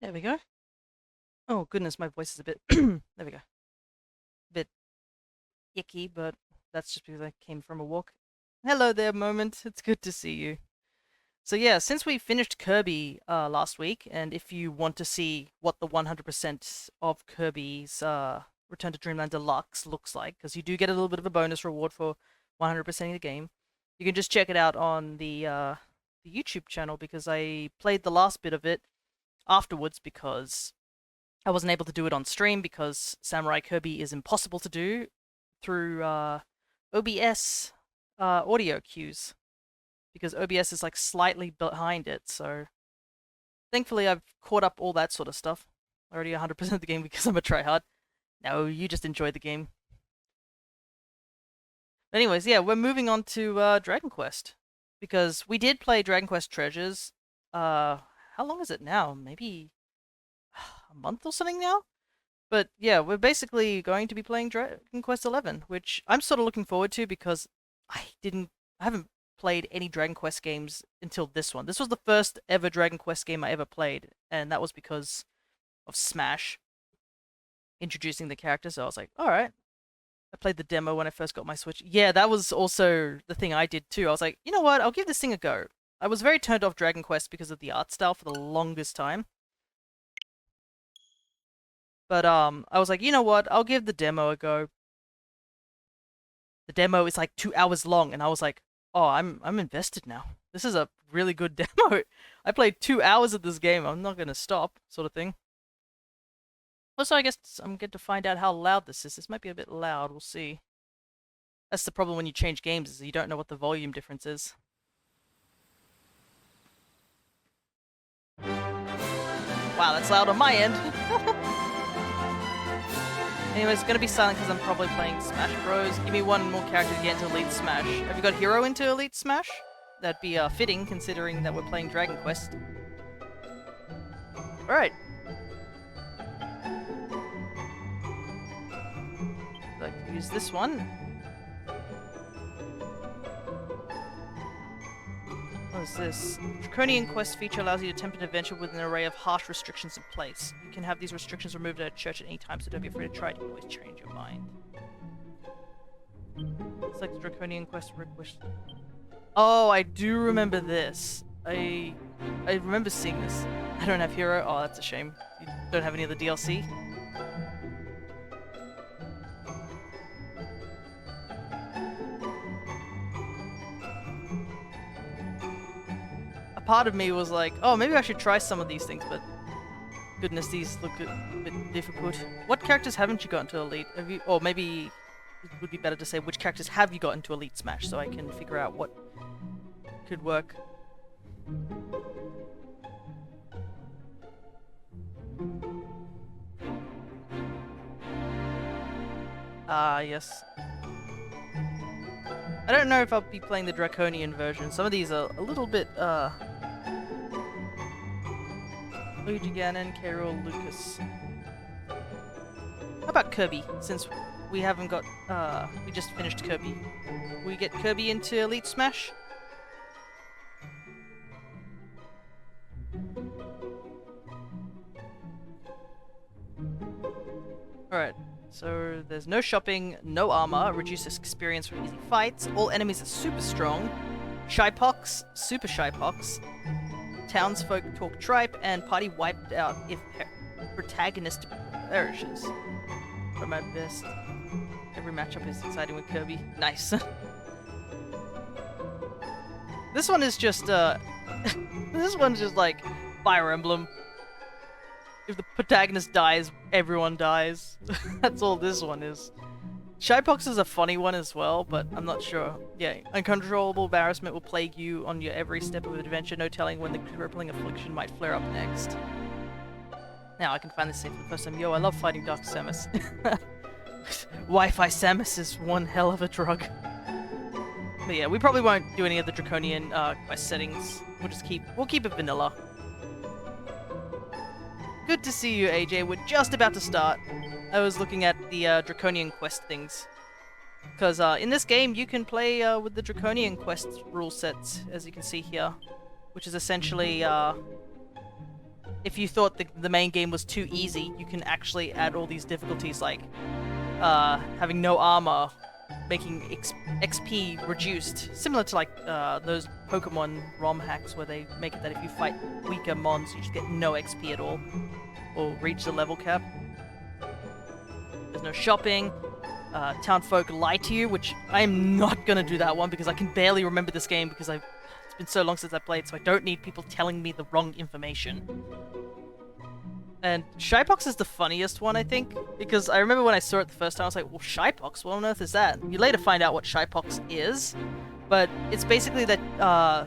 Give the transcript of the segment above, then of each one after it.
There we go. Oh goodness, my voice is a bit there we go. A bit icky, but that's just because I came from a walk. Hello there, Moment. It's good to see you. So yeah, since we finished Kirby last week, and if you want to see what the 100% of Kirby's Return to Dreamland Deluxe looks like, because you do get a little bit of a bonus reward for 100%ing the game, you can just check it out on the YouTube channel, because I played the last bit of it afterwards because I wasn't able to do it on stream because Samurai Kirby is impossible to do through OBS audio cues, because OBS is like slightly behind it. So thankfully I've caught up all that sort of stuff. Already 100% the game because I'm a tryhard. No, you just enjoy the game. Anyways, yeah, we're moving on to Dragon Quest, because we did play Dragon Quest Treasures. How long is it now? Maybe a month or something now? But yeah, we're basically going to be playing Dragon Quest 11, which I'm sort of looking forward to because I haven't played any Dragon Quest games until this one. This was the first ever Dragon Quest game I ever played, and that was because of Smash introducing the character. So I was like, all right. I played the demo when I first got my Switch. Yeah, that was also the thing I did too. I was like, you know what? I'll give this thing a go. I was very turned off Dragon Quest because of the art style for the longest time. But I was like, you know what? I'll give the demo a go. The demo is like 2 hours long, and I was like, oh, I'm invested now. This is a really good demo. I played 2 hours of this game. I'm not gonna stop, sort of thing. Also, I guess I'm going to find out how loud this is. This might be a bit loud. We'll see. That's the problem when you change games, is you don't know what the volume difference is. Wow, that's loud on my end. Anyway, it's gonna be silent because I'm probably playing Smash Bros. Give me one more character to get into Elite Smash. Have you got Hero into Elite Smash? That'd be fitting, considering that we're playing Dragon Quest. Alright. I'd like to use this one. What is this? Draconian Quest feature allows you to attempt an adventure with an array of harsh restrictions in place. You can have these restrictions removed at a church at any time, so don't be afraid to try it. You can always change your mind. It's like the Draconian Quest request. Oh, I do remember this. I remember seeing this. I don't have Hero. Oh, that's a shame. You don't have any of the DLC? Part of me was like, oh, maybe I should try some of these things, but goodness, these look a bit difficult. What characters haven't you gotten to Elite? Have you, or maybe it would be better to say which characters have you gotten to Elite Smash, so I can figure out what could work. Ah, yes. I don't know if I'll be playing the Draconian version. Some of these are a little bit, Luigi Ganon, Carol, Lucas. How about Kirby, since we haven't got, we just finished Kirby. Will we get Kirby into Elite Smash? Alright, so there's no shopping, no armor, reduces experience from easy fights, all enemies are super strong, Shypox, super Shypox, townsfolk talk tripe, and party wiped out if protagonist perishes. For my best. Every matchup is exciting with Kirby. Nice. This one is just, this one's just like Fire Emblem. If the protagonist dies, everyone dies. That's all this one is. Shypox is a funny one as well, but I'm not sure. Yeah, uncontrollable embarrassment will plague you on your every step of adventure, no telling when the crippling affliction might flare up next. Now I can finally say for the first time, yo, I love fighting Dark Samus. Wi-Fi Samus is one hell of a drug. But yeah, we probably won't do any of the Draconian quest settings. We'll keep it vanilla. Good to see you, AJ. We're just about to start. I was looking at the Draconian Quest things. Because in this game, you can play with the Draconian Quest rule sets, as you can see here. Which is essentially if you thought the main game was too easy, you can actually add all these difficulties, like having no armor, making XP reduced, similar to like those Pokemon ROM hacks where they make it that if you fight weaker mons, you just get no XP at all, or reach the level cap. There's no shopping. Townfolk lie to you, which I am not gonna do that one because I can barely remember this game because it's been so long since I played, so I don't need people telling me the wrong information. And Shypox is the funniest one, I think, because I remember when I saw it the first time, I was like, well, Shypox? What on earth is that? You later find out what Shypox is, but it's basically that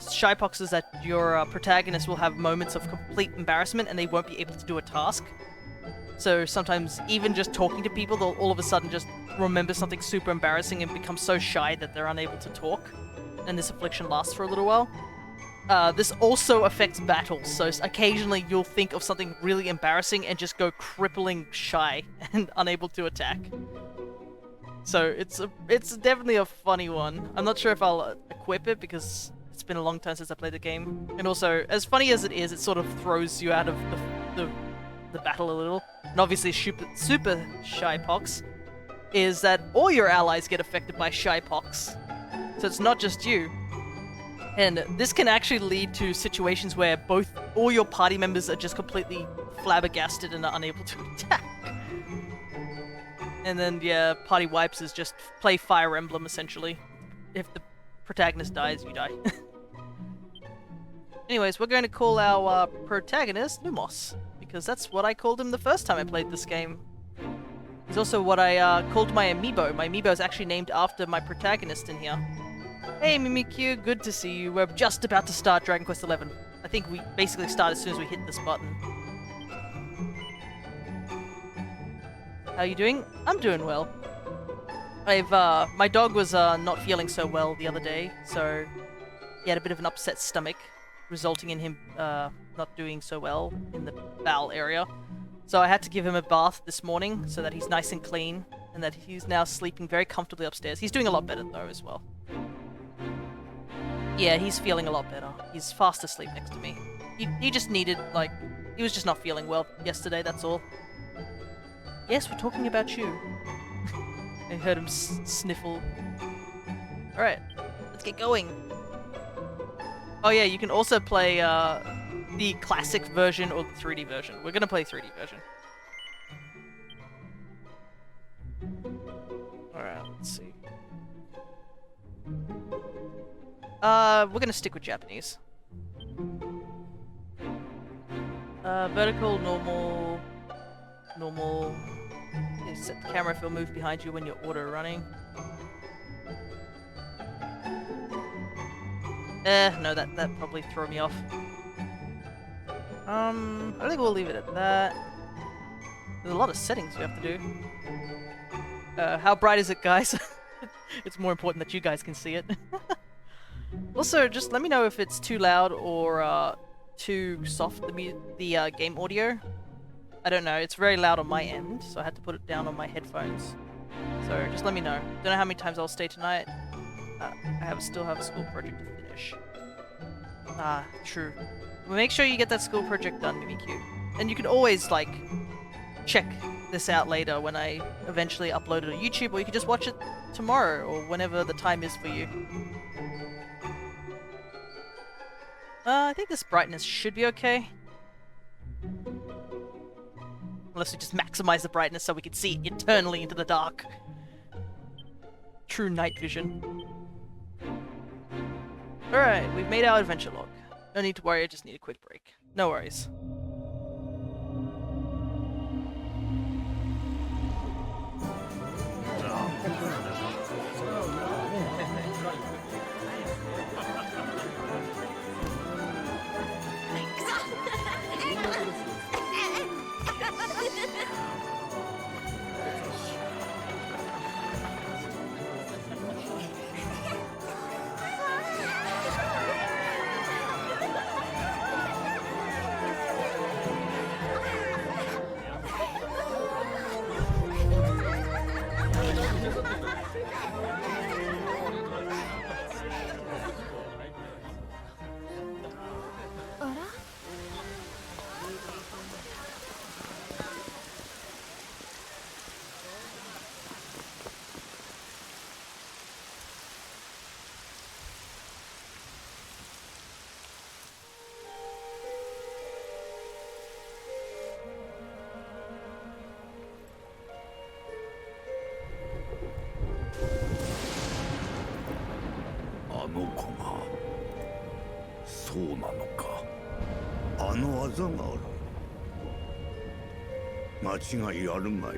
Shypox is that your protagonist will have moments of complete embarrassment and they won't be able to do a task. So sometimes even just talking to people, they'll all of a sudden just remember something super embarrassing and become so shy that they're unable to talk. And this affliction lasts for a little while. This also affects battles, so occasionally you'll think of something really embarrassing and just go crippling shy and unable to attack. So it's definitely a funny one. I'm not sure if I'll equip it because it's been a long time since I played the game. And also, as funny as it is, it sort of throws you out of the battle a little. And obviously super Shypox is that all your allies get affected by Shypox. So it's not just you. And this can actually lead to situations where all your party members are just completely flabbergasted and are unable to attack. And then, yeah, party wipes is just play Fire Emblem, essentially. If the protagonist dies, you die. Anyways, we're going to call our protagonist Lumos, because that's what I called him the first time I played this game. He's also what I called my amiibo. My amiibo is actually named after my protagonist in here. Hey Mimikyu, good to see you. We're just about to start Dragon Quest XI. I think we basically start as soon as we hit this button. How you doing? I'm doing well. My dog was not feeling so well the other day, so he had a bit of an upset stomach, resulting in him not doing so well in the bowel area. So I had to give him a bath this morning so that he's nice and clean, and that he's now sleeping very comfortably upstairs. He's doing a lot better though as well. Yeah, he's feeling a lot better. He's fast asleep next to me. He just needed, like, he was just not feeling well yesterday, that's all. Yes, we're talking about you. I heard him sniffle. Alright, let's get going. Oh yeah, you can also play the classic version or the 3D version. We're gonna play 3D version. Alright, let's see. We're gonna stick with Japanese. Vertical, normal. You set the camera if it'll move behind you when you're auto running. No, that probably threw me off. I think we'll leave it at that. There's a lot of settings we have to do. How bright is it, guys? It's more important that you guys can see it. Also, just let me know if it's too loud or too soft, the game audio. I don't know, it's very loud on my end, so I had to put it down on my headphones. So just let me know. Don't know how many times I'll stay tonight. I still have a school project to finish. Ah, true. Well, make sure you get that school project done, Mimikyu. And you can always, like, check this out later when I eventually upload it on YouTube, or you can just watch it tomorrow, or whenever the time is for you. I think this brightness should be okay. Unless we just maximize the brightness so we can see eternally into the dark. True night vision. Alright, we've made our adventure log. No need to worry, I just need a quick break. No worries. そうなのか。あのあざがある。間違いあるまい。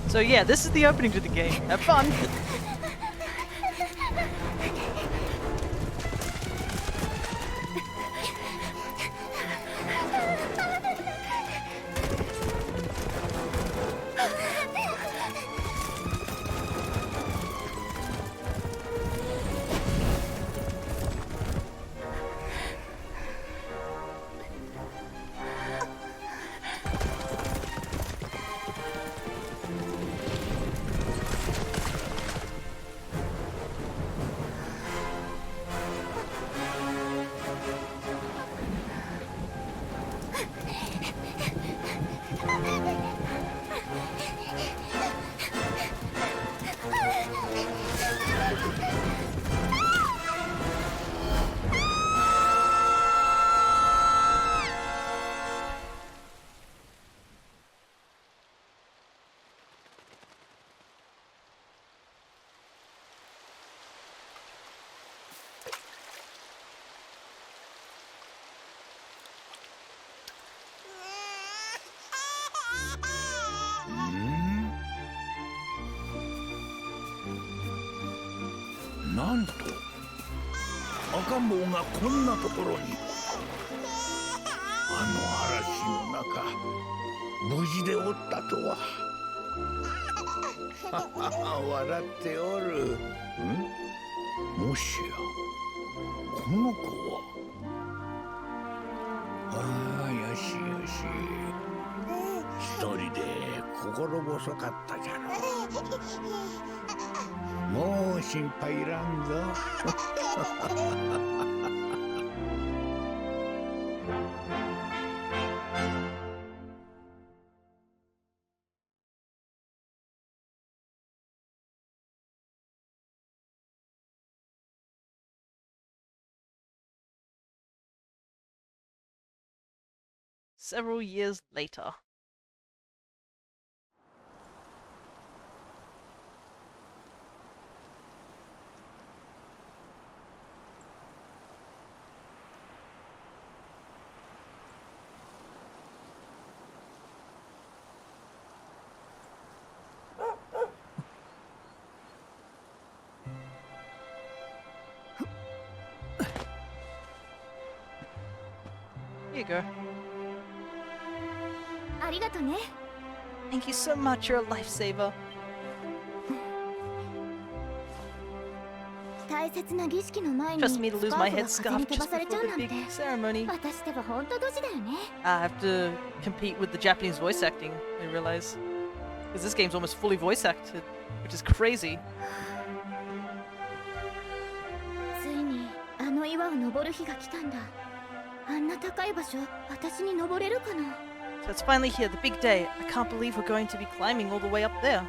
So yeah, this is the opening to the game. Have fun!なんと赤ん坊がこんなところに。あの嵐の中無事でおったとは。笑っておる。もしやこの子は。ああ、よしよし。一人で心細かったじゃろ。もう心配いらんぞ。Several years later. Here you go. Thank you so much, you're a lifesaver. Trust me to lose my headscarf just before the big ceremony. I have to compete with the Japanese voice acting, I realize. Because this game's almost fully voice acted, which is crazy. So it's finally here, the big day. I can't believe we're going to be climbing all the way up there.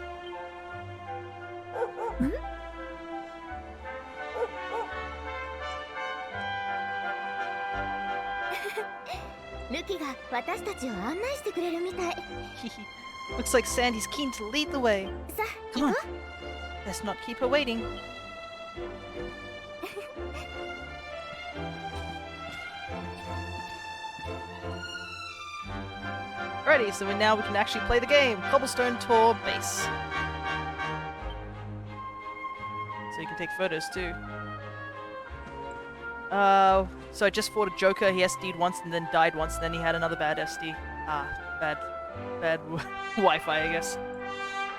Looks like Sandy's keen to lead the way. Come on. Let's not keep her waiting. Alrighty, so now we can actually play the game. Cobblestone Tour Base. So you can take photos too. So I just fought a Joker. He SD'd once and then died once, and then he had another bad SD. Bad Wi-Fi, I guess.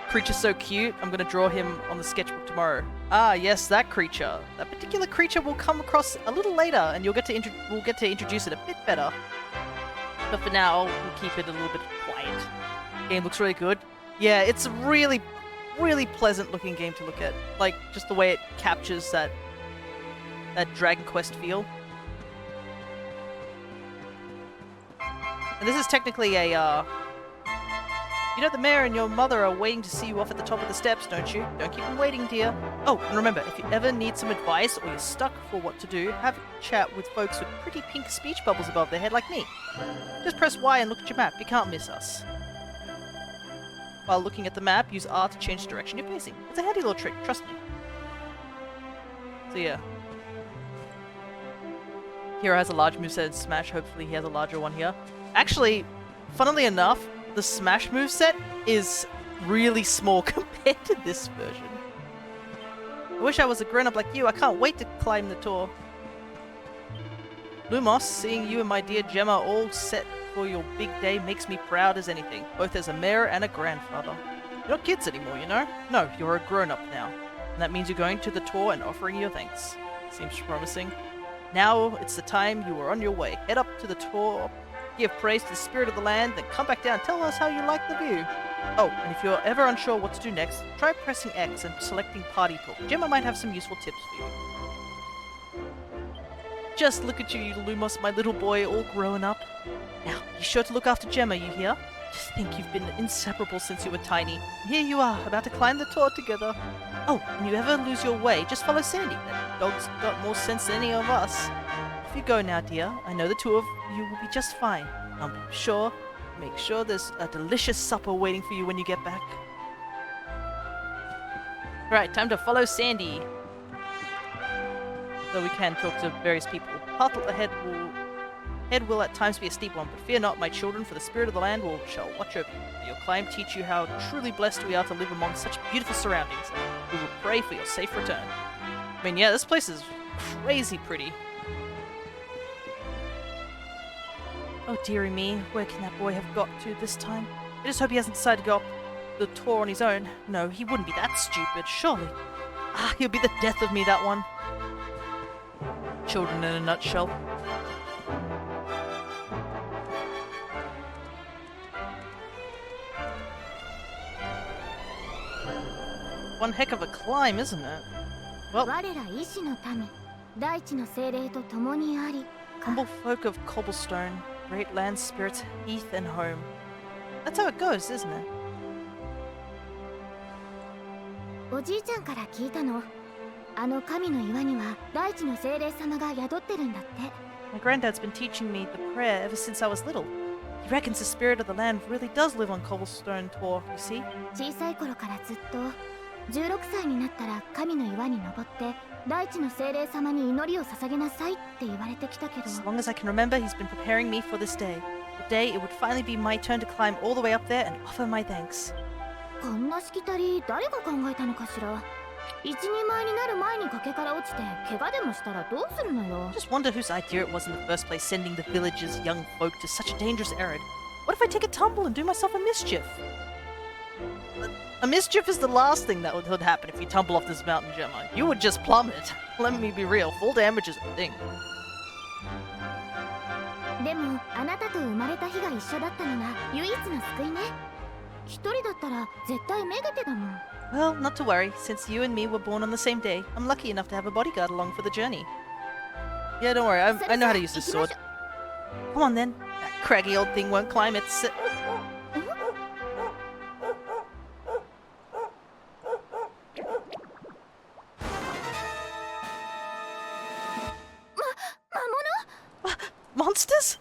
Creature's so cute. I'm gonna draw him on the sketchbook tomorrow. Ah, yes, that creature. That particular creature will come across a little later, and we'll get to introduce it a bit better. But for now, we'll keep it a little bit quiet. Game looks really good. Yeah, it's really really pleasant looking game to look at. Like, just the way it captures that Dragon Quest feel. And this is technically a, you know, the mayor and your mother are waiting to see you off at the top of the steps, don't you? Don't keep them waiting, dear. Oh, and remember, if you ever need some advice or you're stuck for what to do, have a chat with folks with pretty pink speech bubbles above their head like me. Just press Y and look at your map. You can't miss us. While looking at the map, use R to change the direction you're facing. It's a handy little trick, trust me. So yeah. Hero has a large moveset in Smash, hopefully he has a larger one here. Actually, funnily enough, the Smash moveset is really small compared to this version. I wish I was a grown-up like you. I can't wait to climb the tour. Lumos, seeing you and my dear Gemma all set for your big day makes me proud as anything, both as a mayor and a grandfather. You're not kids anymore, you know? No, you're a grown-up now. And that means you're going to the tour and offering your thanks. Seems promising. Now it's the time you are on your way. Head up to the tour, give praise to the spirit of the land, then come back down and tell us how you like the view. Oh, and if you're ever unsure what to do next, try pressing X and selecting Party Talk. Gemma might have some useful tips for you. Just look at you, Lumos, my little boy, all grown up. Now, be sure to look after Gemma, you hear? Just think you've been inseparable since you were tiny. And here you are, about to climb the tour together. Oh, and you ever lose your way, just follow Sandy. That dog's got more sense than any of us. If you go now, dear, I know the two of you will be just fine. I'll make sure there's a delicious supper waiting for you when you get back. Right, time to follow Sandy. Though we can talk to various people. Path ahead will at times be a steep one, but fear not, my children, for the spirit of the land shall watch over you. May your climb teach you how truly blessed we are to live among such beautiful surroundings. We will pray for your safe return. I mean, yeah, this place is crazy pretty. Oh dearie me, where can that boy have got to this time? I just hope he hasn't decided to go up the tour on his own. No, he wouldn't be that stupid, surely. Ah, he'll be the death of me, that one. Children in a nutshell. One heck of a climb, isn't it? Well, humble folk of cobblestone, great land spirits, heath and home. That's how it goes, isn't it? My granddad's been teaching me the prayer ever since I was little. He reckons the spirit of the land really does live on Cobblestone Tor, you see? As long as I can remember, he's been preparing me for this day. The day it would finally be my turn to climb all the way up there and offer my thanks. Just wonder whose idea it was in the first place, sending the village's young folk to such a dangerous errand. What if I take a tumble and do myself a mischief? A mischief is the last thing that would happen if you tumble off this mountain, Gemma. You would just plummet. Let me be real, full damage is a thing. Well, not to worry, since you and me were born on the same day, I'm lucky enough to have a bodyguard along for the journey. Yeah, don't worry, I know how to use this sword. Come on then, that craggy old thing won't climb it. Monsters?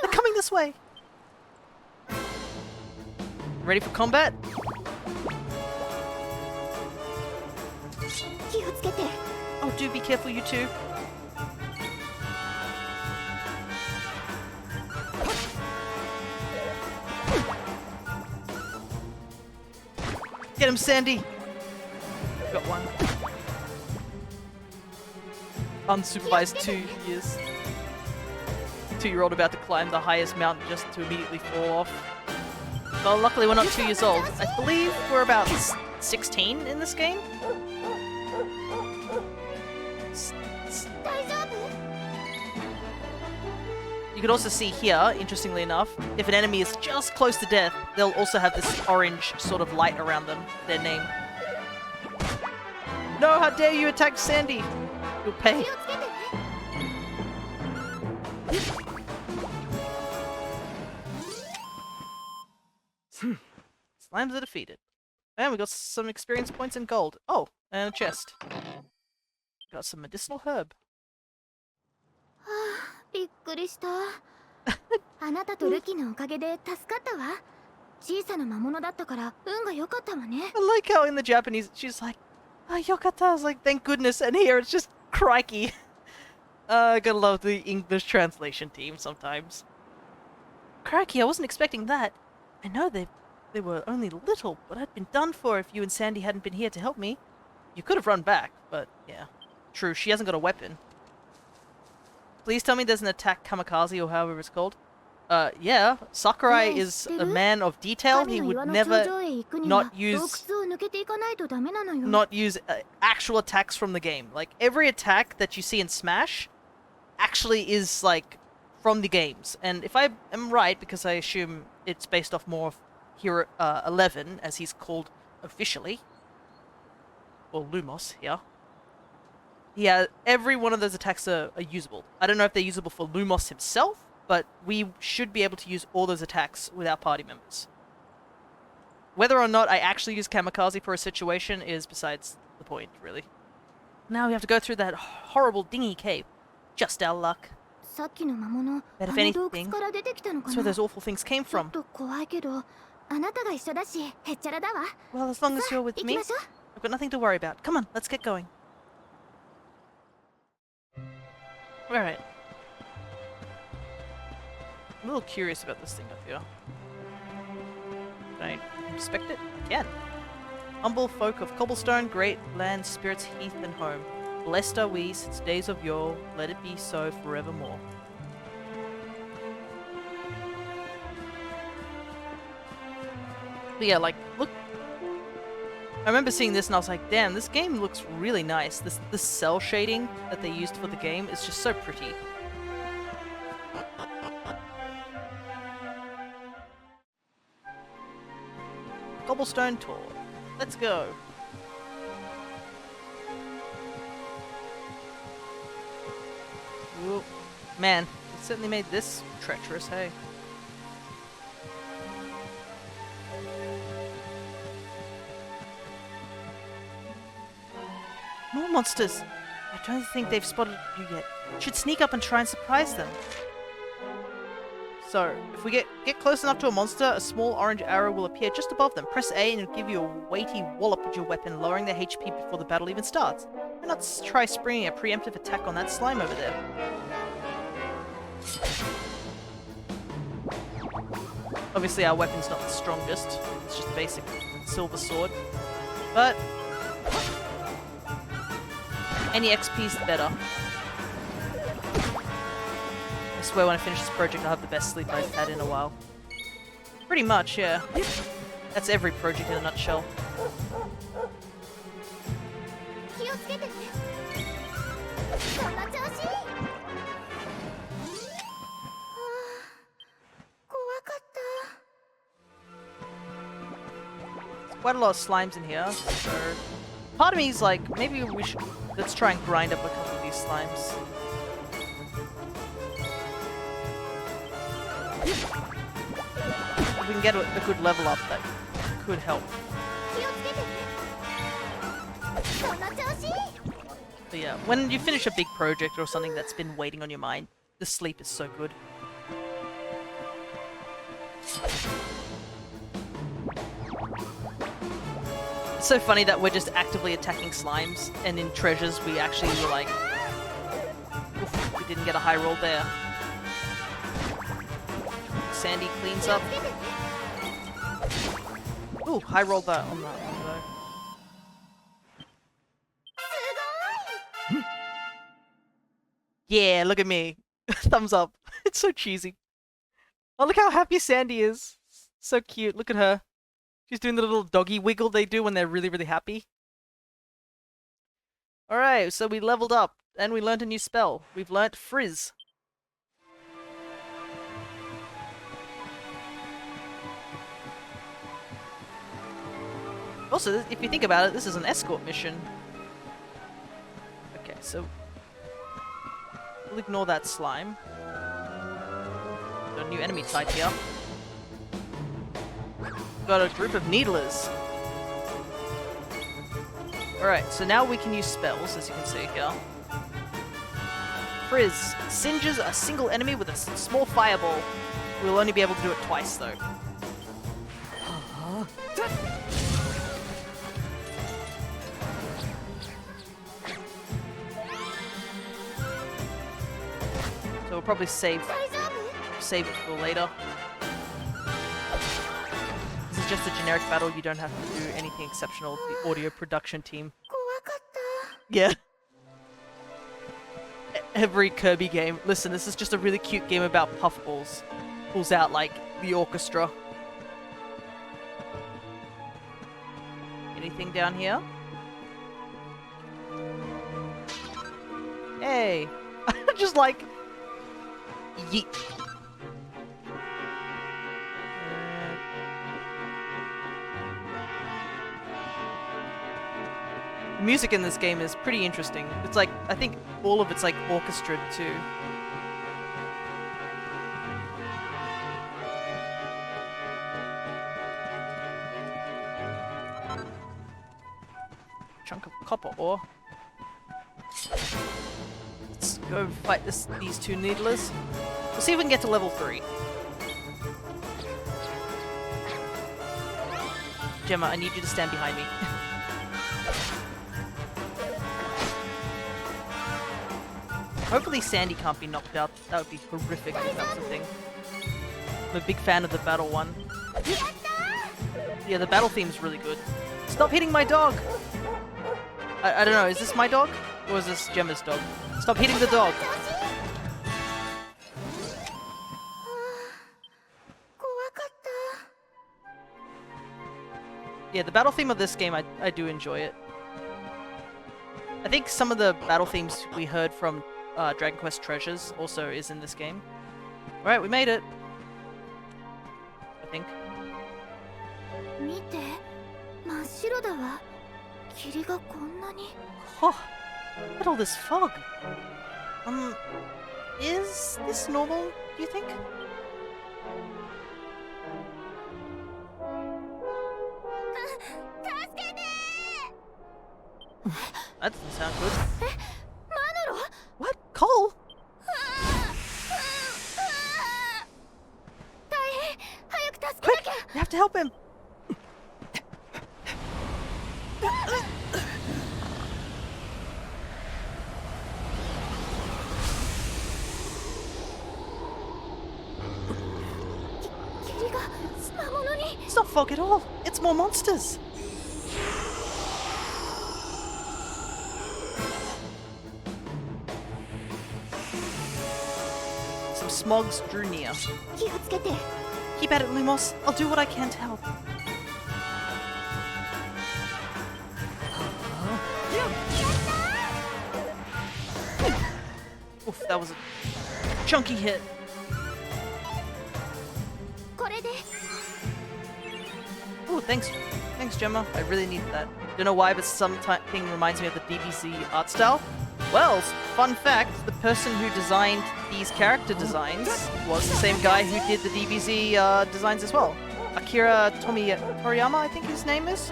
They're coming this way! Ready for combat? Oh, do be careful, you two. Get him, Sandy! Got one. Unsupervised 2 years. 2-year-old about to climb the highest mountain just to immediately fall off. Well, luckily we're not 2 years old. I believe we're about 16 in this game. You could also see here, interestingly enough, if an enemy is just close to death, they'll also have this orange sort of light around them, their name. No, how dare you attack Sandy! You'll pay. Slimes are defeated. And we got some experience points and gold. Oh, and a chest. Got some medicinal herb. びっくりした。あなたとルキのおかげで助かったわ。小さな魔物だったから運が良かったわね。I like how in the Japanese she's like, "Ah, yokata." I was like, "Thank goodness." And here it's just crikey. I gotta love the English translation team sometimes. Crikey, I wasn't expecting that. I know they were only little, but I'd been done for if you and Sandy hadn't been here to help me. You could have run back, but yeah. True, she hasn't got a weapon. Please tell me there's an attack kamikaze or however it's called. Yeah. Sakurai is a man of detail. He would never not use actual attacks from the game. Like, every attack that you see in Smash actually is, like, from the games. And if I am right, because I assume it's based off more of Hero 11, as he's called officially, or Lumos here. Yeah, every one of those attacks are usable. I don't know if they're usable for Lumos himself, but we should be able to use all those attacks with our party members. Whether or not I actually use Kamikaze for a situation is besides the point, really. Now we have to go through that horrible dingy cave. Just our luck. But if anything, that's where those awful things came from. Well, as long as you're with me, I've got nothing to worry about. Come on, let's get going. Alright. I'm a little curious about this thing up here. Can I inspect it? I can. Humble folk of cobblestone, great land, spirits, heath, and home. Blessed are we since days of yore, let it be so forevermore. But yeah, like, look. I remember seeing this and I was like, damn, this game looks really nice. This cell shading that they used for the game is just so pretty. Cobblestone tour. Let's go. Whoop. Man, it certainly made this treacherous, hey? More monsters! I don't think they've spotted you yet. Should sneak up and try and surprise them. So, if we get close enough to a monster, a small orange arrow will appear just above them. Press A and it'll give you a weighty wallop with your weapon, lowering their HP before the battle even starts. Why not try springing a preemptive attack on that slime over there? Obviously our weapon's not the strongest, it's just a basic silver sword. But any XP's the better. I swear when I finish this project I'll have the best sleep I've had in a while. Pretty much, yeah. That's every project in a nutshell. Quite a lot of slimes in here, so part of me is like, maybe we should, let's try and grind up a couple of these slimes. If we can get a good level up, that could help. But yeah, when you finish a big project or something that's been waiting on your mind, the sleep is so good. It's so funny that we're just actively attacking slimes, and in treasures we actually were like, oof, we didn't get a high roll there. Sandy cleans up. Ooh, high roll that on that one though. Yeah, look at me. Thumbs up. It's so cheesy. Oh, look how happy Sandy is. So cute. Look at her. She's doing the little doggy wiggle they do when they're really, really happy. Alright, so we leveled up, and we learned a new spell. We've learnt Frizz. Also, if you think about it, this is an escort mission. Okay, so we'll ignore that slime. Got a new enemy type here. Got a group of needlers. Alright, so now we can use spells, as you can see here. Frizz singes a single enemy with a small fireball. We'll only be able to do it twice, though. So we'll probably save it for later. This is just a generic battle, you don't have to do anything exceptional. The audio production team. Yeah. Every Kirby game. Listen, this is just a really cute game about puffballs. Pulls out, like, the orchestra. Anything down here? Hey! Just like... yeet. The music in this game is pretty interesting. It's like, I think all of it's like orchestrated too. Chunk of copper ore. Let's go fight these two needlers. We'll see if we can get to level 3. Gemma, I need you to stand behind me. Hopefully Sandy can't be knocked out. That would be horrific if that was a thing. I'm a big fan of the battle one. Yeah, the battle theme's really good. Stop hitting my dog! I don't know, is this my dog? Or is this Gemma's dog? Stop hitting the dog! Yeah, the battle theme of this game, I do enjoy it. I think some of the battle themes we heard from Dragon Quest Treasures also is in this game. Alright, we made it! I think. Oh, look at all this fog! Is this normal, do you think? That doesn't sound good. What? Cole? Quick! You have to help him! It's not fog at all. It's more monsters. Some smogs drew near. Keep at it, Lumos. I'll do what I can to help. Oof, that was a chunky hit. Oh, thanks, Gemma. I really needed that. Don't know why, but something reminds me of the DBZ art style. Well, fun fact: the person who designed these character designs was the same guy who did the DBZ designs as well. Akira Toriyama, I think his name is.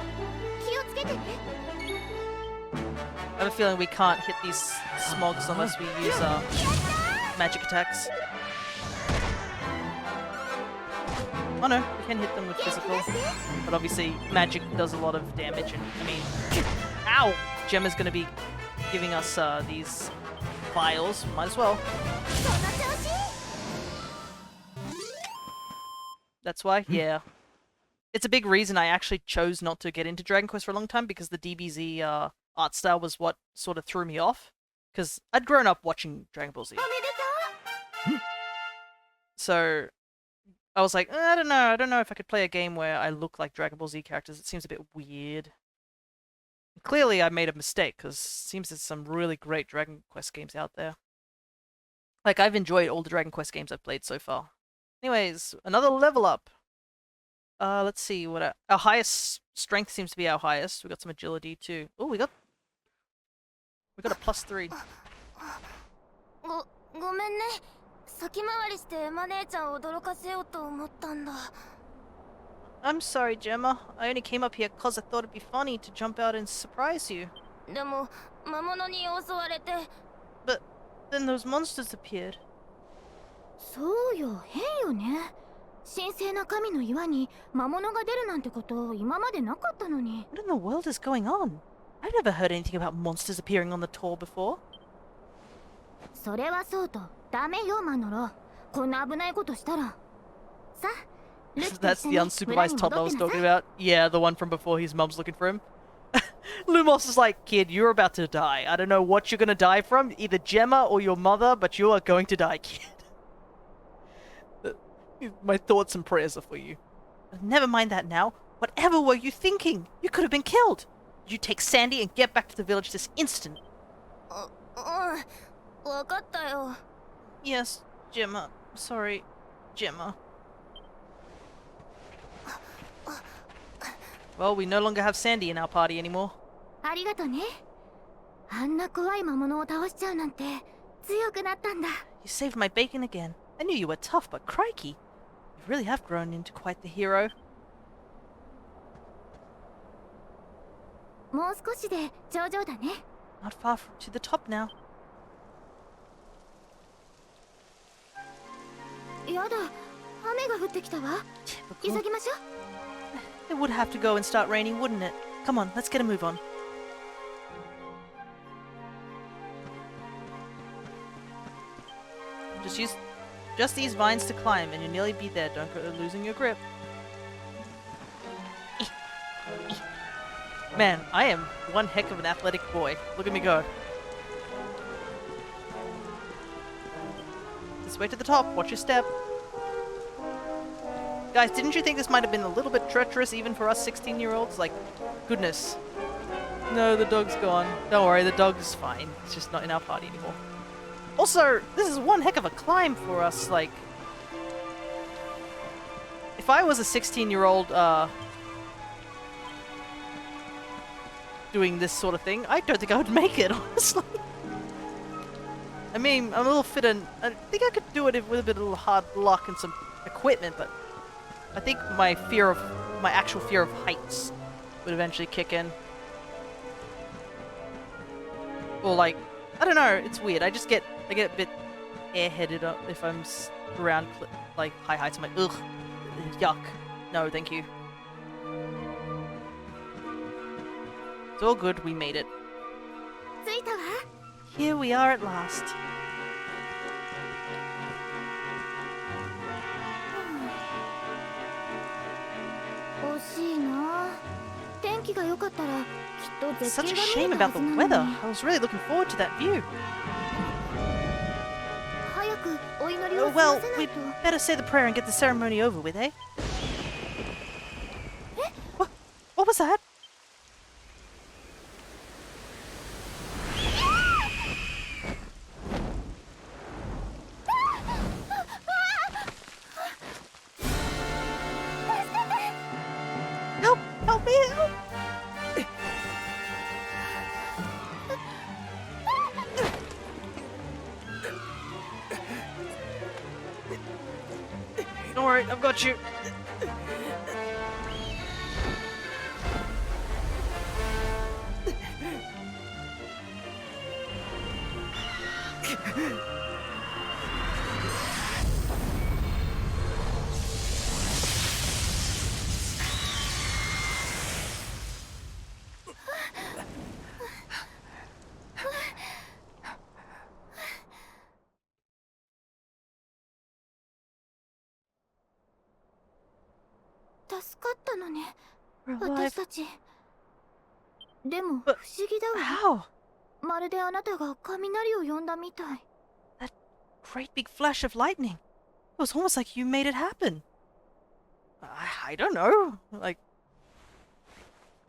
I have a feeling we can't hit these smogs unless we use magic attacks. Oh no, we can hit them with physical, but obviously magic does a lot of damage, and I mean, ow! Gemma's gonna be giving us these vials, might as well. That's why? Yeah. It's a big reason I actually chose not to get into Dragon Quest for a long time, because the DBZ art style was what sort of threw me off, because I'd grown up watching Dragon Ball Z. So I was like, I don't know if I could play a game where I look like Dragon Ball Z characters. It seems a bit weird. Clearly I made a mistake, because it seems there's some really great Dragon Quest games out there. Like, I've enjoyed all the Dragon Quest games I've played so far. Anyways, another level up. Let's see what our highest strength seems to be our highest. We got some agility too. Oh, we got a +3. ごめんね。先回りしてエマ姉ちゃんを驚かせようと思ったんだ。I'm sorry, Gemma. I only came up here because I thought it'd be funny to jump out and surprise you. でも魔物に襲われて。But then those monsters appeared. そうよ、変よね。神聖な神の岩に魔物が出るなんてこと今までなかったのに。What in the world is going on? I've never heard anything about monsters appearing on the tour before. それはそうとダメよマノロ。こんな危ないことしたら。さ、That's the unsupervised toddler I was talking about. Yeah, the one from before his mum's looking for him. Lumos is like, kid, you're about to die. I don't know what you're gonna die from, either Gemma or your mother, but you are going to die, kid. My thoughts and prayers are for you. Never mind that now. Whatever were you thinking? You could have been killed. You take Sandy and get back to the village this instant. わかったよ。Yes, Gemma. Sorry, Gemma. Well, we no longer have Sandy in our party anymore. ありがとね。あんな怖い魔物を倒しちゃうなんて強くなったんだ。You saved my bacon again. I knew you were tough, but crikey. You really have grown into quite the hero. もう少しで頂上だね。Not far from to the top now. やだ、雨が降ってきたわ。急 Typical. ぎましょう。 It would have to go and start raining, wouldn't it? Come on, let's get a move on. Just these vines to climb, and you'll nearly be there. Don't go losing your grip. Man, I am one heck of an athletic boy. Look at me go. This way to the top. Watch your step. Guys, didn't you think this might have been a little bit treacherous even for us 16-year-olds? Like, goodness. No, the dog's gone. Don't worry, the dog's fine. It's just not in our party anymore. Also, this is one heck of a climb for us, like... If I was a 16-year-old, doing this sort of thing, I don't think I would make it, honestly. I mean, I'm a little fit and I think I could do it with a bit of hard luck and some equipment, but I think my actual fear of heights would eventually kick in. Or like, I don't know, it's weird. I get a bit airheaded up if I'm around like high heights. I'm like, ugh, yuck. No, thank you. It's all good, we made it. 着いたわ。 Here we are at last. 惜しいな。天気が良かったらきっと It's 絶 such 景 a が見 shame えたは about ず the なの weather. に。 I was really looking forward to that view. 早くお祈りを Oh 済ま well, せない we'd と。 better say the prayer and get the ceremony over with, eh? What was that? Help! Help me! Help! Don't worry, I've got you.助かったのね、 We're 私 alive. たち。でも不 But 思議だわ。 how? まるであなたが雷を呼んだみたい。 Great big flash of lightning. It was almost like you made it happen. I don't know. Like,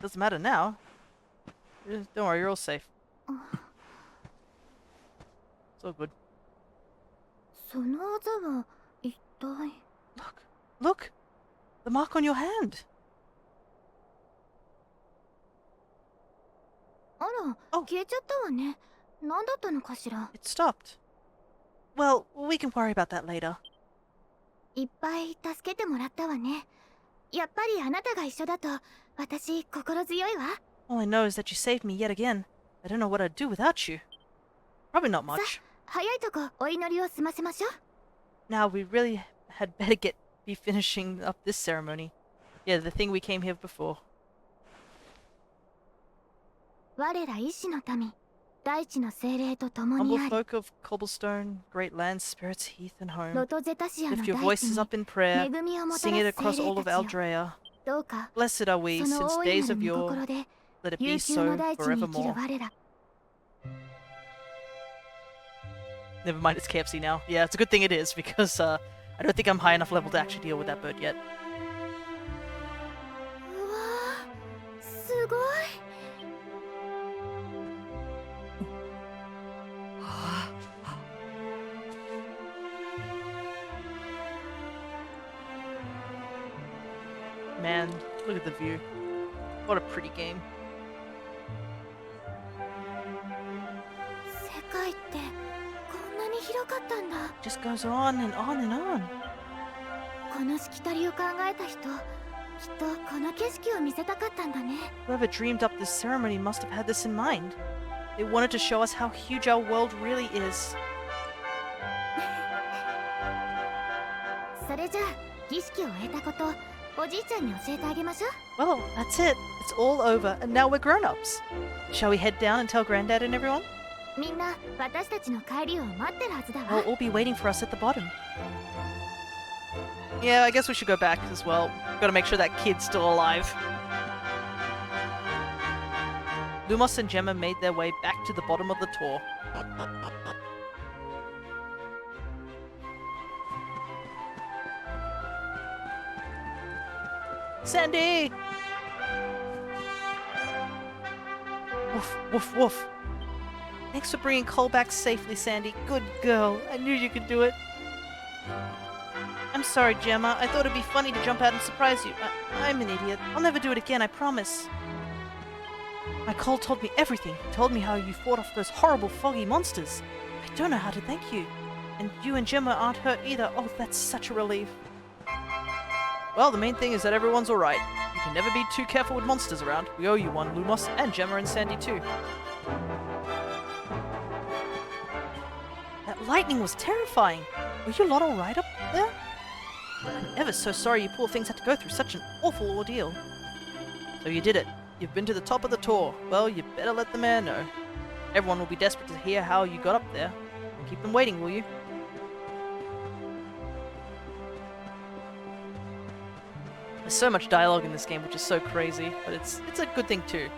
doesn't matter now. Don't worry, you're all safe. It's all good. その技は一体。 Look. The mark on your hand. あら、 Oh. 消えちゃったわね。何だったのかしら。 It stopped. Well, we can worry about that later. いっぱい助けてもらったわね。やっぱりあなたが一緒だと私心強いわ。 All I know is that you saved me yet again. I don't know what I'd do without you. Probably not さ much. 早いとこお祈りを済ませましょう。 Now we really had better be finishing up this ceremony. Yeah, the thing we came here before. 我ら医師の民、大地の精霊と共に Humble あり、 folk of cobblestone, great lands, spirits, heath, and ロ home. トゼタシアの Lift 大 your 地 voices に up in prayer. 恵みをもた Sing it ら across す精 all 霊 of たちよ。 Erdrea. どうか Blessed are we その since 大い days なる of 御 yore. 心で Let it be 悠久の so 大地に生きる forevermore. 我ら。 Never mind, it's KFC now. Yeah, it's a good thing it is, because I don't think I'm high enough level to actually deal with that bird yet. うわー、すごい。 Man, look at the view. What a pretty game. 世界ってこんなに広かったんだ。 Just goes on and on and on. このしきたりを考えた人、きっとこの景色を見せたかったんだね。 Whoever dreamed up this ceremony must have had this in mind. They wanted to show us how huge our world really is. それじゃあ儀式を終えたこと、おじいちゃんに教えてあげましょう。 Well, that's it. It's all over, and now we're grown-ups. Shall we head down and tell Granddad and everyone? みんな私たちの帰りを待ってるはずだわ。 They'll all be waiting for us at the bottom. Yeah, I guess we should go back as well. Gotta make sure that kid's still alive. Lumos and Gemma made their way back to the bottom of the tour. Sandy! Woof, woof, woof. Thanks for bringing Cole back safely, Sandy. Good girl. I knew you could do it. I'm sorry, Gemma. I thought it'd be funny to jump out and surprise you. I'm an idiot. I'll never do it again, I promise. My Cole told me everything. He told me how you fought off those horrible foggy monsters. I don't know how to thank you. And you and Gemma aren't hurt either. Oh, that's such a relief. Well, the main thing is that everyone's alright. You can never be too careful with monsters around. We owe you one, Lumos, and Gemma and Sandy too. That lightning was terrifying. Were you lot alright up there? I'm ever so sorry you poor things had to go through such an awful ordeal. So you did it. You've been to the top of the tour. Well, you better let the man know. Everyone will be desperate to hear how you got up there. Keep them waiting, will you? There's so much dialogue in this game, which is so crazy, but it's a good thing too.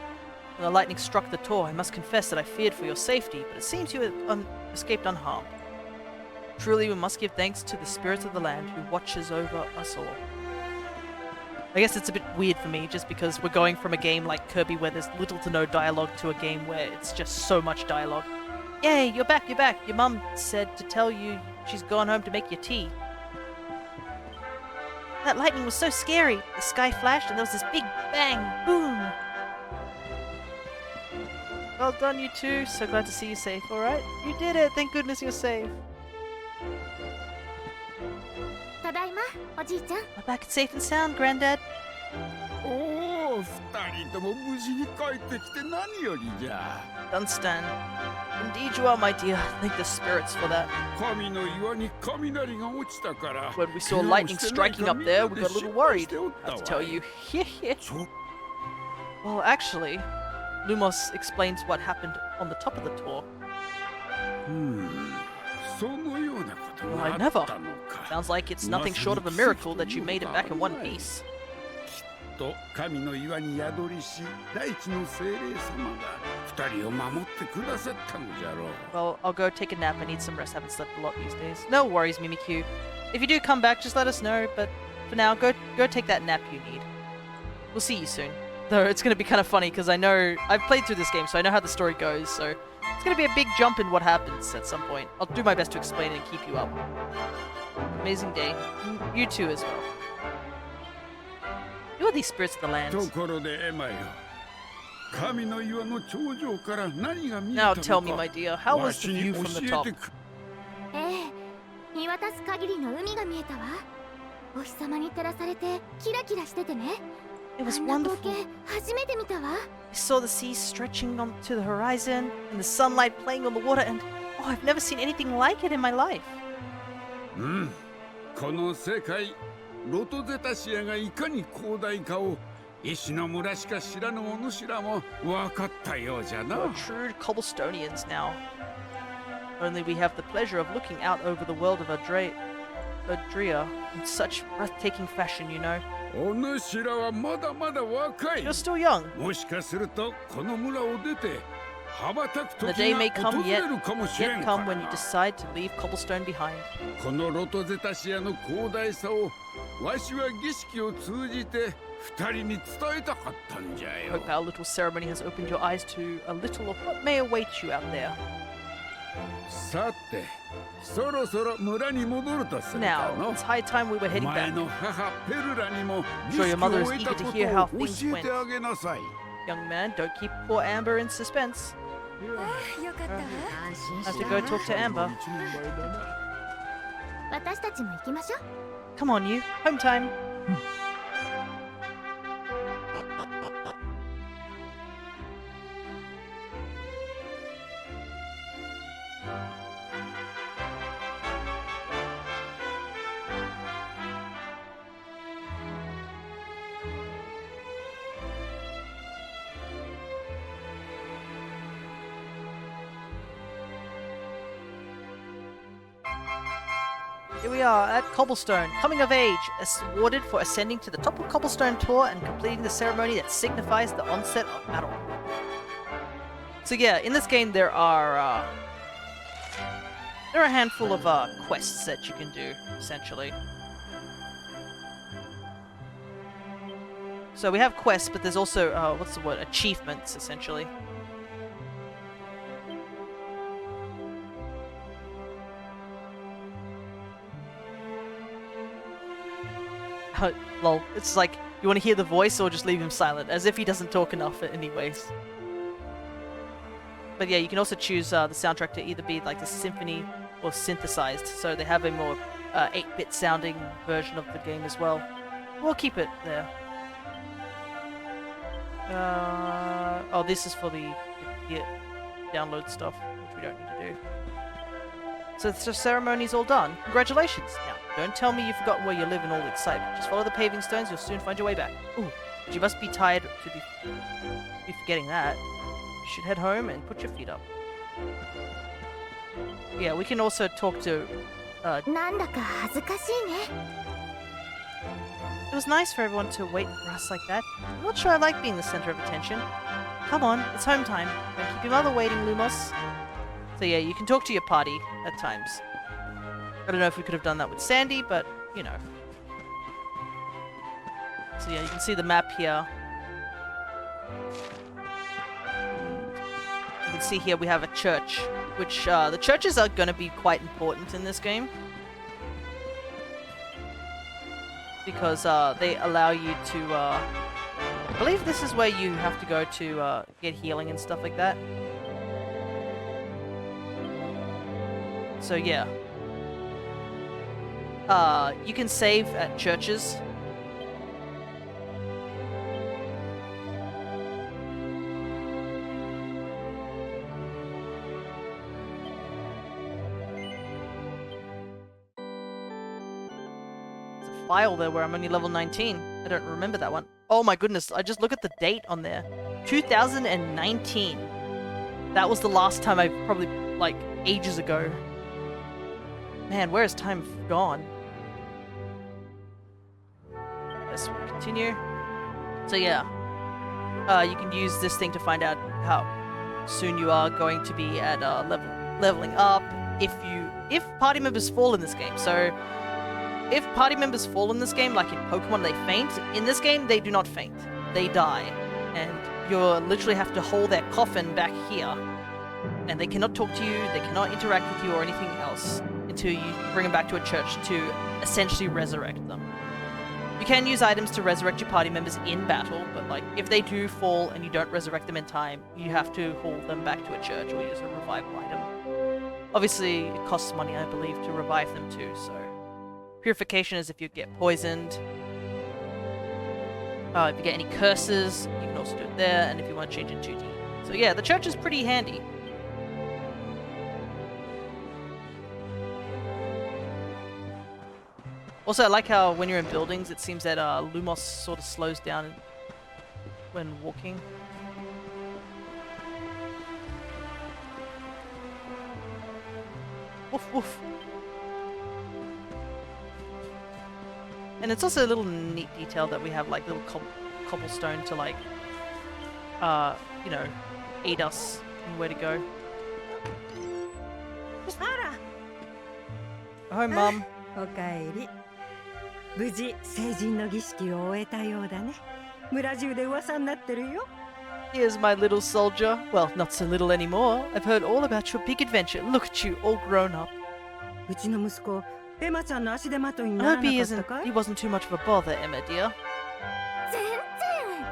When the lightning struck the tour, I must confess that I feared for your safety, but it seems you escaped unharmed. Truly, we must give thanks to the spirit of the land who watches over us all. I guess it's a bit weird for me, just because we're going from a game like Kirby where there's little to no dialogue to a game where it's just so much dialogue. Yay, you're back, you're back! Your mum said to tell you she's gone home to make your tea. That lightning was so scary. The sky flashed and there was this big bang, boom. Well done, you two. So glad to see you safe, alright? You did it! Thank goodness you're safe. ただいま、おじいちゃん。 We're back safe and sound, Granddad. おお、二人とも無事に帰ってきて何よりじゃ。 Dunstan. Indeed you are, my dear. Thank the spirits for that. 神の岩に雷が落ちたから。 When we saw lightning striking up there, we got a little worried. I have to tell you. Well, actually, Lumos explains what happened on the top of the tour. そのようなこと Well, が I あ never. ったのか。 Sounds like it's nothing short of a miracle that you made it back in one piece. と神の岩に宿りし大地の精霊様が二人を守ってくださったのじゃろう。 Well, I'll go take a nap. I need some rest. Haven't slept a lot these days. No worries, Mimikyu. If you do come back, just let us know. But for now, go take that nap you need. We'll see you soon. Though it's going to be kind of funny because I know I've played through this game, so I know how the story goes. So it's going to be a big jump in what happens at some point. I'll do my best to explain it and keep you up. Amazing day. You too as well. these spirits of the land? ところでエマよ、神の岩の頂上から何が見えた Now のか tell me, my dear, how わ was し the に view 教 from the え top? てくええ、見渡す限りの海が見えたわ。お日様に照らされてキラキラしててね。 It was あんな光 wonderful. 景初めて見たわ。 I saw the sea stretching on to the horizon and the sunlight playing on the water, and oh, I've never seen anything like it in my life. うんこの世界ロトゼタシアがいかに広大かを石の村しか知らぬお主らも分かったようじゃな We're true cobblestonians now. Only we have the pleasure of looking out over the world of Erdrea in such breathtaking fashion, you know. お主らはまだまだ若い You're still young. もしかするとこの村を出て羽ばたく The 時 day が may come 訪れるかもしれん yet か come ら when you な decide to leave cobblestone behind. このロトゼタシアの広大さをわしは儀式を通じて二人に伝えたかったんじゃ I よ hope our little ceremony has opened your eyes to a little of what may await you out there. さてそろそろ村に戻るとするか Now, の it's high time we were お heading 前 back. の母ペルラにも儀 Sure, 式 your を mother is 終えた eager こ to と hear how を things 教えてあげなさい Young man, don't keep poor Amber in suspense. よかったわ。 I have to go talk to Amber. 私たちも行きましょう。 Come on, you. Home time. Here we are at Cobblestone, coming of age, awarded for ascending to the top of Cobblestone Tour and completing the ceremony that signifies the onset of battle. So yeah, in this game there are a handful of quests that you can do, essentially. So we have quests, but there's also what's the word? Achievements, essentially. Lol, it's like, you want to hear the voice or just leave him silent, as if he doesn't talk enough anyways. But yeah, you can also choose the soundtrack to either be like the symphony or synthesized, so they have a more 8-bit sounding version of the game as well. We'll keep it there. Oh, this is for the download stuff, which we don't need to do. So the ceremony's all done. Congratulations! Now, don't tell me you've forgotten where you live in all the excitement. Just follow the paving stones, you'll soon find your way back. Ooh, but you must be tired to be forgetting that. You should head home and put your feet up. Yeah, we can also talk to... なんだか恥ずかしいね。 It was nice for everyone to wait for us like that. I'm not sure I like being the center of attention. Come on, it's home time. Don't keep your mother waiting, Lumos. So yeah, you can talk to your party at times. I don't know if we could have done that with Sandy, but, you know. So yeah, you can see the map here. You can see here we have a church, which the churches are going to be quite important in this game. Because they allow you to, I believe this is where you have to go to get healing and stuff like that. So yeah. You can save at churches. There's a file there where I'm only level 19. I don't remember that one. Oh my goodness, I just look at the date on there. 2019. That was the last time I probably, like, ages ago. Man, where has time gone? Let's continue. So yeah, you can use this thing to find out how soon you are going to be at leveling up. If party members fall in this game. So if party members fall in this game, like in Pokemon, they faint. In this game, they do not faint. They die, and you literally have to hold their coffin back here, and they cannot talk to you. They cannot interact with you or anything else until you bring them back to a church to essentially resurrect them. You can use items to resurrect your party members in battle, but like if they do fall and you don't resurrect them in time, you have to haul them back to a church or use a revival item. Obviously, it costs money, I believe, to revive them too, so... Purification is if you get poisoned. If you get any curses, you can also do it there, and if you want to change it 2D. So yeah, the church is pretty handy. Also, I like how when you're in buildings, it seems that Lumos sort of slows down when walking. Woof woof. And it's also a little neat detail that we have like little cobblestone to like, you know, aid us in where to go. Oh, Mum. おかえり。無事成人の儀式を終えたようだね。村中で噂になってるよ。 Here's my little soldier. Well, not so little anymore. I've heard all about your big adventure. Look at you, all grown up. うちの息子、エマちゃんの足手まといに I なら hope な he かった isn't. かい He wasn't too much of a bother, Emma dear. 全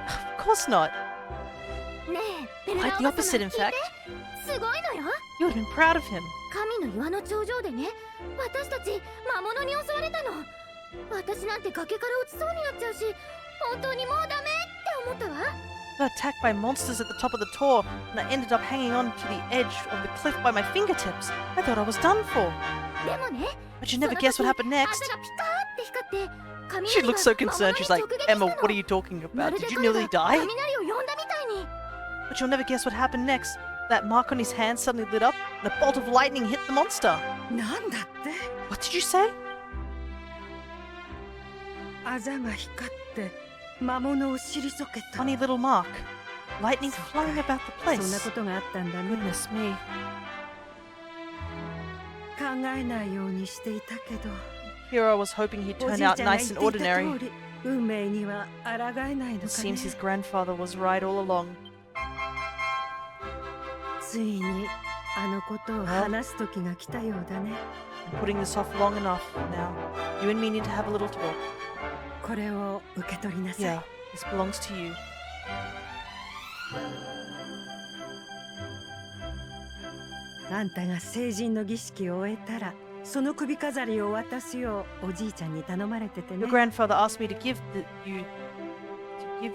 Of course not. 然ねえベル Quite ダ the おばさ opposite, ま in 聞いて fact. すごいのよ You would have been proud of him. 神の岩の頂上でね私たち魔物に襲われたの私なんて崖から落ちそうになっちゃうし本当にもうダメって思ったわ I got attacked by monsters at the top of the tower, and I ended up hanging on to the edge of the cliff by my fingertips. I thought I was done for. でもね But you never guess what happened 朝 next. がピカーって光って She 雷 looks が so 魔物 concerned. に She's 直 like, 撃した Emma, what are の you talking ま about? るで Did you 彼が nearly die? 雷を呼んだみたいに But you'll never guess what happened next. That mark on his hand suddenly lit up, and a bolt of lightning hit the monster. なんだって What did you say? あざが光って魔物を退けた Funny little mark. Lightning flying about the そんな place. ことがあったんだね Goodness me. 考えないようにしていたけど Here I was hoping he'd お turn じい out ちゃんが nice 言 and っていた ordinary. 通り運命には抗えないの It か seems ね his grandfather was right all along. ついにあのことを話す時が来たようだね I'm putting this off long enough now. You and me need to have a little talk. これを受け取りなさい Yeah, this belongs to you. あんたが成人の儀式を終えたらその首飾りを渡すようおじいちゃんに頼まれててね Your grandfather asked me to give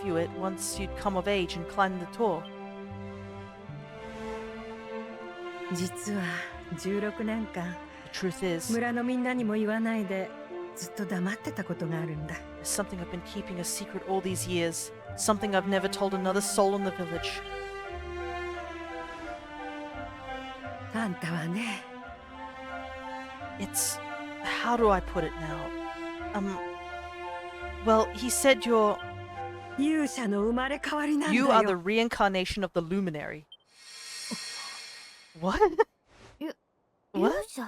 you it once you'd come of age and climb the tour. 実は16年間 The truth is, 村のみんなにも言わないでずっと黙ってたことがあるんだ there's something I've been keeping a secret all these years. Something I've never told another soul in the village. あんたはね It's... how do I put it now? Well, he said you're... 勇者の生まれ変わりなんだ You are the よ reincarnation of the Luminary. What? 勇 What? 者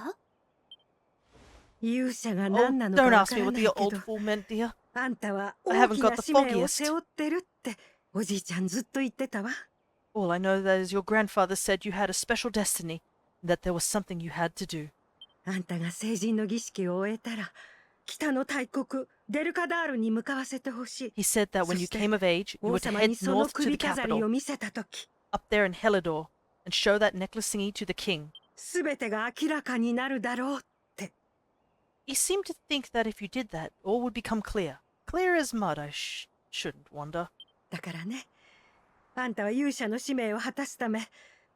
勇者が Oh, 何なのか don't わ ask か me ら what ない the け old ど fool meant, dear. あんたは I 大 haven't き got な the 使命を foggiest. 背負ってるっておじいちゃんずっと言ってたわ All I know that is your grandfather said you had a special destiny, and that there was something you had to do. あんたが成人の儀式を終えたら北の大国デルカダールに向かわせてほしい He said that when you そして came of age, you 王 were to 様 head にその north to 首 the 飾りを capital, 見せたとき up there in Helidor, and show that necklace thingy to the king. すべてが明らかになるだろうって He seemed to think that if you did that, all would become clear. Clear as mud, I shouldn't wonder. だからねあんたは勇者の使命を果たすため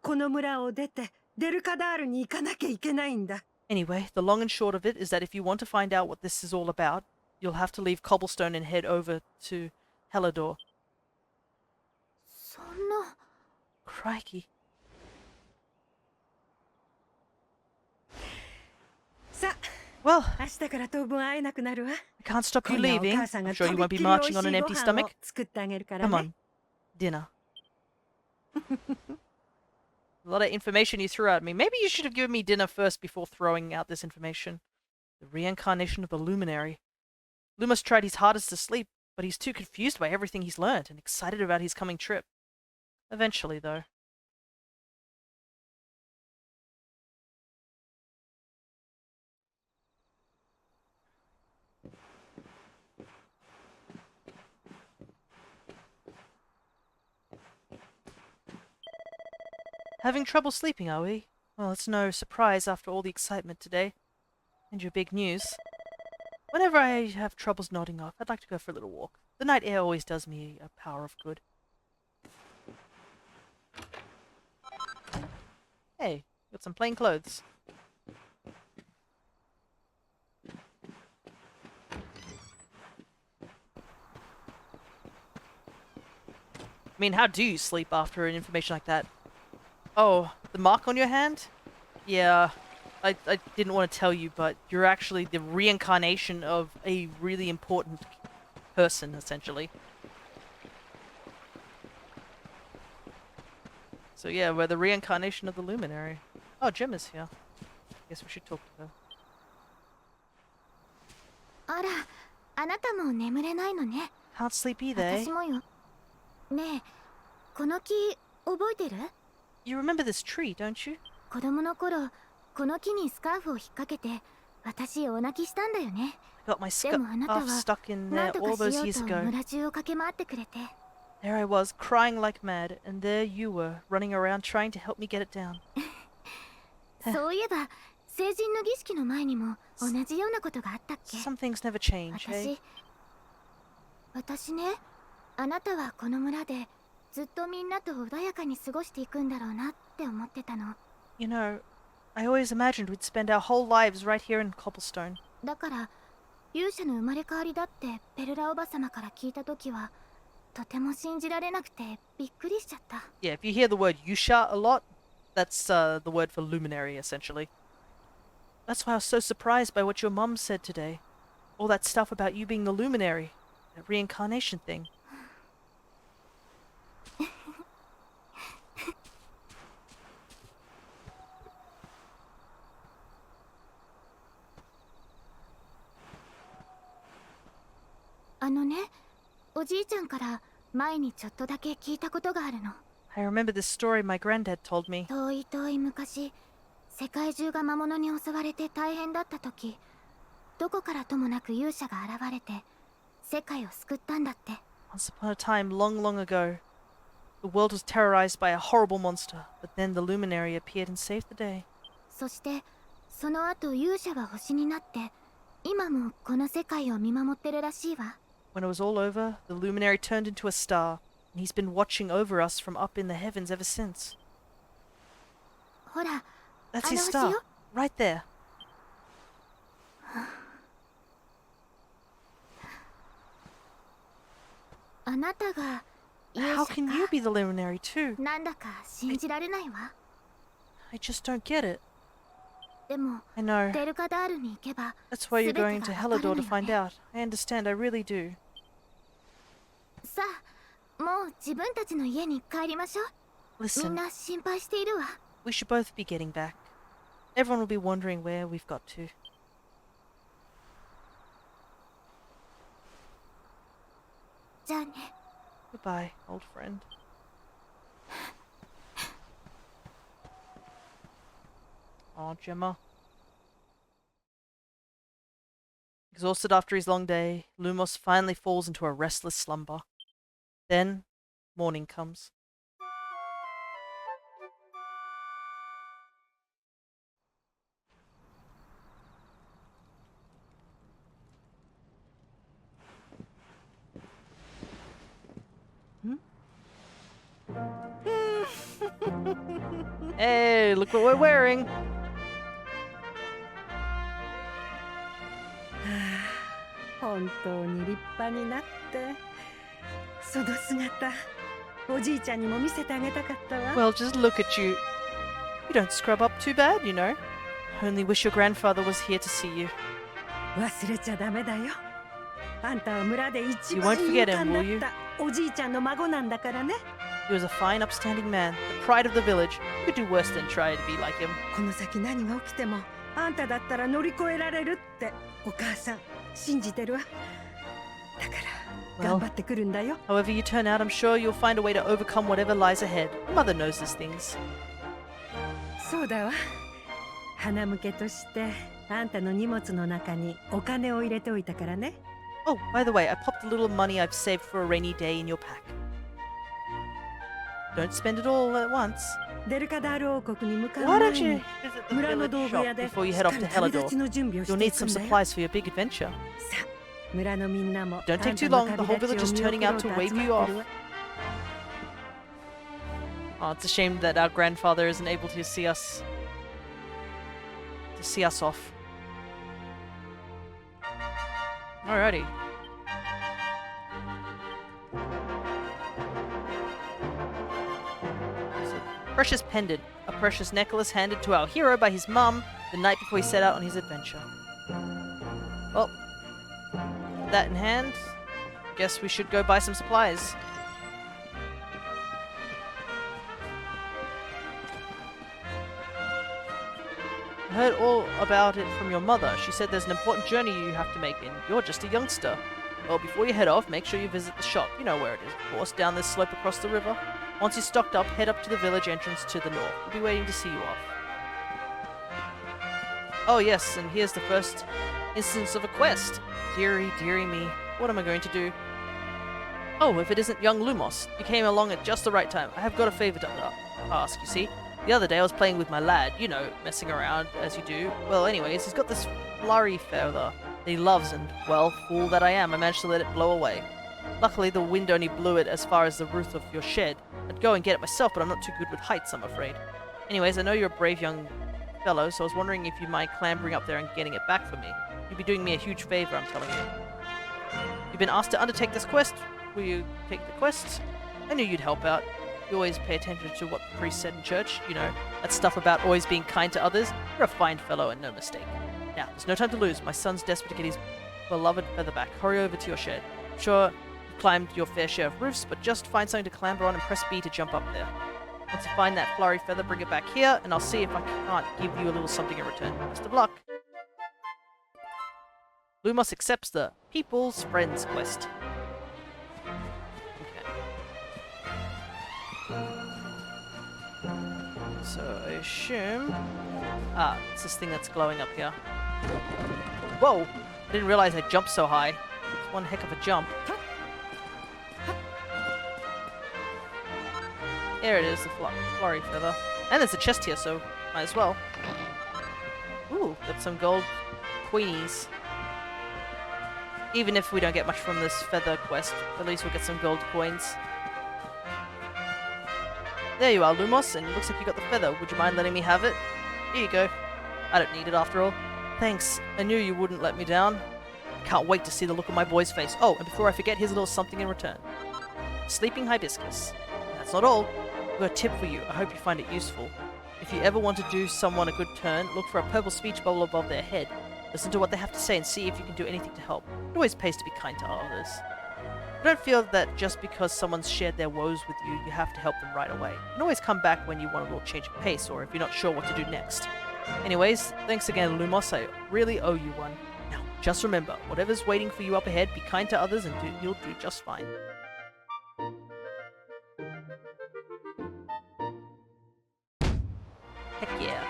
この村を出てデルカダールに行かなきゃいけないんだ Anyway, the long and short of it is that if you want to find out what this is all about, you'll have to leave Cobblestone and head over to Helidor. そんな Crikey. さあ Well, 明日から当分会えなくなるわ I can't stop you 今夜お leaving. 母さん I'm が sure と you びっ won't き be り美 marching 味し on い an ご empty 飯を stomach. 作ってあげるから Come ね on. Dinner. A lot of information you threw at me. Maybe you should have given me dinner first before throwing out this information. The reincarnation of the Luminary. Lumos tried his hardest to sleep, but he's too confused by everything he's learned and excited about his coming trip. Eventually, though. Having trouble sleeping, are we? Well, it's no surprise after all the excitement today. And your big news. Whenever I have troubles nodding off, I'd like to go for a little walk. The night air always does me a power of good. Hey, got some plain clothes. I mean, how do you sleep after an information like that? Oh, the mark on your hand? Yeah, I didn't want to tell you, but you're actually the reincarnation of a really important person, essentially. So yeah, we're the reincarnation of the Luminary. Oh, Jim is here. Guess we should talk to her. あら、あなたも眠れないのね。 Can't sleep either, 私もよ。ねえ、この木覚えてる？ You remember this tree, don't you? 子供の頃、この木にスカーフを引っ掛けて、私大泣きしたんだよね。 I got my でもあなたは scarf stuck in な there んと all か those しよう years と ago. 村中を駆け回ってくれて。 There I was, crying like mad, and there you were, running around trying to help me get it down. そういえば、成人の儀式の前にも同じようなことがあったっけ？ Some things never change, hey? 私ね、あなたはこの村でずっとみんなと穏やかに過ごしていくんだろうなって思ってたの。 You know, I always imagined we'd spend our whole lives right here in Cobblestone. だから勇者の生まれ変わりだってペルラおばさまから聞いたときはとても信じられなくてびっくりしちゃった。 Yeah, if you hear the word Yusha a lot, that's the word for luminary, essentially. That's why I was so surprised by what your mum said today. All that stuff about you being the luminary, that reincarnation thing. あのね、おじいちゃんから前にちょっとだけ聞いたことがあるの。 I remember this story my granddad told me. 遠い遠い昔、世界中が魔物に襲われて大変だった時、どこからともなく勇者が現れて世界を救ったんだって。 Once upon a time, long, long ago, the world was terrorized by a horrible monster, but then the luminary appeared and saved the day. そしてその後勇者は星になって今もこの世界を見守ってるらしいわ。 When it was all over, the luminary turned into a star, and he's been watching over us from up in the heavens ever since. ほら、 That's あ his の星 star, よ。 right there. あなたが勇 How 者 can you か。 be the luminary too? なんだか信じられないわ。 I just don't get it. でも I know. デルカダールに行けば That's why you're 全て going が to わかる Hellador の to よ find ね。 out. I understand, I really do. さあ、もう自分たちの家に帰りましょう。みん Listen, な心配しているわ。 we should both be getting back. Everyone will be wondering where we've got to. じゃあね。 Goodbye, old friend. Aw, Gemma. Exhausted after his long day, Lumos finally falls into a restless slumber. Then, morning comes. Hey, look what we're wearing. 本当に立派になって、その姿おじいちゃんにも見せてあげたかったわ。 Well, just look at you. You don't scrub up too bad, you know. Only wish your grandfather was here to see you. 忘れちゃダメだよ。あんたは村で一 You 番 won't 勇 forget him, 敢だ will you? ったおじいちゃんの孫なんだからね。 He was a fine, upstanding man, the pride of the village. You could do worse than try to be like him. この先何が起きてもあんただったら乗り越えられるってお母さん信じてるわ。だから頑張ってくるんだよ。 However you turn out, I'm sure you'll find a way to overcome whatever lies ahead. Mother knows these things. そうだわ。花向けとしてあんたの荷物の中にお金を入れておいたからね。 Oh, by the way, I popped a little money I've saved for a rainy day in your pack. Don't spend it all at once. デルカダール王国に向かう Why 前 don't you に visit the 村の village 道具屋 shop で before you し head っ off か to り旅 Hellador? 立ちの準備をし You'll てい need く some んだよ。 supplies for your big adventure. さあ、村のみんなも Don't あ take ん too たの long. The 旅 whole 立 village ち is を見 turning 送ろ out う to と wave 集ま you って off. るわ。Oh, it's a shame that our grandfather isn't able to see us off. Alrighty. So, precious pendant, a precious necklace handed to our hero by his mum the night before he set out on his adventure. Well, with that in hand, guess we should go buy some supplies. I heard all about it from your mother. She said there's an important journey you have to make, and you're just a youngster. Well, before you head off, make sure you visit the shop. You know where it is, of course, down this slope across the river. Once you're stocked up, head up to the village entrance to the north. We'll be waiting to see you off. Oh yes, and here's the first instance of a quest. Dearie, dearie me, what am I going to do? Oh, if it isn't young Lumos. You came along at just the right time. I have got a favor to ask, you see. The other day I was playing with my lad, you know, messing around, as you do. Well, anyways, he's got this flurry feather that he loves, and, well, fool that I am, I managed to let it blow away. Luckily, the wind only blew it as far as the roof of your shed. I'd go and get it myself, but I'm not too good with heights, I'm afraid. Anyways, I know you're a brave young fellow, so I was wondering if you mind clambering up there and getting it back for me. You'd be doing me a huge favor, I'm telling you. You've been asked to undertake this quest. Will you take the quest? I knew you'd help out. You always pay attention to what the priest said in church, you know, that stuff about always being kind to others. You're a fine fellow and no mistake. Now, there's no time to lose. My son's desperate to get his beloved feather back. Hurry over to your shed. I'm sure you've climbed your fair share of roofs, but just find something to clamber on and press B to jump up there. Once you find that flurry feather, bring it back here, and I'll see if I can't give you a little something in return. Best of luck. Lumos accepts the People's Friends quest. So I assume... Ah, it's this thing that's glowing up here. Whoa! I didn't realize I jumped so high. It's one heck of a jump. There it is, the flurry feather. And there's a chest here, so might as well. Ooh, got some gold queenies. Even if we don't get much from this feather quest, at least we'll get some gold coins. There you are, Lumos, and it looks like you got the feather. Would you mind letting me have it? Here you go. I don't need it after all. Thanks. I knew you wouldn't let me down. Can't wait to see the look on my boy's face. Oh, and before I forget, here's a little something in return. Sleeping hibiscus. That's not all. I've got a tip for you. I hope you find it useful. If you ever want to do someone a good turn, look for a purple speech bubble above their head. Listen to what they have to say and see if you can do anything to help. It always pays to be kind to others. I don't feel that just because someone's shared their woes with you, you have to help them right away. You can always come back when you want a little change of pace, or if you're not sure what to do next. Anyways, thanks again, Lumos. I really owe you one. Now, just remember, whatever's waiting for you up ahead, be kind to others and you'll do just fine. Heck yeah.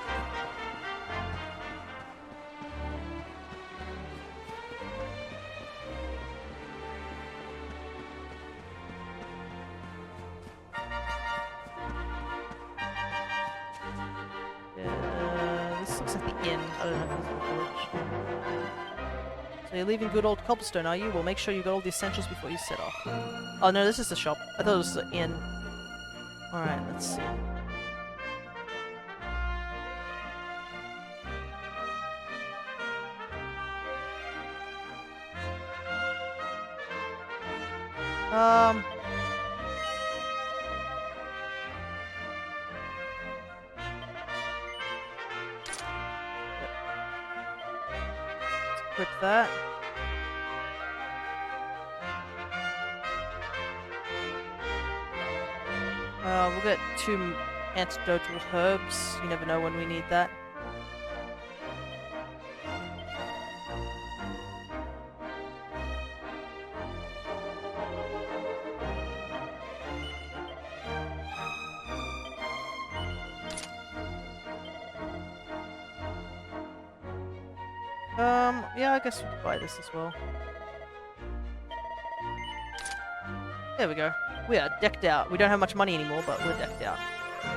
This looks like the inn. I don't know if this is the village. So you're leaving good old Cobblestone, are you? Well, make sure you got all the essentials before you set off. Oh no, this is the shop. I thought it was the inn. Alright, let's see. Equip that. We'll get 2 antidotal herbs. You never know when we need that. Yeah, I guess we could buy this as well. There we go. We are decked out. We don't have much money anymore, but we're decked out.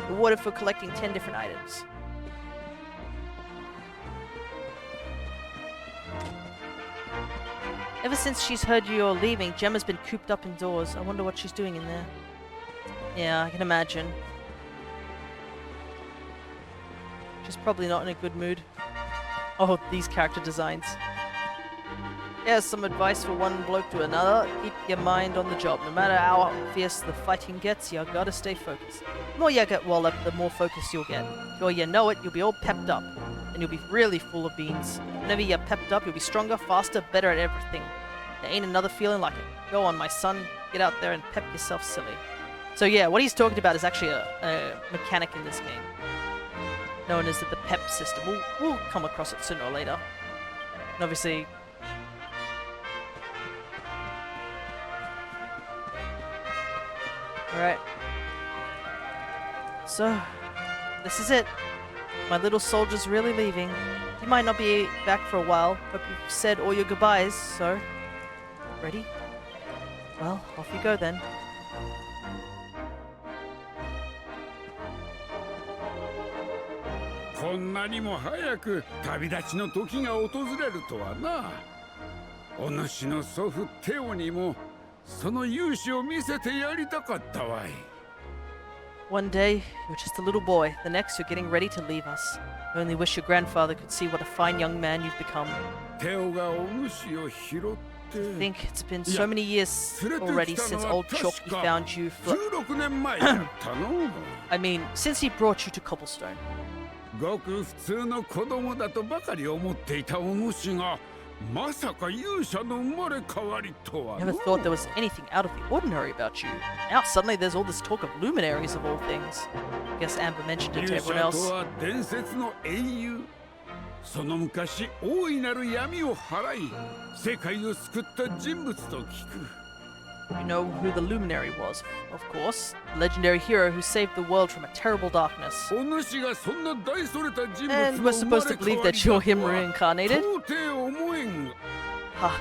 Rewarded for collecting 10 different items. Ever since she's heard you're leaving, Gemma's been cooped up indoors. I wonder what she's doing in there. Yeah, I can imagine. She's probably not in a good mood. Oh, these character designs. Here's some advice for one bloke to another. Keep your mind on the job. No matter how fierce the fighting gets, you gotta stay focused. The more you get walloped, the more focused you'll get. Before you know it, you'll be all pepped up. And you'll be really full of beans. Whenever you're pepped up, you'll be stronger, faster, better at everything. There ain't another feeling like it. Go on, my son. Get out there and pep yourself silly. So yeah, what he's talking about is actually a mechanic in this game. Known as the pep system. We'll come across it sooner or later. And obviously... Alright. So, this is it. My little soldier's really leaving. You might not be back for a while. Hope you've said all your goodbyes, so... Ready? Well, off you go then.こんなにも早く旅立ちの時が訪れるとはな。お主の祖父テオにもその勇姿を見せてやりたかったわい。One day, you're just a little boy. The next, you're getting ready to leave us. I only wish your grandfather could see what a fine young man you've become. テオがお主を拾って。 I think it's been so many years already since old Chalky found you. 16年前だったの。I mean, since he brought you to Cobblestone. ごく普通の子供だとばかり思っていたお主がまさか勇者の生まれ変わりとは。 Never thought there was anything out of the ordinary about you. Now suddenly there's all this talk of luminaries of all things. I guess Amber mentioned it to 勇 everyone 者と else. は伝説の英雄。その昔大いなる闇を払い世界を救った人物と聞く。 You know who the Luminary was, of course. The legendary hero who saved the world from a terrible darkness. お主がそんな大それた人物 And の we're 生ま supposed れ to 変 believe わり that you're him だとは reincarnated? 到底思えんが。 Ha.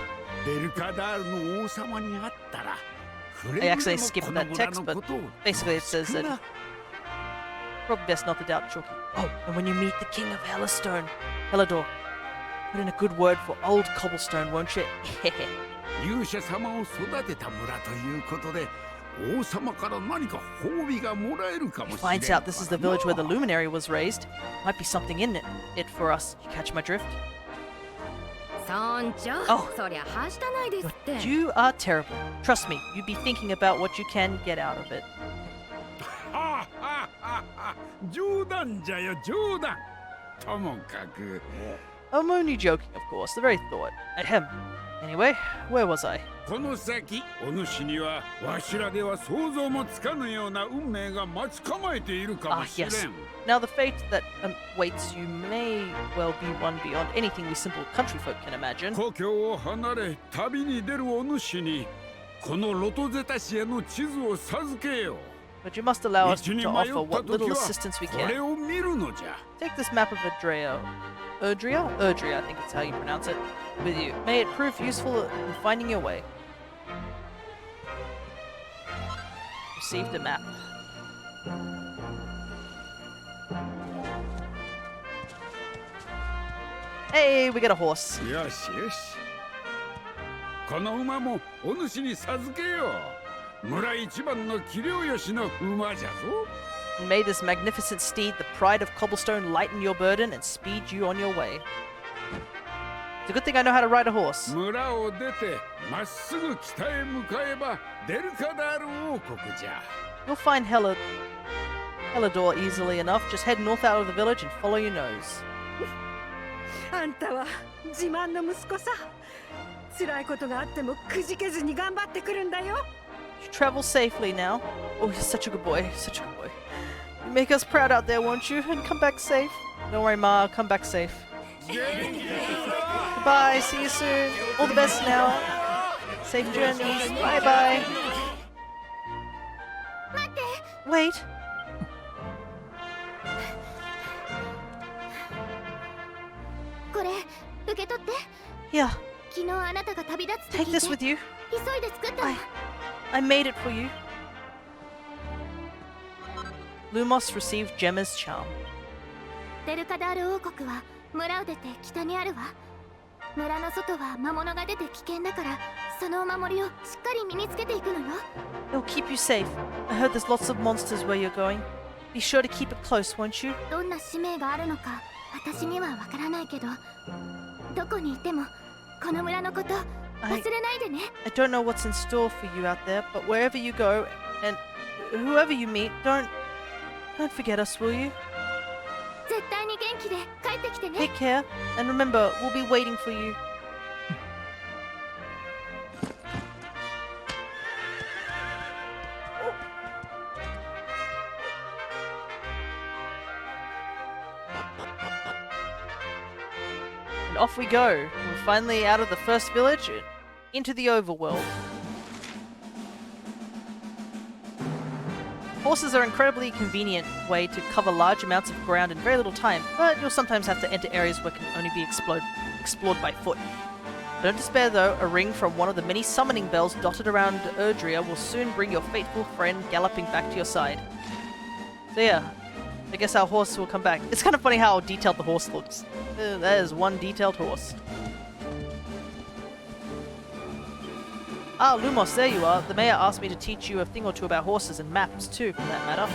ベルカダールの王様に会ったらくれ I ぐれ actually も skipped この that 村 text, の but ことを basically it says 聞く that な。 probably best not to doubt Chalky. Oh, and when you meet the king of Hellador, put in a good word for old Cobblestone, won't you? 勇者様を育てた村ということで王様から何か褒美がもらえるかもしれん。 Finds out this is the village where the Luminary was raised. Might be something in it for us. You catch my drift? 村長、 Oh. そりゃはしたないですって。 You are terrible. Trust me, you'd be thinking about what you can get out of it. はあはあはあ冗談じゃよ冗談。ともかく I'm only joking, of course. The very thought. Ahem. Anyway, where was I? この先お主にはわしらでは想像もつかぬような運命が待ち構えているか Ah, もしれん。 yes. Now, the fate that waits you may well be one beyond anything we simple country folk can imagine. 故郷を離れ旅に出るお主にこのロトゼタ市への地図を授けよう。 But you must allow us 道に to 迷 offer った what little 時は assistance we これ can. を見るのじゃ。 Take this map of Erdrea. Erdrea? Erdrea, I think it's how you pronounce it. With you. May it prove useful in finding your way. Received a map. Hey, we got a horse. よしよし。この馬もお主に授けよう。村一番の器量よしの馬じゃぞ。 And may this magnificent steed, the pride of Cobblestone, lighten your burden and speed you on your way. It's a good thing I know how to ride a horse. 村を出てまっすぐ北へ向かえばデルカダール王国じゃ。 You'll find Hellador easily enough. Just head north out of the village and follow your nose. あんたは自慢の息子さ。辛いことがあってもくじけずに頑張ってくるんだよ。 You travel safely now. Oh, you're such a good boy. Such a good boy. You make us proud out there, won't you? And come back safe. Don't worry, Ma. I'll come back safe. Goodbye. See you soon. All the best now. Safe journeys. Bye bye. 待って、 Wait. これ受け取って。 Here. 昨日あなたが旅立つ Take と聞い this て with you. 急いで作ったの。 I made it for you. Lumos received Gemma's charm. デルカダール王国は村を出て北にあるわ。村の外は魔物が出て危険だから、そのお守りをしっかり身につけていくのよ。It'll keep you safe. I heard there's lots of monsters where you're going. Be sure to keep it close, won't you? どんな使命があるのか私にはわからないけど、どこにいてもこの村のこと忘れないでね。I don't know what's in store for you out there, but wherever you go and whoever you meet, don't forget us, will you? 絶対に元気で帰ってきてね。 Take care, and remember, we'll be waiting for you. And off we go. We're finally out of the first village and into the overworld. Horses are an incredibly convenient way to cover large amounts of ground in very little time, but you'll sometimes have to enter areas where can only be explored by foot. Don't despair though, a ring from one of the many summoning bells dotted around Erdrea will soon bring your faithful friend galloping back to your side. So yeah, I guess our horse will come back. It's kind of funny how detailed the horse looks. That is one detailed horse. Ah, Lumos, there you are. The mayor asked me to teach you a thing or two about horses and maps too, for that matter.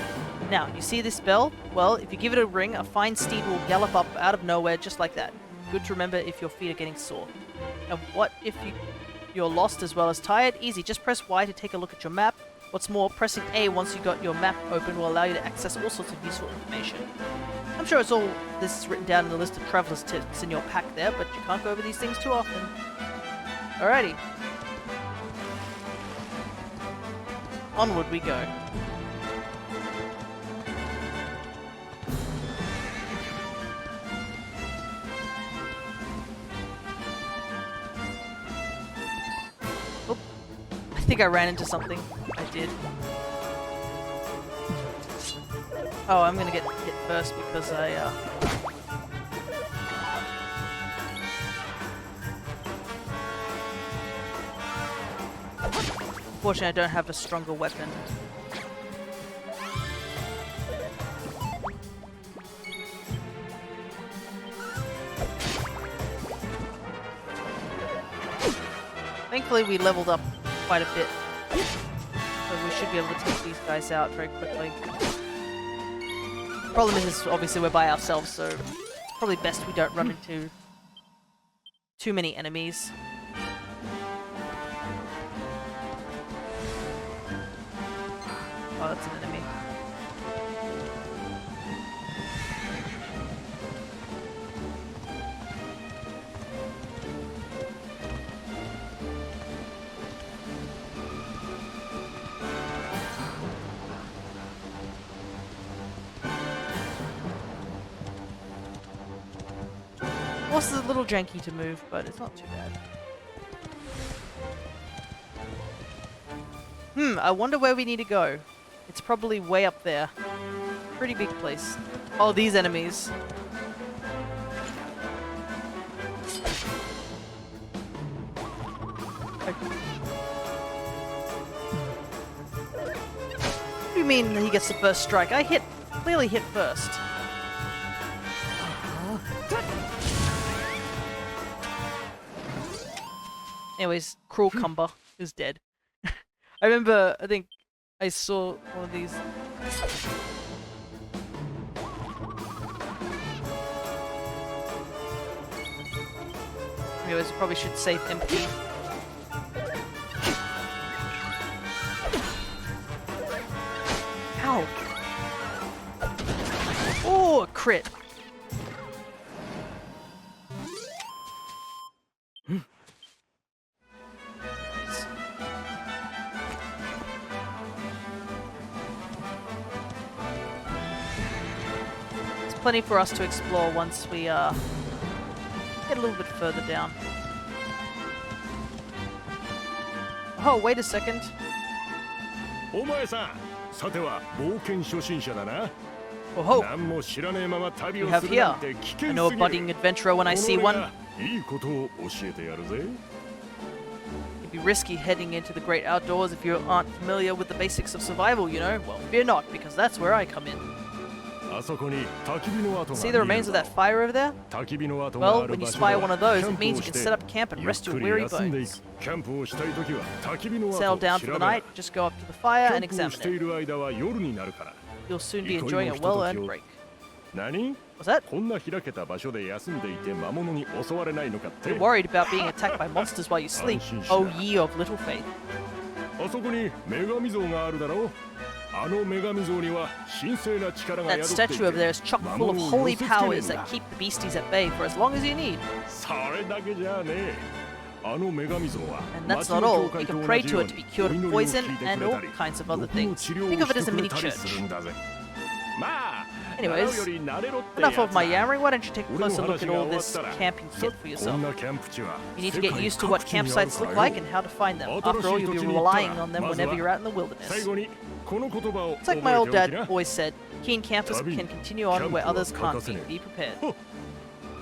Now, you see this bell? Well, if you give it a ring, a fine steed will gallop up out of nowhere just like that. Good to remember if your feet are getting sore. And what if you're lost as well as tired? Easy, just press Y to take a look at your map. What's more, pressing A once you got your map open will allow you to access all sorts of useful information. I'm sure it's all this is written down in the list of traveler's tips in your pack there, but you can't go over these things too often. Alrighty. Onward we go. Oop. I think I ran into something. I did. Oh, I'm gonna get hit first because Fortunately, I don't have a stronger weapon. Thankfully, we leveled up quite a bit, so we should be able to take these guys out very quickly. Problem is, obviously, we're by ourselves, so it's probably best we don't run into too many enemies. Oh, that's an enemy. Horse is a little janky to move, but it's not too bad. I wonder where we need to go. It's probably way up there. Pretty big place. Oh, these enemies. Okay. What do you mean he gets the first strike? I clearly hit first. Anyways, Cruel Cumber is dead. I remember, I think I saw one of these. Anyways, we probably should save MP. Ow! Oh, a crit! Plenty for us to explore once we get a little bit further down. Oh, wait a second. Oh, you have here. I know a budding adventurer when I see one. You'd be risky heading into the great outdoors if you aren't familiar with the basics of survival, you know? Well, fear not, because that's where I come in. See the remains of that fire over there? Well, when you spy one of those, it means you can set up camp and rest your weary bones. Settle down for the night, just go up to the fire and examine it. You'll soon be enjoying a well-earned break. What's that? You're worried about being attacked by monsters while you sleep, oh ye of little faith. That statue over there is chock full of holy powers that keep the beasties at bay for as long as you need. And that's not all. You can pray to it to be cured of poison and all kinds of other things. Think of it as a mini church. Anyways, enough of my yammering. Why don't you take a closer look at all this camping kit for yourself? You need to get used to what campsites look like and how to find them. After all, you'll be relying on them whenever you're out in the wilderness. It's like my old dad always said, keen campers can continue on where others can't be. Be prepared.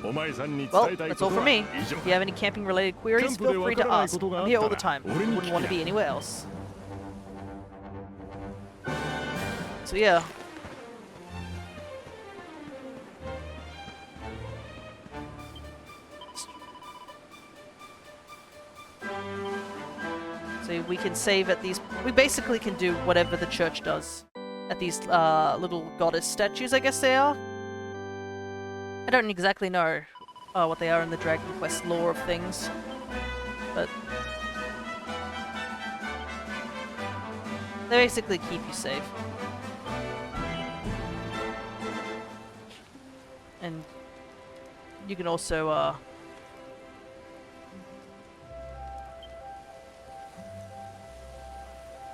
Well, that's all from me. If you have any camping related queries, feel free to ask. I'm here all the time. I wouldn't want to be anywhere else. So yeah. So we can save at these... We basically can do whatever the church does at these little goddess statues, I guess they are. I don't exactly know what they are in the Dragon Quest lore of things, but they basically keep you safe. And you can also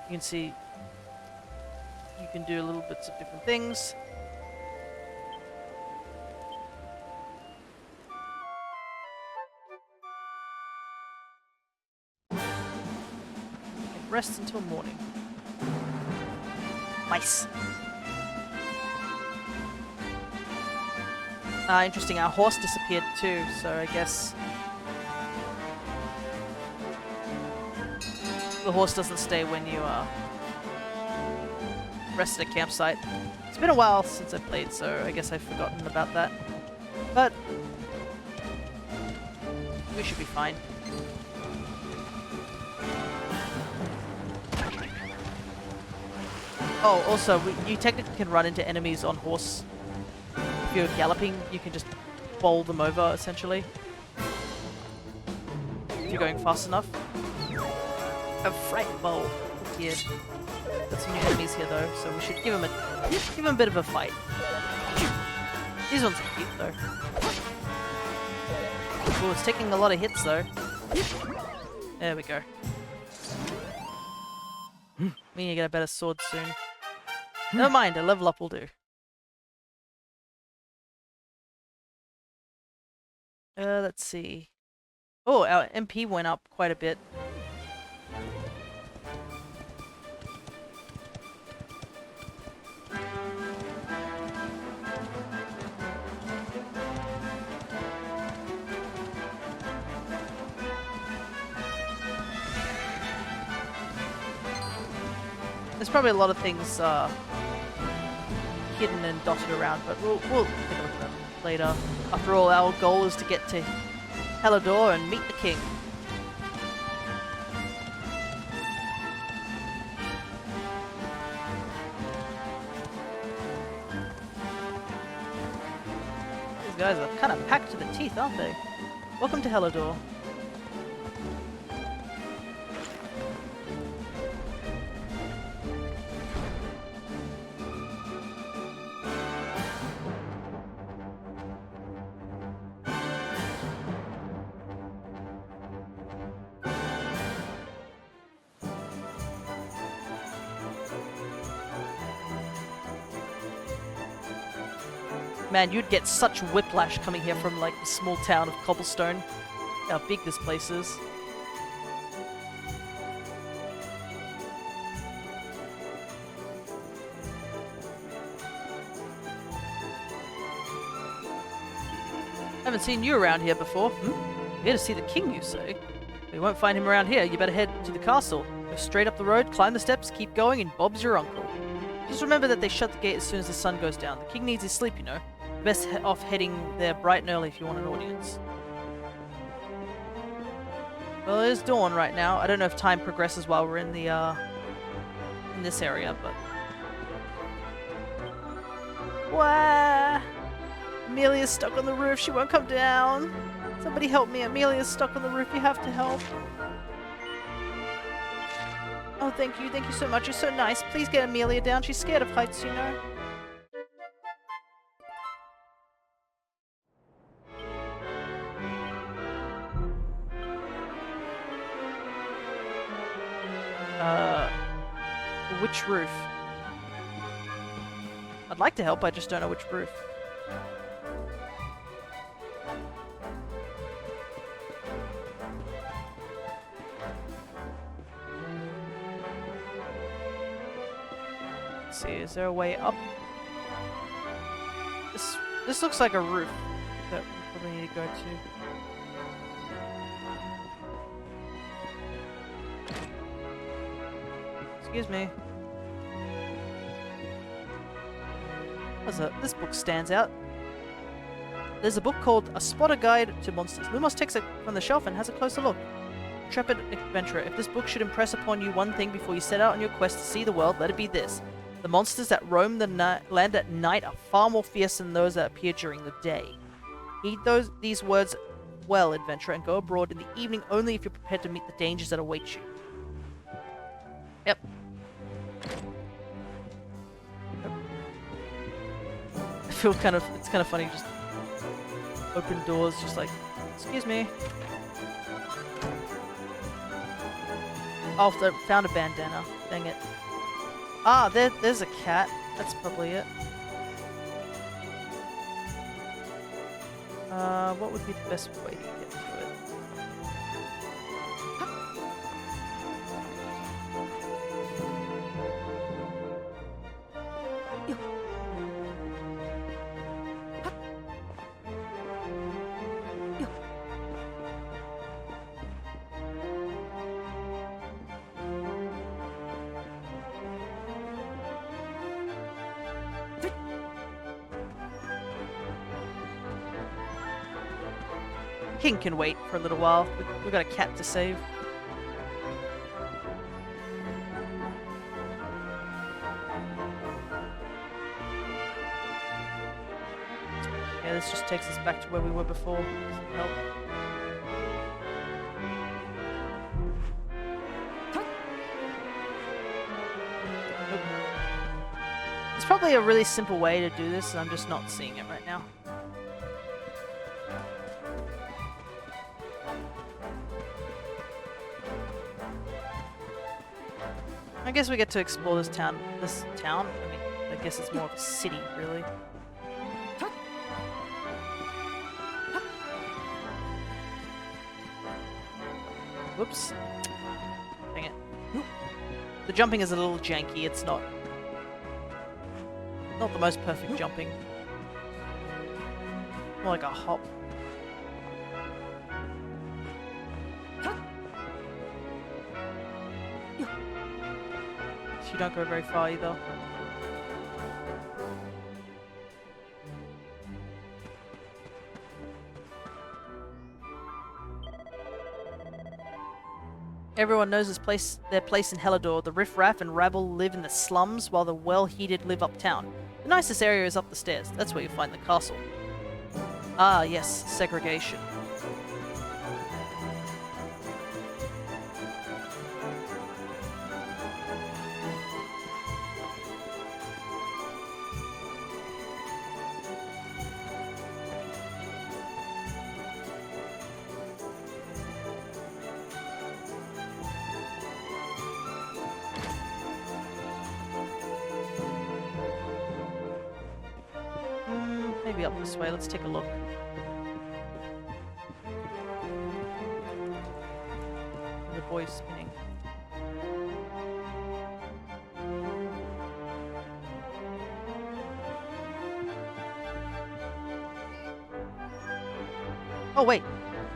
you can see you can do little bits of different things. And rest until morning. Nice. Interesting, our horse disappeared too, so I guess the horse doesn't stay when you rest at a campsite. It's been a while since I played, so I guess I've forgotten about that. But we should be fine. Oh, also, you technically can run into enemies on horse. If you're galloping, you can just bowl them over, essentially. If you're going fast enough. A fright bowl. Here. Got some new enemies here though, so we should give them a bit of a fight. These ones are cute though. Oh, it's taking a lot of hits though. There we go. We need to get a better sword soon. Never mind, a level up will do. Let's see. Oh, our MP went up quite a bit. There's probably a lot of things hidden and dotted around, but we'll take a look at them later. After all, our goal is to get to Helidor and meet the king. These guys are kind of packed to the teeth, aren't they? Welcome to Helidor. Man, you'd get such whiplash coming here from like the small town of Cobblestone. How big this place is. Haven't seen you around here before. Here to see the king, you say? You won't find him around here. You better head to the castle. Go straight up the road, climb the steps, keep going, and Bob's your uncle. Just remember that they shut the gate as soon as the sun goes down. The king needs his sleep, you know. You're best off heading there bright and early if you want an audience. Well, it is dawn right now. I don't know if time progresses while we're in the, in this area, but... Wah! Amelia's stuck on the roof. She won't come down. Somebody help me. Amelia's stuck on the roof. You have to help. Oh, thank you. Thank you so much. You're so nice. Please get Amelia down. She's scared of heights, you know. Which roof? I'd like to help, I just don't know which roof. Let's see, is there a way up? This looks like a roof that we probably need to go to. Excuse me. This book stands out. There's a book called A Spotter Guide to Monsters. Lumos takes it from the shelf and has a closer look. Intrepid adventurer, if this book should impress upon you one thing before you set out on your quest to see the world, let it be this. The monsters that roam the land at night are far more fierce than those that appear during the day. Heed these words well, adventurer, and go abroad in the evening only if you're prepared to meet the dangers that await you. Yep. I feel it's kind of funny, just open doors, just like, excuse me. Oh, found a bandana. Dang it. Ah, there's a cat. That's probably it. What would be the best way to get to it? King can wait for a little while. We've got a cat to save. Yeah, this just takes us back to where we were before. Doesn't help. Nope. There's probably a really simple way to do this, and I'm just not seeing it right now. I guess we get to explore this town. I mean, I guess it's more of a city, really. Whoops. Dang it. The jumping is a little janky. It's not the most perfect jumping. More like a hop. You don't go very far either. Everyone knows their place in Helidor. The riffraff and rabble live in the slums, while the well-heated live uptown. The nicest area is up the stairs. That's where you find the castle. Ah, yes, segregation. Maybe up this way. Let's take a look. The boy's spinning. Oh wait,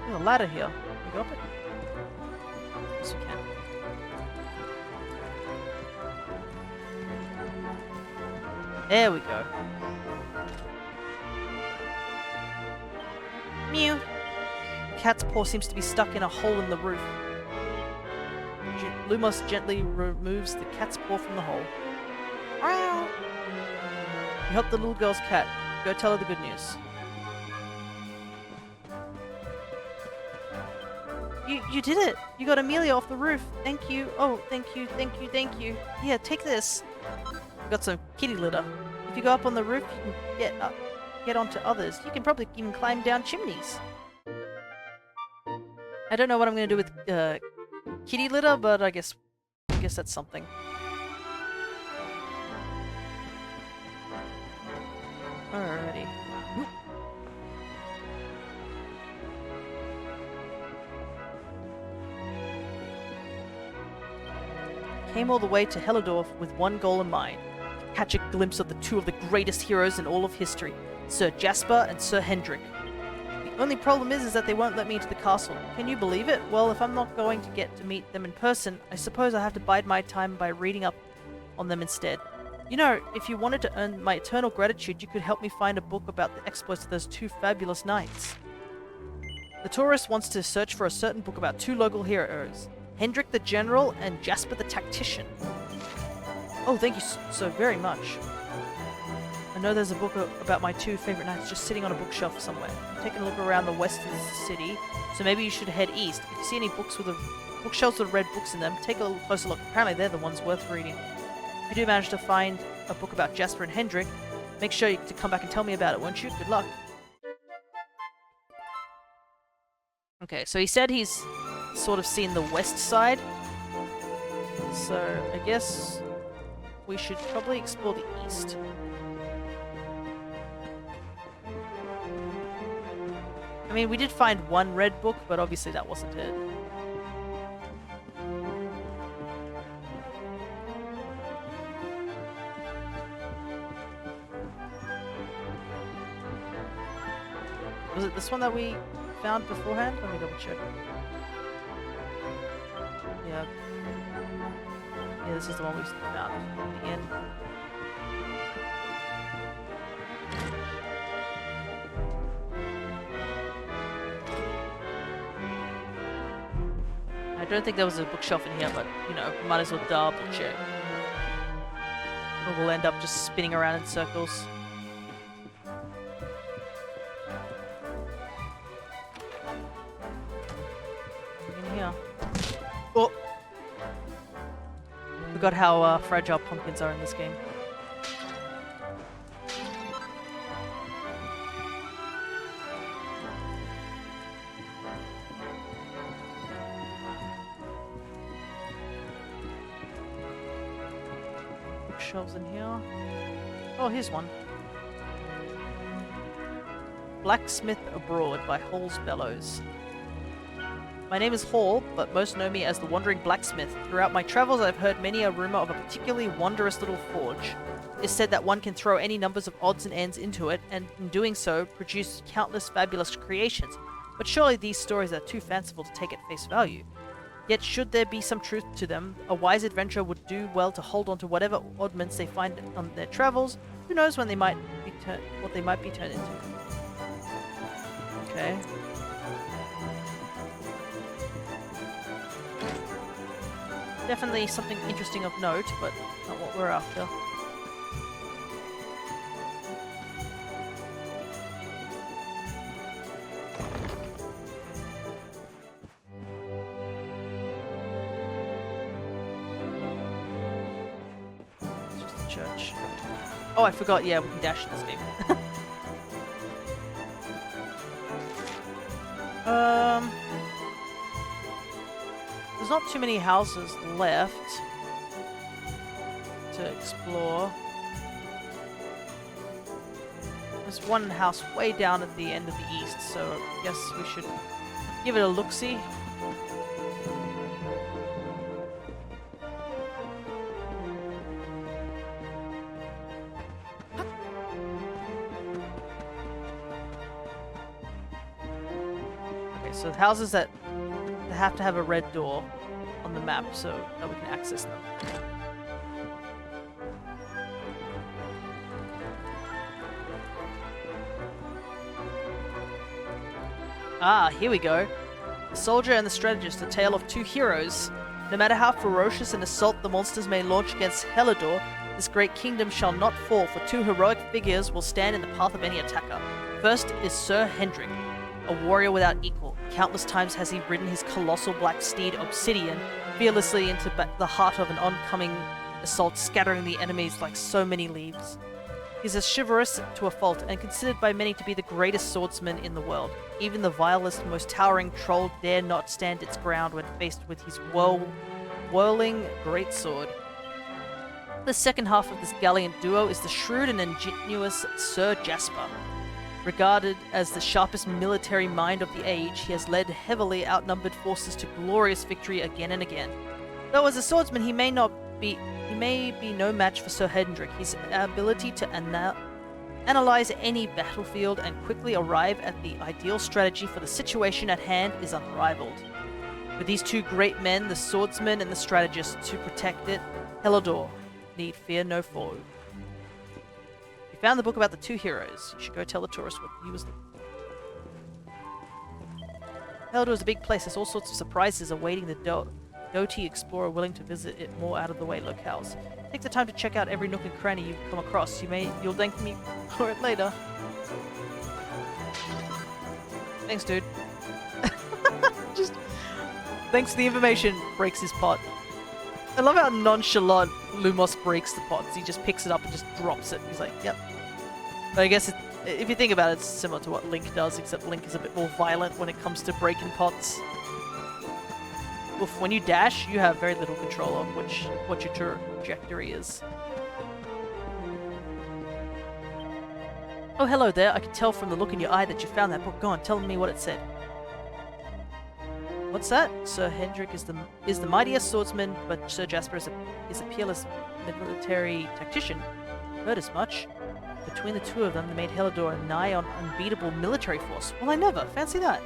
there's a ladder here. Can we go up it? guess we can. There we go. Mew. The cat's paw seems to be stuck in a hole in the roof. Lumos gently removes the cat's paw from the hole. Meow. You helped the little girl's cat. Go tell her the good news. You did it! You got Amelia off the roof. Thank you. Oh, thank you, thank you, thank you. Yeah, take this. We got some kitty litter. If you go up on the roof, you can get onto others. You can probably even climb down chimneys. I don't know what I'm gonna do with kitty litter, but I guess that's something. Alrighty. Came all the way to Helledorf with one goal in mind. Catch a glimpse of the two of the greatest heroes in all of history, Sir Jasper and Sir Hendrik. The only problem is that they won't let me into the castle. Can you believe it? Well, if I'm not going to get to meet them in person, I suppose I have to bide my time by reading up on them instead. You know, if you wanted to earn my eternal gratitude, you could help me find a book about the exploits of those two fabulous knights. The tourist wants to search for a certain book about two local heroes, Hendrik the General and Jasper the Tactician. Oh, thank you so very much. I know there's a book about my two favorite knights just sitting on a bookshelf somewhere. I'm taking a look around the west of the city, so maybe you should head east. If you see any books with bookshelves with red books in them, take a little closer look. Apparently they're the ones worth reading. If you do manage to find a book about Jasper and Hendrik, make sure to come back and tell me about it, won't you? Good luck. Okay, so he said he's sort of seen the west side. So I guess we should probably explore the east. I mean, we did find one red book, but obviously that wasn't it. Was it this one that we found beforehand? Let me double check. Yeah. Yeah, this is the one we found in the end. I don't think there was a bookshelf in here, but, you know, might as well double check. Or we'll end up just spinning around in circles. In here. Oh! Forgot how fragile pumpkins are in this game. Bookshelves in here. Oh, here's one. Blacksmith Abroad by Hall's Bellows. My name is Hall, but most know me as the Wandering Blacksmith. Throughout my travels, I've heard many a rumor of a particularly wondrous little forge. It is said that one can throw any numbers of odds and ends into it, and in doing so, produce countless fabulous creations. But surely these stories are too fanciful to take at face value. Yet should there be some truth to them, a wise adventurer would do well to hold on to whatever oddments they find on their travels. Who knows when they might be what they might be turned into. Okay. Definitely something interesting of note, but not what we're after. It's just a church. Oh, I forgot, yeah, we can dash in this game. There's not too many houses left to explore. There's one house way down at the end of the east, so I guess we should give it a look-see. Okay, so the houses that have to have a red door on the map so that we can access them. Ah, here we go. The soldier and the strategist, a tale of two heroes. No matter how ferocious an assault the monsters may launch against Helidor, this great kingdom shall not fall, for two heroic figures will stand in the path of any attacker. First is Sir Hendrik, a warrior without equal. Countless times has he ridden his colossal black steed Obsidian fearlessly into the heart of an oncoming assault, scattering the enemies like so many leaves. He's as chivalrous to a fault, and considered by many to be the greatest swordsman in the world. Even the vilest, most towering troll dare not stand its ground when faced with his whirling greatsword. The second half of this gallant duo is the shrewd and ingenious Sir Jasper. Regarded as the sharpest military mind of the age, he has led heavily outnumbered forces to glorious victory again and again. Though as a swordsman he may be no match for Sir Hendrik. His ability to analyze any battlefield and quickly arrive at the ideal strategy for the situation at hand is unrivaled. With these two great men, the swordsman and the strategist, to protect it, Helidor need fear no foe. You found the book about the two heroes. You should go tell the tourist what he was looking for. Helidor is a big place. There's all sorts of surprises awaiting the doughty explorer willing to visit it more out-of-the-way locales. Take the time to check out every nook and cranny you come across. You'll thank me for it later. Thanks, dude. Just thanks for the information. Breaks his pot. I love how nonchalant Lumos breaks the pots. He just picks it up and just drops it. He's like, yep. But I guess if you think about it, it's similar to what Link does, except Link is a bit more violent when it comes to breaking pots. When you dash, you have very little control of what your trajectory is. Oh, hello there. I can tell from the look in your eye that you found that book. Go on, tell me what it said. What's that? Sir Hendrik is the mightiest swordsman, but Sir Jasper is a peerless military tactician. Heard as much. Between the two of them, they made Helidor a nigh on unbeatable military force. Well, I never. Fancy that.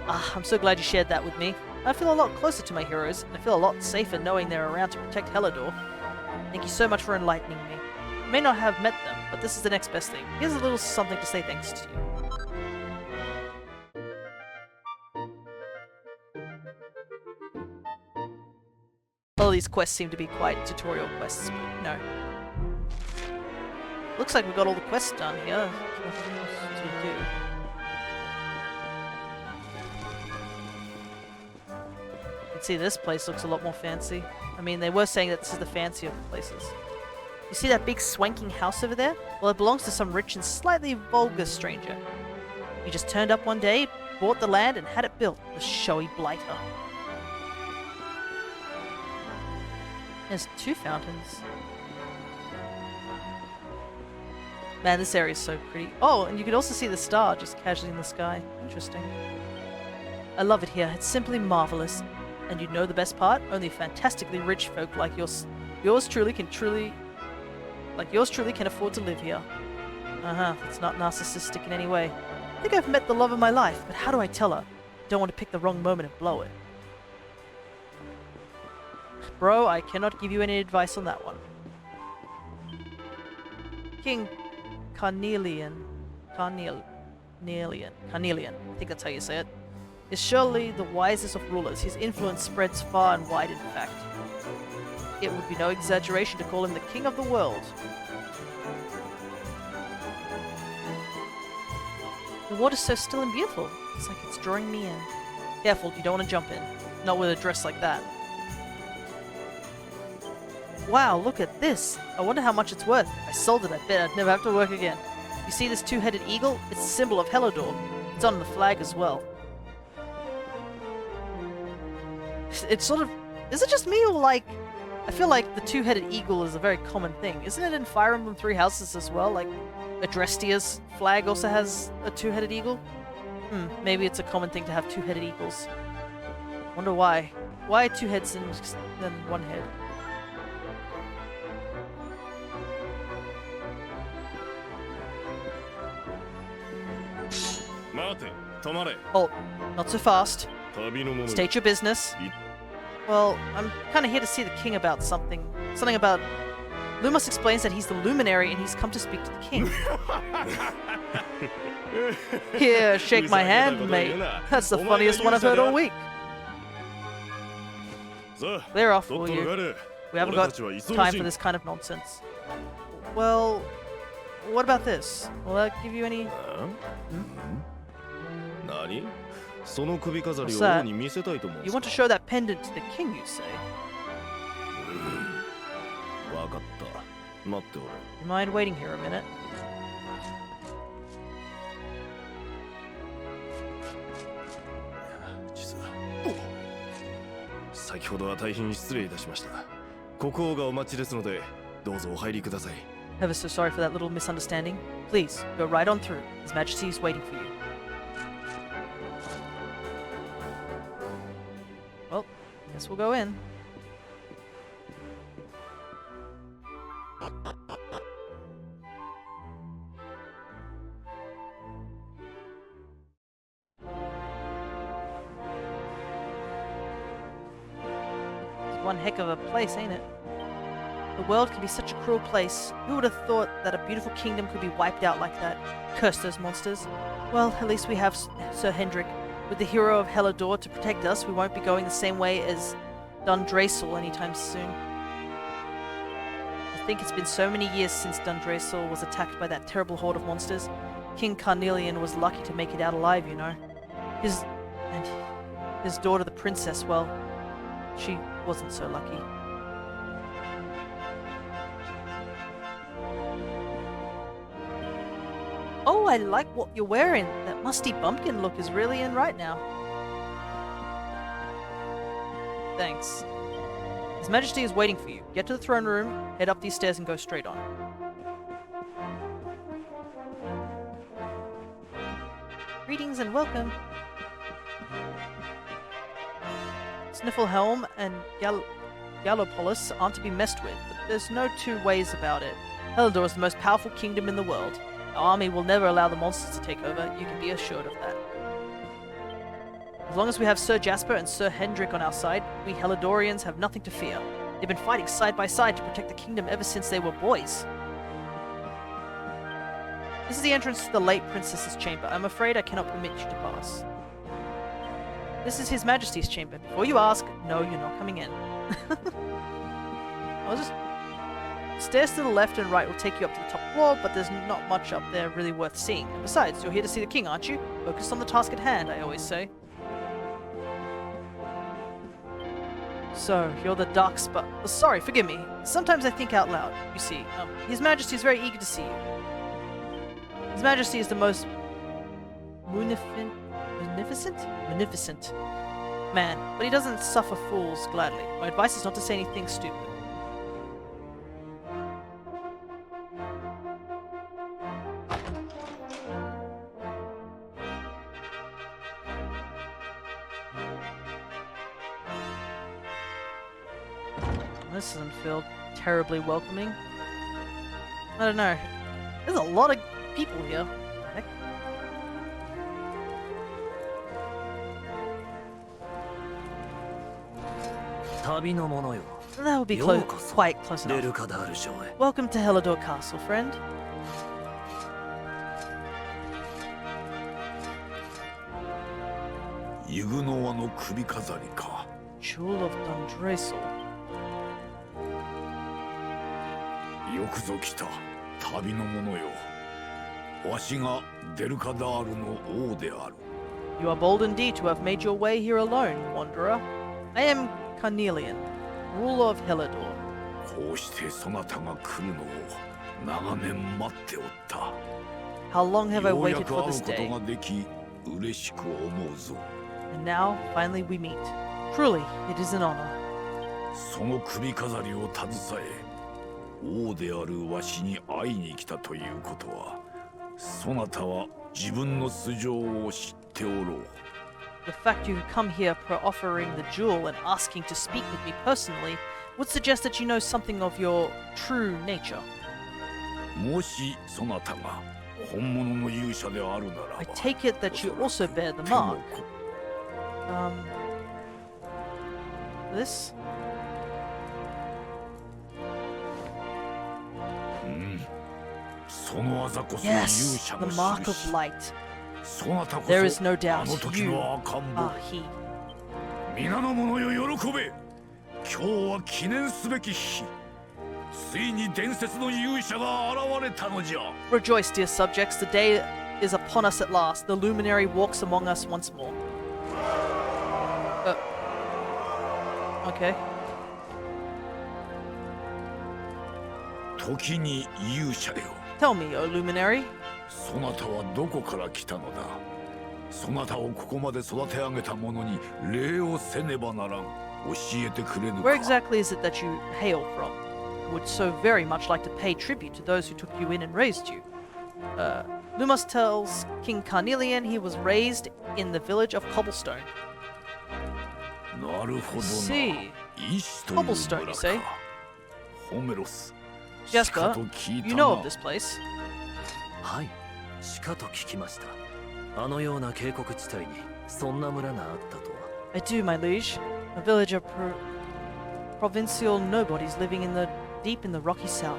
Ah, I'm so glad you shared that with me. I feel a lot closer to my heroes, and I feel a lot safer knowing they're around to protect Helidor. Thank you so much for enlightening me. I may not have met them, but this is the next best thing. Here's a little something to say thanks to you. All of these quests seem to be quite tutorial quests, but no. Looks like we've got all the quests done here. There's nothing else to do. See, this place looks a lot more fancy. I mean, they were saying that this is the fancy of the places. You see that big swanking house over there? Well, it belongs to some rich and slightly vulgar stranger. He just turned up one day, bought the land, and had it built. The showy blighter. There's two fountains. Man, this area is so pretty. Oh, and you can also see the star just casually in the sky. Interesting. I love it here. It's simply marvelous. And you know the best part? Only fantastically rich folk like yours truly can afford to live here. It's not narcissistic in any way. I think I've met the love of my life, but how do I tell her? Don't want to pick the wrong moment and blow it. Bro, I cannot give you any advice on that one. King Carnelian, I think that's how you say it, is surely the wisest of rulers. His influence spreads far and wide, in fact. It would be no exaggeration to call him the king of the world. The water's so still and beautiful. It's like it's drawing me in. Careful, you don't want to jump in. Not with a dress like that. Wow, look at this. I wonder how much it's worth. If I sold it, I bet I'd never have to work again. You see this two-headed eagle? It's a symbol of Helidor. It's on the flag as well. It's sort of... Is it just me, or like... I feel like the two-headed eagle is a very common thing. Isn't it in Fire Emblem Three Houses as well? Like, Erdrea's flag also has a two-headed eagle? Maybe it's a common thing to have two-headed eagles. Wonder why. Why two heads and then one head? Halt. Not so fast. State your business. Well, I'm kind of here to see the king about something. Something about... Lumos explains that he's the Luminary and he's come to speak to the king. Here, shake my hand, mate. That's the funniest one I've heard all week. Clear off, will you? We haven't got time for this kind of nonsense. Well, what about this? Will that give you any... What's that? You want to show that pendant to the king, you say? You mind waiting here a minute? 先ほどは大変失礼いたしました。国王がお待ちですので、どうぞお入りください。 Ever so sorry for that little misunderstanding. Please, go right on through. His Majesty is waiting for you. Well, guess we'll go in. It's one heck of a place, ain't it? The world can be such a cruel place. Who would have thought that a beautiful kingdom could be wiped out like that? Curse those monsters. Well, at least we have Sir Hendrik. With the hero of Helidor to protect us, we won't be going the same way as Dundrasel anytime soon. I think it's been so many years since Dundrasel was attacked by that terrible horde of monsters. King Carnelian was lucky to make it out alive, you know. His daughter, the princess, well, she wasn't so lucky. Oh, I like what you're wearing. That musty bumpkin look is really in right now. Thanks. His Majesty is waiting for you. Get to the throne room, head up these stairs and go straight on. Greetings and welcome. Snifflehelm and Gallopolis aren't to be messed with, but there's no two ways about it. Helidor is the most powerful kingdom in the world. Our army will never allow the monsters to take over, you can be assured of that. As long as we have Sir Jasper and Sir Hendrik on our side, we Helidorians have nothing to fear. They've been fighting side by side to protect the kingdom ever since they were boys. This is the entrance to the late princess's chamber. I'm afraid I cannot permit you to pass. This is His Majesty's chamber. Before you ask, no, you're not coming in. I'll just... Stairs to the left and right will take you up to the top floor, but there's not much up there really worth seeing. And besides, you're here to see the king, aren't you? Focus on the task at hand, I always say. So, you're the dark spot. Sorry, forgive me. Sometimes I think out loud. You see, His Majesty is very eager to see you. His Majesty is the most munificent man, but he doesn't suffer fools gladly. My advice is not to say anything stupid. This doesn't feel terribly welcoming. I don't know. There's a lot of people here. What the heck? That would be quite close enough. Welcome to Helidor Castle, friend. Jewel of Dundrasel. よくぞ来た旅の者よ。わしがデルカダールの王である。You are bold indeed to have made your way here alone, wanderer. I am Carnelian, ruler of Helidor. こうしてそなたが来るのを長年待っておった。 How long have I ようや waited く for 会う this こと day? ができ嬉しく思うぞ。 And now, finally we meet. Truly, it is an honor. その首飾りを携え。 王であるわしに会いに来たということは、そなたは自分の素性を知っておろう。The fact you come here offering the jewel and asking to speak with me personally would suggest that you know something of your true nature. もしそなたが本物の勇者であるならば、 I take it that you also bear the mark. this? Yes, the mark of light. There is no doubt you are he. 皆の者よ喜べ。今日は記念すべき日。ついに伝説の勇者が現れたのじゃ。 Rejoice, dear subjects, the day is upon us at last. The Luminary walks among us once more. Okay. 時に勇者よ。 Tell me, O Luminary, そなたはどこから来たのだ。そなたをここまで育て上げた者に礼をせねばならん。教えてくれぬか。 where exactly is it that you hail from? I would so very much like to pay tribute to those who took you in and raised you. Lumos tells King Carnelian he was raised in the village of Cobblestone. なるほどな。 See. 石という村 Cobblestone, you か。 say? ホメロス。 Jasper, しかと聞いた you な。 know of this place. はい、しかと聞きました。あのような渓谷地帯にそんな村があったとは。 I do, my liege. A village of provincial nobodies living deep in the rocky south.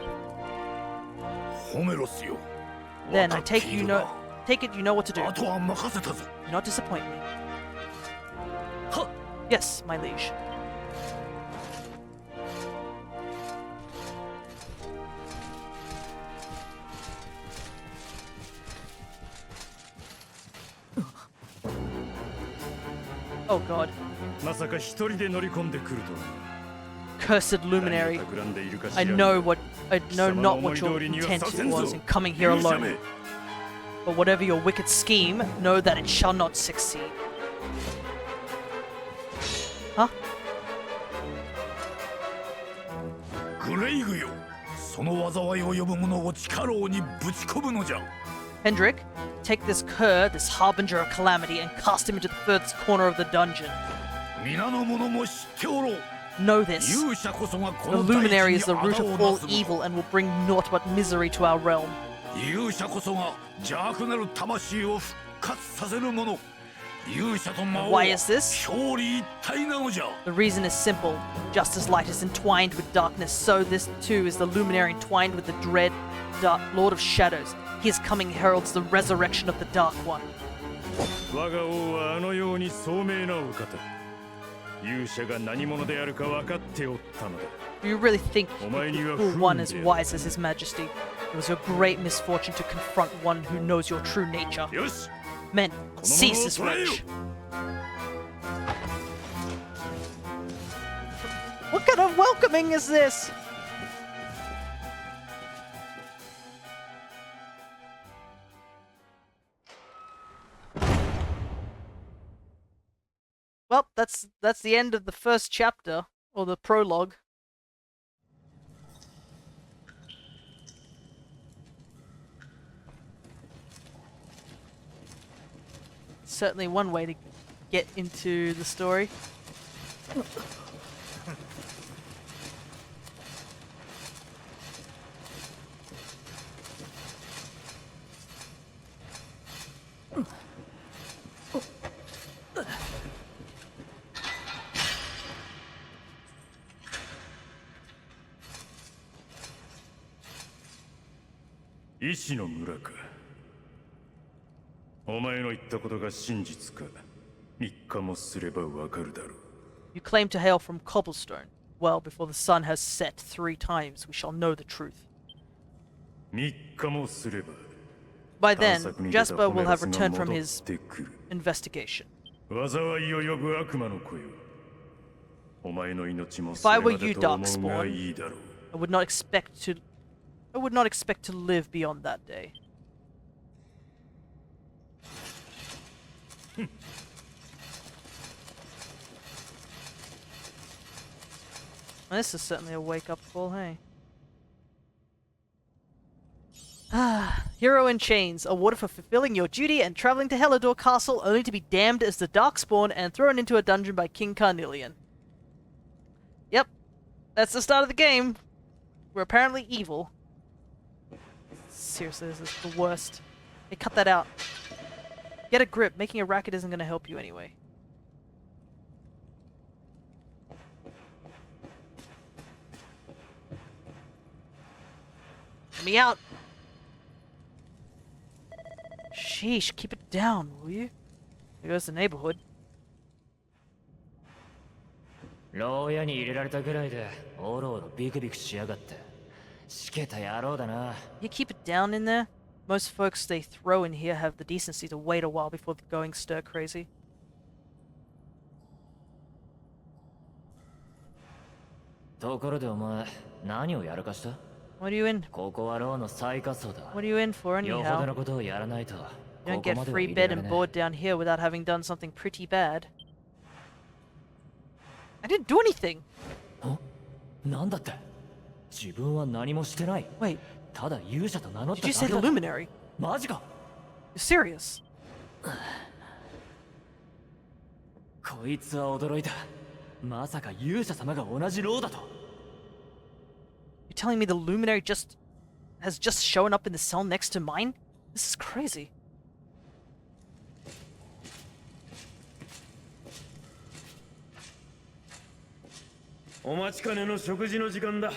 ホメロスよ。 Then わ I かって take い you る know な。 take it you know what to do. あとは任せたぞ。 Do not disappoint me. はっ、 Yes, my liege. Oh god. まさか一人で乗り込んでくるとは。 Cursed luminary. 何を企んでいるか知ら I ぬ know not what your intent was in coming here 勇者 alone. め。 But whatever your wicked scheme, know that it shall not succeed. Huh? グレイグよ。その災いを呼ぶ者を地下牢にぶち込むのじゃ。 Hendrik, take this cur, this harbinger of calamity, and cast him into the furthest corner of the dungeon. 皆の者も知っておろう。 Know this. 勇者こそがこ The の大地 Luminary に is the 仇 root を of な all すの。 evil and will bring naught but misery to our realm. 勇者こそが邪悪なる魂を復活させる者。勇者と魔王 Why は is this? 表裏一体なのじゃ。 The reason is simple. Just as light is entwined with darkness, so this too is the Luminary entwined with the dread Lord of Shadows. His coming heralds the resurrection of the Dark One. 我が王はあのように聡明なお方。勇者が何者であるか分かっておったのだ。 Do you really think you お前には could 不 fool one 運 as である。 wise as His Majesty? It was your great misfortune to confront one who knows your true nature. よし、 Men, この cease 者を this 捕らえよ。 wretch. What kind of welcoming is this? Well, that's the end of the first chapter, or the prologue. Certainly one way to get into the story. "医師の村か。お前の言ったことが真実か、3日もすればわかるだろう。 You claim to hail from Cobblestone. Well, before the sun has set 3 times, we shall know the truth. 3日もすれば、 By 探 then, 索に出た Jasper ホメ will ロ have スが returned 戻 from っ his てくる。 investigation. 災いを呼ぶ悪魔の子よ。お前の命も If そ I れ were まで you, と思うが Darkspawn, いいだろう。 I would not expect to live beyond that day. This is certainly a wake-up call, hey? Ah, Hero in Chains, awarded for fulfilling your duty and traveling to Helidor Castle only to be damned as the Darkspawn and thrown into a dungeon by King Carnelian. Yep, that's the start of the game. We're apparently evil. Seriously, this is the worst. Hey, cut that out. Get a grip. Making a racket isn't going to help you anyway. Let me out! Sheesh, keep it down, will you? There goes the neighborhood. 牢屋に入れられたぐらいでおろおろビクビクしやがってしけた野郎だな。 You keep it down in there? Most folks they throw in here have the decency to wait a while before going stir crazy. ところでお前何をやらかした？ What are you in? ここは牢の最下層だ。 What are you in for よほど anyhow? のことをやらないと You こ don't こ get までは free 入れ bed られ and ね board down here without having done something pretty bad. I didn't do anything! え。なんだって？自分は何もしてない。 Wait, ただ勇者と名乗った did you say だ the けだ。 Luminary? マジか。 You're serious? こいつは驚いた。まさか勇者様が同じ牢だと。 You're telling me the Luminary has just shown up in the cell next to mine? This is crazy. お待ちかねの食事の時間だ。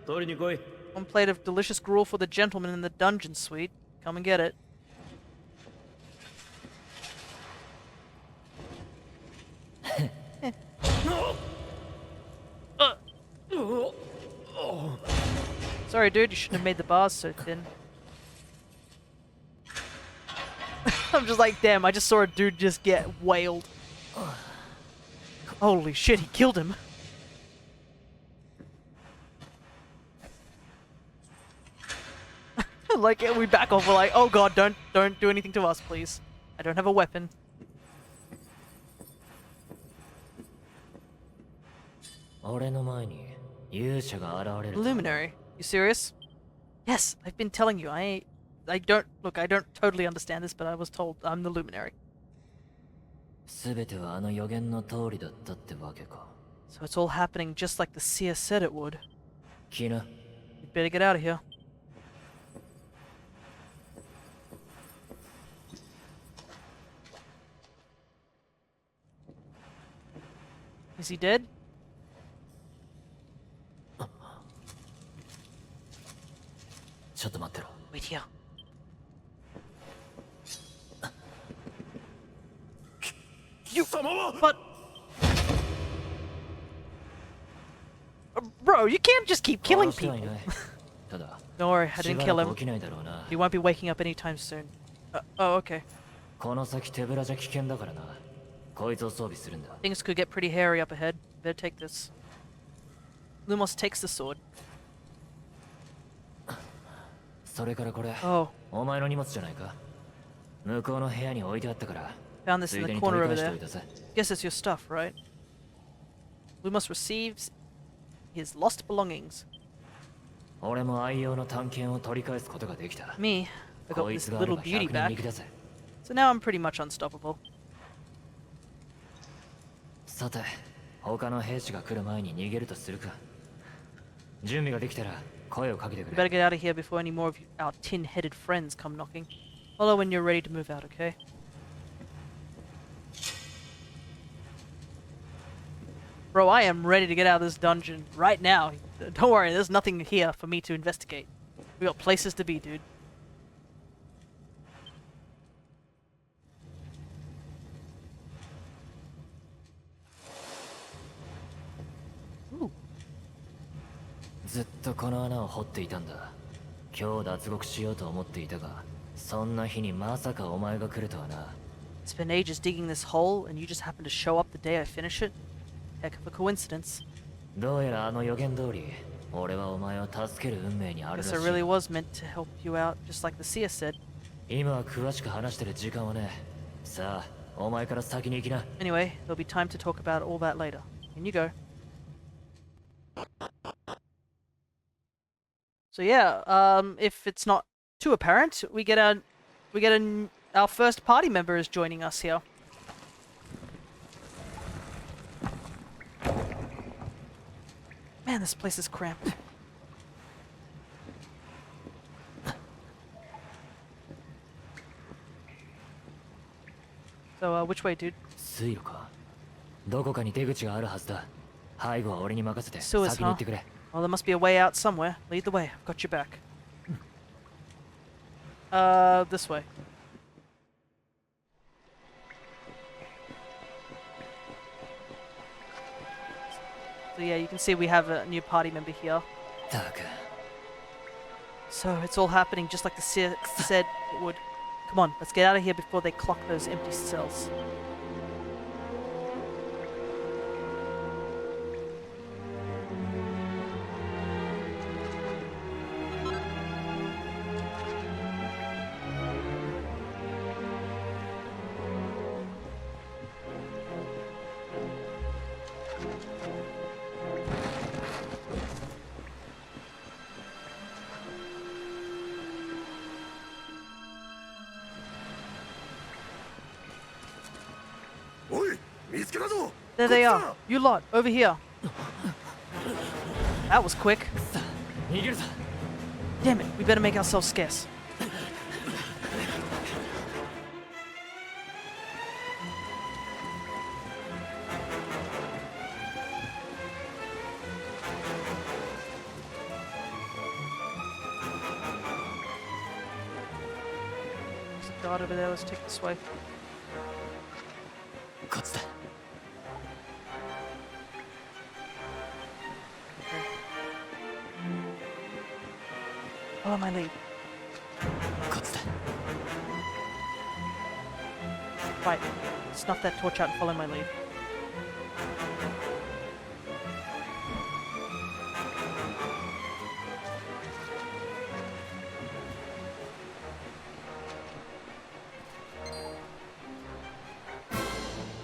取りに来い。 One plate of delicious gruel for the gentleman in the dungeon suite. Come and get it. Sorry, dude, you shouldn't have made the bars so thin. I'm just like, damn, I just saw a dude just get wailed. Holy shit, he killed him. Like, we back off, we're like, oh god, don't do anything to us, please. I don't have a weapon. 俺の前に勇者が現れる。 Luminary, you serious? Yes, I've been telling you, I don't totally understand this, but I was told I'm the Luminary. すべてはあの予言の通りだったってわけか。 So it's all happening just like the seer said it would. キナ、 You better get out of here. Is he dead? ちょっと待ってろ。 Wait here. You but bro, you can't just keep killing 殺しては people. いない。ただ、 Don't worry, I didn't しば kill らく him. 起きないだろうな。 He won't be waking up anytime soon. Oh, okay. この先手ぶらじゃ危険だからな。こいつを装備するんだ。 Things could get pretty hairy up ahead. Better take this. Lumos takes the sword. それからこれ、 Oh, お前の荷物じゃないか。向こうの部屋に置いてあったから。 found this つ in い the でに corner 取り over 返して there. おいたぜ。 Guess it's your stuff, right? Lumos receives his lost belongings. 俺も愛用の探検を取り返すことができた。 Me, I got こい this つがあれ little ば beauty 100人 back. 力だぜ。 So now I'm pretty much unstoppable. さて、他の兵士が来る前に逃げるとするか。準備ができたら声をかけてく You れ。 better get out of here before any more of our tin-headed friends come knocking. Follow when you're ready to move out, okay? Bro, I am ready to get out of this dungeon right now. Don't worry, there's nothing here for me to investigate. We got places to be, dude. Ooh. ずっとこの穴を掘っていたんだ。今日脱獄しようと思っていたが、そんな日にまさかお前が来るとはな。 It's been ages digging this hole, and you just happen to show up the day I finish it? Heck of a coincidence. どうやらあの予言通り、俺はお前を助ける運命にあるら Guess し I い。 really was meant to help you out, just like the seer said. 今は詳しく話してる時間はね。さあ、お前から先に行きな。 Anyway, there'll be time to talk about all that later. In you go. So yeah, if it's not too apparent, our first party member is joining us here. Man, this place is cramped. So, which way, dude? 水路か。どこかに出口があるはずだ。背後は俺に任せて Sewers, 先に行ってくれ。 Well, there must be a way out somewhere. Lead the way. I've got your back. This way. So yeah, you can see we have a new party member here. ったく So it's all happening just like the said it would. Come on, let's get out of here before they clock those empty cells. There they are. You lot, over here. That was quick. 逃げるぞ Damn it, we better make ourselves scarce. There's a guard over there, let's take this way. こっちだ Follow my lead. こっちだ Right. Snuff that torch out and follow my lead.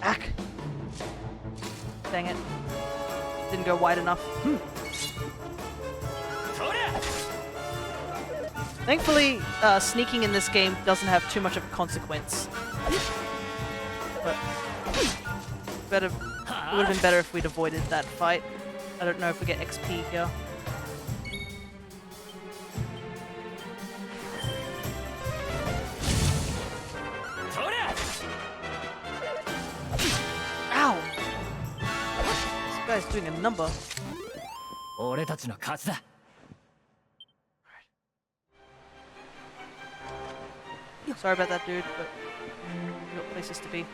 Ack! Dang it. Didn't go wide enough. Thankfully, sneaking in this game doesn't have too much of a consequence. But better, it would have been better if we'd avoided that fight. I don't know if we get XP here. Ow! This guy's doing a number. 俺たちの勝ちだ Sorry about that, dude, but we got places to be.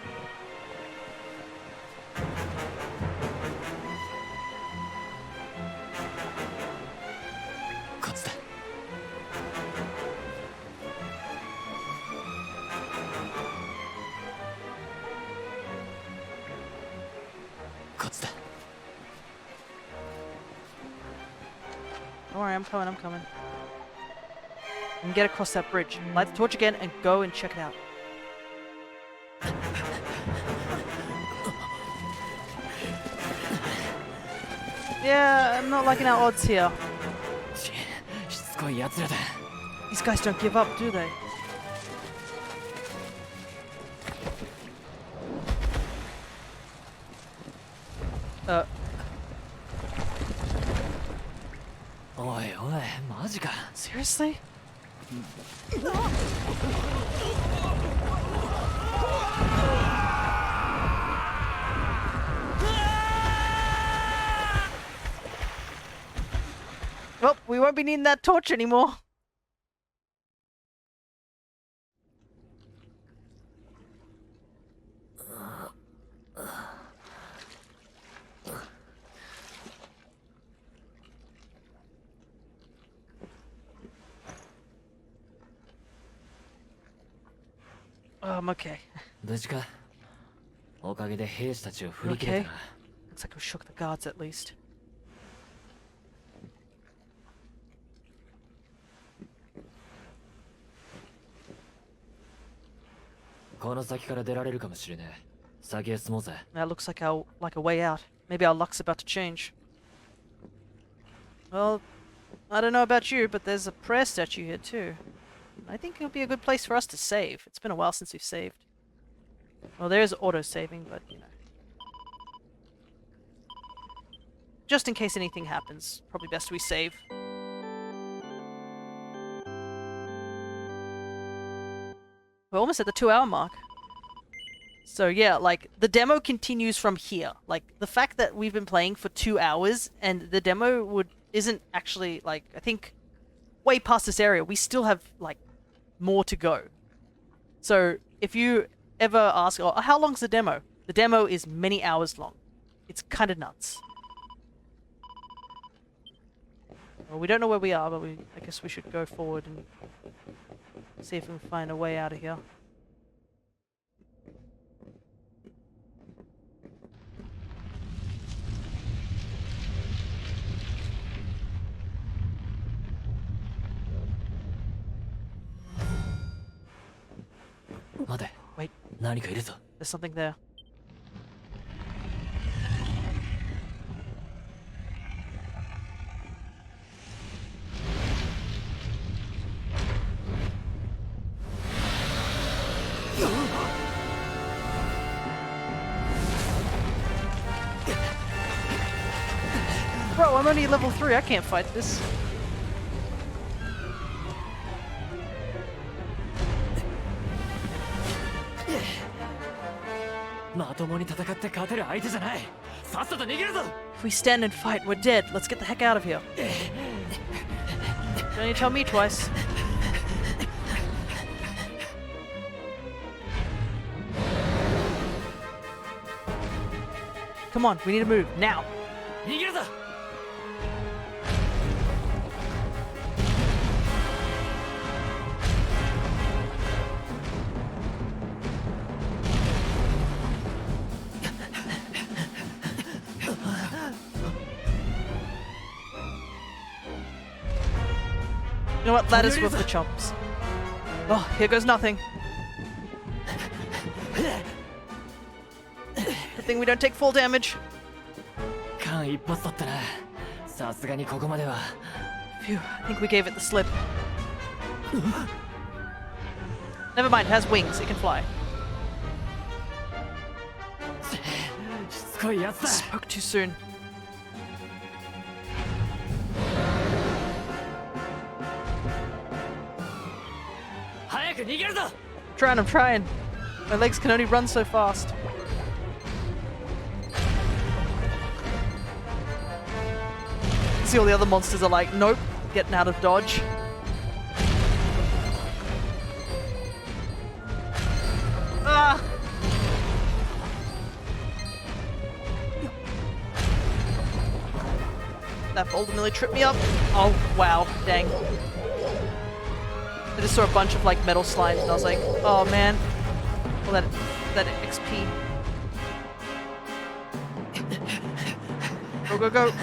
Don't worry, I'm coming. And get across that bridge. Light the torch again and go and check it out. Yeah, I'm not liking our odds here. しつこい奴らだ These guys don't give up, do they?おいおいマジか Seriously? Well, we won't be needing that torch anymore. I'm okay. 無事かおかげで兵士たちを振り切れたな Looks like we shook the guards at least. この先から出られるかもしれねえ先へ進もうぜ That looks like a way out. Maybe our luck's about to change. Well, I don't know about you, but there's a prayer statue here too. I think it'll be a good place for us to save. It's been a while since we've saved. Well, there is auto-saving, but, you know. Just in case anything happens, probably best we save. We're almost at the 2-hour mark. So yeah, like, the demo continues from here. Like, the fact that we've been playing for 2 hours, and the demo isn't actually, like, I think, way past this area. We still have, like, more to go. So if you ever ask, oh, how long's the demo? The demo is many hours long. It's kind of nuts. Well, we don't know where we are, but I guess we should go forward and see if we can find a way out of here. Wait, 何かいるぞ。 there's something there. Bro, I'm only level 3, I can't fight this. まともに戦って勝てる相手じゃない。さっさと逃げるぞ。 If we stand and fight, we're dead. Let's get the heck out of here. Don't you tell me twice. Come on, we need to move now. 逃げるぞ。 You know what? Ladders were for chumps. Oh, here goes nothing. Good thing we don't take full damage. 間一髪だったな。さすがにここまでは。 Phew, I think we gave it the slip. Never mind, it has wings, it can fly. しつこいやつだ。 Spoke too soon. I'm trying. My legs can only run so fast. See all the other monsters are like, nope, getting out of dodge. Ah! That ultimately tripped me up. Oh, wow, dang. I just saw a bunch of like metal slimes and I was like, oh man. Well, that XP. Go, go, go.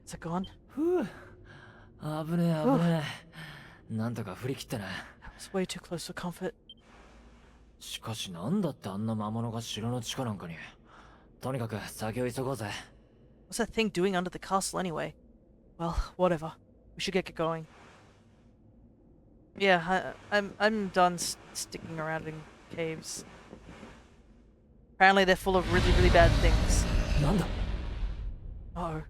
Is it gone? 危ねえ危ねえ。なんとか振り切ったな。 That was way too close for comfort. しかしなんだってあんな魔物が城の地下なんかに。とにかく先を急ごうぜ。What's that thing doing under the castle anyway? Well, whatever. We should get going. Yeah, I'm done sticking around in caves. Apparently they're full of really, really bad things. なんだ Uh-oh.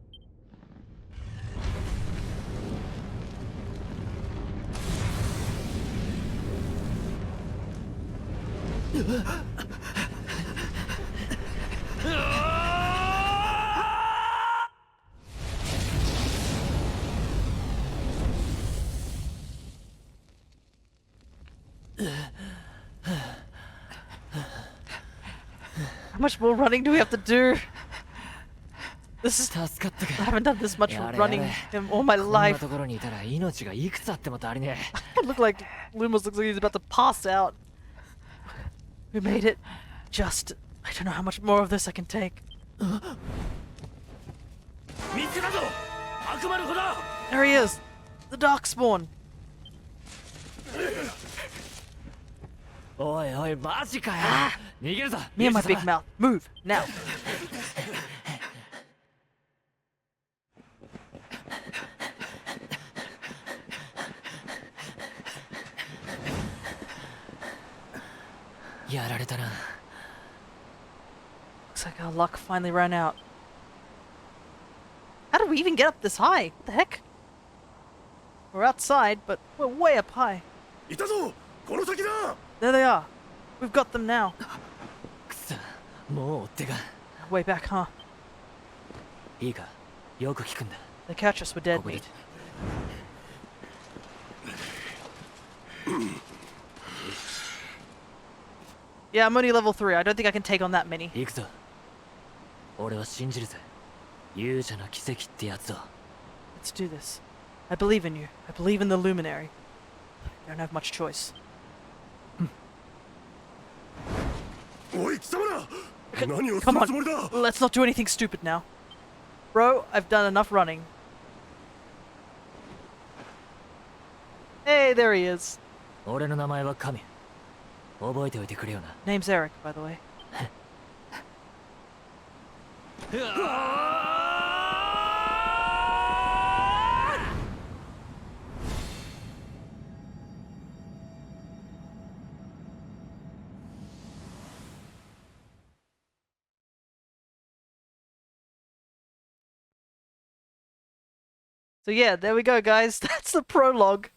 How much more running do we have to do? This is... 助かったか。 I haven't done this much やれ running やれ。 in all my こんな life. ところにいたら命がいくつあっても足りね It looked like Lumos looks like he's about to pass out. We made it. Just... I don't know how much more of this I can take. え。見つけたぞ。悪魔の子だ。 There he is! The Darkspawn! おいおいマジかよ。逃げるぞ。 Me and my 勇 big 者様 mouth. Move! Now! やられたな。 Looks like our luck finally ran out. How did we even get up this high? What the heck? We're outside, but we're way up high. いたぞこの先だ There they are. We've got them now. くそもう追っ手が Way back, huh? いいかよく聞くんだ They catch us, we're dead ここで meat. Yeah, I'm only level 3. I don't think I can take on that many. 行くぞ俺は信じるぜ勇者の奇跡ってやつを Let's do this. I believe in you. I believe in the Luminary. I don't have much choice. おい貴様ら何をす Come るつも on. りだ Let's not do anything stupid now. Bro, I've done enough running. Hey, there he is. 俺の名前は神覚えておいてくれよな Name's Eric, by the way. So yeah, there we go, guys. That's the prologue.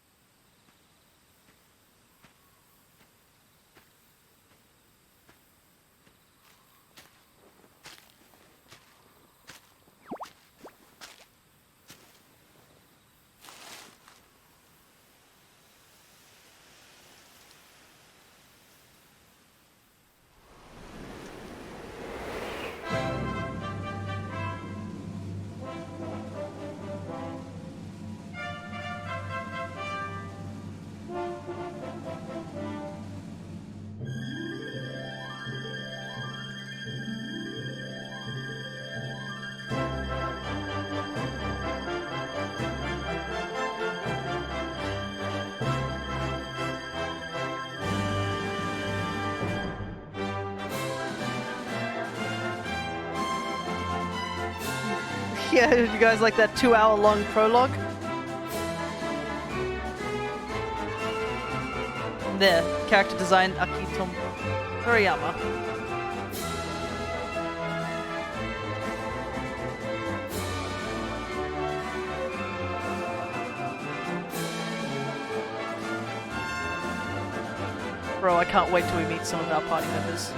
Yeah, you guys like that 2-hour long prologue? There, character design Akito Toriyama. Bro, I can't wait till we meet some of our party members.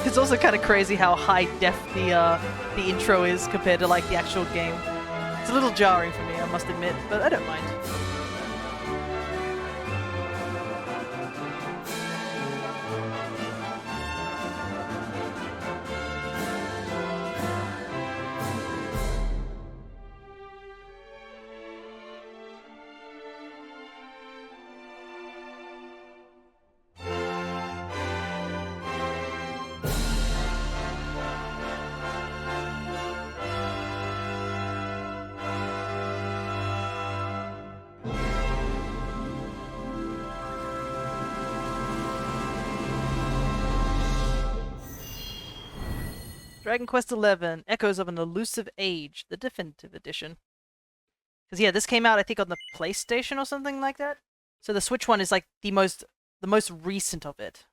It's also kind of crazy how high def the intro is compared to like the actual game. It's a little jarring for me, I must admit, but I don't mind. Dragon Quest XI, Echoes of an Elusive Age, the definitive edition. Because yeah, this came out I think on the PlayStation or something like that. So the Switch one is like the most recent of it.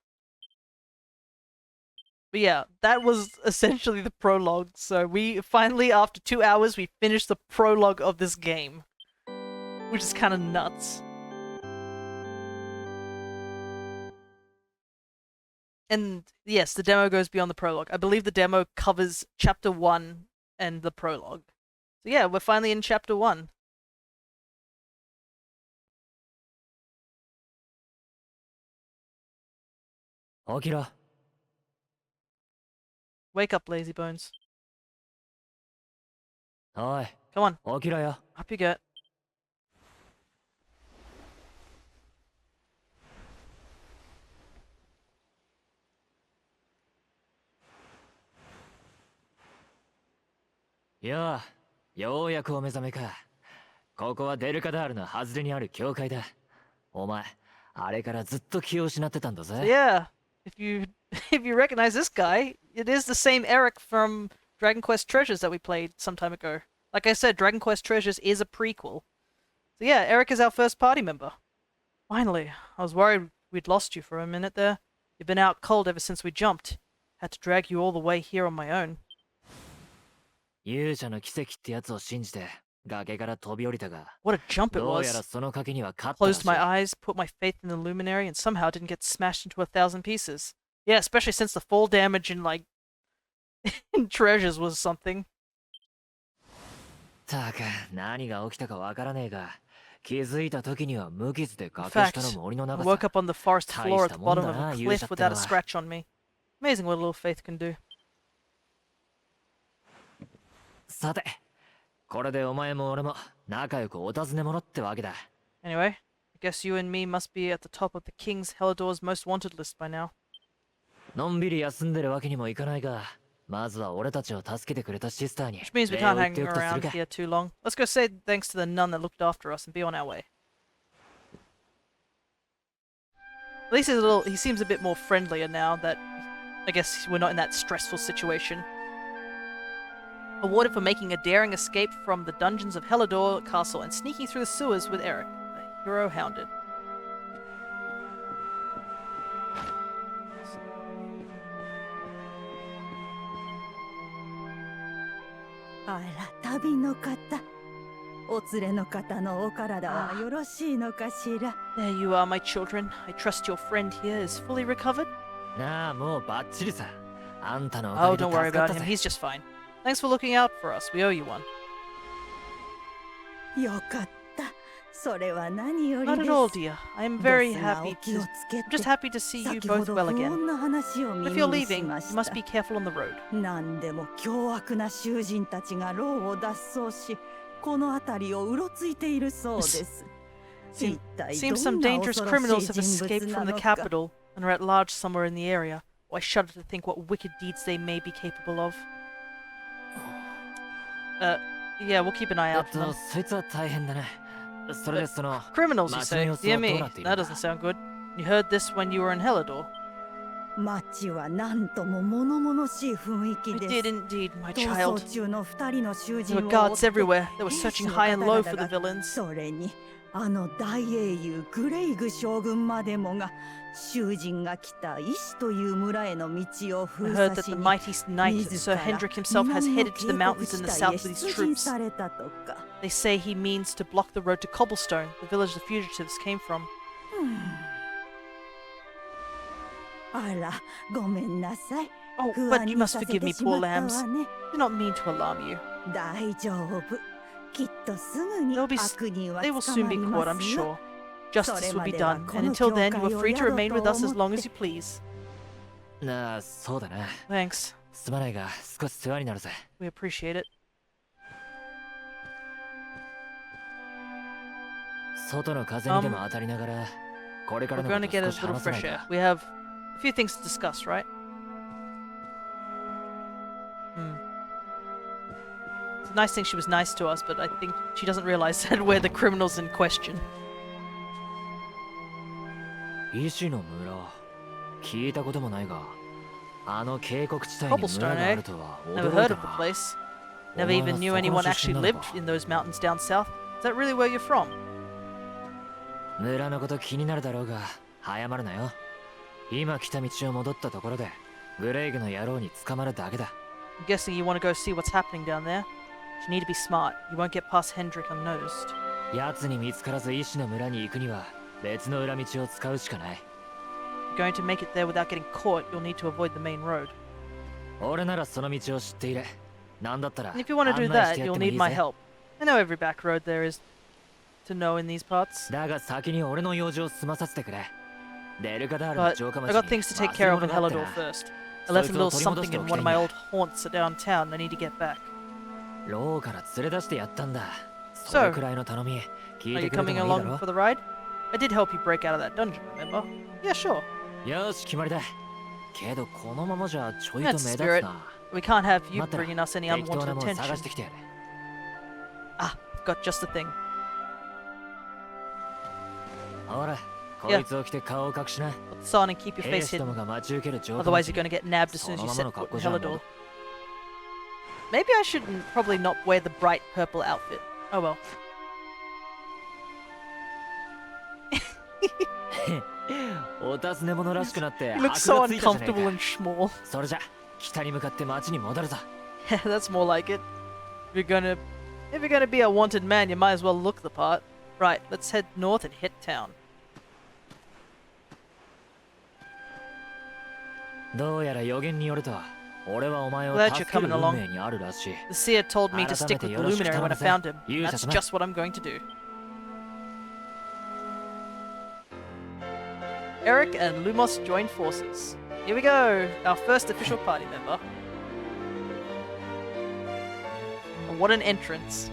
But yeah, that was essentially the prologue. So we finally, after 2 hours, we finished the prologue of this game, which is kind of nuts. And yes, the demo goes beyond the prologue. I believe the demo covers chapter 1 and the prologue. So yeah, we're finally in chapter 1. Akira Wake up, lazy bones. おい Come on, 起きろよ up you get. ようようやくお目覚めかここはデルカダールの外れにある教会だお前あれからずっと気を失ってたんだ So ぜ yeah, if you recognize this guy, it is the same Eric from Dragon Quest Treasures that we played some time ago. Like I said, Dragon Quest Treasures is a prequel. So yeah, Eric is our first party member. Finally, I was worried we'd lost you for a minute there. You've been out cold ever since we jumped. Had to drag you all the way here on my own. 勇者の奇跡ってやつを信じて崖から飛び降りたが、 What a jump it どうやら was. その賭けには勝ったらし Closed い。 my eyes, put my faith in the Luminary, and somehow didn't get smashed into 1,000 pieces. Yeah, especially since the fall damage in, like, in treasures was something. たく、何が起きたかわからねえが、気づいた時には無傷で In 崖下 fact, の森の I 中 woke さ。 up on the forest floor at the bottom of a 大したもんだな、 cliff 勇者ってのは。 without a scratch on me. Amazing what a little faith can do. さて、これでお前も俺も仲良くお尋ね者ってわけだ。 Anyway, I guess you and me must be at the top of the King's Helidor's most wanted list by now. のんびり休んでるわけにもいかないが、まずは俺たちを助けてくれたシスターに Which means we 礼を can't 言っ hang ておくとする around か。 here too long. Let's go say thanks to the nun that looked after us and be on our way. At least he seems a bit more friendlier now that I guess we're not in that stressful situation. Awarded for making a daring escape from the dungeons of Helidor Castle and sneaking through the sewers with Eric, a hero hounded. あら、旅の方。お連れの方のお体はよろしいのかしら。 There you are, my children. I trust your friend here is fully recovered. なあ、もうバッチリさ。あんたのお Oh, かげで don't 助 worry かっ about た him. ぜ。 He's just fine. Thanks for looking out for us. We owe you one. よかった。それは何より Not で at all, す。 dear. I am very ですが、お happy 気を to. つけ I'm just て。 happy to see you 先ほ both ど well 不 again. 穏な話を But 耳 if you're にし leaving, ま you し must た。 be careful on the road. 何でも凶悪な囚人たちが牢を脱走し、この辺りをうろついているそうです。一体 Seems ど some んな dangerous 恐ろ criminals しい have 人 escaped 物 from な the のか。 capital and are at large somewhere in the area. Oh, I shudder to think what wicked deeds they may be capable of. Yeah, we'll keep an eye out for them. そいつは大変だね。それでその Criminals, you 街の say? 様子 Dear はどう me, なっているん that だ doesn't sound good. You heard this when you were in Helidor. 街は何とも物々しい雰囲気 I です。 did indeed, my 逃 child. 走中の二人の囚 There 人 were を追 guards って everywhere. They were 兵 searching 士の high and 方 low 々 for the が villains. それにあの大英雄グレイグ将軍までもが囚人が来たイシという村への道を I 封 heard 鎖 that し the に mighty knight 自 Sir ら Hendrik himself has 南の headed to the 渓谷 mountains in the 地 south 帯へ with his 出陣 troops. されたとか。 They say he means to block the road to Cobblestone, the village the fugitives came from. あら、ごめんなさい。 Oh, 不 but 安 you に must させ forgive て me, しま poor った lambs. わね。 Did not mean to alarm you. 大丈夫。きっとすぐに They'll be 悪人は They will 捕 soon ま be り caught, ま I'm すよ。 sure. Justice will be done, and until then, you are free to remain with us as long as you please. なあ、そうだな。 Thanks. すまないが少し世話になるぜ。 We appreciate it. 外の風にでも当たりながら、これから We're の going こ to と get a 少し little 話さない fresh air. か。 We have a few things to discuss, right? It's a nice thing she was nice to us, but I think she doesn't realize that we're the criminals in question. 石の村、聞いたこともないが、あの渓谷地帯に村 Cobblestone, があ eh? るとは Never 驚 heard いた of the な。 place. お Never 前 even は knew そこ anyone の actually 出身なの lived か。 in those mountains down south. Is that really where you're from? 村のこと気になるだろうが、早まるなよ。今来た道を戻ったところで、グレイグの野郎に捕まるだけだ。I'm guessing you want to go see what's happening down there. You need to be smart. You won't get past Hendrik unnoticed. 奴に見つからず石の村に行くには、別の裏道を使うしかない。If you're going to make it there without getting caught, you'll need to avoid the main road. 俺ならその道を知っている。なんだったら、 And if you want to do 案内し that, てや you'll ってもい need い my ぜ。 help. I know every back road there is to know in these parts. だが先に俺の用事を済まさせてくれ。デルカダールの But 城下 I 町 got に things to take 忘 care れ of 物 in があって Helidor な。 first. I そ left い a つを little 取り戻し something てお in き one た of い my んだ。 old haunts downtown. I need to get back. 牢から連れ出してやったんだ。それ So, くらいの頼み、聞 are い you てくれて coming もいいだ along ろ for the ride? I did help you break out of that dungeon, remember? Yeah, sure. よし、決まりだ。けどこのままじゃちょいと That's 目 the 立つ spirit. な。 We can't have you 待って bringing us any 適当 unwanted なもん探 attention. してきてやる。 Ah, got just the thing. ほら、こ Yeah. いつを着て顔を隠しな。 Put this on and keep your 兵 face 士ど hidden. もが待ち受ける城下 Otherwise, 町 you're に going to get nabbed as soon as you そのまま set の foot 格 in 好じゃん。 Helidor. Maybe I should probably not wear the bright purple outfit. Oh well. お尋ね者らしくなって He looks so 箔がついたじゃねえ uncomfortable か and small. それじゃ北に向かって町に戻るぞ That's more like it. If you're gonna be a wanted man, you might as well look the part. Right, let's head north and hit town. どうやら予言によると俺はお前を Glad 助 you're ける coming 運 along. 命にあるらしい The seer told me to stick with the Luminary when I found him. And that's just what I'm going to do. Eric and Lumos join forces. Here we go, our first official party member. And what an entrance.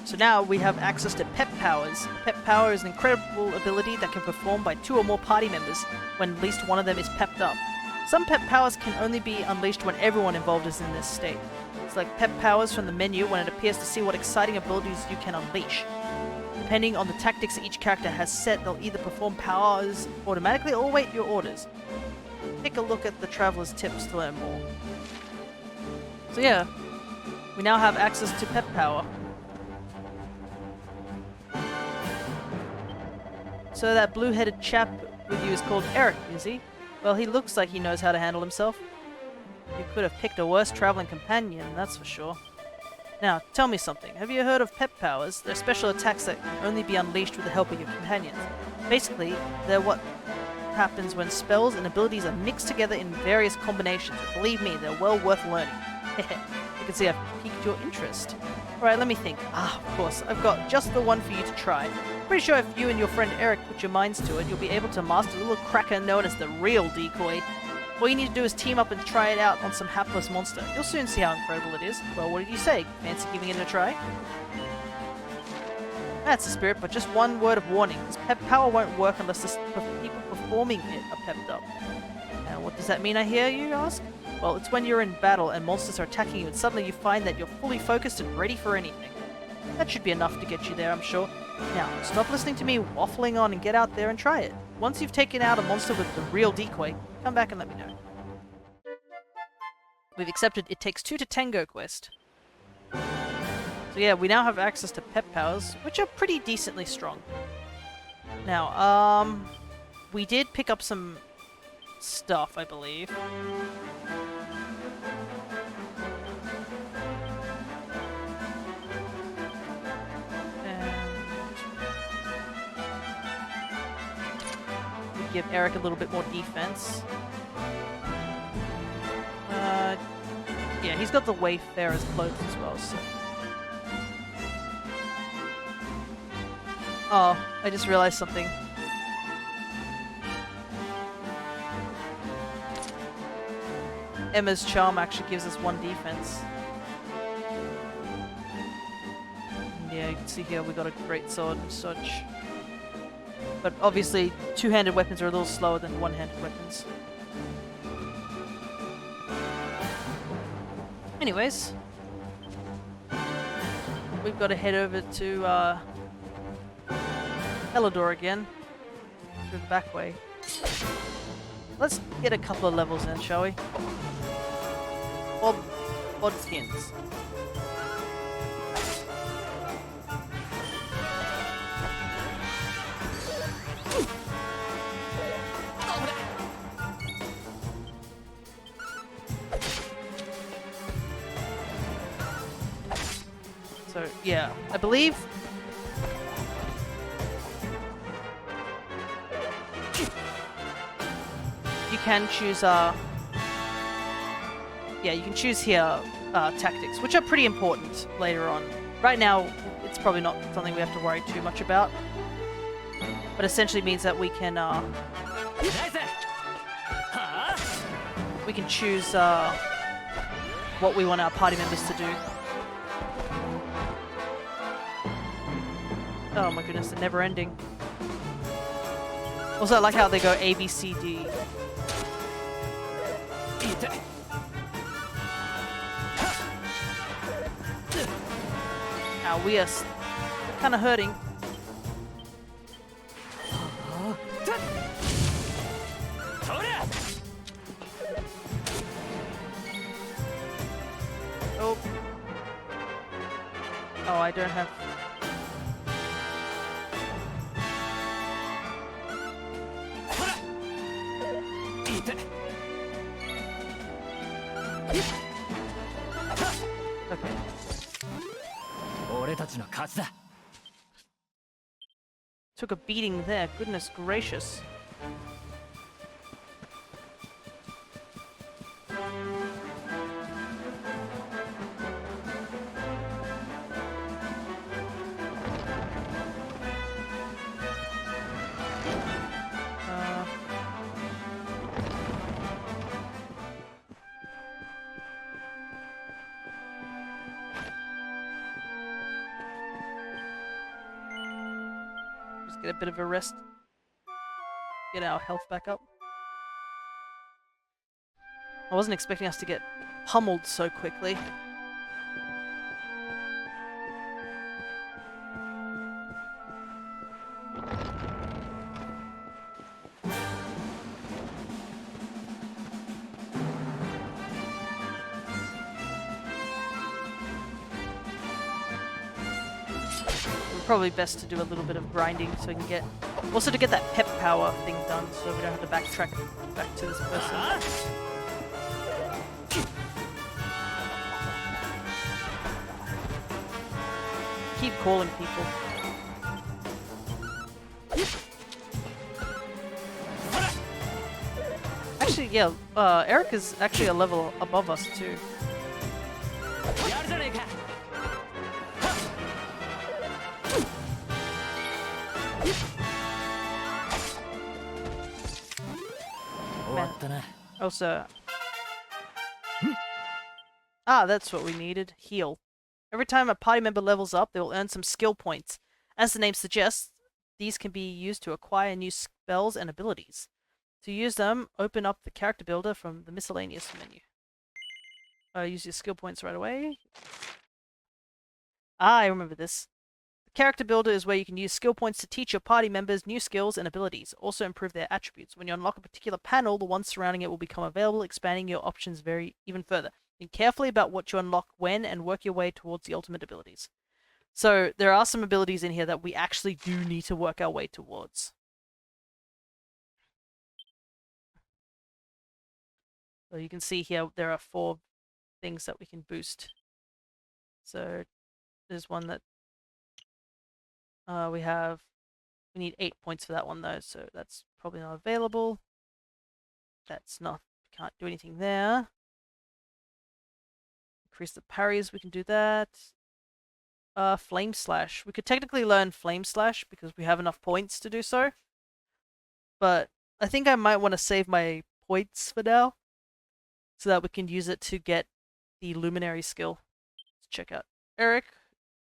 So now we have access to Pep Powers. Pep Power is an incredible ability that can be performed by 2 or more party members when at least one of them is pepped up. Some Pep Powers can only be unleashed when everyone involved is in this state. Select Pep Powers from the menu when it appears to see what exciting abilities you can unleash. Depending on the tactics each character has set, they'll either perform powers automatically or wait your orders. Take a look at the Traveler's Tips to learn more. So yeah, we now have access to Pep Power. So that blue-headed chap with you is called Eric, is he? Well, he looks like he knows how to handle himself. You could have picked a worse traveling companion, that's for sure. Now, tell me something. Have you heard of Pep Powers? They're special attacks that can only be unleashed with the help of your companions. Basically, they're what happens when spells and abilities are mixed together in various combinations. And believe me, they're well worth learning. You can see I've piqued your interest. Alright, let me think. Ah, of course, I've got just the one for you to try. Pretty sure if you and your friend Eric put your minds to it, you'll be able to master a little cracker known as the real decoy. All you need to do is team up and try it out on some hapless monster. You'll soon see how incredible it is. Well, what did you say? Fancy giving it a try? That's the spirit, but just one word of warning. This pep power won't work unless the people performing it are pepped up. Now, what does that mean, I hear you ask? Well, it's when you're in battle and monsters are attacking you and suddenly you find that you're fully focused and ready for anything. That should be enough to get you there, I'm sure. Now, stop listening to me waffling on and get out there and try it. Once you've taken out a monster with the real decoy, come back and let me know. We've accepted It Takes Two to Tango quest. So yeah, we now have access to pep powers, which are pretty decently strong. Now, we did pick up some stuff, I believe. Give Eric a little bit more defense. Yeah, he's got the Wayfarer's clothes as well, so... Oh, I just realized something. Emma's charm actually gives us 1 defense. Yeah, you can see here we got a great sword and such. But obviously, 2-handed weapons are a little slower than 1-handed weapons. Anyways, we've got to head over to Elador again, through the back way. Let's get a couple of levels in, shall we? Bodskins. So, yeah, I believe... you can choose, yeah, you can choose here, tactics, which are pretty important later on. Right now, it's probably not something we have to worry too much about. But essentially means that we can, choose, what we want our party members to do. Oh my goodness, they're never ending. Also, I like how they go A, B, C, D. Ow, we are kind of hurting. Oh, I don't have... Okay. 俺たちの勝ちだ。 Took a beating there, goodness gracious. Just get a bit of a rest. Get our health back up. I wasn't expecting us to get pummeled so quickly. Probably best to do a little bit of grinding so we can get... Also to get that pep power thing done so we don't have to backtrack back to this person. Keep calling people. Actually, yeah, Eric is actually a level above us too. Also... Ah, that's what we needed. Heal. Every time a party member levels up, they will earn some skill points. As the name suggests, these can be used to acquire new spells and abilities. To use them, open up the character builder from the miscellaneous menu. Use your skill points right away. Ah, I remember this. The character builder is where you can use skill points to teach your party members new skills and abilities, also improve their attributes. When you unlock a particular panel, the ones surrounding it will become available, expanding your options even further. Think carefully about what you unlock when and work your way towards the ultimate abilities. So there are some abilities in here that we actually do need to work our way towards. So you can see here there are 4 things that we can boost. So there's one that we need 8 points for that one though, so that's probably not available. That's not, can't do anything there. Increase the parries, we can do that. Flame Slash. We could technically learn Flame Slash because we have enough points to do so. But I think I might want to save my points for now, so that we can use it to get the Luminary skill. Let's check out Eric.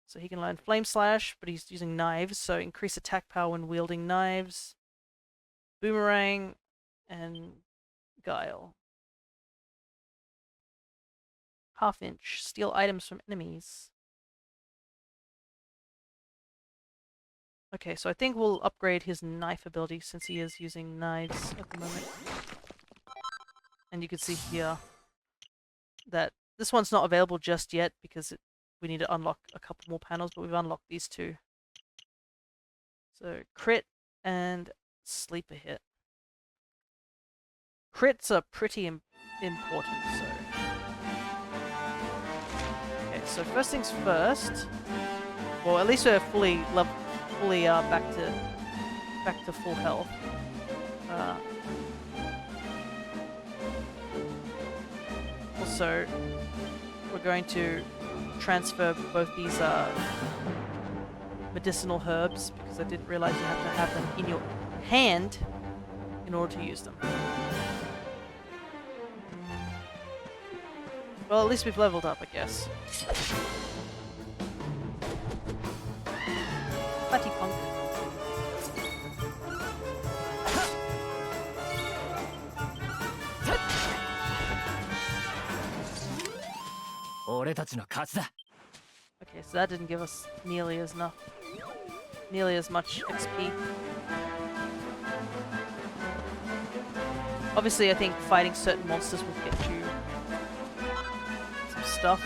So he can learn Flame Slash, but he's using knives, so increase attack power when wielding knives. Boomerang and Guile. Half-inch. Steal items from enemies. Okay, so I think we'll upgrade his knife ability since he is using knives at the moment. And you can see here that this one's not available just yet because we need to unlock a couple more panels, but we've unlocked these 2. So crit and sleeper hit. Crits are pretty important, so... Okay, so first things first. Well, at least we're fully back to full health. Also, we're going to transfer both these medicinal herbs because I didn't realize you have to have them in your hand in order to use them. Well, at least we've leveled up, I guess. Fatty punk. Okay, so that didn't give us nearly as much XP. Obviously, I think fighting certain monsters will get you some stuff.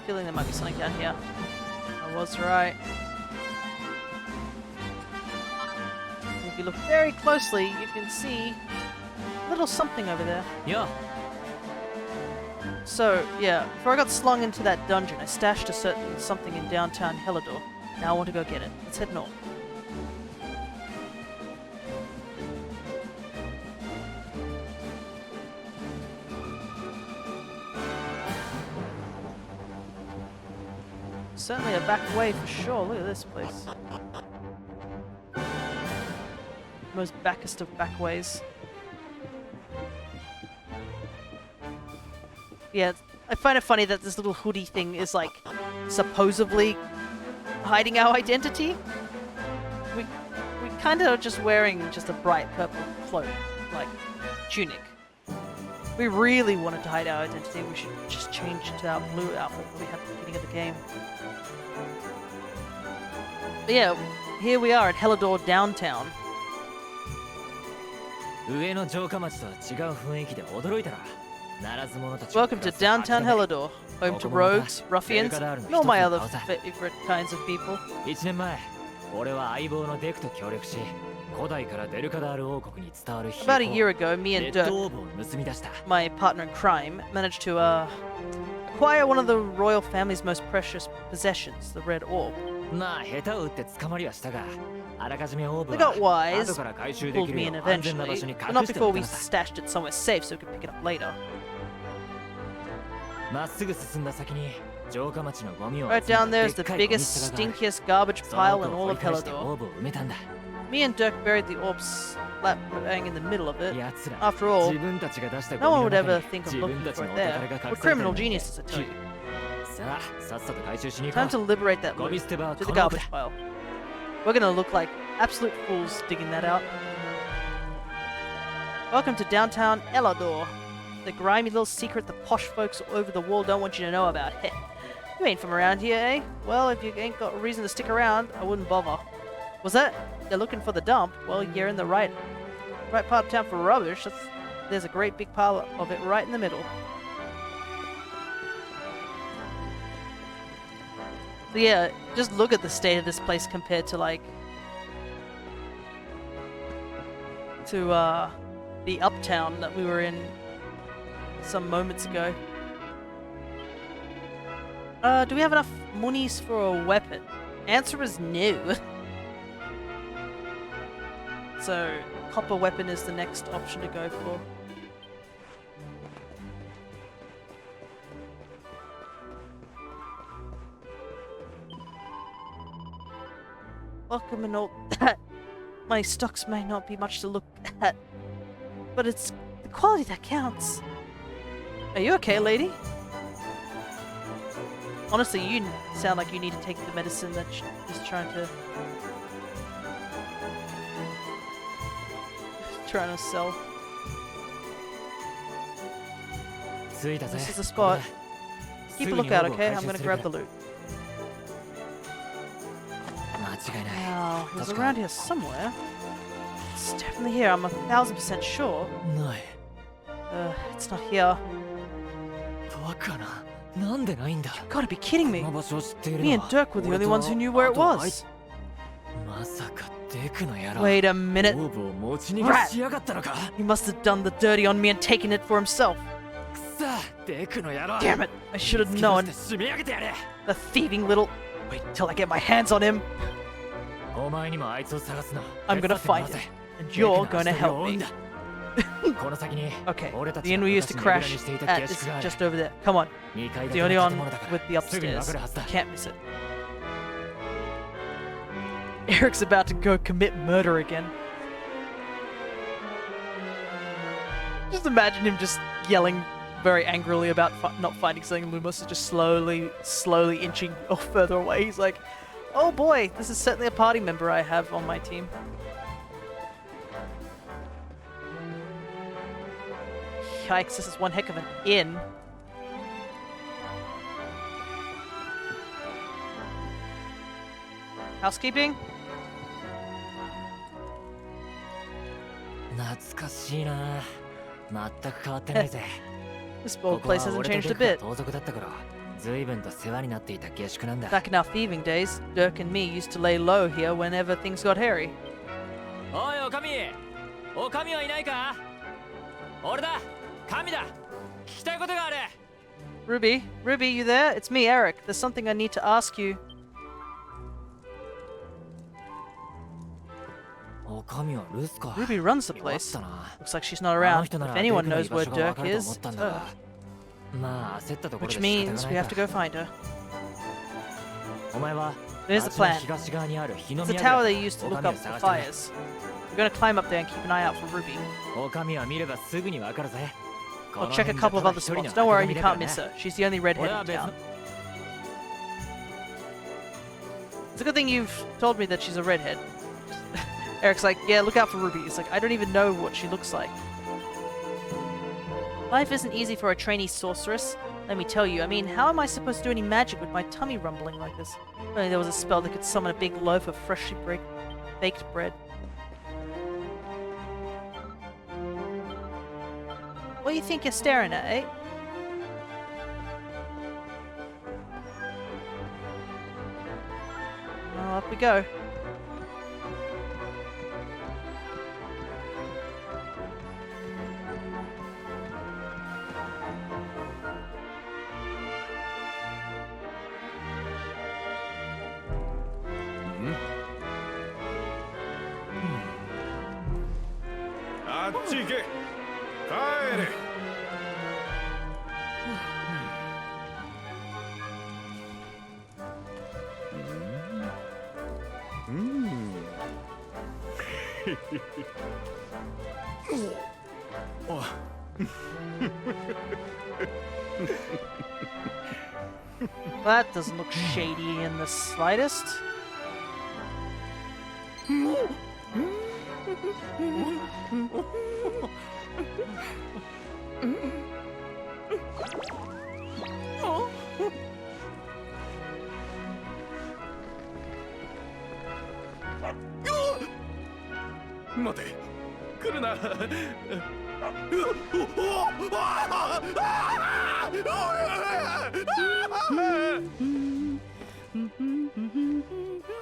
feeling there might be something down here. I was right. If you look very closely, you can see a little something over there. Yeah. So, yeah, before I got slung into that dungeon, I stashed a certain something in downtown Helidor. Now I want to go get it. Let's head north. Certainly a back way for sure. Look at this place. Most backest of back ways. Yeah, I find it funny that this little hoodie thing is like supposedly hiding our identity. We kind of are just wearing just a bright purple cloak, like tunic. If we really wanted to hide our identity, we should just change to our blue outfit that we had at the beginning of the game. But yeah, here we are at Helidor downtown. 上の城下町とは違う雰囲気で驚いたら、ならず者たち。 Welcome to downtown Helidor, home to rogues, ruffians, and all my other favorite kinds of people. 1年前、俺は相棒のデクと協力し、古代からデルカダール王国に伝わる秘宝 About a year ago, me and レッド Dirk, オーブを盗み出した。 my partner in crime, managed to acquire one of the royal family's most precious possessions, the red orb. まあ下手を打って捕まりはしたが、あらかじめオーブ They は got wise, 後から回収で pulled きる me よ in う安全な場 eventually, 所に but 隠 not して before おい we たのさ。 stashed it somewhere safe so we could pick it up later. まっすぐ進んだ先に城下町のゴミを Right down there で is っ the かいゴミ biggest, 捨て場がある stinkiest garbage その pile 奥 in を all 掘 of り返してオ Helidor. ーブを埋めたんだ。 Me and Dirk buried the orb slap bang in the middle of it. 奴ら After all, 自分たちが出した no ゴ one ミ would の ever 中に think of 自 looking 分たち for の it お宝 there. が We're 隠されてる criminal んだ。 geniuses, I tell you. さあ、さっさと回収しに行こ Time to う。 liberate that ゴミ loot 捨て場は to the この奥 garbage だ。 pile. We're gonna look like absolute fools digging that out. Welcome to downtown Helidor, the grimy little secret the posh folks all over the wall don't want you to know about. Heh. You ain't from around here, eh? Well, if you ain't got a reason to stick around, I wouldn't bother. Was that? You're looking for the dump? Well, you're in the right part of town for rubbish. There's a great big pile of it right in the middle. So yeah, just look at the state of this place compared to like the uptown that we were in some moments ago. Do we have enough monies for a weapon? Answer is no. So, copper weapon is the next option to go for. Welcome and all that. My stocks may not be much to look at, but it's the quality that counts. Are you okay, lady? Honestly, you sound like you need to take the medicine that she's trying to sell. 着いたぜ。 This is the ここ spot. だ。 Keep a すぐに lookout, オーブを okay? 回 I'm 収 gonna する grab か the loot. 間違いない。 Now, it was 確か around here somewhere. It's definitely here. I'm 1000% sure. ない。 It's not here. バカな。なんでないんだ。 Gotta be kidding こ me. の場所を知っている Me の and は Dirk were the 俺 only と ones who knew where あ it とあい was. まさかデクの野郎。 Wait a オ minute. ーブを持ち逃げしやがったのか。 He must have done the dirty on me and taken it for himself. くさ、デクの野郎。 Damn it. I should have 見つけ出 known. して締め上げてやれ。 The thieving little... Wait till I get my hands on him. お前にもあいつを探すの。 I'm 手伝 gonna ってもら find うぜ him. And you're デクの gonna 足取りを help 追うん me. だ。この先に Okay, 俺た the ち inn が we used 昔 to ねぐらに crash していた at 下 is 宿がある。 just over there. Come on. 2階 The 建 only ての one 建物だか with ら the すぐにわ upstairs. かるはずだ。 Can't miss it. Eric's about to go commit murder again. Just imagine him just yelling very angrily about not finding something. Lumos is just slowly inching further away. He's like, oh boy, this is certainly a party member I have on my team. Yikes, this is one heck of an inn. Housekeeping? 懐かしいな。全く変わってないぜ。This こ old こは place hasn't 俺と changed デ a クが bit. 盗賊だったから随分と世話になっていた下宿なんだ。 Back in our thieving days, Dirk and me used to lay low here whenever things got hairy. おいおかみ、おかみはいないか？俺だ、神だ。聞きたいことがある。 Ruby, you there? It's me, Eric. There's something I need to ask you. おかみはルスか。 Ruby runs the 弱っ place. たな。 Looks like she's not あの around. 人な If ら anyone デクの knows 居場 where 所がわ Dirk かると思 is, ったん it's だ her. が。まあ焦ったところ Which で仕 means 方 we が have ない to go か。 find her. お前は Here's the 町の plan. 東側にある日の It's the 宮 tower で they used to お look かみ up を for 探してくれ。 fires. We're gonna climb up there and keep an eye out for Ruby. おかみは見ればすぐにわかるぜ。 I'll check a couple of other spots. Don't worry, you can't miss her. She's the only redhead in town. It's a good thing you've told me that she's a redhead. Eric's like, yeah, look out for Ruby. He's like, I don't even know what she looks like. Life isn't easy for a trainee sorceress. Let me tell you. I mean, how am I supposed to do any magic with my tummy rumbling like this? If only there was a spell that could summon a big loaf of freshly baked bread. What do you think you're staring at, eh? Well, up we go. That doesn't look shady in the slightest.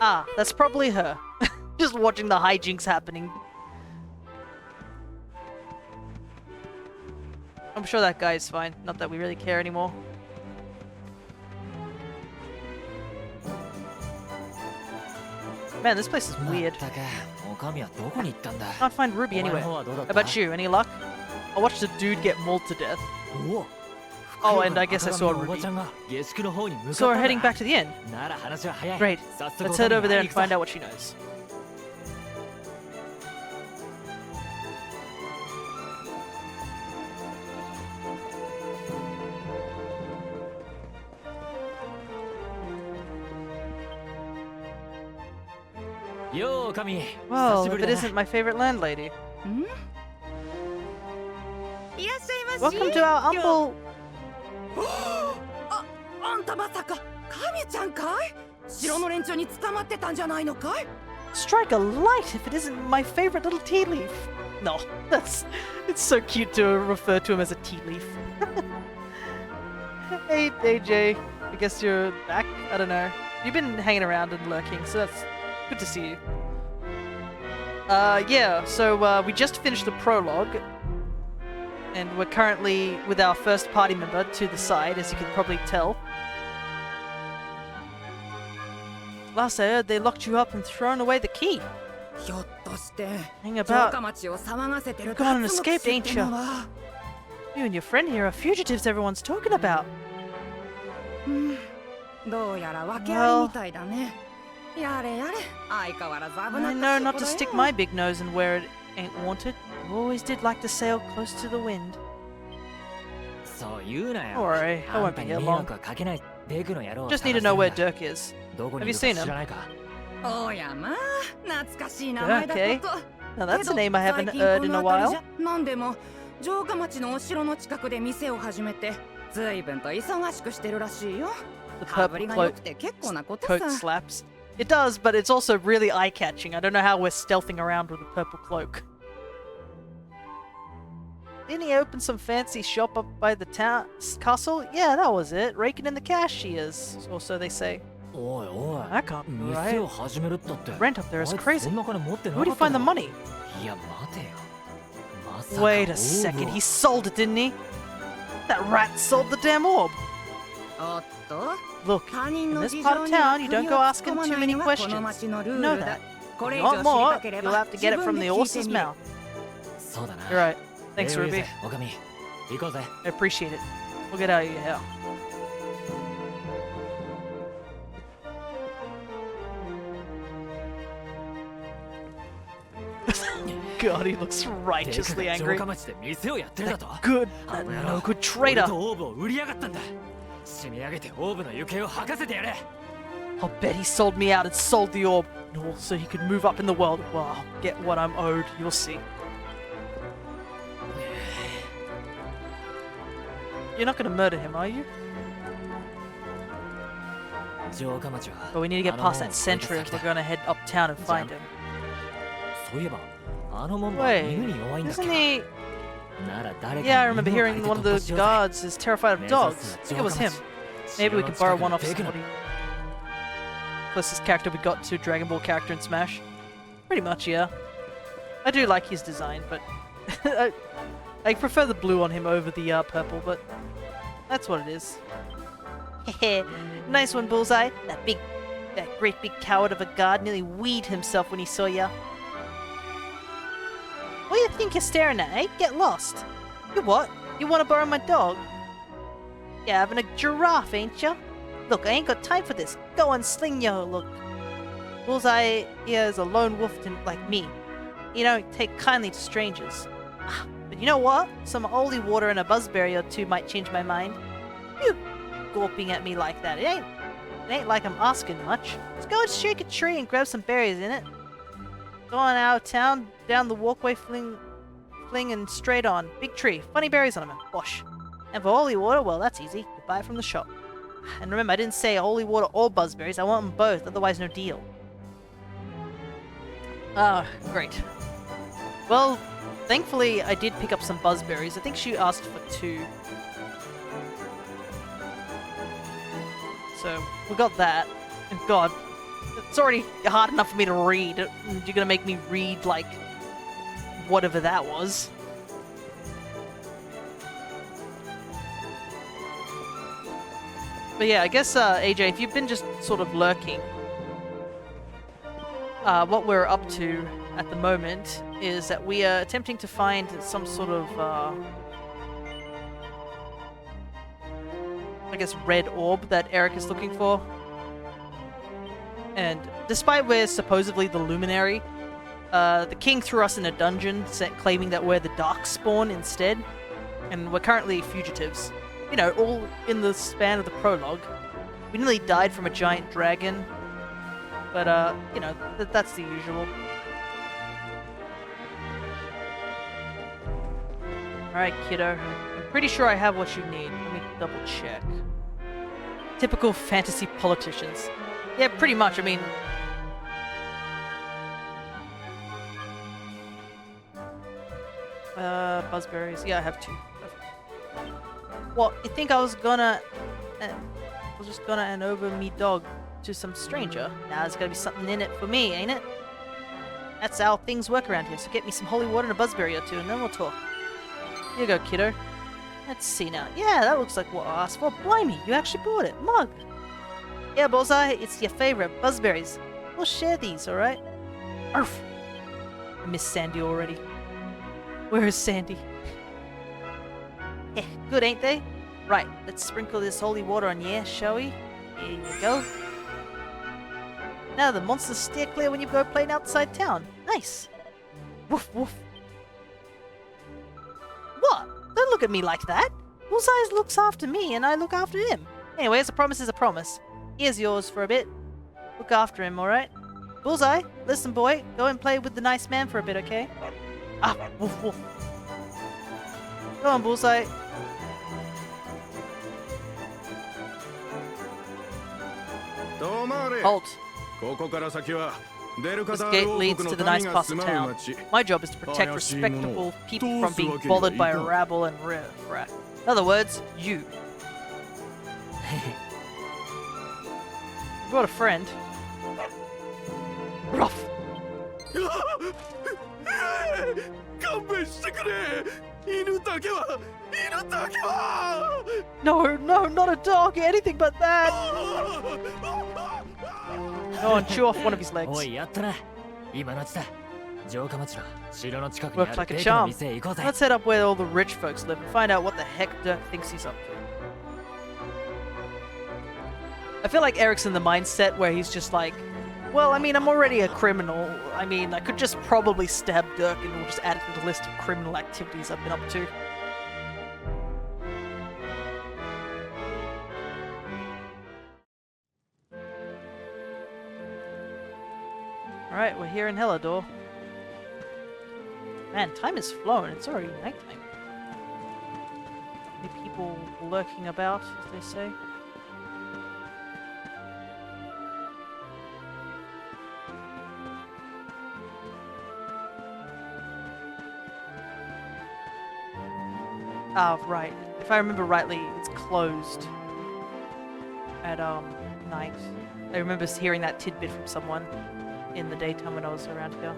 Ah, that's probably her. Just watching the hijinks happening. I'm sure that guy's fine. Not that we really care anymore. Man, this place is weird. Can't find Ruby anywhere. How about you? Any luck? I watched a dude get mauled to death. Oh, and I guess I saw Ruby. So we're heading back to the inn. Great. Let's head over there and find out what she knows. Well, if it isn't my favorite landlady. Welcome to our humble... あんたまさか神ちゃんかい？城の連中に捕まってたんじゃないのかい？ Strike a light if it isn't my favorite little tea leaf. No, that's... It's so cute to refer to him as a tea leaf. Hey, AJ. I guess you're back? I don't know. You've been hanging around and lurking, so that's good to see you. Yeah, so we just finished the prologue. And we're currently with our first party member to the side, as you can probably tell. Last I heard, they locked you up and thrown away the key. Hang about. You've gone and escaped, ain't you? You and your friend here are fugitives everyone's talking about. Well, I know not to stick my big nose in where it ain't wanted. I always did like to sail close to the wind. Don't worry, I won't be here long. Just need to know where Dirk is. Have you seen him? Dirk, eh? Now that's a name I haven't heard in a while. The purple coat slaps. It does, but it's also really eye-catching. I don't know how we're stealthing around with a purple cloak. Didn't he open some fancy shop up by the town castle? Yeah, that was it. Raking in the cash she is. Or so they say. おいおい That can't be 店 right. を始めるったって Rent up there is あいつ crazy. そんな金持ってな Where'd か he った find the の money? いや待てよまさか Wait オー a ブ second. を He sold it, didn't he? That rat sold the damn orb. おっと Look, 他人 in の this 事 part 情 of には town, you 首 don't を go 突っ asking 込ま too ない many のがこ questions. の町のル You ー know ルだ that. これ以 You 上 want 知り more? たけれ You'll ば have to 自 get it 分 from で the 聞い horse's てみる mouth. そうだな You're right. 礼 Thanks, を言う Ruby. ぜおかみ行こうぜ I appreciate it. We'll get out of your hair. God, he looks デク righteously が城 angry. 下町で店をやってるだと Good, あの野 no 郎 good 俺 traitor. とオーブを売りやがったんだ締め上げてオーブの行方を吐かせてやれ I'll bet he sold me out and sold the orb, and all so he could move up in the world. Well, I'll get what I'm owed. You'll see. You're not gonna murder him, are you? 城下町は But we need to get あの past 門 that を越えた sentry if 先 we're だ gonna head uptown and find him. そういえばあの門は Wait, 犬に弱いんだっけ isn't か he? なら誰か Yeah, I に remember 犬を借り hearing て one of 突破 the しようぜ guards is terrified of 目指 dogs. す I think it was 城下 him. 町 Maybe we 城の could borrow 近く one の off デクの somebody. Closest character we got to Dragon Ball character in Smash. Pretty much, yeah. I do like his design, but I prefer the blue on him over the purple, but that's what it is. Heh, nice one, Bullseye. That great big coward of a guard nearly weed himself when he saw ya. What do you think you're staring at, eh? Get lost. You what? You want to borrow my dog? You're having a giraffe, ain't ya? Look, I ain't got time for this. Go on, sling yo, look. Bullseye here is a lone wolf like me. You don't take kindly to strangers. Ah, but you know what? Some holy water and a buzzberry or two might change my mind. You gawping at me like that. It ain't like I'm asking much. Let's go and shake a tree and grab some berries in it. Go on out of town, down the walkway, fling and straight on. Big tree, funny berries on them, and bosh. And for holy water, well, that's easy. You buy it from the shop. And remember, I didn't say holy water or buzzberries. I want them both, otherwise no deal. Ah, great. Well, thankfully I did pick up some buzzberries. I think she asked for 2. So, we got that. And God, it's already hard enough for me to read. You're gonna make me read, like, whatever that was. But yeah, I guess, AJ, if you've been just sort of lurking, what we're up to at the moment is that we are attempting to find some sort of, I guess, red orb that Eric is looking for. And despite we're supposedly the Luminary, the king threw us in a dungeon, claiming that we're the Darkspawn instead, and we're currently fugitives. You know, all in the span of the prologue. We nearly died from a giant dragon, but you know, that's the usual. Alright, kiddo. I'm pretty sure I have what you need. Let me double check. Typical fantasy politicians. Yeah, pretty much. I mean... buzzberries. Yeah, I have 2. What, you think I was gonna... just gonna hand over me dog to some stranger? Now there's gotta be something in it for me, ain't it? That's how things work around here, so get me some holy water and a buzzberry or 2 and then we'll talk. Here you go, kiddo. Let's see now. Yeah, that looks like what I asked for. Blimey, you actually bought it. Mug. Yeah, Bullseye, it's your favorite, buzzberries. We'll share these, alright? Arf! I miss Sandy already. Where is Sandy? Eh, good, ain't they? Right, let's sprinkle this holy water on you, shall we? Here you go. Now the monsters steer clear when you go playing outside town. Nice. Woof woof. What? Don't look at me like that. Bullseye looks after me and I look after him. Anyways, a promise is a promise. Here's yours for a bit. Look after him, alright? Bullseye, listen boy, go and play with the nice man for a bit, okay? Ah, woof woof. Go on, Bullseye. Halt. ここから先は This gate leads to the nice parts of town. My job is to protect respectable people from being bothered by rabble and riffraff. In other words, you. You brought a friend. Rough. No, not a dog, anything but that. Go on, chew off one of his legs. Worked like a charm. Let's head up where all the rich folks live and find out what the heck Dirk thinks he's up to. I feel like Eric's in the mindset where he's just like, well, I mean, I'm already a criminal. I mean, I could just probably stab Dirk and we'll just add it to the list of criminal activities I've been up to. Alright, we're here in Hellador. Man, time has flown. It's already nighttime. Any people lurking about, as they say? Ah, right. If I remember rightly, it's closed at night. I remember hearing that tidbit from someone in the daytime when I was around here.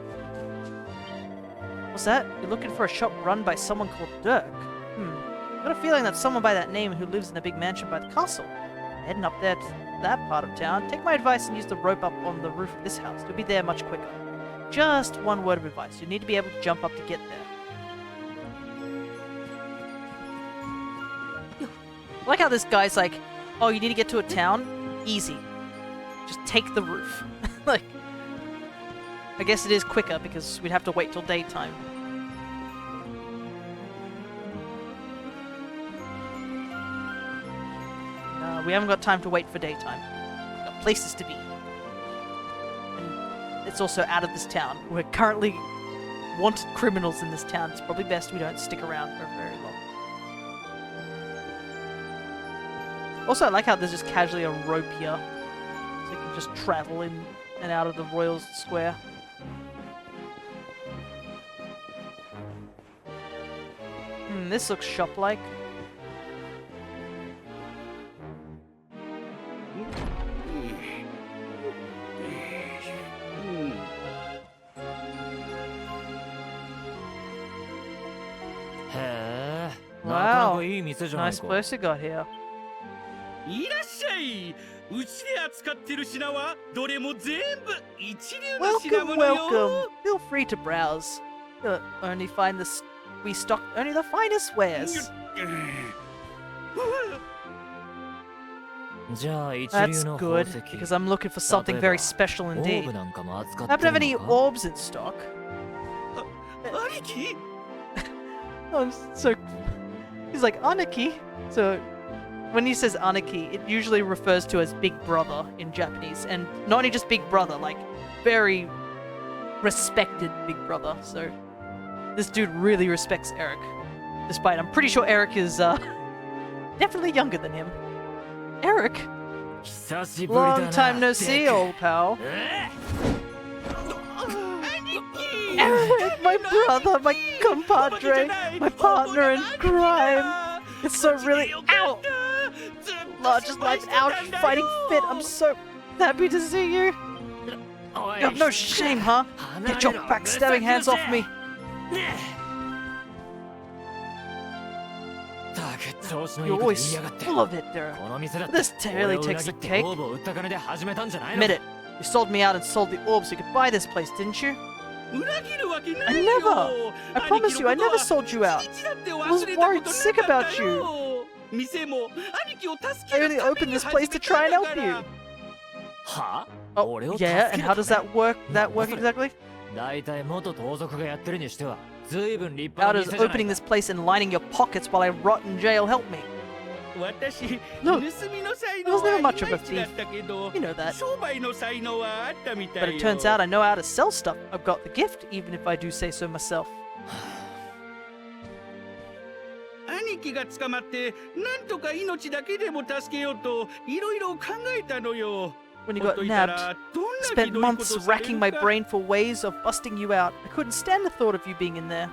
What's that? You're looking for a shop run by someone called Dirk? Got a feeling that's someone by that name who lives in a big mansion by the castle. Heading up there to that part of town, take my advice and use the rope up on the roof of this house. You'll be there much quicker. Just one word of advice. You need to be able to jump up to get there. I like how this guy's like, oh, you need to get to a town? Easy. Just take the roof. Like, I guess it is quicker because we'd have to wait till daytime. We haven't got time to wait for daytime. We've got places to be. And it's also out of this town. We're currently wanted criminals in this town. It's probably best we don't stick around for very long. Also, I like how there's just casually a rope here. So you can just travel in and out of the Royal Square. This looks shop-like. Wow, nice place you got here. いらっしゃい。うちで扱ってる品はどれも全部一流の Welcome, 品物よ。 welcome. Feel free to browse. You'll only find this. We stock only the finest wares. That's good, because I'm looking for something very special indeed. Happen to have any orbs in stock? 兄貴 Oh, so he's like Aniki. So when he says Aniki, it usually refers to as Big Brother in Japanese, and not only just Big Brother, like very respected Big Brother. So this dude really respects Eric, despite I'm pretty sure Eric is definitely younger than him. Eric, long time no see, old pal. Eric, my brother, my compadre, my partner in crime. It's so really ow. Largest life ouch, fighting fit. I'm so happy to see you. You have no shame, huh? Get your backstabbing hands off me. You're always full of it, Dara. This really takes the cake. Admit it. You sold me out and sold the orbs so you could buy this place, didn't you? I never! I promise you, I never sold you out. I was worried sick about you. I only opened this place to try and help you. Oh, yeah, and how does that work? Exactly? How does opening this place and lining your pockets while I rot in jail help me? Look, I was never much of a thief. You know that. But it turns out I know how to sell stuff. I've got the gift, even if I do say so myself. 兄貴が捕まってなんとか命だけでも助けようといろいろ考えたのよ。when you ほっ got といた nabbed. らどんな Spent ひどいこと months され racking る my か brain for ways of busting you out. I couldn't stand the thought of you being in there.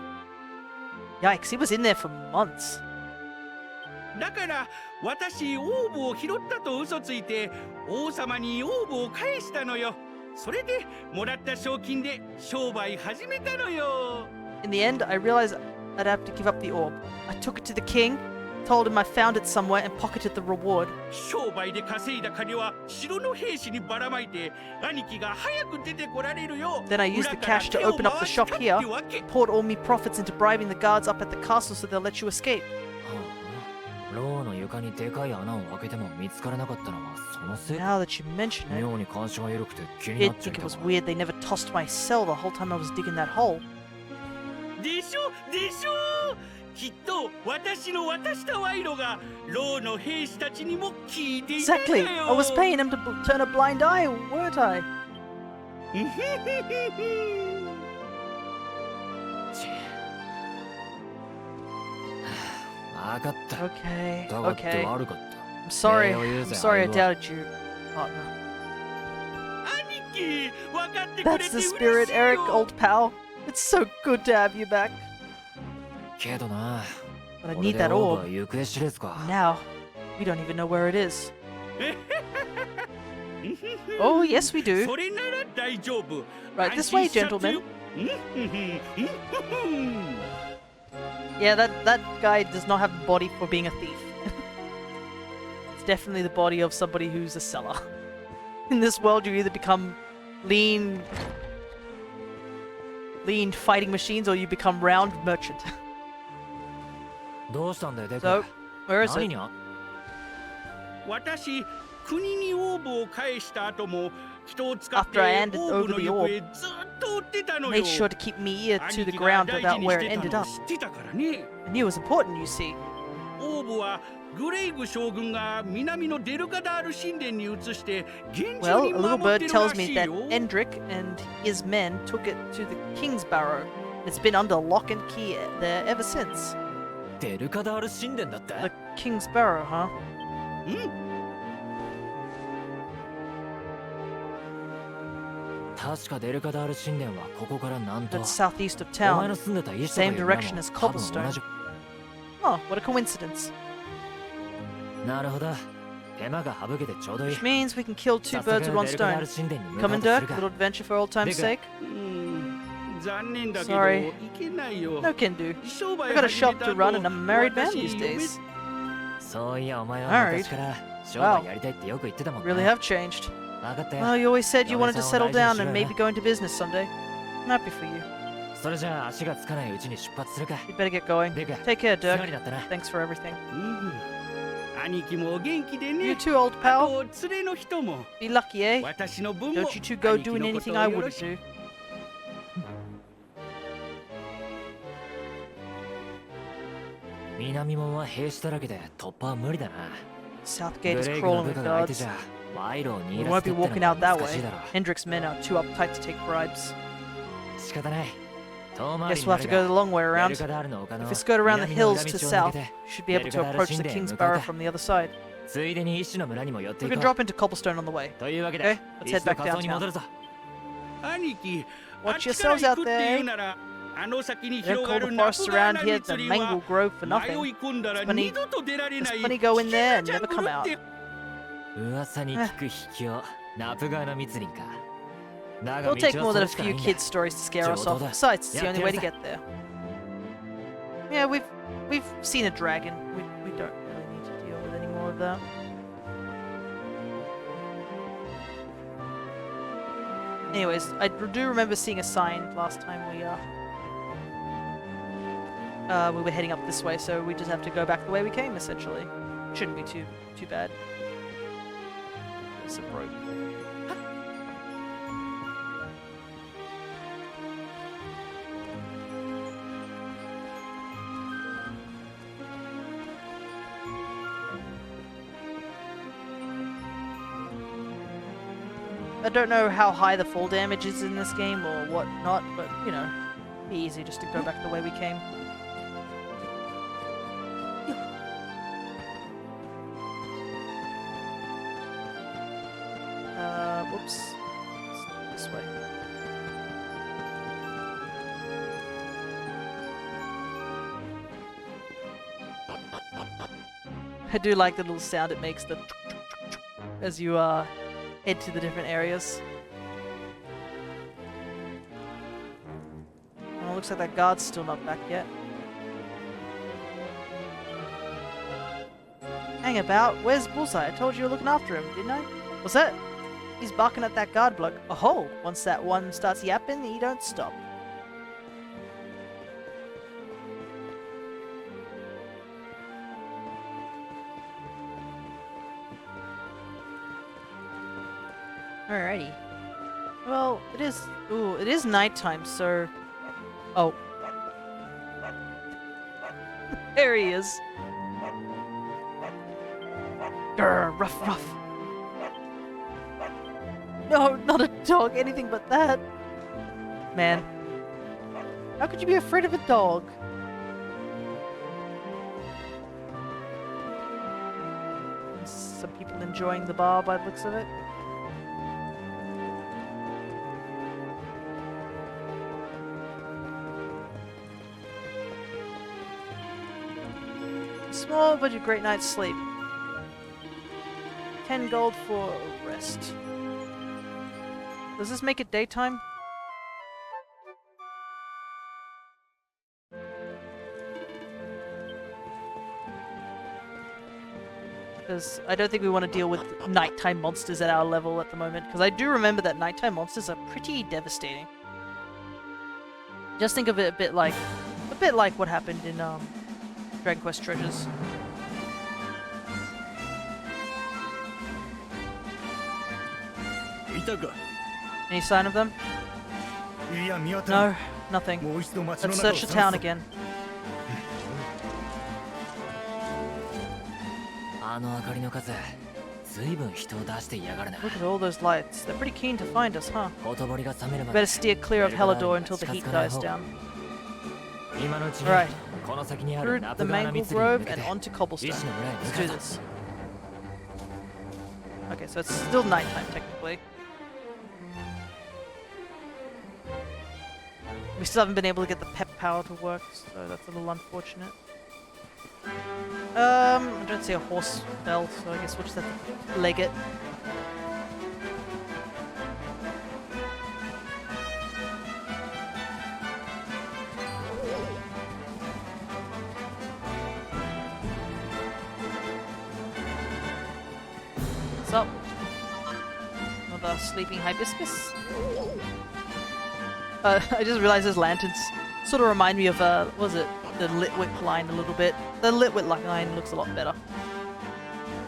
Yikes, he was in there for months. だから私オーブを拾ったと嘘ついて王様にオーブを返したのよ。それでもらった賞金で商売始めたのよ。 In the end, I realized I'd have to give up the orb. I took it to the king, told him I found it somewhere, and pocketed the reward. 商売で稼いだ金は城の兵士にばらまいて兄貴が早く出てこられるよ。 Then I used the cash to open up the shop here, poured all me profits into bribing the guards up at the castle so they'll let you escape. ローの床にでかい穴を開けても見つからなかったのはそのせい Now that you mention it, 妙に監視が緩くて気にな you'd っちゃ think い it た was わ weird they never tossed my cell the whole time I was digging that hole. でしょでしょ。きっと私の渡した賄賂がローの兵士たちにも効いていたんだ Exactly! よ。 I was paying him to turn a blind eye, weren't I? 分かった Okay, だがって okay. 悪かった I'm sorry. Yeah, I'm yeah, sorry I yeah. doubted you, partner. 兄貴分かってくれ That's て the 嬉しい spirit, よ。 Eric, old pal. It's so good to have you back. けどな But I これ need で that オーブ orb. は行方知れずか Now, we don't even know where it is. Oh, yes, we do. それなら大丈夫。 Right this way, 安心しちゃって gentlemen. よ。Yeah, that guy does not have a body for being a thief. It's definitely the body of somebody who's a seller. In this world, you either become lean fighting machines or you become round merchant. どうしたんだよデク So, where is 何 it? にあ私国にオーブを返した後も人を使って After I handed オーブ over の the 行 orb, 方ずっと追ってたのよ。 Made sure to keep me ear to 兄 the 貴が ground 大 about 事に where し it てた ended のを up. 知ってたからね。 I knew it was important, you see. オーブはグレイグ将軍が南のデルガダール神殿に移して現地 Well, に a little 守っ bird てる tells ら me しい that よ。 Endrick and his men took it to the King's Barrow. It's been under lock and key there ever since. デルカダール神殿だって The King's Barrow, huh? 確かデルカダール神殿はここから南 That's 東 southeast of お前 town. の住んでた石 Same とかいう村 direction も as 多分同 Cobblestone. じ Oh, what a coincidence. なるほど手間が省けてちょうどいい Which means we can kill two 早速 birds with one デルカダール stone. 神殿に向か Come う and とす Dirk, る a か little adventure for old time's Bigger. sake. 残念だけど Sorry. 行けないよ。 No can do. 商 I 売 got a 始め shop た to 後 run and I'm a married man 私 these 嫁 days. そういやお前は Alright. 昔から商売やりたいってよく言ってたもん Really な have changed. 分かったよ Well, you always said you wanted to settle Yonesan-o down daiji and ni maybe go into business someday. I'm happy for you. それじゃあ足がつかないうちに出発するか You'd better get going. デク Take care, 世話に Dirk. なったな Thanks for everything. 兄貴も元気で You ね。 too, old あ pal. と連れの人も Be lucky, eh? 私の分も Don't you two go 兄貴 doing のこと anything を I よろ wouldn't しく do. 南門は兵士だらけで突破は無理だな South グ Gate is レイグの crawling 部 with 下が相手 guards. じゃ賄賂を We 握ら won't せて be って walking の out も that 難し way. いだろ Hendrick's men are too uptight to take bribes. 仕方ない遠回り Guess に we'll な have る to go が the long way デ around. ルカダールの丘 If の we skirt around the 南の hills 裏 to 道を south, 抜けて should be able to デルカダール approach the 神殿へ King's 向かう Barrow か from the other side. ついでに石の村にも寄ってい We こ can う drop into Cobblestone on the way. というわけ Okay, で let's 一 head 度 back 仮装に downtown. 戻るぞ兄貴 Watch あっちから yourselves 行 out くって there. 言うならあの先に Don't 広 call が the るナ forests プガー around ナ here 密 the 林 mango は grove for 迷 nothing. い込んだら It's funny- 二度と出られない it's funny go in there and 危険 never なジャ come ン out. グルって噂に聞く秘境ナプガーの密林かだが It'll take 道 more は than そ a れしかない few んだ kids' stories to scare us off. Jodo. Besides, it's the Yeah, only way to there's get there. Yeah, we've seen a dragon. We don't really need to deal with any more of that. Anyways, I do remember seeing a sign last time we were heading up this way, so we just have to go back the way we came, essentially. Shouldn't be too bad. It's a rope. I don't know how high the fall damage is in this game or what not, but you know, be easy just to go back the way we came. Whoops. This way. I do like the little sound it makes the as you head to the different areas. Oh, looks like that guard's still not back yet. Hang about, where's Bullseye? I told you were looking after him, didn't I? What's that? He's barking at that guard bloke. Oh, once that one starts yapping, he don't stop. Alrighty. Well, it is... Ooh, it is nighttime, so... Oh. There he is. Grr, ruff, ruff. No, not a dog, anything but that. Man. How could you be afraid of a dog? Some people enjoying the bar by the looks of it. Small but a great night's sleep. 10 gold for rest. Does this make it daytime? Because I don't think we want to deal with nighttime monsters at our level at the moment. Because I do remember that nighttime monsters are pretty devastating. Just think of it a bit like what happened in Dragon Quest Treasures. Any sign of them? No, nothing. Let's search the town again. Look at all those lights. They're pretty keen to find us, huh? Better steer clear of Helidor until the heat dies down. Alright. Through the Mangle Grove and onto Cobblestone. Let's do this. Okay, so it's still nighttime technically. We still haven't been able to get the pep power to work, so that's a little unfortunate. I don't see a horse bell, so I guess we'll just have to leg it. What's up? Another sleeping hibiscus? I just realized those lanterns sort of remind me of, what was it? The Litwick line a little bit. The Litwick line looks a lot better.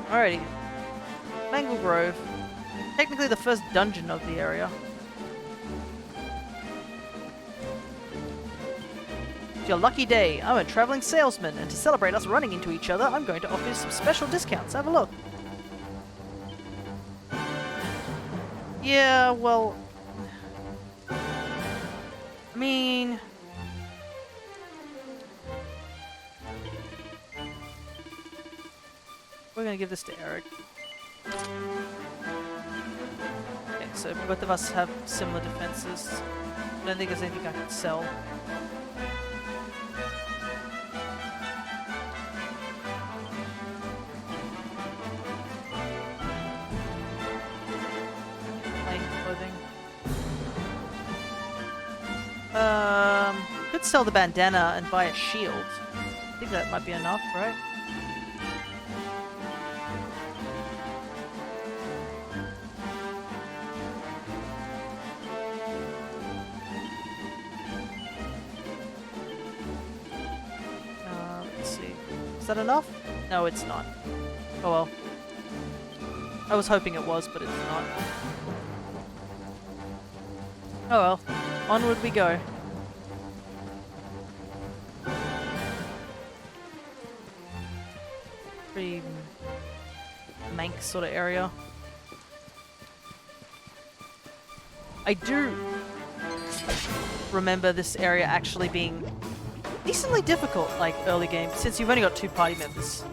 Alrighty. Mangle Grove. Technically the first dungeon of the area. It's your lucky day. I'm a traveling salesman, and to celebrate us running into each other, I'm going to offer you some special discounts. Have a look. Yeah, well... I mean... We're gonna give this to Eric. Okay, so both of us have similar defenses. I don't think there's anything I can sell. Could sell the bandana and buy a shield. I think that might be enough, right? Let's see. Is that enough? No, it's not. Oh well. I was hoping it was, but it's not. Oh well. Onward we go. Pretty mank sort of area. I do remember this area actually being decently difficult, like early game, since you've only got 2 party members.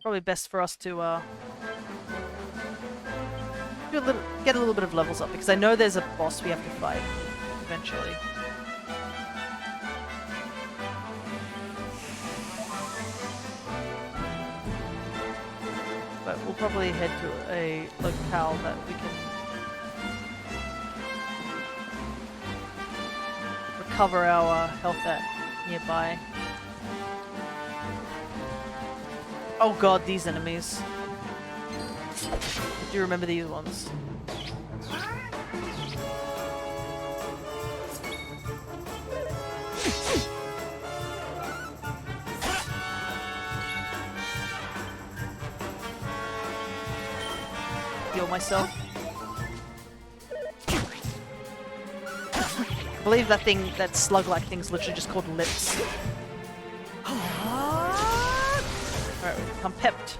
probably best for us to get a little bit of levels up, because I know there's a boss we have to fight eventually. But we'll probably head to a locale that we can recover our health at nearby. Oh god, these enemies. I do remember these ones. Heal myself. I believe that thing, that slug-like thing's literally just called lips. Alright, we've become pepped.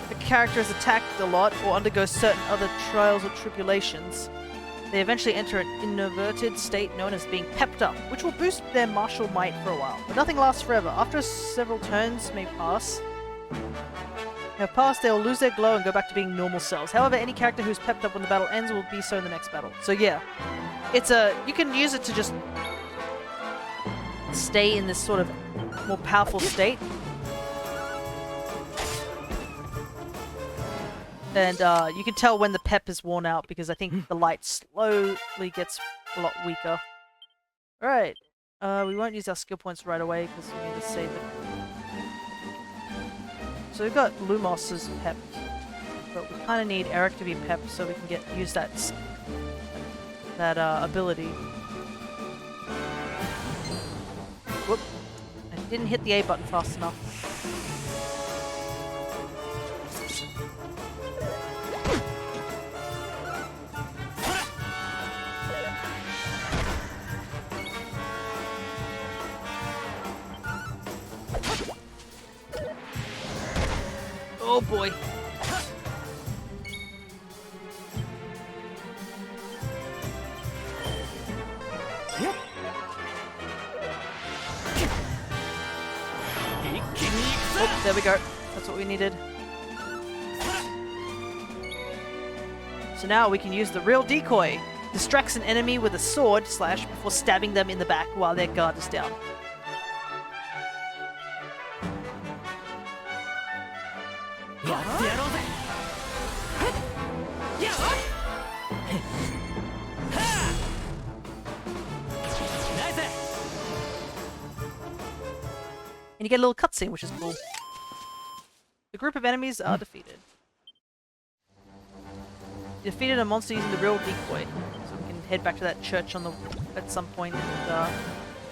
If a character is attacked a lot or undergoes certain other trials or tribulations, they eventually enter an inverted state known as being pepped up, which will boost their martial might for a while. But nothing lasts forever. After several turns may pass, they will lose their glow and go back to being normal selves. However, any character who's pepped up when the battle ends will be so in the next battle. So yeah, you can use it to just stay in this sort of more powerful state. And you can tell when the pep is worn out, because I think the light slowly gets a lot weaker. Alright, we won't use our skill points right away because we need to save it. So we've got Lumos as pepped, but we kind of need Eric to be pepped so we can use that ability. Whoop! I didn't hit the A button fast enough. Oh boy. Oh, there we go. That's what we needed. So now we can use the real decoy. Distracts an enemy with a sword slash before stabbing them in the back while their guard is down. And you get a little cutscene, which is cool. The group of enemies are defeated. You defeated a monster using the real decoy. So we can head back to that church at some point and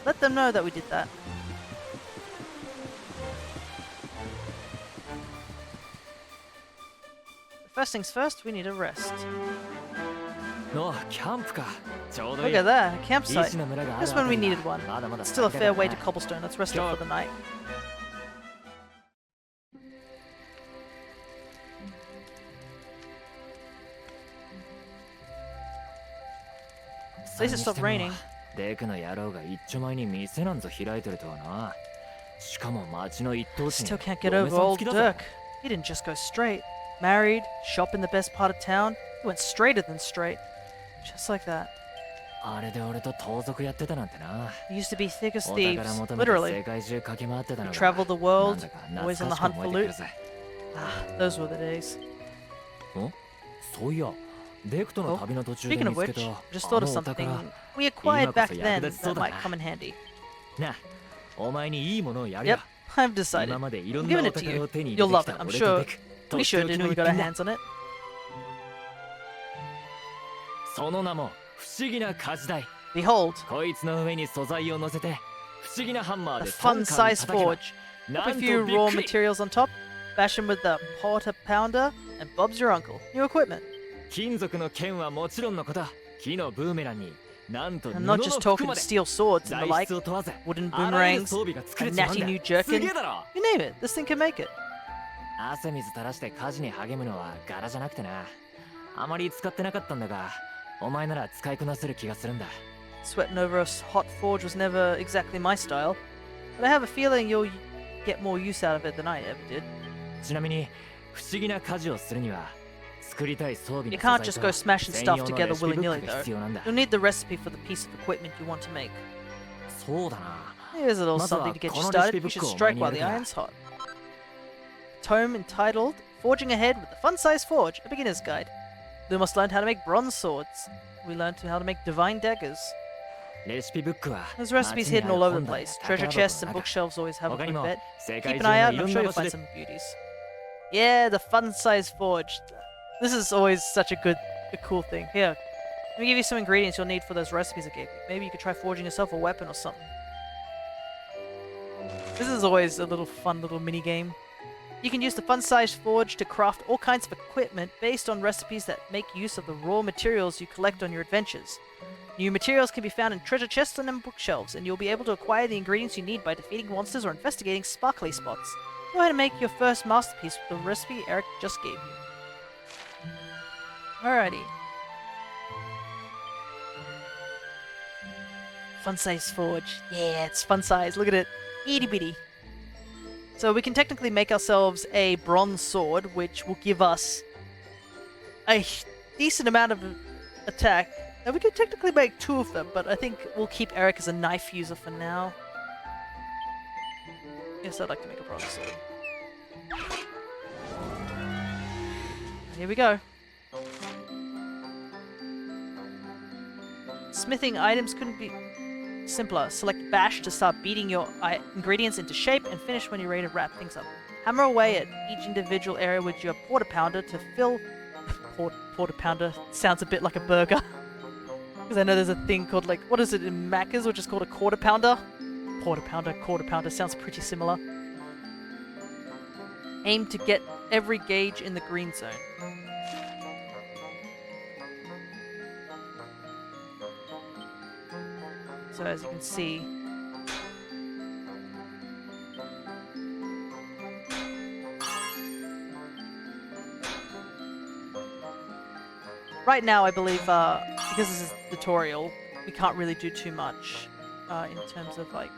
let them know that we did that. First things first, we need a rest. Look at that, a campsite. Just when we needed one. It's still a fair way to cobblestone. Let's rest up for the night. At least it stopped raining. Still can't get over old Dirk. He didn't just go straight. Married, shop in the best part of town. He went straighter than straight. Just like that. He used to be thick as thieves, literally. He traveled the world, always on the hunt for loot. Ah, those were the days. Oh, speaking of which, I just thought of something we acquired back then that might come in handy. Yep, I've decided. I'm giving it to you. You'll love it, I'm sure. We sure did when we got our hands on it. Behold, a fun-sized forge. Put a few raw materials on top, bash him with the porter pounder, and Bob's your uncle. New equipment. I'm not just talking steel swords and the like, wooden boomerangs, a natty new jerkin. You name it, this thing can make it. Sweating over a hot forge was never exactly my style, but I have a feeling you'll get more use out of it than I ever did. ちなみに不思議な家事をするには作りたい装備 You の can't 素 just 材 go と smashing 専 stuff 用の together レシピブッ willy-nilly クが though. 必要なんだ。 You'll need the recipe for the piece of equipment you want to make. そうだな。 Here's a little まずは something to get こ you のレシピ started. ブ You ッ should クを strike 前に while やる the から iron's hot. Tome entitled Forging Ahead with the Fun-Sized Forge, a beginner's guide. Lumos learned how to make bronze swords. We learned how to make divine daggers. レシピブックは There's recipes 街に hidden ある all over 本 the 棚や place. 宝 Treasure chests 箱の and 中 bookshelves always have a 他に good も bet. 世界 Keep 中 an eye の out い and ろ I'm ん sure な you'll 場所 find で some beauties. Yeah, the fun-sized forge. This is always such a cool thing. Here, let me give you some ingredients you'll need for those recipes I gave you. Maybe you could try forging yourself a weapon or something. This is always a little fun little mini game. You can use the fun-sized forge to craft all kinds of equipment based on recipes that make use of the raw materials you collect on your adventures. New materials can be found in treasure chests and in bookshelves, and you'll be able to acquire the ingredients you need by defeating monsters or investigating sparkly spots. Go ahead and make your first masterpiece with the recipe Eric just gave you. Alrighty. Fun-sized forge. Yeah, it's fun-sized. Look at it. Itty-bitty. So we can technically make ourselves a bronze sword, which will give us a decent amount of attack. And we could technically make 2 of them, but I think we'll keep Eric as a knife user for now. Yes, I'd like to make a bronze sword. Here we go. Smithing items couldn't be simpler. Select bash to start beating your ingredients into shape and finish when you're ready to wrap things up. Hammer away at each individual area with your porter pounder to fill... porter pounder sounds a bit like a burger. Because I know there's a thing called, like, what is it in Macca's, which is called a quarter pounder? Quarter pounder sounds pretty similar. Aim to get every gauge in the green zone. So as you can see, right now I believe because this is a tutorial, we can't really do too much in terms of like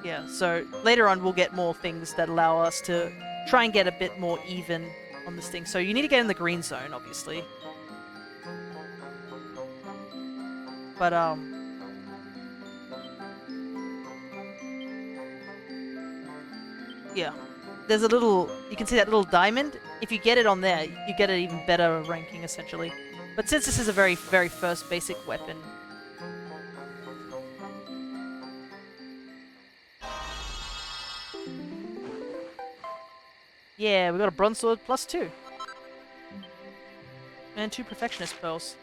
yeah, so later on we'll get more things that allow us to try and get a bit more even on this thing. So you need to get in the green zone, obviously. But, yeah. There's a little... You can see that little diamond. If you get it on there, you get an even better ranking, essentially. But since this is a very, very first basic weapon... Yeah, we got a bronze sword +2. And 2 perfectionist pearls.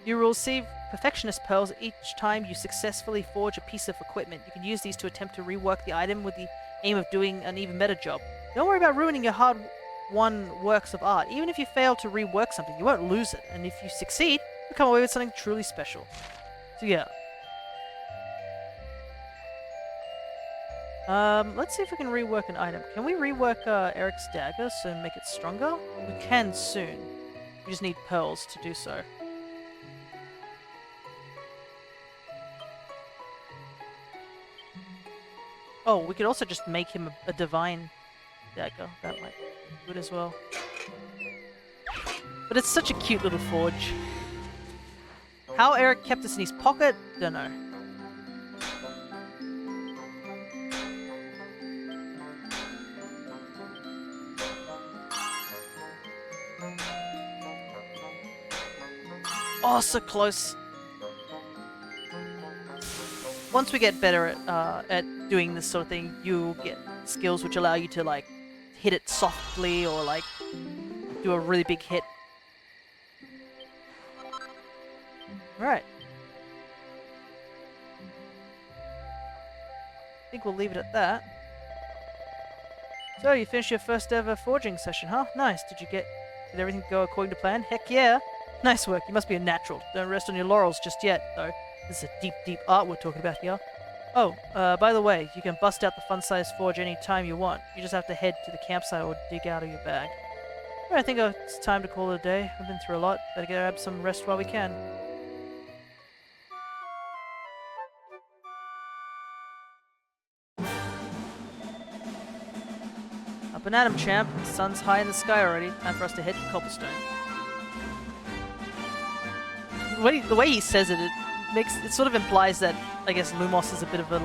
You will receive perfectionist pearls each time you successfully forge a piece of equipment. You can use these to attempt to rework the item with the aim of doing an even better job. Don't worry about ruining your hard-won works of art. Even if you fail to rework something, you won't lose it. And if you succeed, you'll come away with something truly special. So yeah. Let's see if we can rework an item. Can we rework Eric's dagger so make it stronger? We can soon. We just need pearls to do so. Oh, we could also just make him a divine dagger. That might be good as well. But it's such a cute little forge. How Eric kept this in his pocket? Don't know. Oh, so close. Once we get better at doing this sort of thing, you'll get skills which allow you to, like, hit it softly or, like, do a really big hit. Right. I think we'll leave it at that. So, you finished your first ever forging session, huh? Nice. Did everything go according to plan? Heck yeah. Nice work. You must be a natural. Don't rest on your laurels just yet, though. This is a deep, deep art we're talking about here. Oh, by the way, you can bust out the fun-sized forge any time you want. You just have to head to the campsite or dig out of your bag. I think it's time to call it a day. I've been through a lot. Better grab some rest while we can. Up and at 'em, champ. The sun's high in the sky already. Time for us to head to Copplestone. The way he says it, it sort of implies that, I guess, Lumos is a bit of a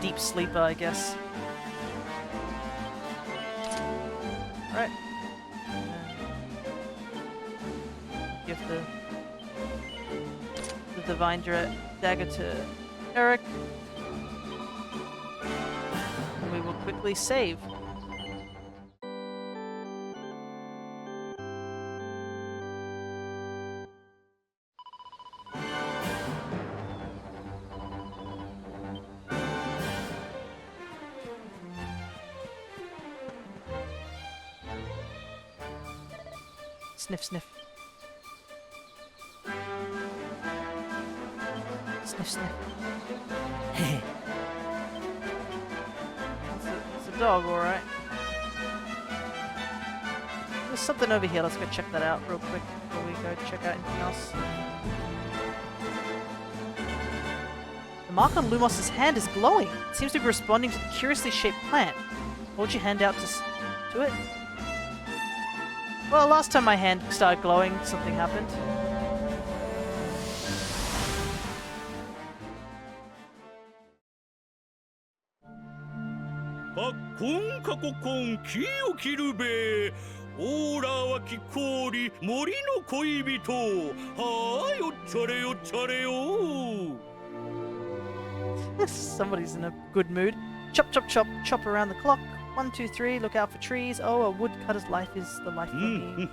deep sleeper, I guess. Alright. Give the Divine Dagger to Eric. And we will quickly save. Sniff, sniff. Sniff, sniff. It's a dog, alright. There's something over here. Let's go check that out real quick before we go check out anything else. The mark on Lumos' hand is glowing. It seems to be responding to the curiously shaped plant. Hold your hand out to it. Well, last time my hand started glowing, something happened. Somebody's in a good mood. Chop, chop, chop, chop around the clock. 1, 2, 3, look out for trees. Oh, a woodcutter's life is the life for me.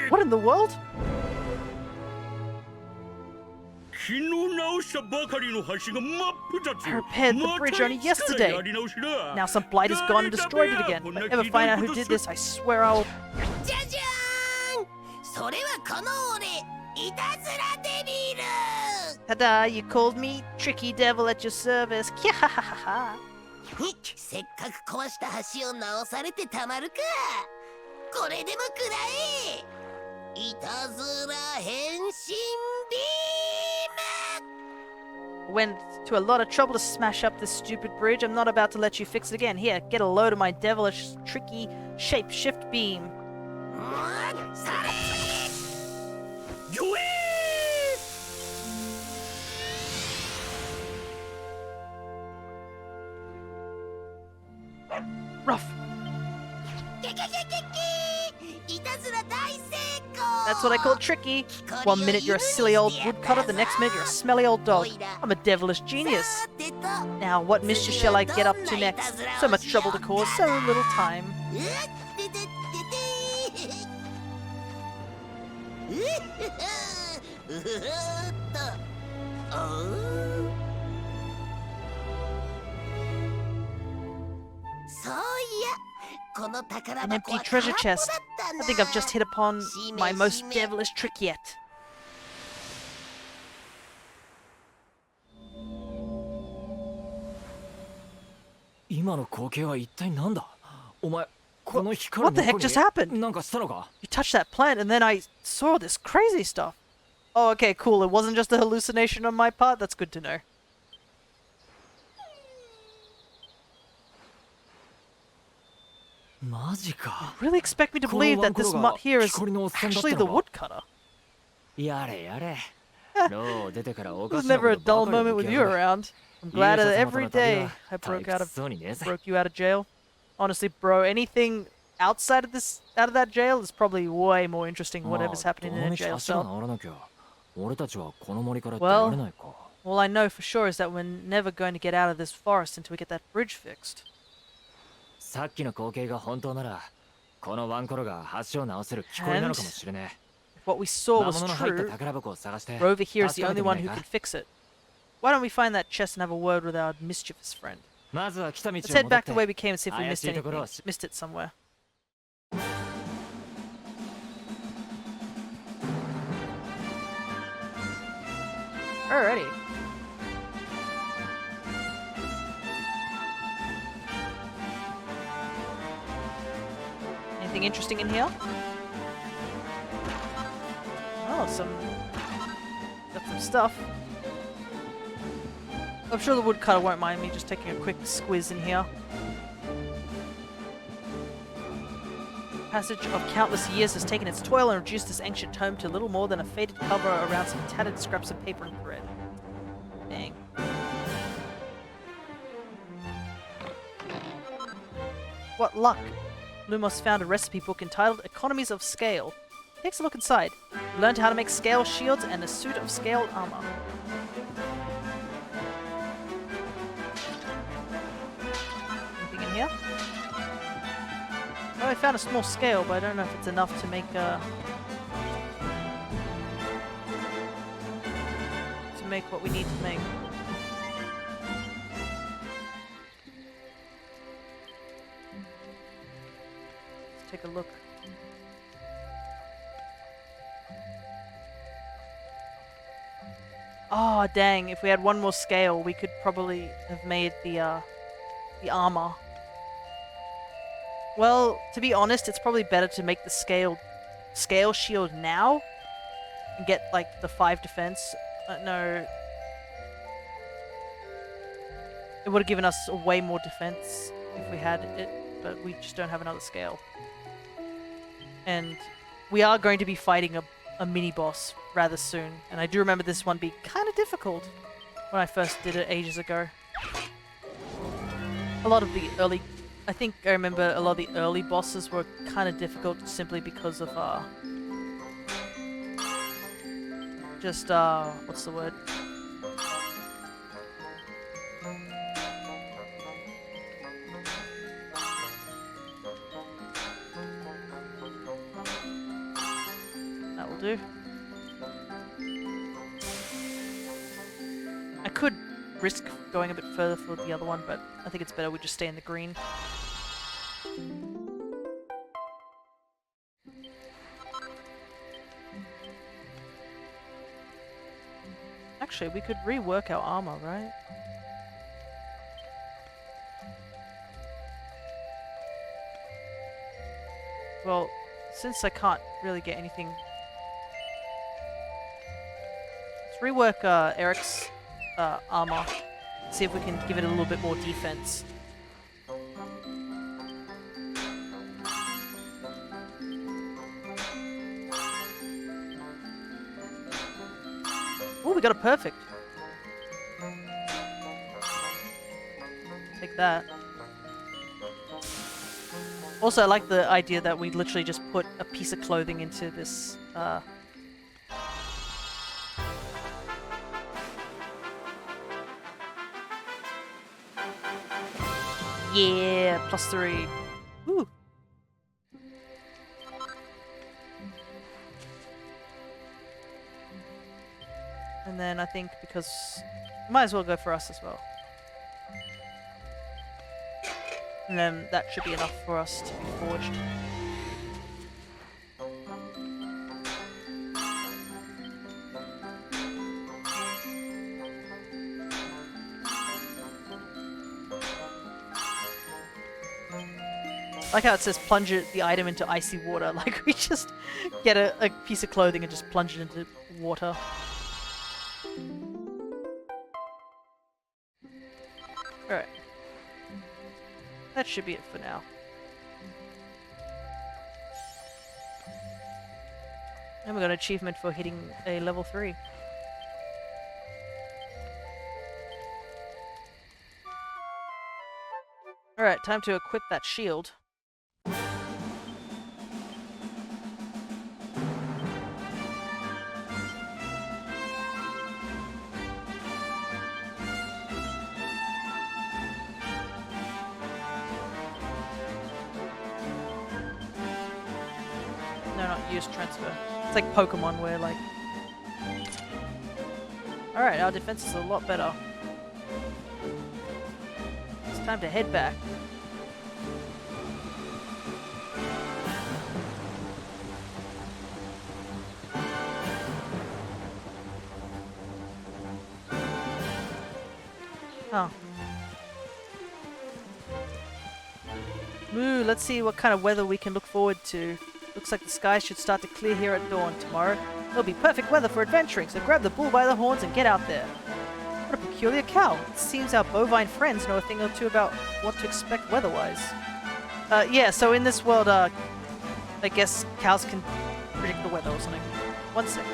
What in the world? I repaired the bridge only yesterday. Now some blight has gone and destroyed it again. If I ever find out who did this, I swear I'll... Ta-da, you called me tricky devil at your service. Kya-ha-ha-ha-ha. せっかく壊した橋を直されてたまるか。これでもくらえ。いたずら変身ビーム。 Went to a lot of trouble to smash up this stupid bridge. I'm not about to let you fix it again. Here, get a load of my devilish, tricky shape-shift beam. Rough. That's what I call tricky. 1 minute you're a silly old woodcutter, the next minute you're a smelly old dog. I'm a devilish genius. Now, what mischief shall I get up to next? So much trouble to cause, so little time. An empty treasure chest. I think I've just hit upon my most devilish trick yet. What the heck just happened? You touched that plant and then I saw this crazy stuff. Oh, okay, cool. It wasn't just a hallucination on my part. That's good to know. You really expect me to believe that this mutt here is actually the woodcutter? There's never a dull moment with you around. I'm glad that every day I broke you out of jail. Honestly, bro, anything outside of that jail is probably way more interesting than whatever's happening in a jail cell. Well, all I know for sure is that we're never going to get out of this forest until we get that bridge fixed. And if what we saw was true, Rover here is the only one who can fix it. Why don't we find that chest and have a word with our mischievous friend? Let's head back the way we came and see if we missed anything. Missed it somewhere. Alrighty. Anything interesting in here? Oh, got some stuff. I'm sure the woodcutter won't mind me just taking a quick squiz in here. Passage of countless years has taken its toll and reduced this ancient home to little more than a faded cover around some tattered scraps of paper and thread. Dang. What luck! Lumos found a recipe book entitled Economies of Scale. Takes a look inside. We learned how to make scale shields and a suit of scale armor. Anything in here? Oh, I found a small scale, but I don't know if it's enough to make what we need to make. Let's take a look. Oh, dang. If we had one more scale, we could probably have made the armor. Well, to be honest, it's probably better to make the scale shield now and get, like, the 5 defense. No. It would have given us way more defense if we had it, but we just don't have another scale. And we are going to be fighting a mini-boss rather soon, and I do remember this one being kind of difficult when I first did it ages ago. A lot of the early... I think I remember a lot of the early bosses were kind of difficult simply because of, just, what's the word? That will do. I could risk going a bit further for the other one, but I think it's better we just stay in the green. Actually, we could rework our armor, right? Well, since I can't really get anything... Let's rework Eric's armor. See if we can give it a little bit more defense. Oh, we got a perfect. Take that. Also, I like the idea that we literally just put a piece of clothing into this, Yeah, +3. Woo! And then I think because... Might as well go for us as well. And then that should be enough for us to be forged. I like how it says plunge the item into icy water. Like we just get a piece of clothing and just plunge it into water. Alright. That should be it for now. And we got an achievement for hitting a level 3. Alright, time to equip that shield. Use transfer. It's like Pokemon where like... Alright, our defense is a lot better. It's time to head back. Oh. Moo let's see what kind of weather we can look forward to. Looks like the sky should start to clear here at dawn tomorrow. It'll be perfect weather for adventuring, so grab the bull by the horns and get out there. What a peculiar cow. It seems our bovine friends know a thing or two about what to expect weather-wise. Yeah, so in this world, I guess cows can predict the weather or something. One sec.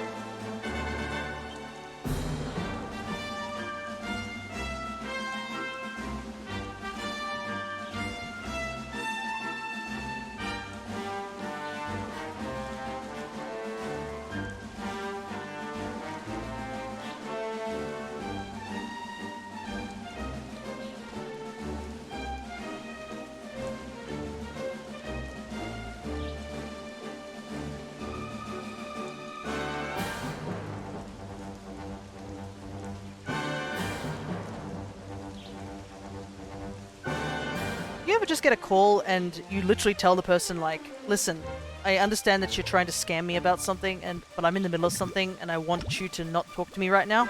You ever just get a call and you literally tell the person like, listen, I understand that you're trying to scam me about something, but I'm in the middle of something and I want you to not talk to me right now?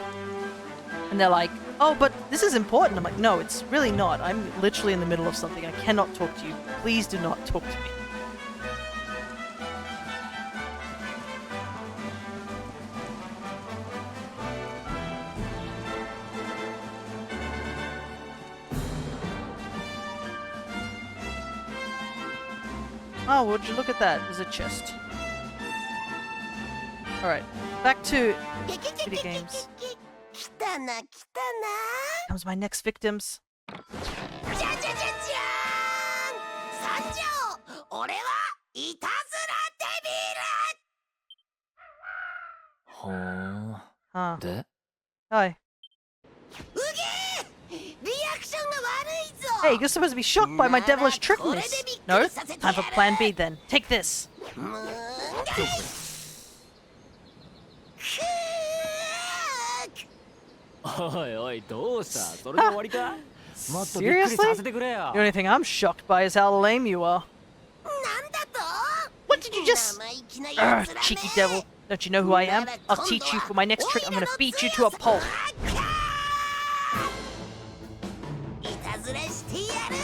And they're like, oh, but this is important. I'm like, no, it's really not. I'm literally in the middle of something. I cannot talk to you. Please do not talk to me. Oh, would you look at that? There's a chest. Alright, back to video games. 来たな来たな Comes my next victims. じゃじゃじゃじゃーん参上俺はいたずらほーん。 Huh. で Hi. デビルうげーリアクションが悪いぞ Hey, you're supposed to be shocked by my devilish trickiness. No? Time for plan B then. Take this. むーんがおいおい、どうした？それで終わりか？もっとびっくり Seriously? させてくれよ。 The only thing I'm shocked by is how lame you are. なんだと What did you just... 生意気なやつらね cheeky devil. Don't you know who I am? I'll teach you for my next trick. I'm gonna beat you to a pulp. いたずらしてやる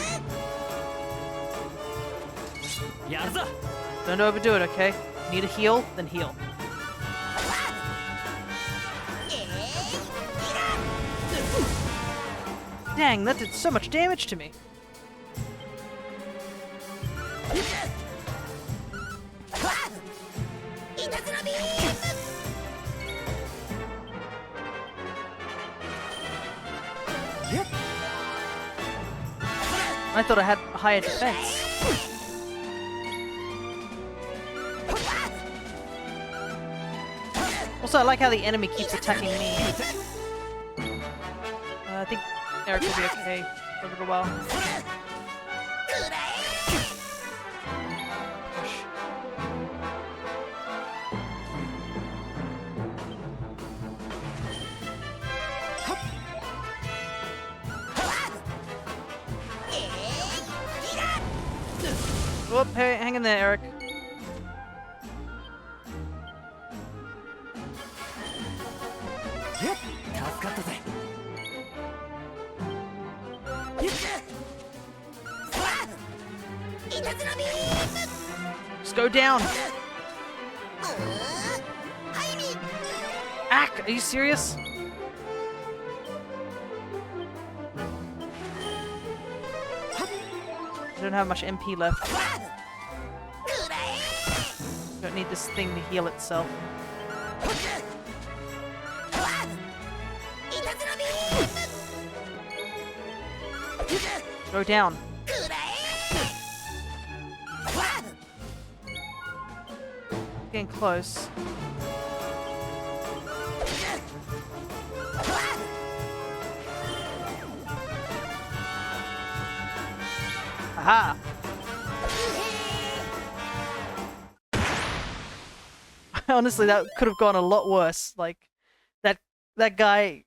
やるぞ。 Don't overdo it, okay? Need a heal? Then heal. Dang, that did so much damage to me. I thought I had higher defense. Also, I like how the enemy keeps attacking me. I think Eric will be okay for a little while. Push. Whoop, hey, hang in there, Eric. Just go down. Ack, are you serious? I don't have much MP left. Don't need this thing to heal itself. Go down. Getting close. Aha! Honestly, that could have gone a lot worse. Like, that guy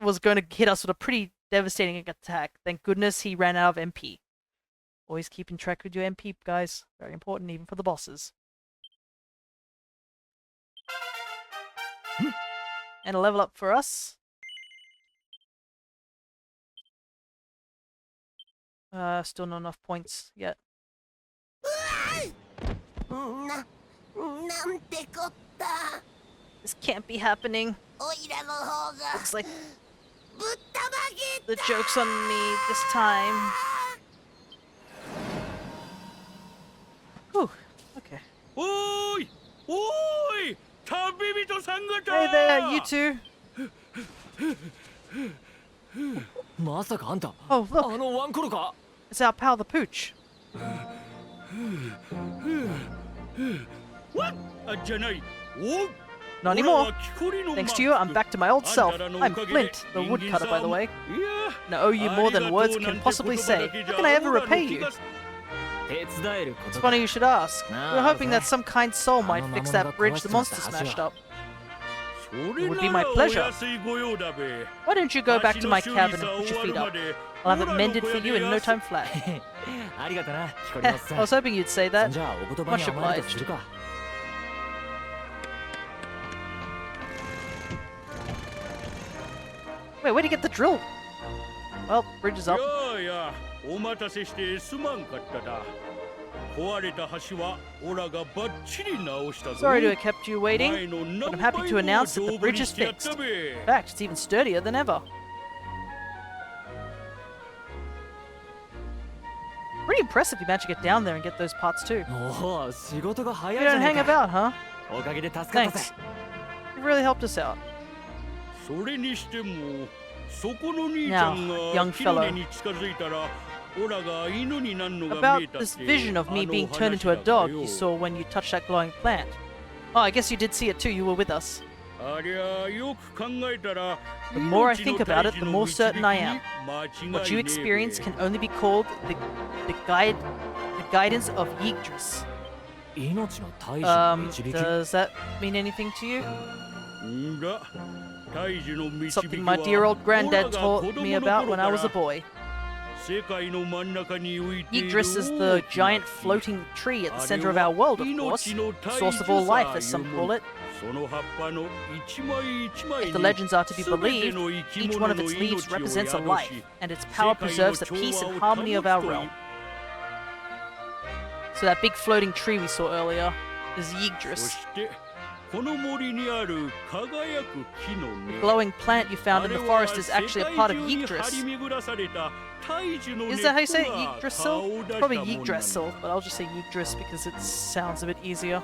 was going to hit us with a pretty devastating attack. Thank goodness he ran out of MP. Always keeping track with your MP, guys. Very important, even for the bosses. And a level up for us. Still not enough points yet. なんてこった。 This can't be happening. おいらの方が Looks like ぶったまげ the joke's on me this time. Whew. Okay. おーいおーい旅人さん方 Hey there, you two. まさかあんた Oh, look. あのワンコロか It's our pal, the pooch. わっあじゃないお Not anymore. Thanks to you, I'm back to my old self. I'm Flint, the woodcutter, by the way. And I owe you more than words can possibly say. How can I ever repay you? 手伝えるこ It's とか funny you should ask. We were hoping that some kind soul might fix that bridge the monster smashed up. It would be my pleasure. Why don't you go back to my cabin and put your feet up? I'll have it mended for you in no time flat. ありがとな木こりおっさ I ん was hoping you'd say that. じゃあお言葉に Much 甘えると obliged. するか Wait, where'd you get the drill? Well, bridge is up. やあやあお待たせしてすまんかっただ壊れた橋はオラがバッチリ直したぞ Sorry to have kept you waiting, 前の but I'm 何 happy 倍 to も announce that the 丈夫 bridge に is してやった fixed. べ In fact, it's even sturdier than ever. Pretty impressive you managed to get down there and get those parts too. おお仕事が早 You いじゃ don't ね hang えか about, huh? おかげで助かったぜ Thanks. You've really helped us out. それにしてもそこの兄ちゃん Now, が young 木の fellow. 根に近づいたらオラが犬になるのが見え About たっ this て vision of me あの being turned into a 話だが dog よ you saw when you touched that glowing plant. Oh, I guess you did see it too. You were with us. ありゃよく考えたら The more I 命の think about it, 大 the 事の more 導き certain I に am. 間違い What you ねえべ experience can only be called the guidance of Yggdrasil. 命の大事の導き Does that mean anything to you? んだ大樹の導き Something my dear old granddad taught me about when I was a boy. 世界の真ん中に浮いている Yggdrasil is the giant floating tree at the center of our world, of course. The source of all life, as some call it. その葉っぱの一枚一枚 If the に legends are to be 全て believed, の生き each 物 one の of its leaves 命を represents a 宿 life, し and its power preserves the peace and harmony of our realm. So that big floating tree we saw earlier is そ Yggdrasil. してこの森にある輝く木の根 The glowing plant you found in the forest is actually a part of Yggdrasil. Is that how you say it? Yggdrasil? It's probably Yggdrasil, but I'll just say Yggdrasil because it sounds a bit easier.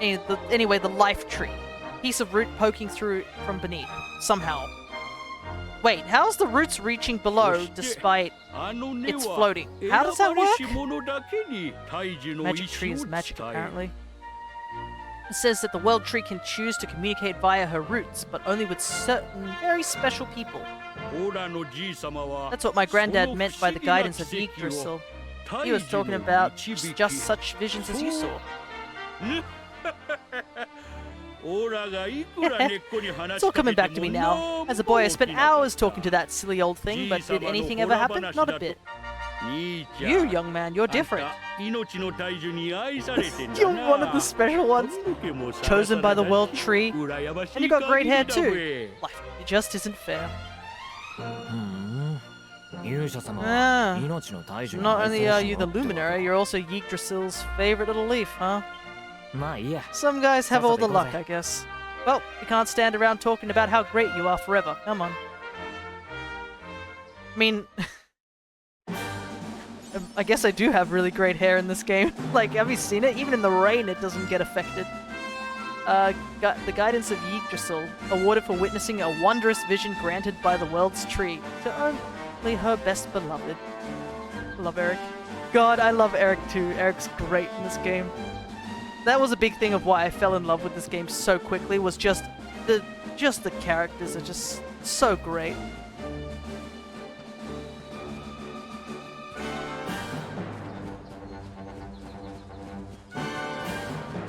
Anyway, the life tree. Piece of root poking through from beneath. Somehow. Wait, how's the roots reaching below despite it's floating? How does that work? Magic tree is magic, apparently. It says that the world tree can choose to communicate via her roots, but only with certain very special people. That's what my granddad meant by the guidance of Yggdrasil. He was talking about just such visions as you saw. It's all coming back to me now. As a boy, I spent hours talking to that silly old thing, but did anything ever happen? Not a bit. You, young man, you're different. You're one of the special ones, chosen by the world tree, and you got great hair too. Life just isn't fair. 勇者様 Ah. は命の大樹に Not only are you the 愛されし者 Luminary, you're also Yggdrasil's favorite little leaf, huh? まあいいや Some guys have all the luck, Sounds like I guess. Well, we can't stand around talking about how great you are forever. Come on. I mean, I guess I do have really great hair in this game. Like, have you seen it? Even in the rain, it doesn't get affected. The guidance of Yggdrasil, awarded for witnessing a wondrous vision granted by the world's tree to only her best beloved. Love Eric. God, I love Eric too. Eric's great in this game. That was a big thing of why I fell in love with this game so quickly, was just the characters are just so great.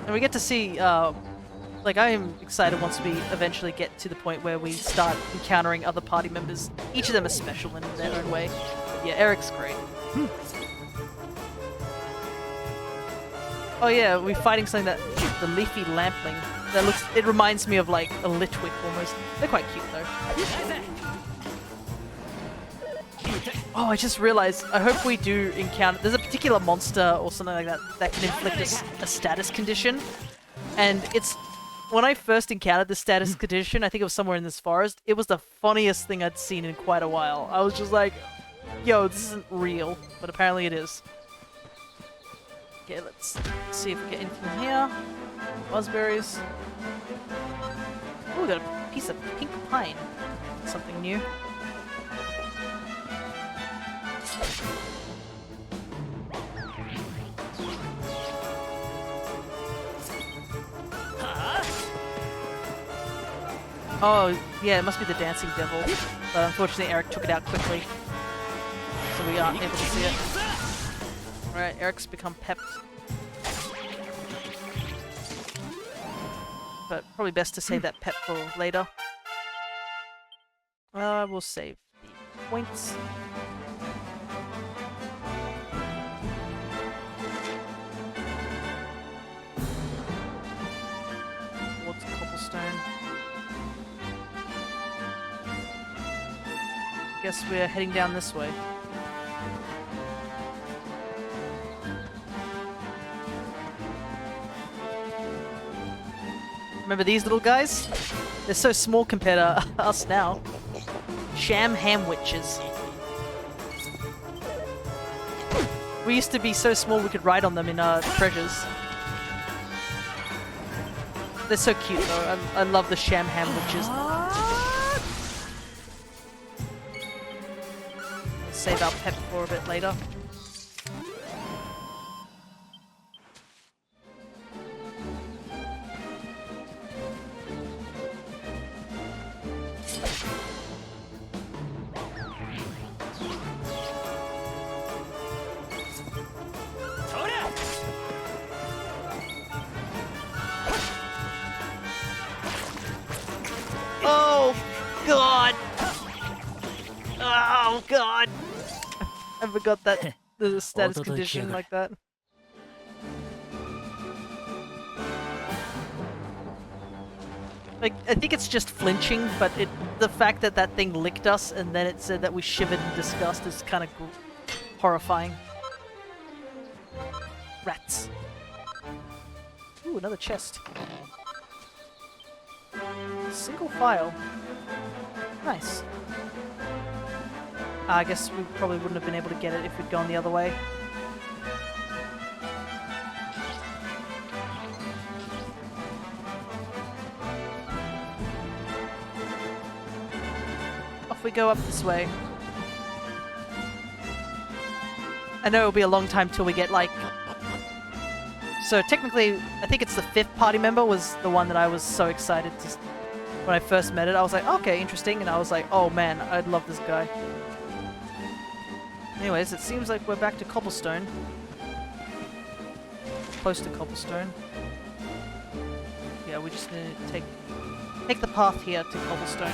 And we get to see, like, I am excited once we eventually get to the point where we start encountering other party members. Each of them is special in their own way. Yeah, Eric's great. Oh yeah, we're fighting something that the leafy lampling. That looks. It reminds me of like a Litwick almost. They're quite cute though. Oh, I just realized, I hope we do encounter... There's a particular monster or something like that that can inflict a status condition. And it's... When I first encountered the status condition, I think it was somewhere in this forest, it was the funniest thing I'd seen in quite a while. I was just like, yo, this isn't real. But apparently it is. Okay, let's see if we get anything from here. Buzzberries. Oh, got a piece of pink pine. Something new. Oh, yeah, it must be the dancing devil. But unfortunately, Eric took it out quickly. So we aren't able to see it. Alright, Eric's become pepped. But probably best to save that pep for later. We'll save the points. What's cobblestone? Guess we're heading down this way. Remember these little guys? They're so small compared to us now. Sham ham witches. We used to be so small we could ride on them in treasures. They're so cute though. I love the sham ham witches. Save our pep for a bit later. Oh god! Oh god! I forgot that there's a status condition like that. Like, I think it's just flinching, but the fact that that thing licked us and then it said that we shivered in disgust is kind of horrifying. Rats. Ooh, another chest. Single file. Nice. I guess we probably wouldn't have been able to get it if we'd gone the other way. Off we go up this way. I know it'll be a long time till we get, like... So technically, I think it's the 5th party member was the one that I was so excited to... When I first met it, I was like, okay, interesting, and I was like, oh man, I'd love this guy. Anyways, it seems like we're back to cobblestone. Close to cobblestone. Yeah, we just need to take the path here to cobblestone.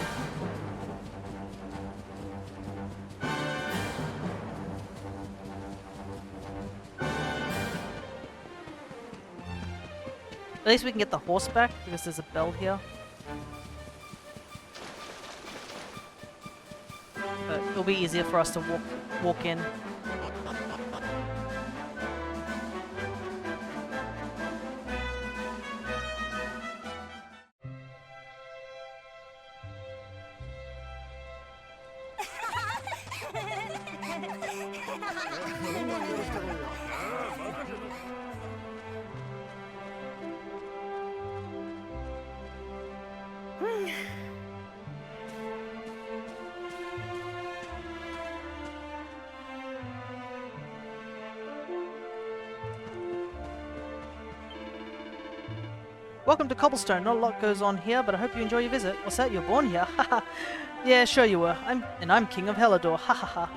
At least we can get the horse back, because there's a bell here. But it'll be easier for us to walk in. Welcome to Cobblestone. Not a lot goes on here, but I hope you enjoy your visit. What's that? You're born here? Haha. Yeah, sure you were. I'm King of Hellador. Ha ha ha.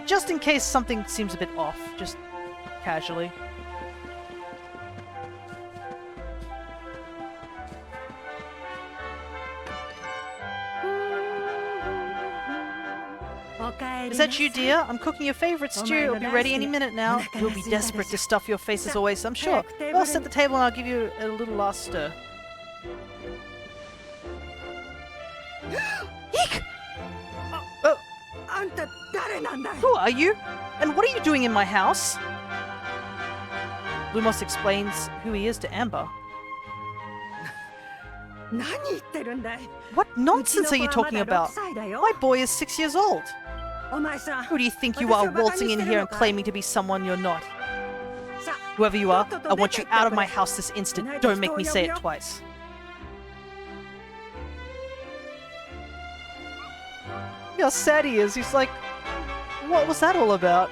Just in case something seems a bit off, just casually. Is that you, dear? I'm cooking your favorite stew. It'll be ready any minute now. You'll be desperate to stuff your face as always, I'm sure. I'll set the table and I'll give you a little last stir. Eek! Oh! あんた誰なんだい？ Who are you? And what are you doing in my house? Lumos explains who he is to Amber. 何言ってるんだい？ What nonsense are you talking うちの子はまだ about? 6歳だよ。 My boy is 6 years old. お前さん、 Who do you think you are waltzing in here and claiming to be someone you're not? さ Whoever you are, とっとと I want you 出て行って out of くれ。 my house this instant. ないと Don't make me 人を say 呼 it ぶよ。 twice. Look how sad he is. He's like, what was that all about?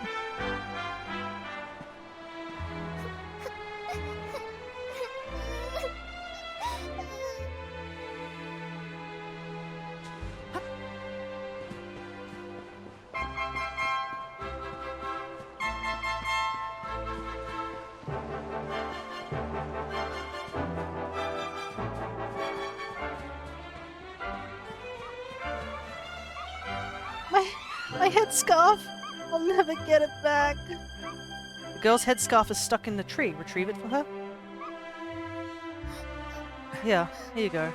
My headscarf! I'll never get it back. The girl's headscarf is stuck in the tree. Retrieve it for her? Here you go.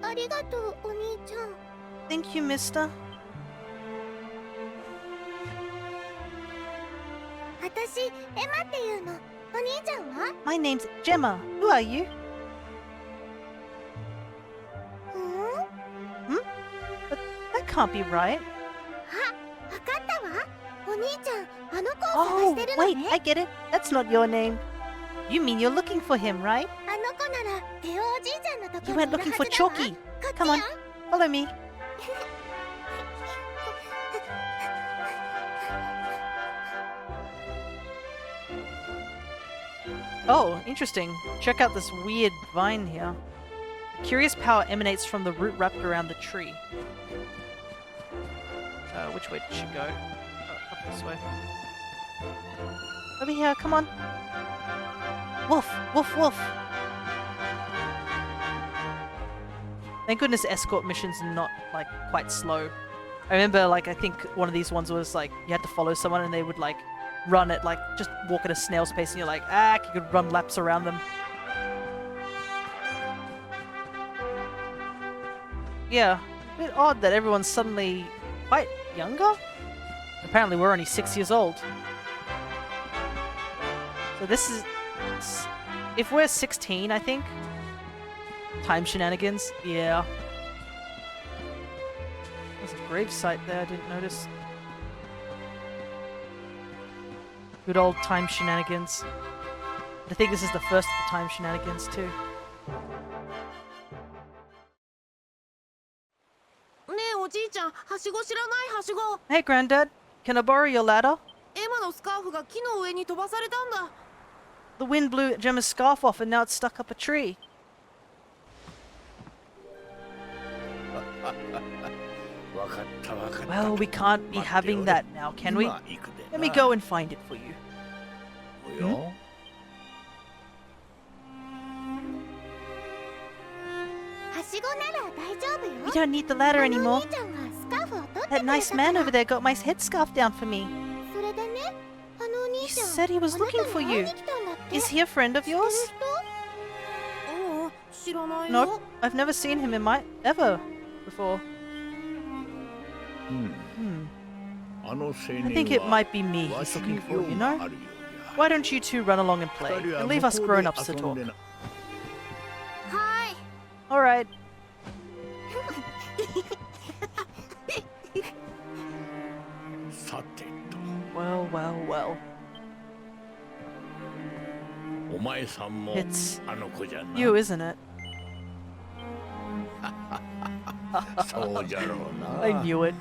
ありがとうお兄ちゃん。 Thank you, mister. 私エマっていうの。お兄ちゃんは？ My name's Gemma. Who are you? うん？ That can't be right. あ、わかったわ。お兄ちゃん、あの子を探 Oh, してるの wait, ね。 I get it. That's not your name. You mean you're looking for him, right? あの子ならテオおじいちゃんのとこ You ろ went にいる looking は for ずだわ。 Chalky. こっち Come on, よ。 follow me. Oh, interesting. Check out this weird vine here. A curious power emanates from the root wrapped around the tree. Which way did she go? Oh, up this way. Over here, come on. Wolf! Wolf! Wolf! Thank goodness escort missions are not, like, quite slow. I remember, like, I think one of these ones was, like, you had to follow someone and they would, like, run at, like, just walk at a snail's pace and you're like, you could run laps around them. Yeah, a bit odd that everyone's suddenly quite younger? Apparently we're only 6 years old. So this is... If we're 16, I think. Time shenanigans? Yeah. There's a grave site there, I didn't notice. Good old time shenanigans. I think this is the first of the time shenanigans too. ねえおじいちゃん、はしご知らないはしご。 Hey Granddad, can I borrow your ladder? エマのスカーフが木の上に飛ばされたんだ。 The wind blew Gemma's scarf off and now it's stuck up a tree. Well, we can't be having that now, can we? Let me go and find it for you. Hmm? はしごなら大丈夫よ。 We don't need the ladder あの anymore. お兄ちゃんがスカーフを取ってく That れた nice か man ら。 over there got my headscarf down for me. それでね、あのお兄 He ちゃん、 said he was あな looking た for に会い you. に来たんだって。 Is he a friend of 知ってる yours? ううん、知らないよ。 Nope, I've never seen him in my ever before. I think it might be me he's looking for, you know? Why don't you two run along and play, and leave us grown-ups to talk? はい。 Alright. Well, well, well. It's you, isn't it? I knew it.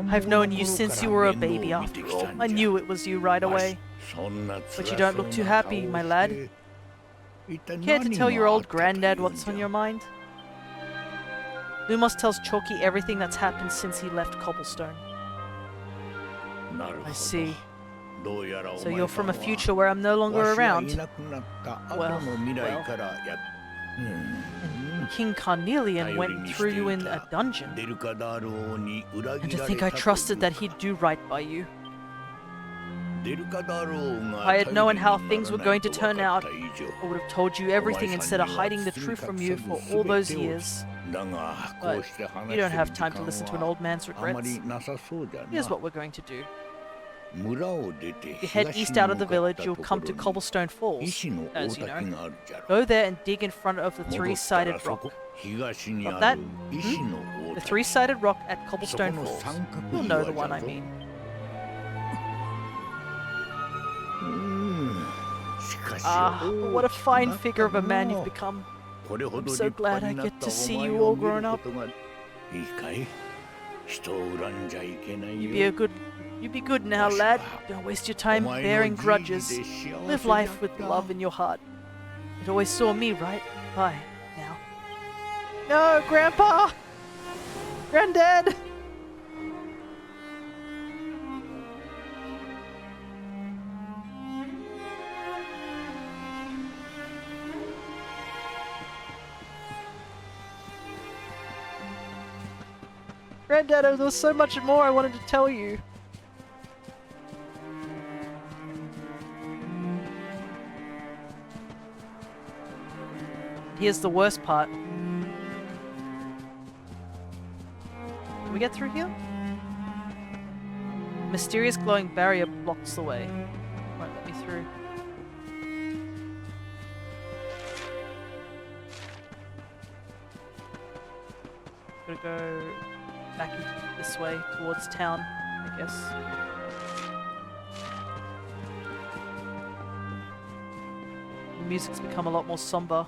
I've known you since you were a baby, after all. I knew it was you right away. But you don't look too happy, my lad. Care to tell your old granddad what's on your mind? Lumos tells Chalky everything that's happened since he left Cobblestone. I see. So you're from a future where I'm no longer around. Well. King Carnelian went through you in a dungeon. And to think I trusted that he'd do right by you. I had known how things were going to turn out, I would have told you everything instead of hiding the truth from you for all those years. But you don't have time to listen to an old man's regrets. Here's what we're going to do. You head east out of the village, you'll come to Cobblestone Falls, as you know. Go there and dig in front of the three-sided rock. Got that? The three-sided rock at Cobblestone Falls. You'll know the one I mean. Ah, but what a fine figure of a man you've become. I'm so glad I get to see you all grown up. You be good now, lad. Don't waste your time bearing grudges. Live life with love in your heart. It always saw me, right? Bye, now. No, Grandpa! Granddad! Granddad, there was so much more I wanted to tell you. Here's the worst part. Can we get through here? Mysterious glowing barrier blocks the way. Won't let me through. Gotta go back this way towards town, I guess. The music's become a lot more somber.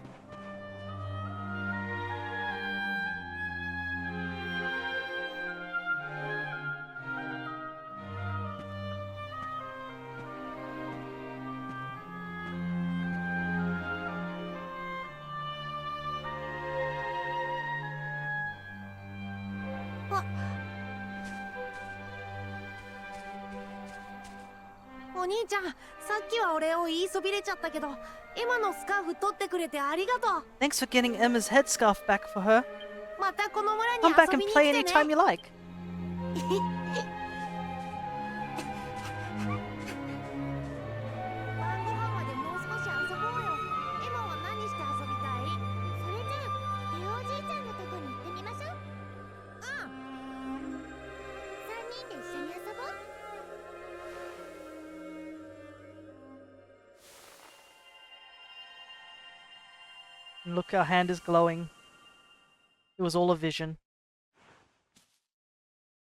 Thanks for getting Emma's headscarf back for her. Come back and play anytime you like. And look, our hand is glowing. It was all a vision.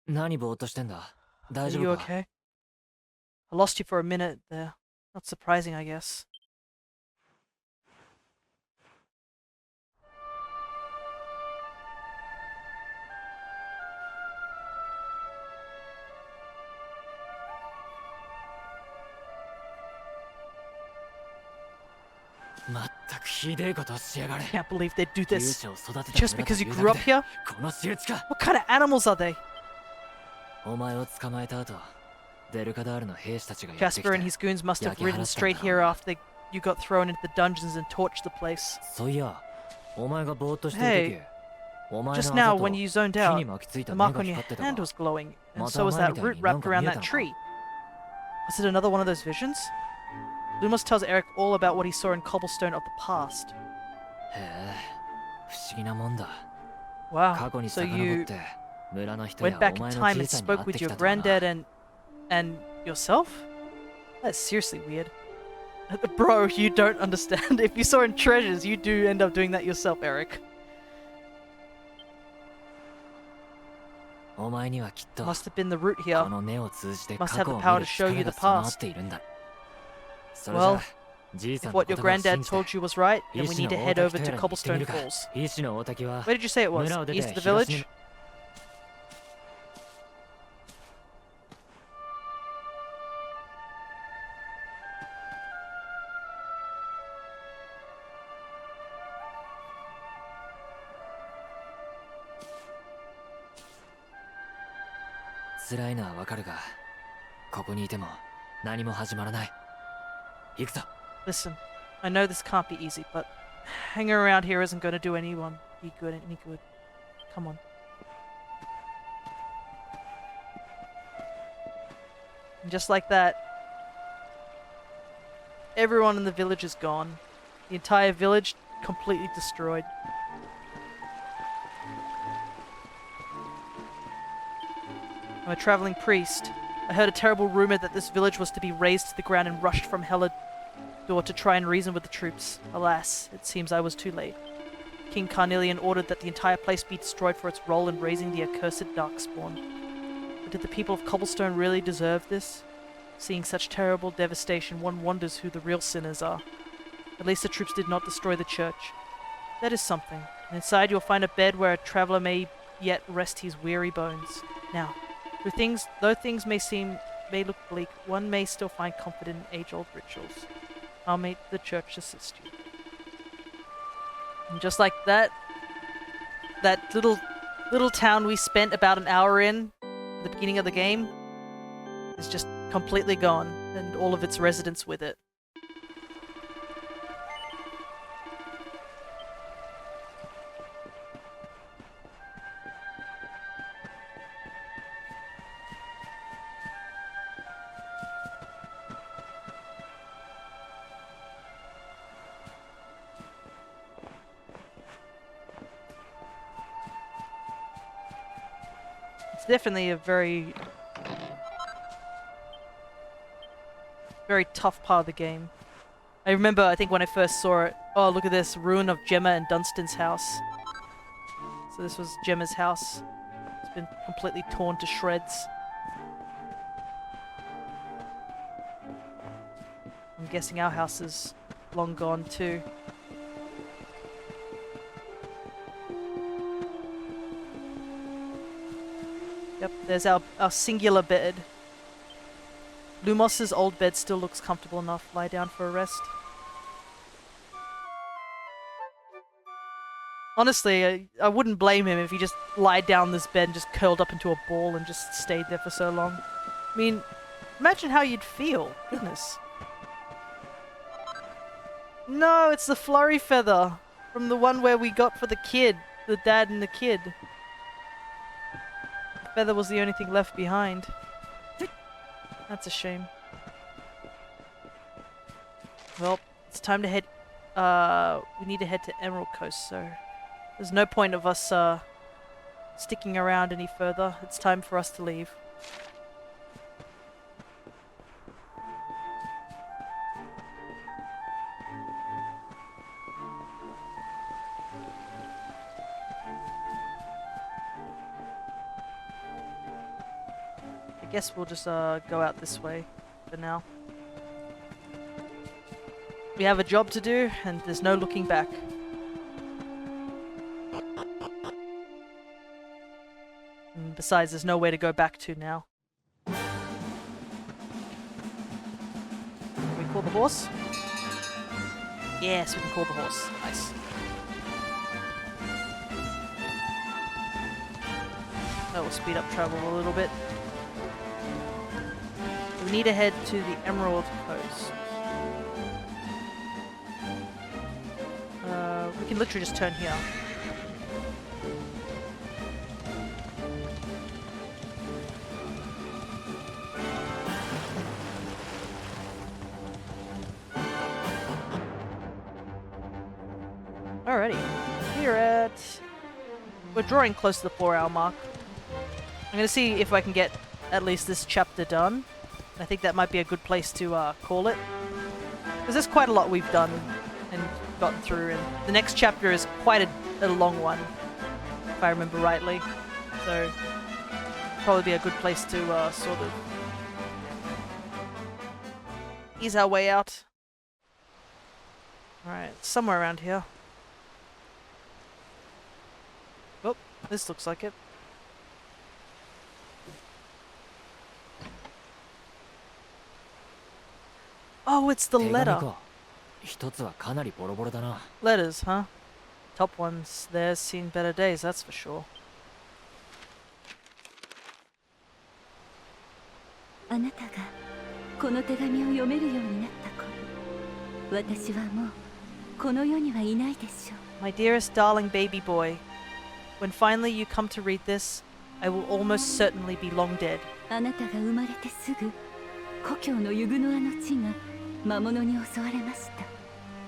Are you okay? I lost you for a minute there. Not surprising, I guess. I can't believe they'd do this. Just because you grew up here? What kind of animals are they? Jasper and his goons must have ridden straight here after you got thrown into the dungeons and torched the place. Hey, just now when you zoned out, the mark on your hand was glowing, and so was that root wrapped around that tree. Was it another one of those visions? Lumos tells Eric all about what he saw in Cobblestone of the past. Wow, so you went back in time and spoke with your granddad and yourself? That's seriously weird. Bro, you don't understand. If you saw in treasures, you do end up doing that yourself, Eric. Must have been the root here. Must have the power to show you the past. Well, if what your granddad told you was right, then we need to head over to Cobblestone Falls. Where did you say it was? East of the village? Listen, I know this can't be easy, but hanging around here isn't going to do anyone any good. Come on. And just like that, everyone in the village is gone. The entire village completely destroyed. I'm a traveling priest. I heard a terrible rumor that this village was to be razed to the ground and rushed from Helador to try and reason with the troops. Alas, it seems I was too late. King Carnelian ordered that the entire place be destroyed for its role in raising the accursed Darkspawn. But did the people of Cobblestone really deserve this? Seeing such terrible devastation, one wonders who the real sinners are. At least the troops did not destroy the church. That is something. And inside you'll find a bed where a traveller may yet rest his weary bones. Now, though things may look bleak, one may still find comfort in age-old rituals. I'll make the church assist you. And just like that, that little town we spent about an hour in at the beginning of the game is just completely gone, and all of its residents with it. It's definitely a very tough part of the game. I remember, I think when I first saw it, oh look at this, ruin of Gemma and Dunstan's house. So this was Gemma's house. It's been completely torn to shreds. I'm guessing our house is long gone too. Yep, there's our singular bed. Lumos's old bed still looks comfortable enough. Lie down for a rest. Honestly, I wouldn't blame him if he just lied down this bed and just curled up into a ball and just stayed there for so long. I mean, imagine how you'd feel. Goodness. No, it's the flurry feather from the one where we got for the kid. The dad and the kid. The feather was the only thing left behind. That's a shame. Well, it's time to head... we need to head to Emerald Coast, so... There's no point of us, sticking around any further. It's time for us to leave. I guess we'll just go out this way for now. We have a job to do, and there's no looking back. And besides, there's nowhere to go back to now. Can we call the horse? Yes, we can call the horse. Nice. That will speed up travel a little bit. We need to head to the Emerald Coast. We can literally just turn here. Alrighty. We're drawing close to the 4-hour mark. I'm gonna see if I can get at least this chapter done. I think that might be a good place to call it. Because there's quite a lot we've done and gotten through, and the next chapter is quite a long one, if I remember rightly. So, probably be a good place to sort of ease our way out. Alright, somewhere around here. Oh, this looks like it. Oh, it's the letter. Letters, huh? Top ones. They've seen better days, that's for sure. あなたがこの手紙を読めるようになった頃、私はもうこの世にはいないでしょう。 My dearest darling baby boy, when finally you come to read this, I will almost certainly be long dead. あなたが生まれてすぐ、故郷のユグノアの地が魔物に襲われました。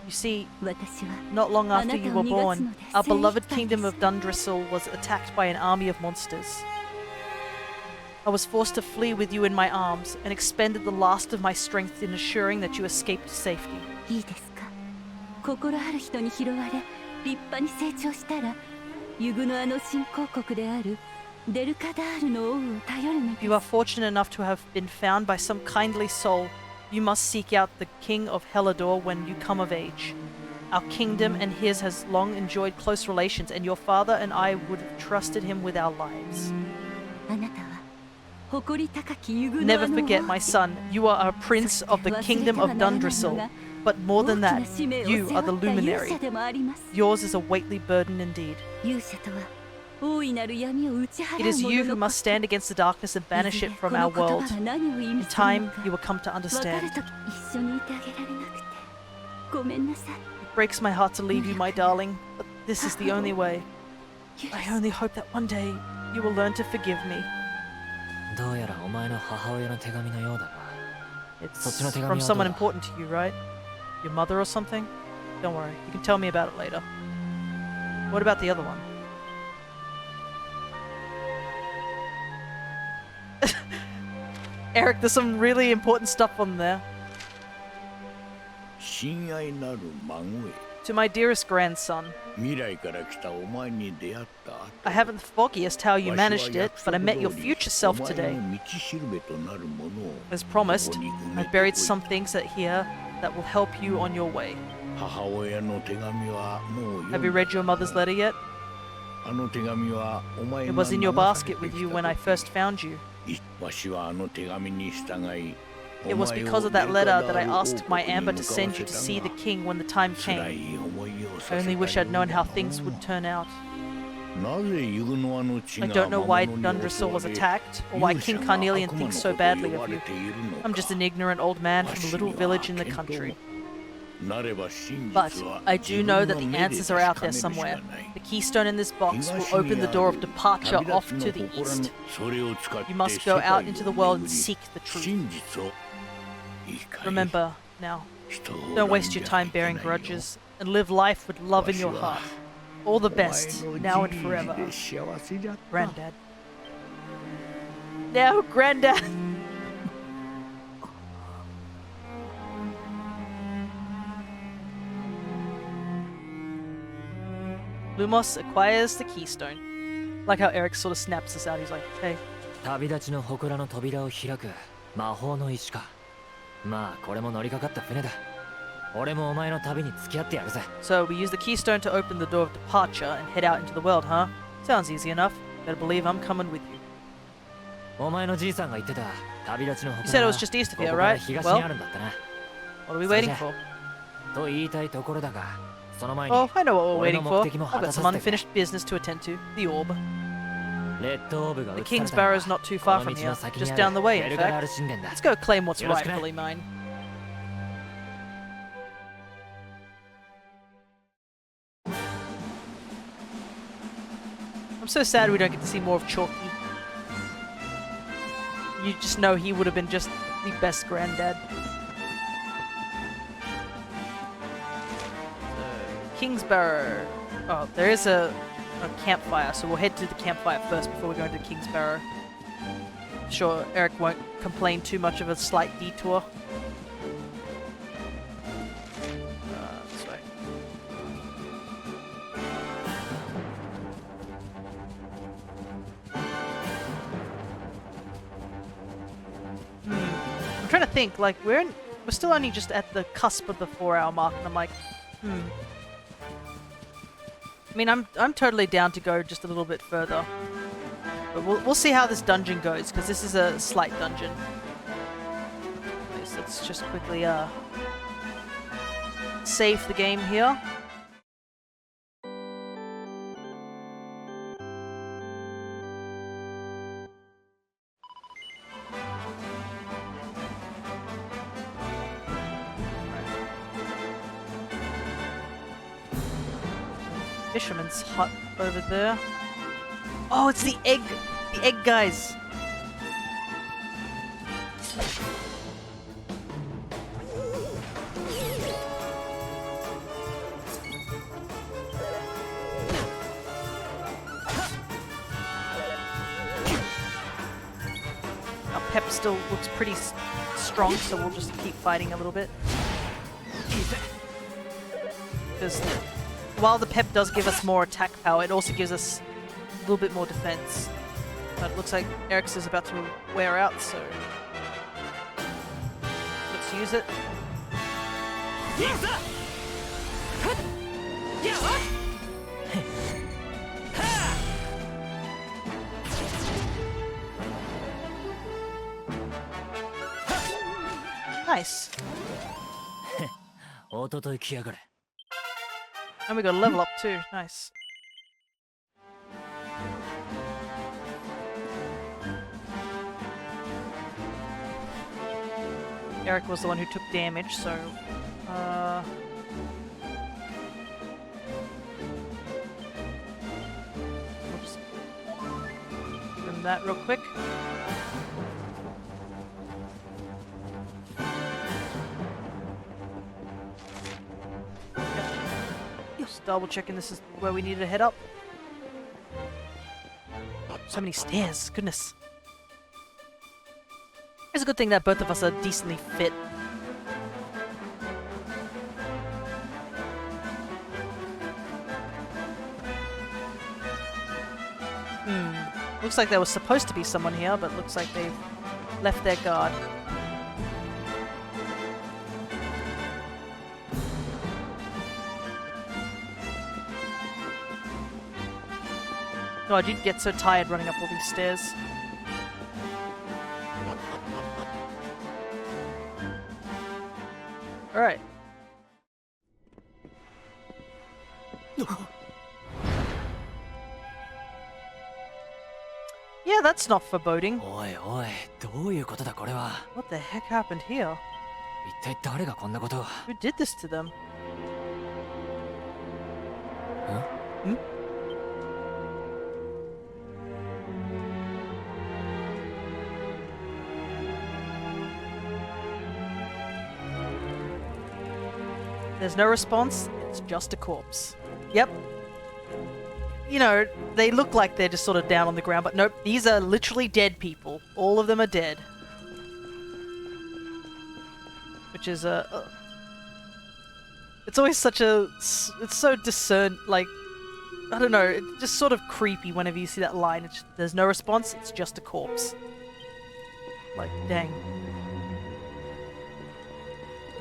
You see, 私は not long あ after なた you を were 逃が born, すので our 精一 beloved 杯 kingdom で of す。 Dundrissel was attacked by an army of monsters. I was forced to flee with you in my arms and expended the last of my strength in assuring that you escaped to safety. いいですか。心ある人に拾われ、立派に成長したら、ユグのあの新興国であるデルカダールの王を頼るのです。If you are fortunate enough to have been found by some kindly soul, you must seek out the king of Hellador when you come of age. Our kingdom and his has long enjoyed close relations, and your father and I would have trusted him with our lives. あなたは誇り高きユグの Never forget, my son, you are a prince of the kingdom of Dundrisol. But more than that, you are the Luminary. Yours is a weighty burden indeed. It is you who must stand against the darkness and banish it from our world. In time, you will come to understand. It breaks my heart to leave you, my darling, but this is the only way. I only hope that one day you will learn to forgive me. It's from someone important to you, right? Your mother or something? Don't worry, you can tell me about it later. What about the other one? Eric, there's some really important stuff on there. To my dearest grandson. I haven't the foggiest how you managed it, but I met your future self today. As promised, I buried some things here that will help you on your way. Have you read your mother's letter yet? It was in your basket with you when I first found you. It was because of that letter that I asked my Amber to send you to see the king when the time came. I only wish I'd known how things would turn out. I don't know why Dundrisol was attacked, or why King Carnelian thinks so badly of you. I'm just an ignorant old man from a little village in the country. But I do know that the answers are out there somewhere. The keystone in this box will open the door of departure off to the east. You must go out into the world and seek the truth. Remember, now, don't waste your time bearing grudges, and live life with love in your heart. All the best, now and forever. Granddad. Now, Granddad! Lumos acquires the keystone. Like how Eric sort of snaps this out, he's like, hey. So we use the keystone to open the door of departure and head out into the world, huh? Sounds easy enough. Better believe I'm coming with you. You said it was just east of here, right? Well, what are we waiting for? Oh, I know what we're waiting for. I've got some unfinished business to attend to. The orb. The King's Barrow is not too far from here. Just down the way, in fact. Let's go claim what's rightfully mine. I'm so sad we don't get to see more of Chalky. You just know he would have been just the best granddad. Kingsbarrow. Oh, there is a campfire, so we'll head to the campfire first before we go into Kingsbarrow. I'm sure Eric won't complain too much of a slight detour. This way. I'm trying to think, like, we're still only just at the cusp of the 4-hour mark, and I'm like, I mean, I'm totally down to go just a little bit further, but we'll see how this dungeon goes, because this is a slight dungeon. Okay, so let's just quickly save the game here. Fisherman's hut over there. Oh, it's the egg guys. still looks pretty strong, so we'll just keep fighting a little bit. Because while the pep does give us more attack power, it also gives us a little bit more defense. But it looks like Eric's is about to wear out, so let's use it. Nice. And we got a level up too. Nice. Eric was the one who took damage, so we'll just run that real quick. Just double checking this is where we need to head up. So many stairs, goodness. It's a good thing that both of us are decently fit. Looks like there was supposed to be someone here, but looks like they've left their guard. God, you'd get so tired running up all these stairs. Alright. Yeah, that's not foreboding. What the heck happened here? Who did this to them? Hmm? There's no response, it's just a corpse. Yep. You know, they look like they're just sort of down on the ground, but nope, these are literally dead people. All of them are dead. Which is it's always such a... It's so like... I don't know, it's just sort of creepy whenever you see that line. It's just, there's no response, it's just a corpse. Like, dang.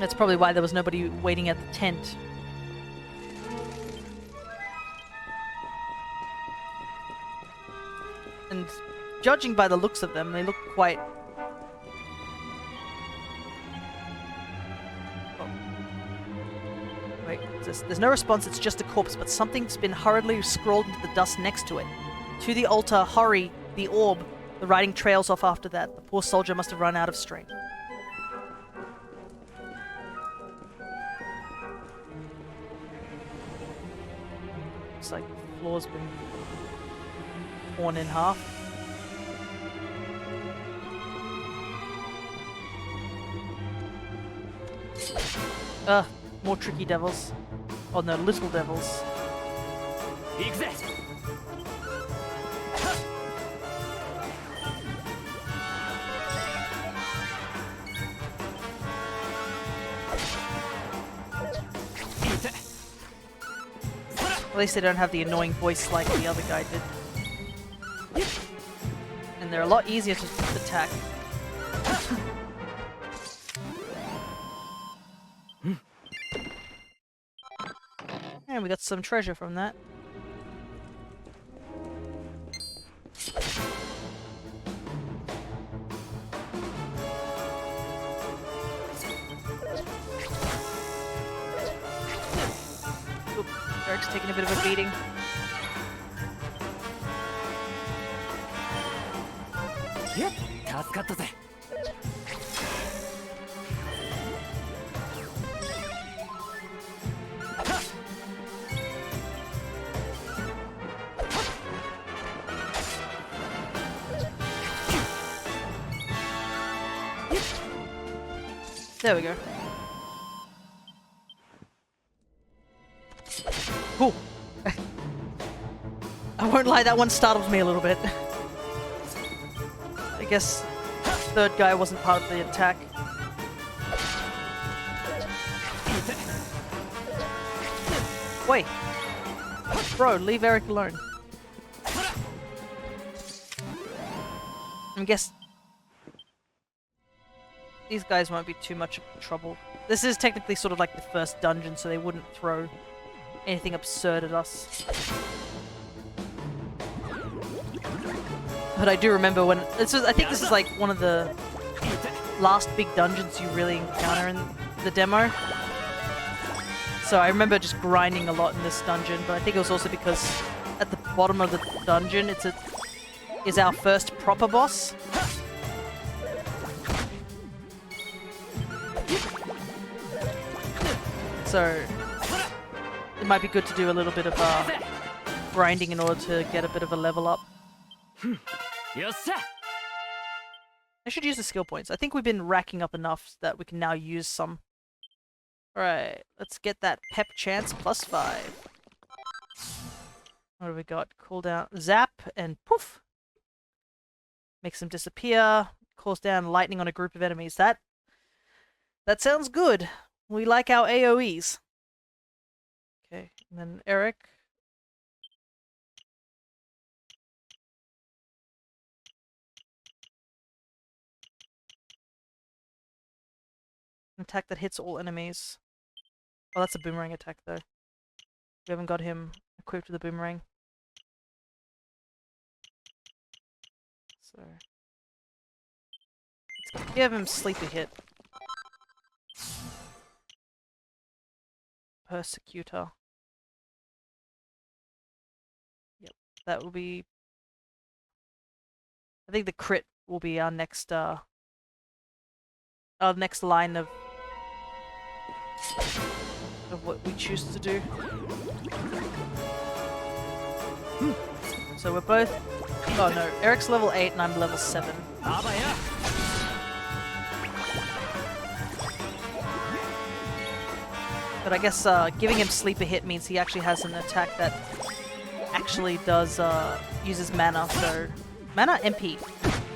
That's probably why there was nobody waiting at the tent. And judging by the looks of them, they look quite... Oh. Wait, there's no response, it's just a corpse, but something's been hurriedly scrawled into the dust next to it. To the altar, hurry, the orb. The writing trails off after that. The poor soldier must have run out of strength. Looks like the floor's been torn in half. More tricky devils. Oh no, little devils. At least they don't have the annoying voice like the other guy did. And they're a lot easier to attack. And we got some treasure from that. Eric's taking a bit of a beating. There we go. Cool. I won't lie, that one startled me a little bit. I guess third guy wasn't part of the attack. Wait. Bro, leave Eric alone. I guess these guys won't be too much trouble. This is technically sort of like the first dungeon, so they wouldn't throw anything absurd at us. But I do remember when I think this is like one of the last big dungeons you really encounter in the demo. So I remember just grinding a lot in this dungeon, but I think it was also because at the bottom of the dungeon is our first proper boss. So it might be good to do a little bit of grinding in order to get a bit of a level up. I should use the skill points. I think we've been racking up enough that we can now use some. Alright, let's get that pep chance +5. What have we got? Cooldown, zap, and poof! Makes them disappear, calls down lightning on a group of enemies. That sounds good. We like our AoEs. Okay, and then Eric. An attack that hits all enemies. Oh, that's a boomerang attack though. We haven't got him equipped with a boomerang. So let's give him sleepy hit. Persecutor. Yep, that will be. I think the crit will be our next line of what we choose to do. So we're both. Oh no, Eric's level 8 and I'm level 7. But I guess giving him sleeper hit means he actually has an attack that actually does uses mana. So mana MP.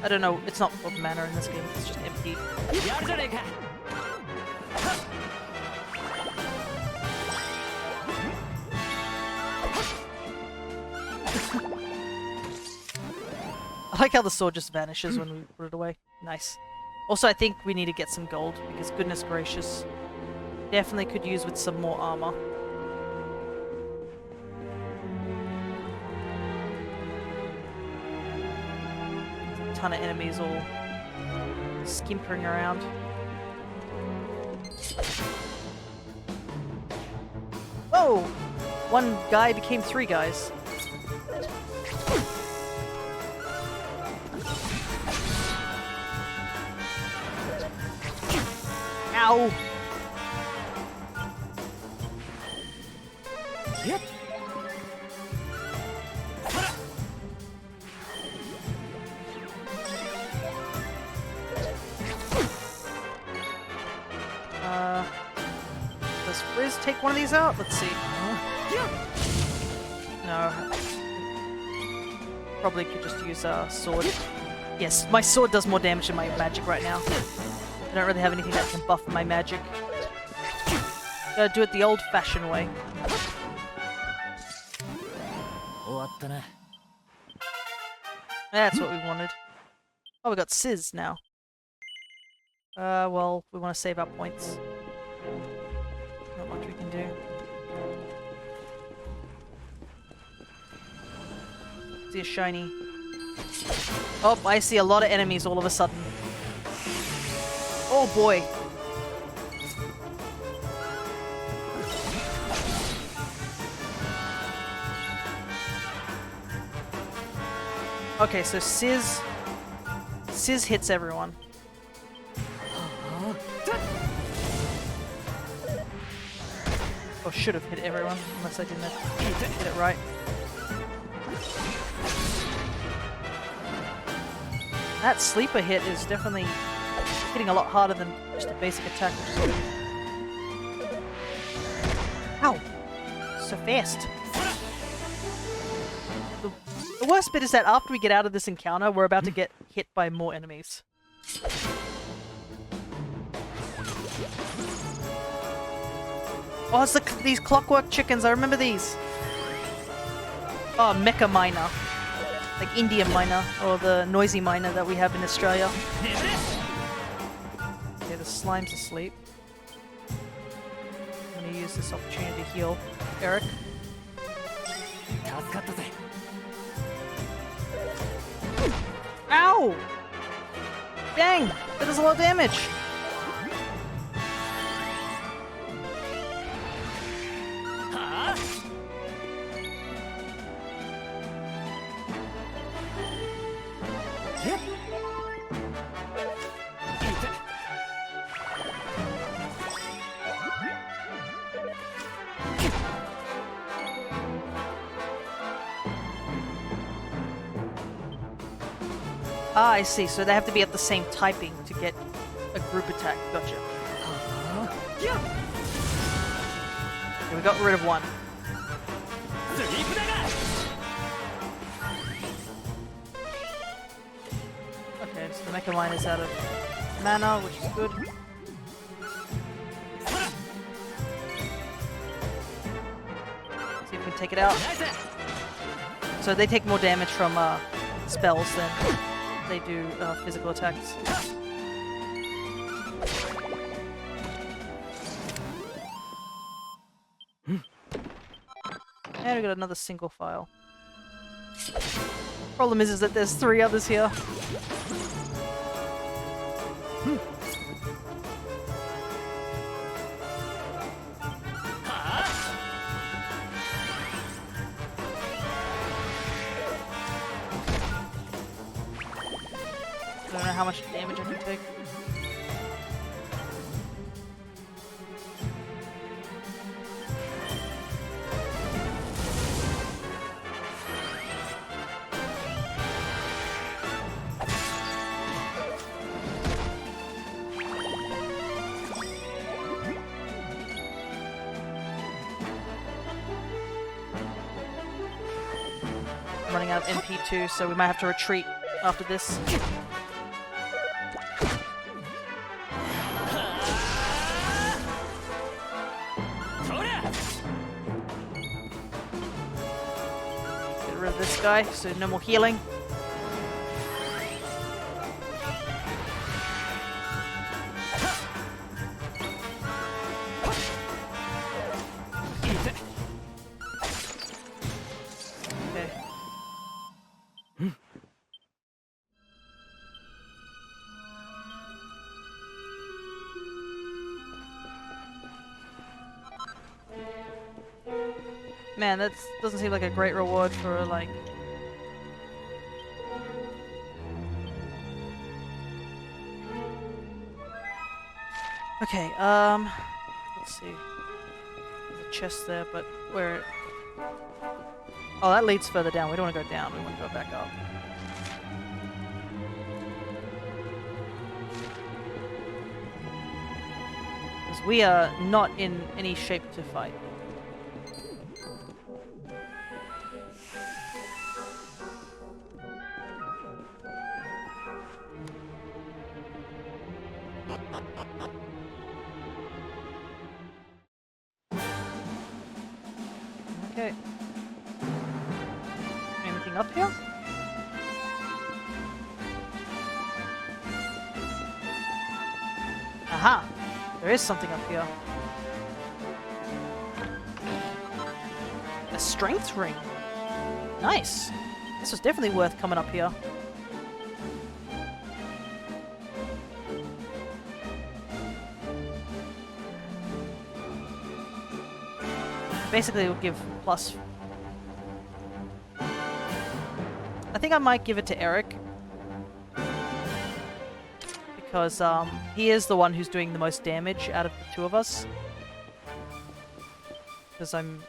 I don't know. It's not called mana in this game. It's just MP. I like how the sword just vanishes when we put it away. Nice. Also, I think we need to get some gold, because goodness gracious. Definitely could use with some more armor. A ton of enemies all skimpering around. Oh! One guy became 3 guys. Ow! Yep. Does Riz take one of these out? Let's see. No. Probably could just use a sword. Yes, my sword does more damage than my magic right now. I don't really have anything that can buff my magic. Gotta do it the old-fashioned way. That's what we wanted. Oh, we got Sizz now. Well, we want to save our points. Not much we can do. See a shiny. Oh, I see a lot of enemies all of a sudden. Oh boy. Okay, so Sizz hits everyone. Or should have hit everyone, unless I didn't hit it right. That sleeper hit is definitely hitting a lot harder than just a basic attack. Ow! So fast. The worst bit is that after we get out of this encounter, we're about to get hit by more enemies. Oh, it's these clockwork chickens. I remember these. Oh, mecha miner. Like Indian miner, or the noisy miner that we have in Australia. Okay, the slime's asleep. I'm gonna use this opportunity to heal Eric. Ow! Dang! That does a lot of damage! Ah, I see. So they have to be at the same typing to get a group attack. Gotcha. Okay, we got rid of one. Okay, so the Mecha Line is out of mana, which is good. See if we can take it out. So they take more damage from spells than they do physical attacks. And we got another single file. Problem is that there's 3 others here. I don't know how much damage I can take. I'm running out of MP2, so we might have to retreat after this. Get rid of this guy, so no more healing. Okay. Man, that doesn't seem like a great reward for, like... Okay, let's see. There's a chest there, but where... Oh, that leads further down. We don't want to go down, we want to go back up. Because we are not in any shape to fight. Okay. Anything up here? Aha! There is something up here. A strength ring. Nice. This was definitely worth coming up here. Basically, it would give plus. I think I might give it to Eric. Because he is the one who's doing the most damage out of the 2 of us. Because I'm...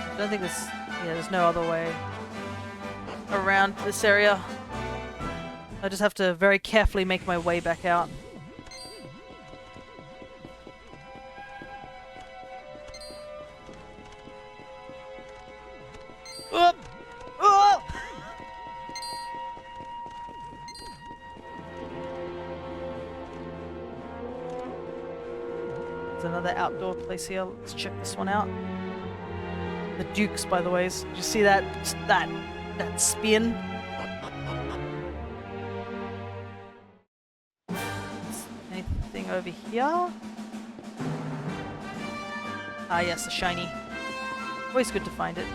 I don't think this... Yeah, there's no other way around this area. I just have to very carefully make my way back out. outdoor place here. Let's check this one out. The Dukes, by the way. Did you see that? Just that spin? Anything over here? Ah, yes, a shiny. Always good to find it.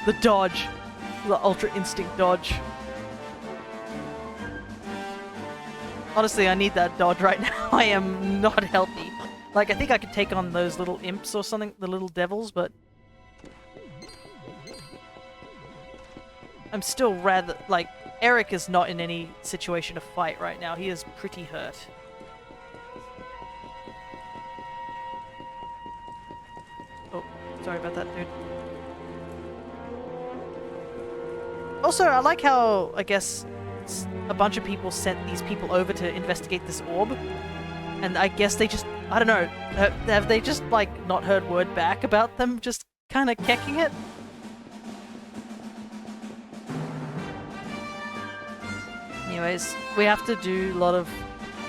The dodge. The Ultra Instinct dodge. Honestly, I need that dodge right now. I am not healthy. Like, I think I could take on those little imps or something, the little devils, but... I'm still rather... Like, Eric is not in any situation to fight right now. He is pretty hurt. Oh, sorry about that, dude. Also, I like how, I guess, a bunch of people sent these people over to investigate this orb. And I guess they just, I don't know, have they just, like, not heard word back about them just kind of kecking it? Anyways, we have to do a lot of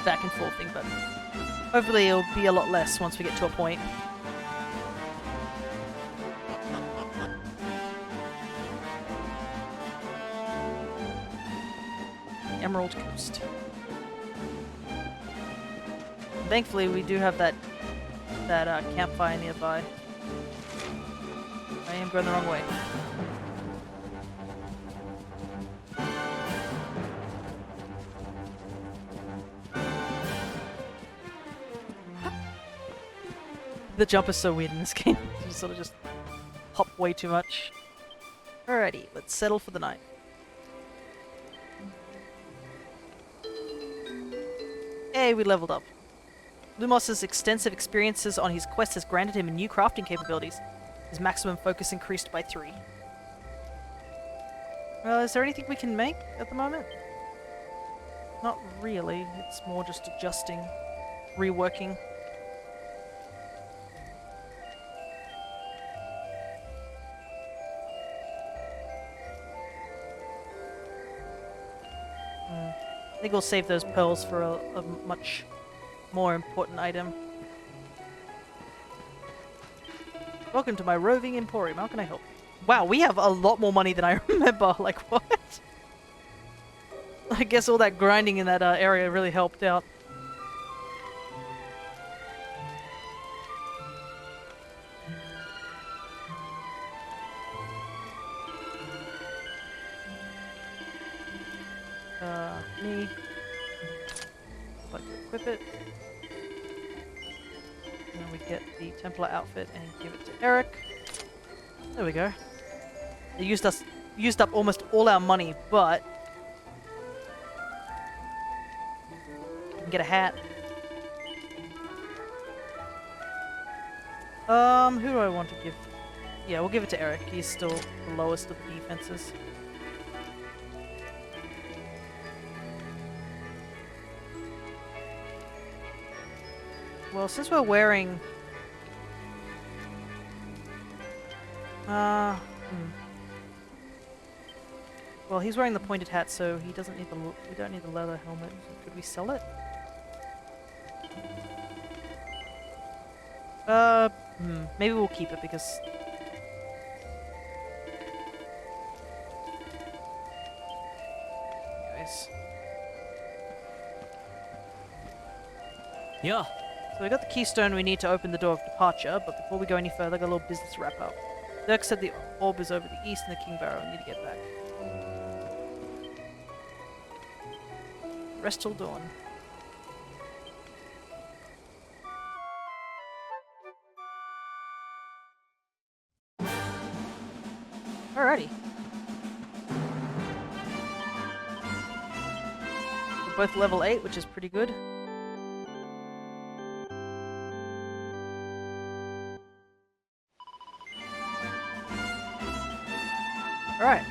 back and forth thing, but hopefully it'll be a lot less once we get to a point. Emerald Coast. Thankfully, we do have that campfire nearby. I am going the wrong way. The jump is so weird in this game. You sort of just hop way too much. Alrighty, let's settle for the night. Hey, we leveled up. Lumos's extensive experiences on his quest has granted him new crafting capabilities. His maximum focus increased by 3. Well, is there anything we can make at the moment? Not really. It's more just adjusting, reworking. I think we'll save those pearls for a much more important item. Welcome to my roving emporium. How can I help? Wow, we have a lot more money than I remember. Like, what? I guess all that grinding in that area really helped out. Me. I'd like to equip it. And then we get the Templar outfit and give it to Eric. There we go. They used up almost all our money, but we can get a hat. Who do I want to give? Yeah, we'll give it to Eric. He's still the lowest of the defenses. Well, since we're wearing... Well, he's wearing the pointed hat, so he doesn't need the... We don't need the leather helmet. Could we sell it? Maybe we'll keep it because... Anyways. Yeah. So we got the keystone we need to open the door of departure, but before we go any further, I got a little business to wrap up. Dirk said the orb is over the east and the King Barrow. I need to get back. Rest till dawn. Alrighty. We're both level 8, which is pretty good. Alright.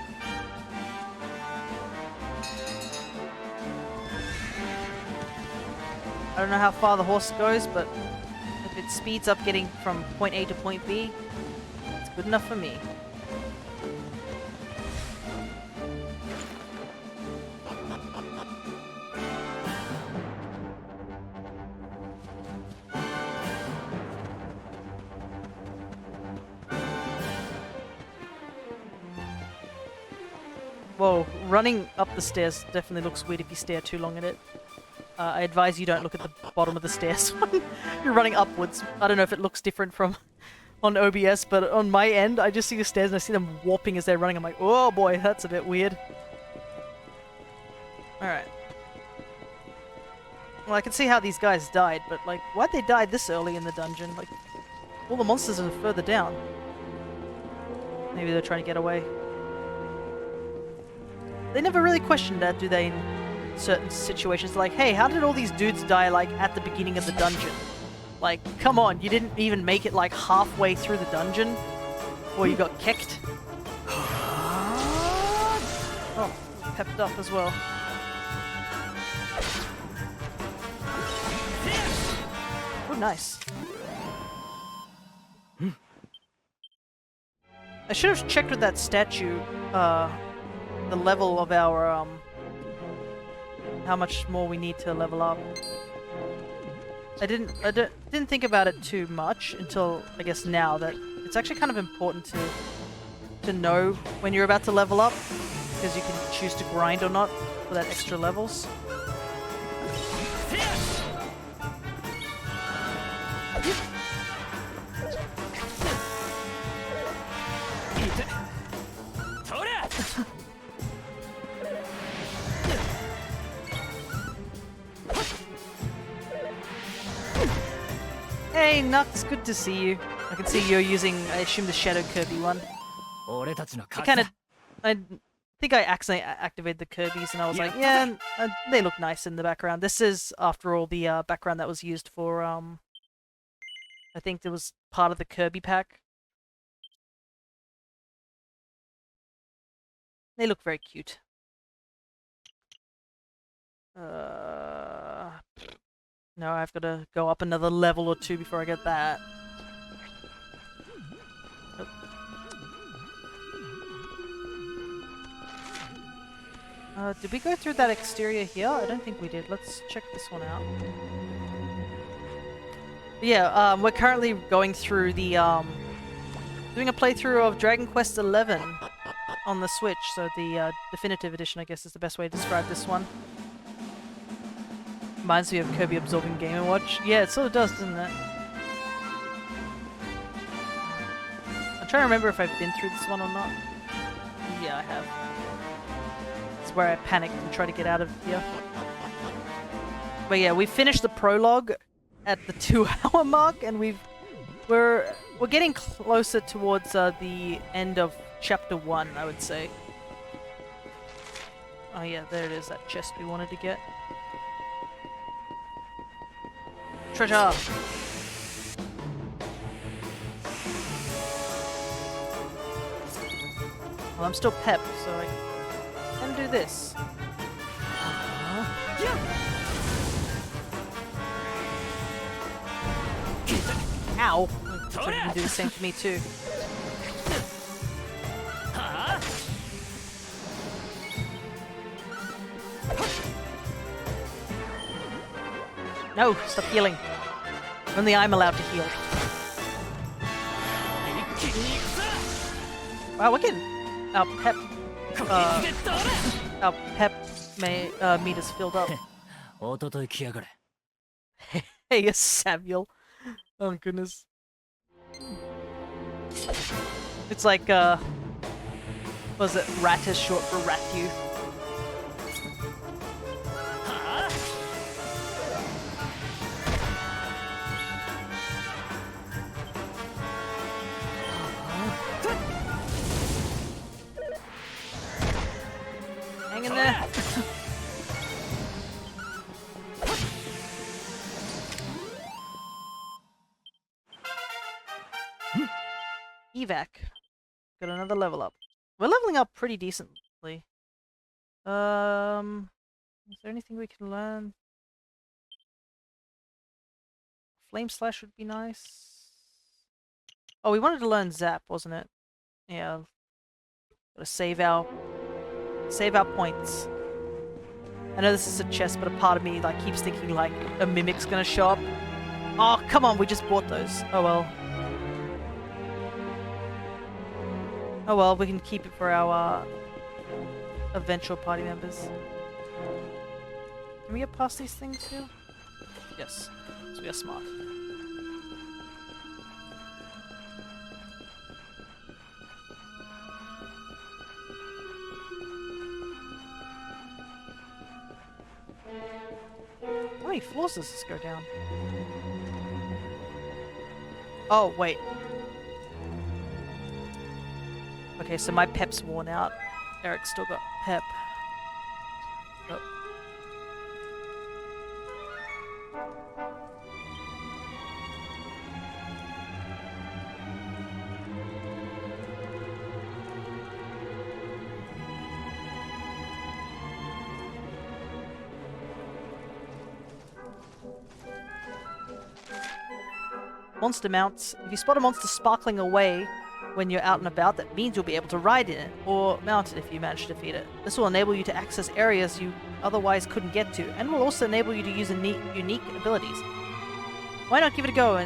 I don't know how far the horse goes, but if it speeds up getting from point A to point B, it's good enough for me. Well, running up the stairs definitely looks weird if you stare too long at it. I advise you don't look at the bottom of the stairs when you're running upwards. I don't know if it looks different from on OBS, but on my end, I just see the stairs and I see them warping as they're running. I'm like, oh boy, that's a bit weird. Alright. Well, I can see how these guys died, but like, why'd they die this early in the dungeon? Like, all the monsters are further down. Maybe they're trying to get away. They never really question that, do they, in certain situations? Like, hey, how did all these dudes die, like, at the beginning of the dungeon? Like, come on, you didn't even make it, like, halfway through the dungeon? Or you got kicked? Oh, pepped up as well. Oh, nice. I should have checked with that statue, the level of our, how much more we need to level up. I didn't think about it too much until, I guess, now that it's actually kind of important to know when you're about to level up, because you can choose to grind or not for that extra levels. Hey, Nux, good to see you. I can see you're using, I assume, the Shadow Kirby one. I think I accidentally activated the Kirbys and I was like, yeah, they look nice in the background. This is, after all, the background that was used for, I think it was part of the Kirby pack. They look very cute. No, I've got to go up another level or two before I get that. Did we go through that exterior here? I don't think we did. Let's check this one out. Yeah, we're currently going through the, doing a playthrough of Dragon Quest XI on the Switch, so the definitive edition, I guess, is the best way to describe this one. Reminds me of Kirby absorbing Game & Watch. Yeah, it sort of does, doesn't it? I'm trying to remember if I've been through this one or not. Yeah, I have. It's where I panicked and tried to get out of here. But yeah, we finished the prologue at the 2-hour mark, and we're getting closer towards the end of chapter 1, I would say. Oh yeah, there it is, that chest we wanted to get. Treasure! Well, I'm still pepped, so I can do this. Ow! So you can do the same to me too. No! Stop healing! Only I'm allowed to heal. Wow, look at our pep. Our pep meter's filled up. Hey, Samuel. Oh goodness. It's like, was it rat is short for Ratu? Hang in there. Evac. Got another level up. We're leveling up pretty decently. Is there anything we can learn? Flame Slash would be nice. Oh, we wanted to learn Zap, wasn't it? Yeah. Gotta save our points. I know this is a chest, but a part of me like keeps thinking like a mimic's gonna show up. Oh, come on, we just bought those. Oh well. Oh well, we can keep it for our eventual party members. Can we get past these things here? Yes. So we are smart. How many floors does this go down? Oh, wait. Okay, so my pep's worn out. Eric's still got pep. Oh. Monster mounts. If you spot a monster sparkling away when you're out and about, that means you'll be able to ride in it, or mount it if you manage to defeat it. This will enable you to access areas you otherwise couldn't get to, and will also enable you to use unique abilities. Why not give it a go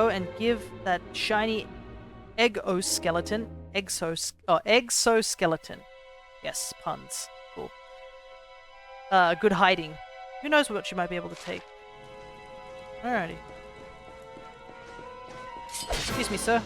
and give that shiny exoskeleton. Yes, puns. Cool. Good hiding. Who knows what you might be able to take. Alrighty. Excuse me, sir.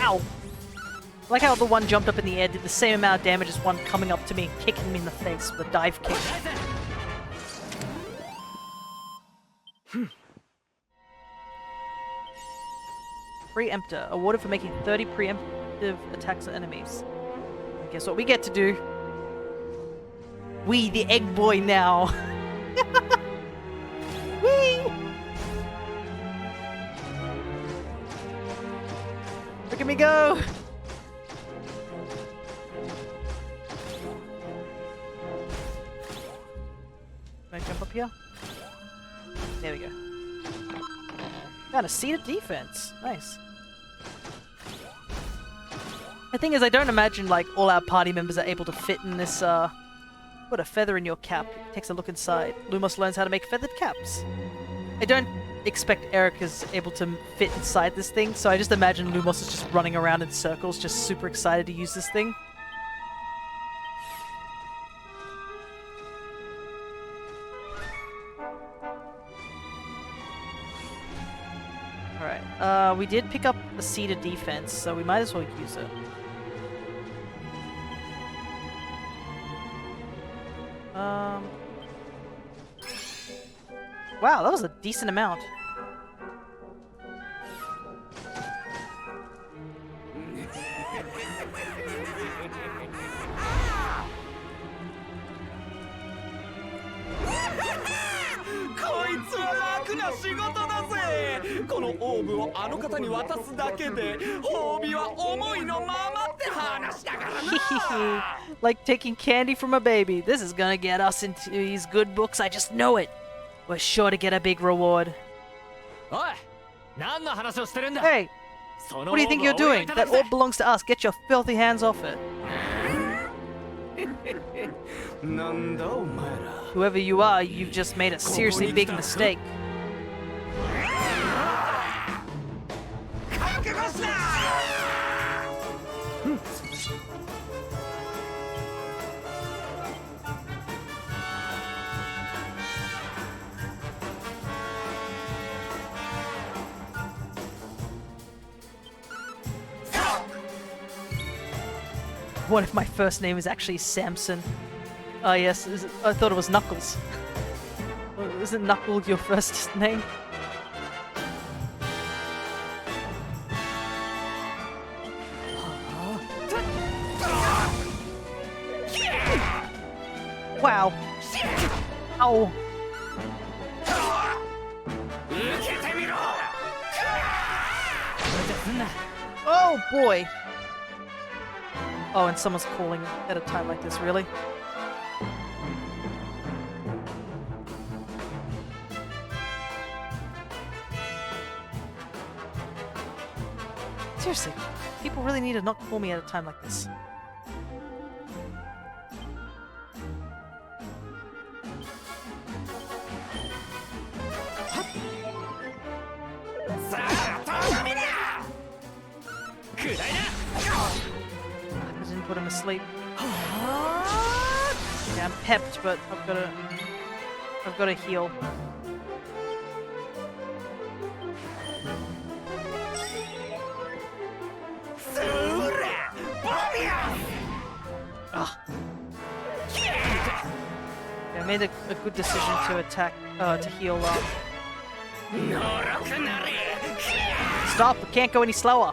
Ow! I like how the one jumped up in the air, did the same amount of damage as one coming up to me and kicking me in the face with a dive kick. Preemptor, awarded for making 30 preemptive attacks at enemies. And guess what we get to do? We, the egg boy, now. Whee! Look at me go! Can I jump up here? There we go. Got a seated defense. Nice. The thing is, I don't imagine like all our party members are able to fit in this. Put a feather in your cap. Takes a look inside. Lumos learns how to make feathered caps. I don't expect Eric is able to fit inside this thing, so I just imagine Lumos is just running around in circles, just super excited to use this thing. Alright, we did pick up a seated defense, so we might as well use it. Wow, that was a decent amount. Like taking candy from a baby. This is gonna get us into these good books, I just know it. We're sure to get a big reward. Hey! What do you think you're doing? That orb belongs to us. Get your filthy hands off it. Whoever you are, you've just made a seriously big mistake. What if my first name is actually Samson? Oh yes, I thought it was Knuckles. Isn't Knuckle your first name? Wow. Ow. Oh boy. Oh, and someone's calling at a time like this, really? Seriously, people really need to not call me at a time like this. I didn't put him asleep. Yeah, I'm pepped, but I've gotta heal. Ugh. Yeah, I made a good decision to attack, to heal up. Stop! We can't go any slower.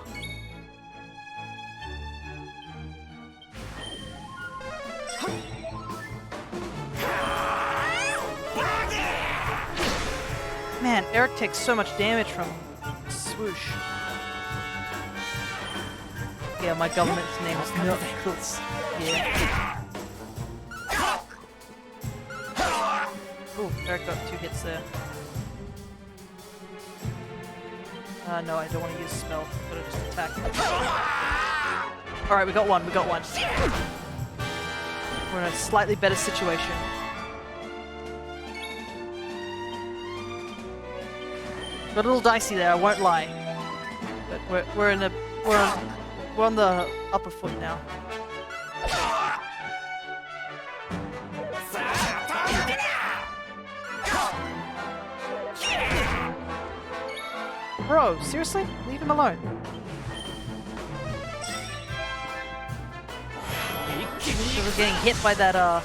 Man, Eric takes so much damage from swoosh. Yeah, my government's name is Knuckles. Yeah. Ooh, Eric got 2 hits there. No, I don't want to use spell. I'm gonna just attack. Alright, we got one. We're in a slightly better situation. Got a little dicey there, I won't lie. But we're on the upper foot now. Bro, seriously? Leave him alone. So we're getting hit by that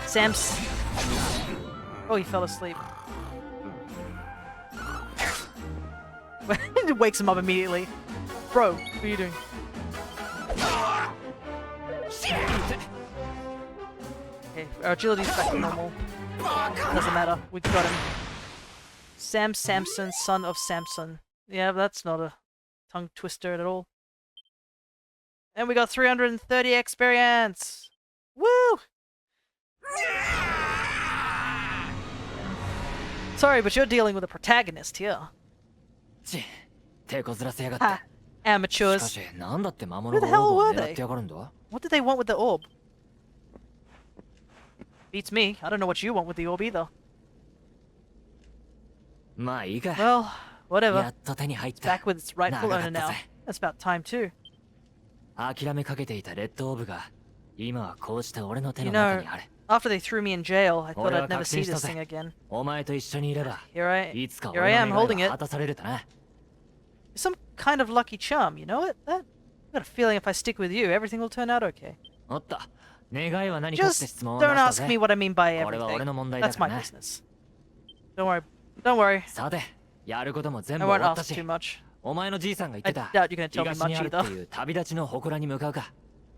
Sam's. Oh, he fell asleep. It wakes him up immediately. Bro, what are you doing? Okay, our agility's back to normal. Doesn't matter, we got him. Sam Samson, son of Samson. Yeah, that's not a tongue twister at all. And we got 330 experience! Woo! Sorry, but you're dealing with a protagonist here. Ha! Amateurs. Who the hell were they? What did they want with the orb? Beats me. I don't know what you want with the orb either. Well, whatever. It's back with its rightful owner now. That's about time too. You know, after they threw me in jail, I thought I'd never see this thing again. Here I am holding it. It's some kind of lucky charm, you know it? I've got a feeling if I stick with you, everything will turn out okay. Just don't ask me what I mean by everything. That's my business. Don't worry. Don't worry. I won't ask too much. I doubt you're going to tell me much either.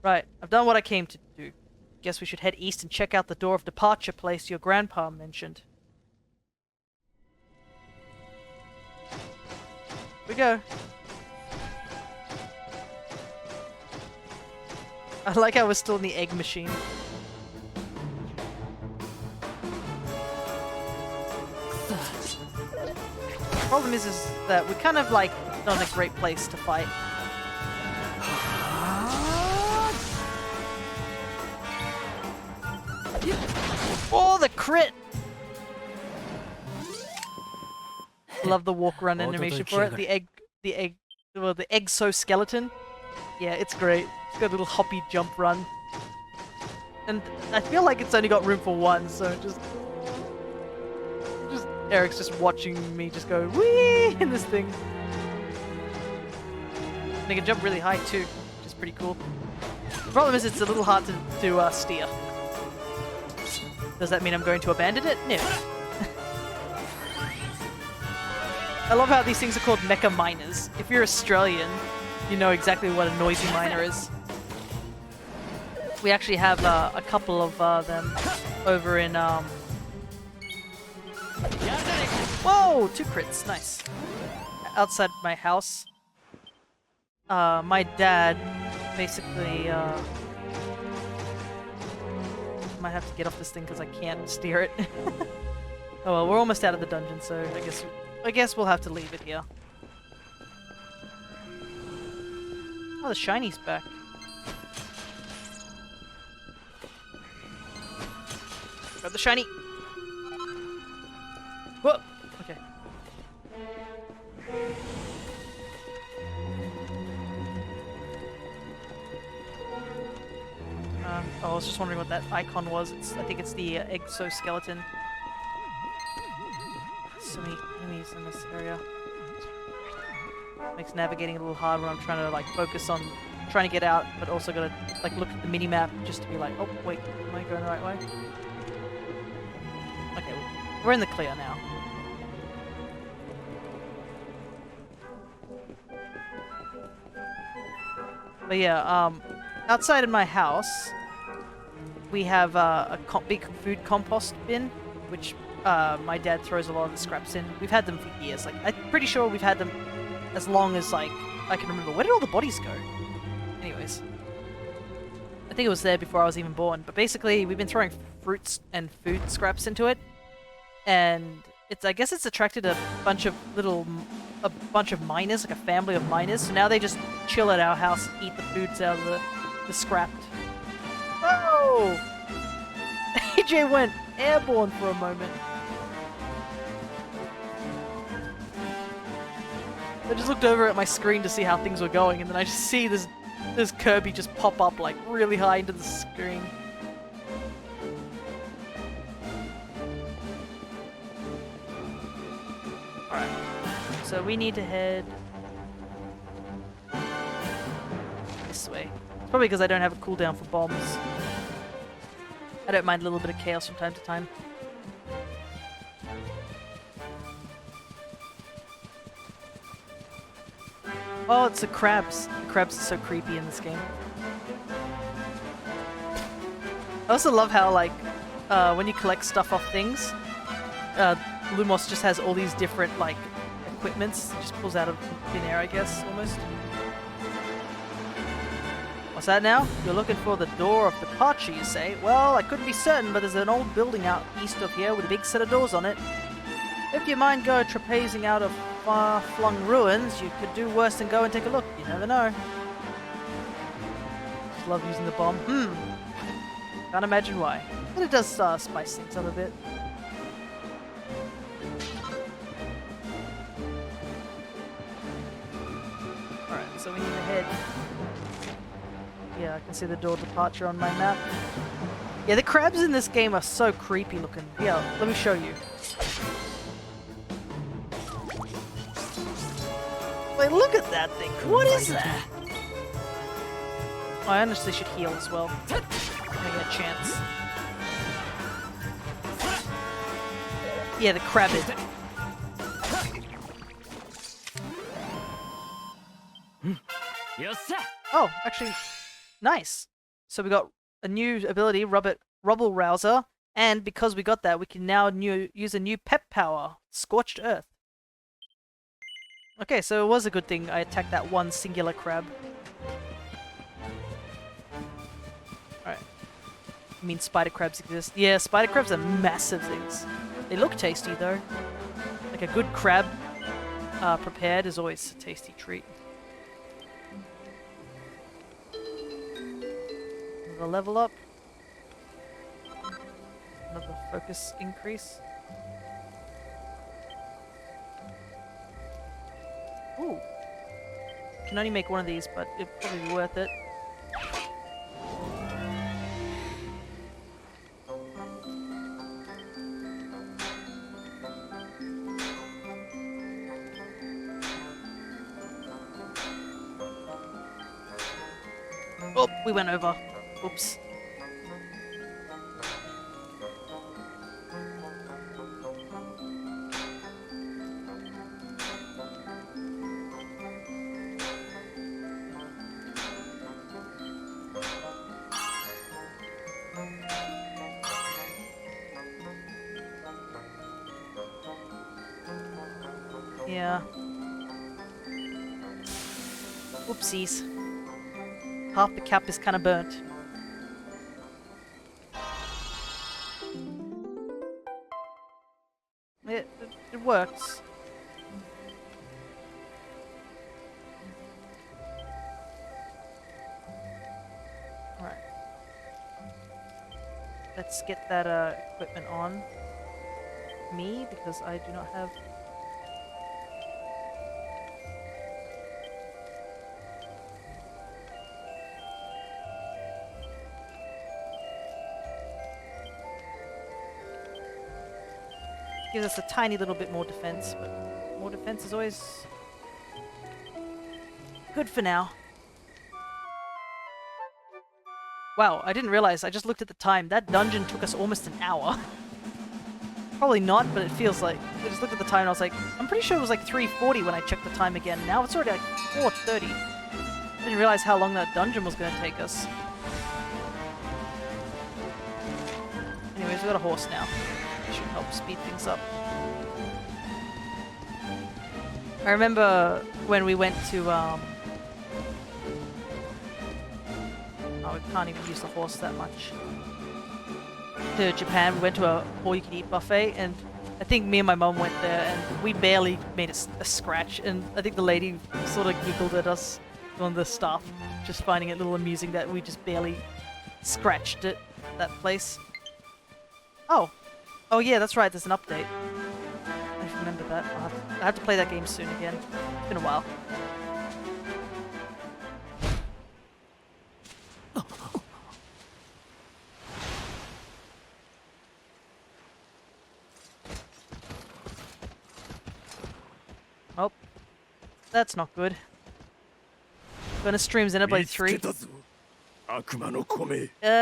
Right, I've done what I came to do. Guess we should head east and check out the door of departure place your grandpa mentioned. We go. I like how we're still in the egg machine. The problem is that we're kind of like not in a great place to fight. Oh, the crit! Love the walk run animation for it. The exoskeleton. Yeah, it's great. It's got a little hoppy jump run. And I feel like it's only got room for one, so just Eric's just watching me just go wee in this thing. And they can jump really high too, which is pretty cool. The problem is it's a little hard to steer. Does that mean I'm going to abandon it? No. I love how these things are called mecha miners. If you're Australian, you know exactly what a noisy miner is. We actually have a couple of them over in Whoa! 2 crits, nice. Outside my house. My dad basically might have to get off this thing because I can't steer it. Oh well, we're almost out of the dungeon, so I guess we'll have to leave it here. Oh, the shiny's back. Grab the shiny. Whoa! Okay. Oh, I was just wondering what that icon was. I think it's the exoskeleton. So many enemies in this area. Makes navigating a little hard when I'm trying to like focus on trying to get out, but also gotta like look at the mini map just to be like, oh wait, am I going the right way? Okay, we're in the clear now. But yeah, outside of my house, we have a big food compost bin, which my dad throws a lot of the scraps in. We've had them for years. Like, I'm pretty sure we've had them as long as, like, I can remember. Where did all the bodies go? Anyways. I think it was there before I was even born. But basically, we've been throwing fruits and food scraps into it. And I guess it's attracted a bunch of miners, like a family of miners. So now they just chill at our house, eat the foods out of the scrapped. Oh! AJ went airborne for a moment. I just looked over at my screen to see how things were going, and then I just see this Kirby just pop up like really high into the screen. Alright, so we need to head this way. It's probably because I don't have a cooldown for bombs. I don't mind a little bit of chaos from time to time. Oh, it's the crabs. The crabs are so creepy in this game. I also love how, like, when you collect stuff off things, Lumos just has all these different, like, equipments. It just pulls out of thin air, I guess, almost. What's that now? You're looking for the door of departure, you say? Well, I couldn't be certain, but there's an old building out east of here with a big set of doors on it. If you mind go trapezing out of far-flung ruins, you could do worse than go and take a look. You never know. Just love using the bomb. Can't imagine why. But it does spice things up a bit. Alright, so we need to head. Yeah, I can see the door departure on my map. Yeah, the crabs in this game are so creepy looking. Yeah, let me show you. Wait, look at that thing. What is that? Oh, I honestly should heal as well. When I get a chance. Yeah, the crabbit. Oh, actually, nice. So we got a new ability, Rubble Rouser, and because we got that, we can now use a new pep power, Scorched Earth. Okay, so it was a good thing I attacked that one singular crab. Alright. I mean, spider crabs exist. Yeah, spider crabs are massive things. They look tasty, though. Like a good crab prepared is always a tasty treat. Another level up. Another focus increase. Ooh. Can only make one of these, but it'll probably be worth it. Oh, we went over. Oops. Yeah. Whoopsies. Half the cap is kind of burnt. It works. let's get that equipment on me because I do not have. Gives us a tiny little bit more defense, but more defense is always good for now. Wow, I didn't realize, I just looked at the time. That dungeon took us almost an hour. Probably not, but it feels like. I just looked at the time and I was like, I'm pretty sure it was like 3:40 when I checked the time again. Now it's already like 4:30. I didn't realize how long that dungeon was going to take us. Anyways, we got a horse now. Should help speed things up. I remember when we went to oh, we can't even use the horse that much. To Japan, we went to a all-you-can-eat buffet, and I think me and my mom went there, and we barely made a scratch. And I think the lady sort of giggled at us, one of the staff, just finding it a little amusing that we just barely scratched it. That place. Oh. Oh yeah, that's right, there's an update. I remember that. I have to play that game soon again. It's been a while. Oh. That's not good. Gonna stream Xenoblade 3. I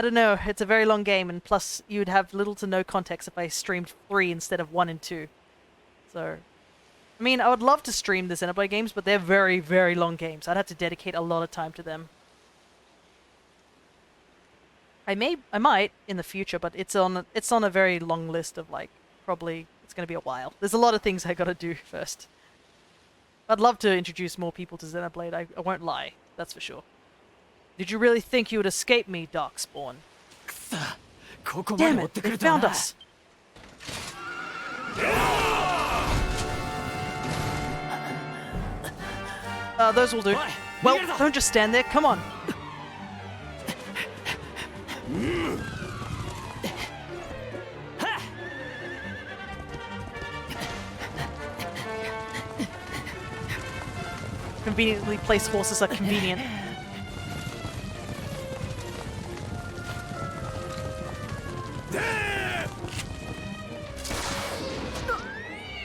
don't know, it's a very long game, and plus you'd have little to no context if I streamed 3 instead of 1 and 2. So, I mean, I would love to stream the Xenoblade games, but they're very, very long games. I'd have to dedicate a lot of time to them. I might in the future, but it's on a very long list of like, probably, it's gonna be a while. There's a lot of things I gotta do first. I'd love to introduce more people to Xenoblade, I won't lie, that's for sure. Did you really think you would escape me, Darkspawn? Damn it, they found us! Those will do. Well, don't just stand there, come on! Conveniently placed horses are convenient.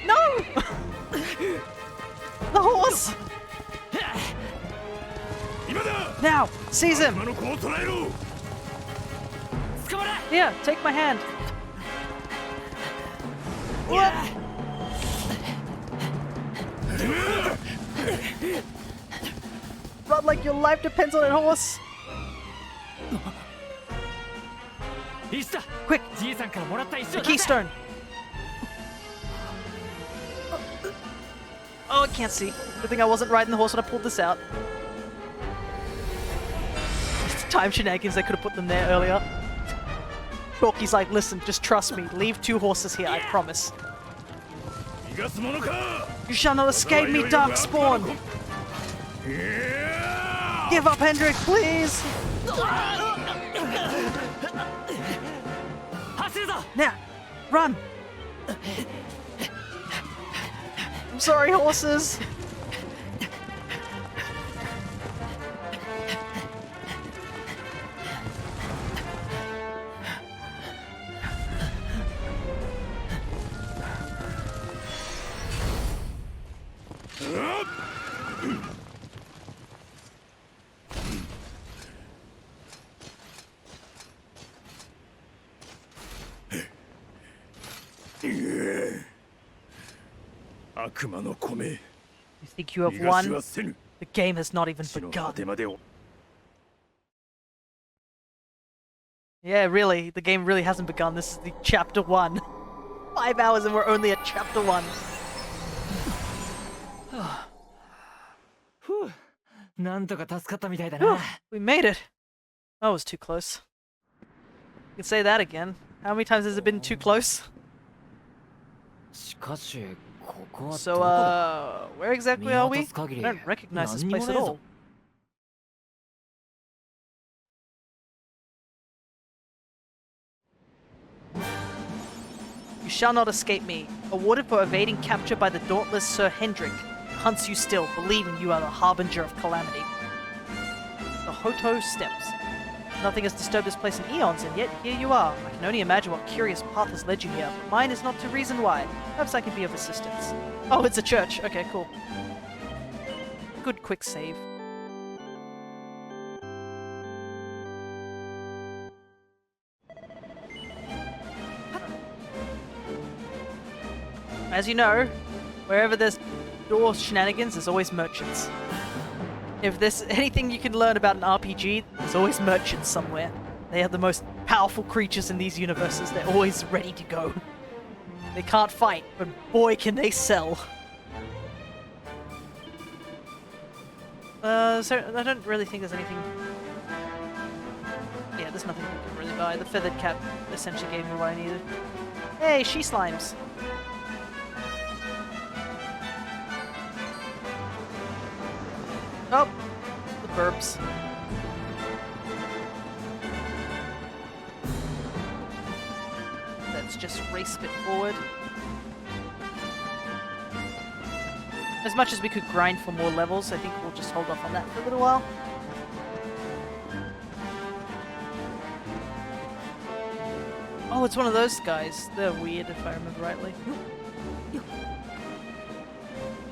No! The horse! Now, seize him! Here, take my hand. What? Run like your life depends on it, horse! Quick! The keystone! Oh, I can't see. Good thing I wasn't riding the horse when I pulled this out. Time shenanigans, I could have put them there earlier. Corky's like, listen, just trust me. Leave 2 horses here, I promise. You shall not escape me, Darkspawn! Give up, Hendrik, please! Now, run! I'm sorry, horses! You think you have won? The game has not even begun. Yeah, really, the game really hasn't begun. This is the chapter 1. 5 hours and we're only at chapter 1. We made it. That was too close. You can say that again. How many times has it been too close? So, where exactly are we? I don't recognize this place at all. shall not escape me. Awarded for evading capture by the dauntless Sir Hendrik. Hunts you still, believing you are the harbinger of calamity. The Hoto Steps. Nothing has disturbed this place in eons, and yet here you are. I can only imagine what curious path has led you here, but mine is not to reason why. Perhaps I can be of assistance. Oh, it's a church. Okay, cool. Good quick save. As you know, wherever there's door shenanigans, there's always merchants. If there's anything you can learn about an RPG, there's always merchants somewhere. They are the most powerful creatures in these universes. They're always ready to go. They can't fight, but boy can they sell. So I don't really think there's anything... Yeah, there's nothing we can really buy. The feathered cap essentially gave me what I needed. Hey, she slimes! Oh, the burps. Let's just race a bit forward. As much as we could grind for more levels, I think we'll just hold off on that for a little while. Oh, it's one of those guys. They're weird, if I remember rightly.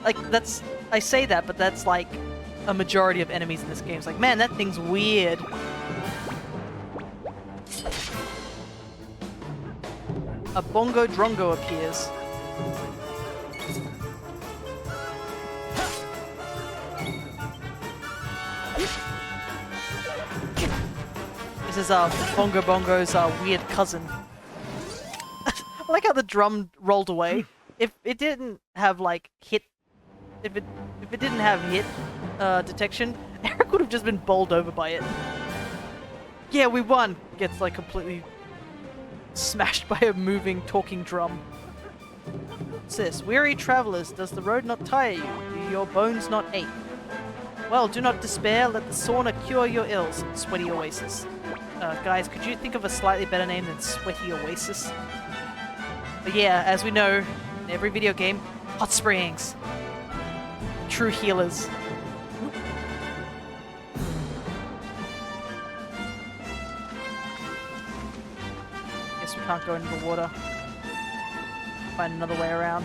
Like, that's... I say that, but that's like... a majority of enemies in this game. It's like, man, that thing's weird. A bongo drongo appears. This is Bongo Bongo's weird cousin. I like how the drum rolled away. If it didn't have like hit, if it didn't have hit detection, Eric would have just been bowled over by it. Yeah, we won. Gets like completely smashed by a moving, talking drum. What's this? Weary travelers, does the road not tire you? Do your bones not ache? Well, do not despair. Let the sauna cure your ills. Sweaty Oasis. Guys, could you think of a slightly better name than Sweaty Oasis? But yeah, as we know, in every video game, hot springs. True healers. Guess we can't go into the water. Find another way around.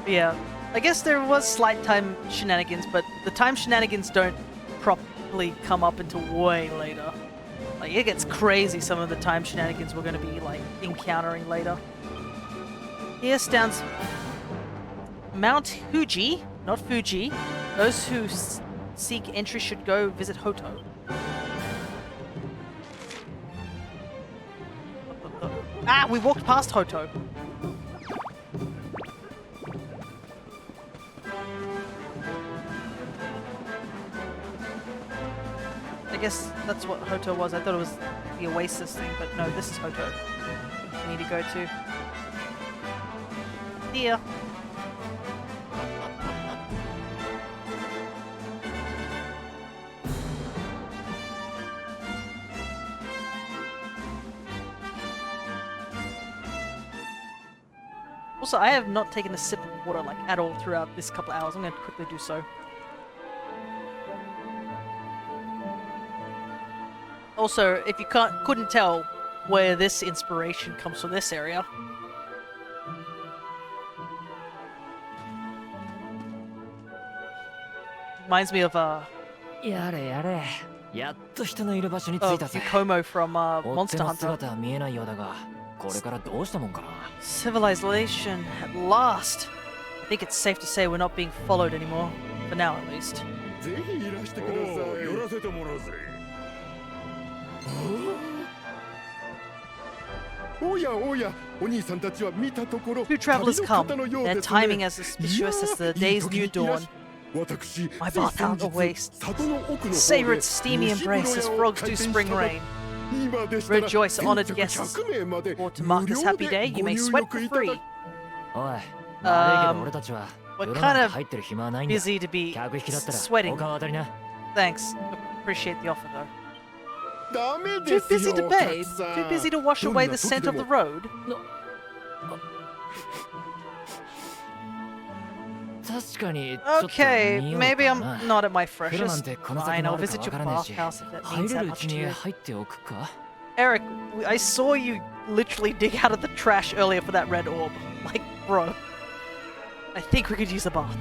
But yeah, I guess there was slight time shenanigans, but the time shenanigans don't properly come up until way later. Like, it gets crazy, some of the time shenanigans we're going to be, like, encountering later. Here stands Mount Fuji, not Fuji. Those who seek entry should go visit Hoto. Ah, we walked past Hoto. I guess that's what Hoto was. I thought it was the Oasis thing, but no, this is Hoto. We need to go to. Here. Also, I have not taken a sip of water like at all throughout this couple hours. I'm going to quickly do so. Also, if you couldn't tell where this inspiration comes from, this area. Reminds me of Yukomo from Monster Hunter. Civilization at last. I think it's safe to say we're not being followed anymore, for now at least. Two travelers come, their timing as auspicious as the day's new dawn. My bathhouse awaits. Savor its steamy embrace as frogs do spring rain. Rejoice, honored guests. For to mark this happy day, you may sweat for free. We're kind of busy to be sweating. Thanks. Appreciate the offer, though. Too busy to bathe? Too busy to wash away the scent of the road? 確かにちょっと Okay, 匂う maybe か I'm な not at my 風呂なん freshest. てこの先 Fine, も I'll あるか visit わ your からねえし bathhouse if that 入 means れ that るう much ち to に you. 入っておくか Eric, I saw you literally dig out of the trash earlier for that red orb. Like, bro. I think we could use a bath.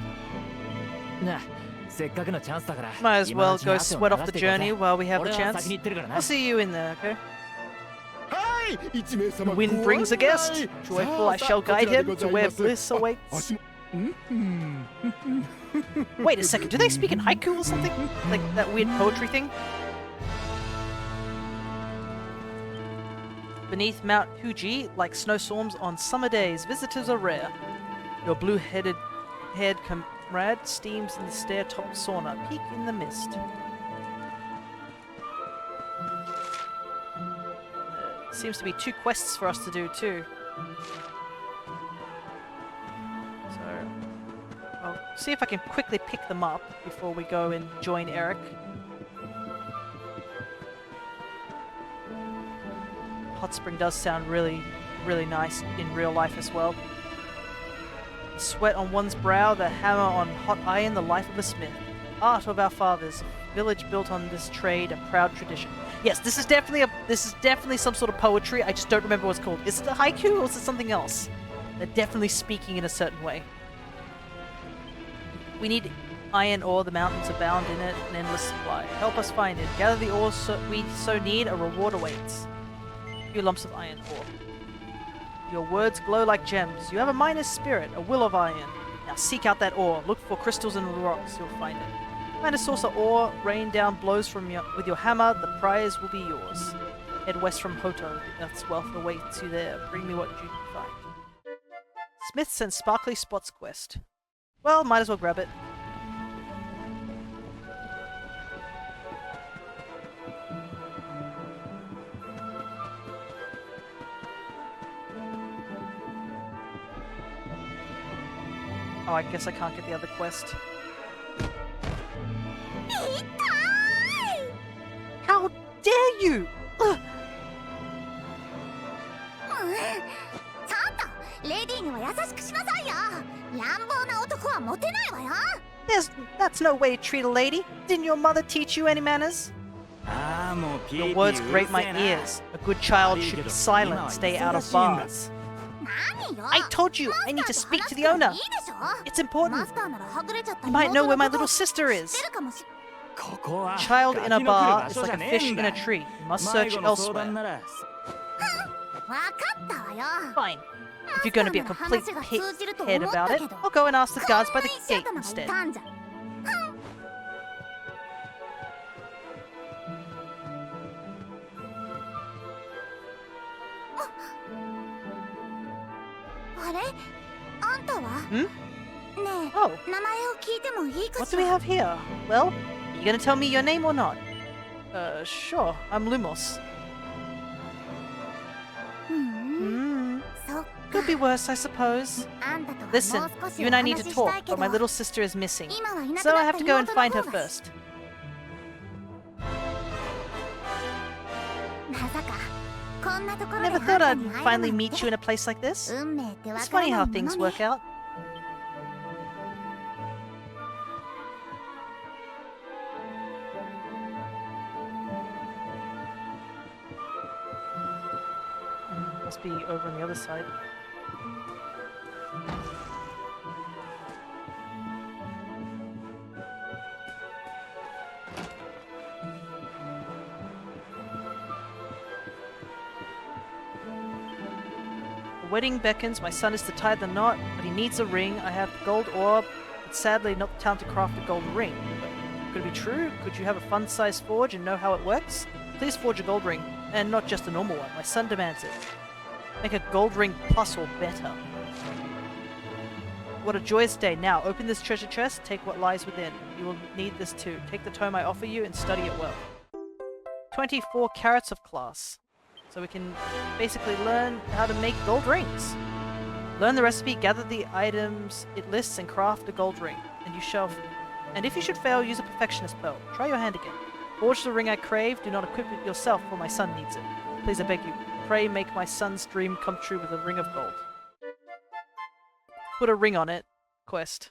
なあせっかくのチャンスだから Might as 今の well うちに go 汗を sweat 流 off し the ていこうぜ journey while we have the 俺は chance. 先に行ってるからな I'll see you in there, okay? はい1名 The 様 wind brings a guest. Joyful, I shall guide him to where bliss awaits. Wait a second, do they speak in haiku or something? Like that weird poetry thing? Beneath Mount Fuji, like snowstorms on summer days, visitors are rare. Your blue-haired comrade steams in the stair-top sauna, peak in the mist. Seems to be 2 quests for us to do too. So, I'll see if I can quickly pick them up before we go and join Eric. Hot spring does sound really, really nice in real life as well. Sweat on one's brow, the hammer on hot iron, the life of a smith. Art of our fathers, village built on this trade, a proud tradition. Yes, this is definitely some sort of poetry. I just don't remember what it's called. Is it a haiku or is it something else? They're definitely speaking in a certain way. We need iron ore, the mountains abound in it, an endless supply. Help us find it. Gather the ore we so need, a reward awaits. A few lumps of iron ore. Your words glow like gems. You have a miner's spirit, a will of iron. Now seek out that ore. Look for crystals in the rocks. You'll find it. Find a source of ore. Rain down blows with your hammer. The prize will be yours. Head west from Hoto. Earth's wealth awaits you there. Bring me what you find. Smiths and Sparkly Spots quest. Well, might as well grab it. Oh, I guess I can't get the other quest. How dare you! Ugh. ちゃんとレディーには優しくしなさいよ。乱暴な男はモテないわよ。That's no way to treat a lady. Didn't your mother teach you any manners? ああもうピ Your ーピ words ーう grate るせ my えな ears. A good child should be silent, stay out of bars. 何よ。 I told you, I need to speak to the owner. いいでしょ。 It's important. マスターならはぐれちゃった You might know where my 妹の little こと sister 知 is. ってるかもし ここは Child in a ガキの来る bar 場 is 所 like じゃ a ねえ fish ん in だ a tree. You must 迷 search 子の相談 elsewhere. ならわかったわよ。 Fine. If you're going to be a complete head about it, I'll go and ask the guards by the gate instead. あれあんたは Hmm? ねえ、 Oh, 名前を聞いてもいいか what し do we ら have here? Well, are you going to tell me your name or not? Sure. I'm Lumos. うーん Hmm. そっ Could be worse, I suppose. あんたとは Listen, もう少し you お and I need 話 to しした talk, いけ but ど my little sister is missing. 今はいなく So な I った have to go and 妹の find her 方が first. まさかこんなところ I で never thought あんた I'd に会える finally なん meet て you in a place like this. 運命ってわ It's からな funny い how もの things ね work out. Must be over on the other side. The wedding beckons. My son is to tie the knot, but he needs a ring. I have gold ore, but sadly not the talent to craft a gold ring. But could it be true? Could you have a fun-sized forge and know how it works? Please forge a gold ring, and not just a normal one. My son demands it. Make a gold ring plus or better. What a joyous day. Now, open this treasure chest, take what lies within. You will need this too. Take the tome I offer you and study it well. 24 carats of class. So we can basically learn how to make gold rings. Learn the recipe, gather the items it lists, and craft a gold ring. And you shall... And if you should fail, use a perfectionist pearl. Try your hand again. Forge the ring I crave. Do not equip it yourself, for my son needs it. Please, I beg you. Pray, make my son's dream come true with a ring of gold. Put a ring on it. Quest.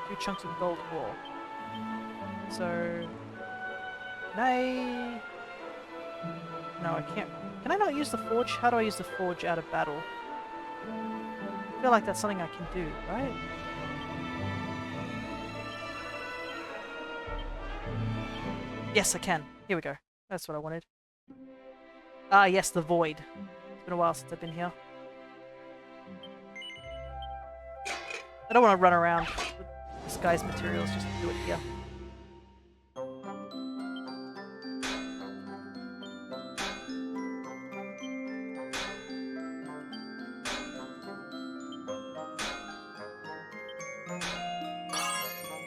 2 chunks of gold ore. So... Can I... No, I can't. Can I not use the forge? How do I use the forge out of battle? I feel like that's something I can do, right? Yes, I can. Here we go. That's what I wanted. Ah, yes, the void. It's been a while since I've been here. I don't want to run around with this guy's materials, just do it here.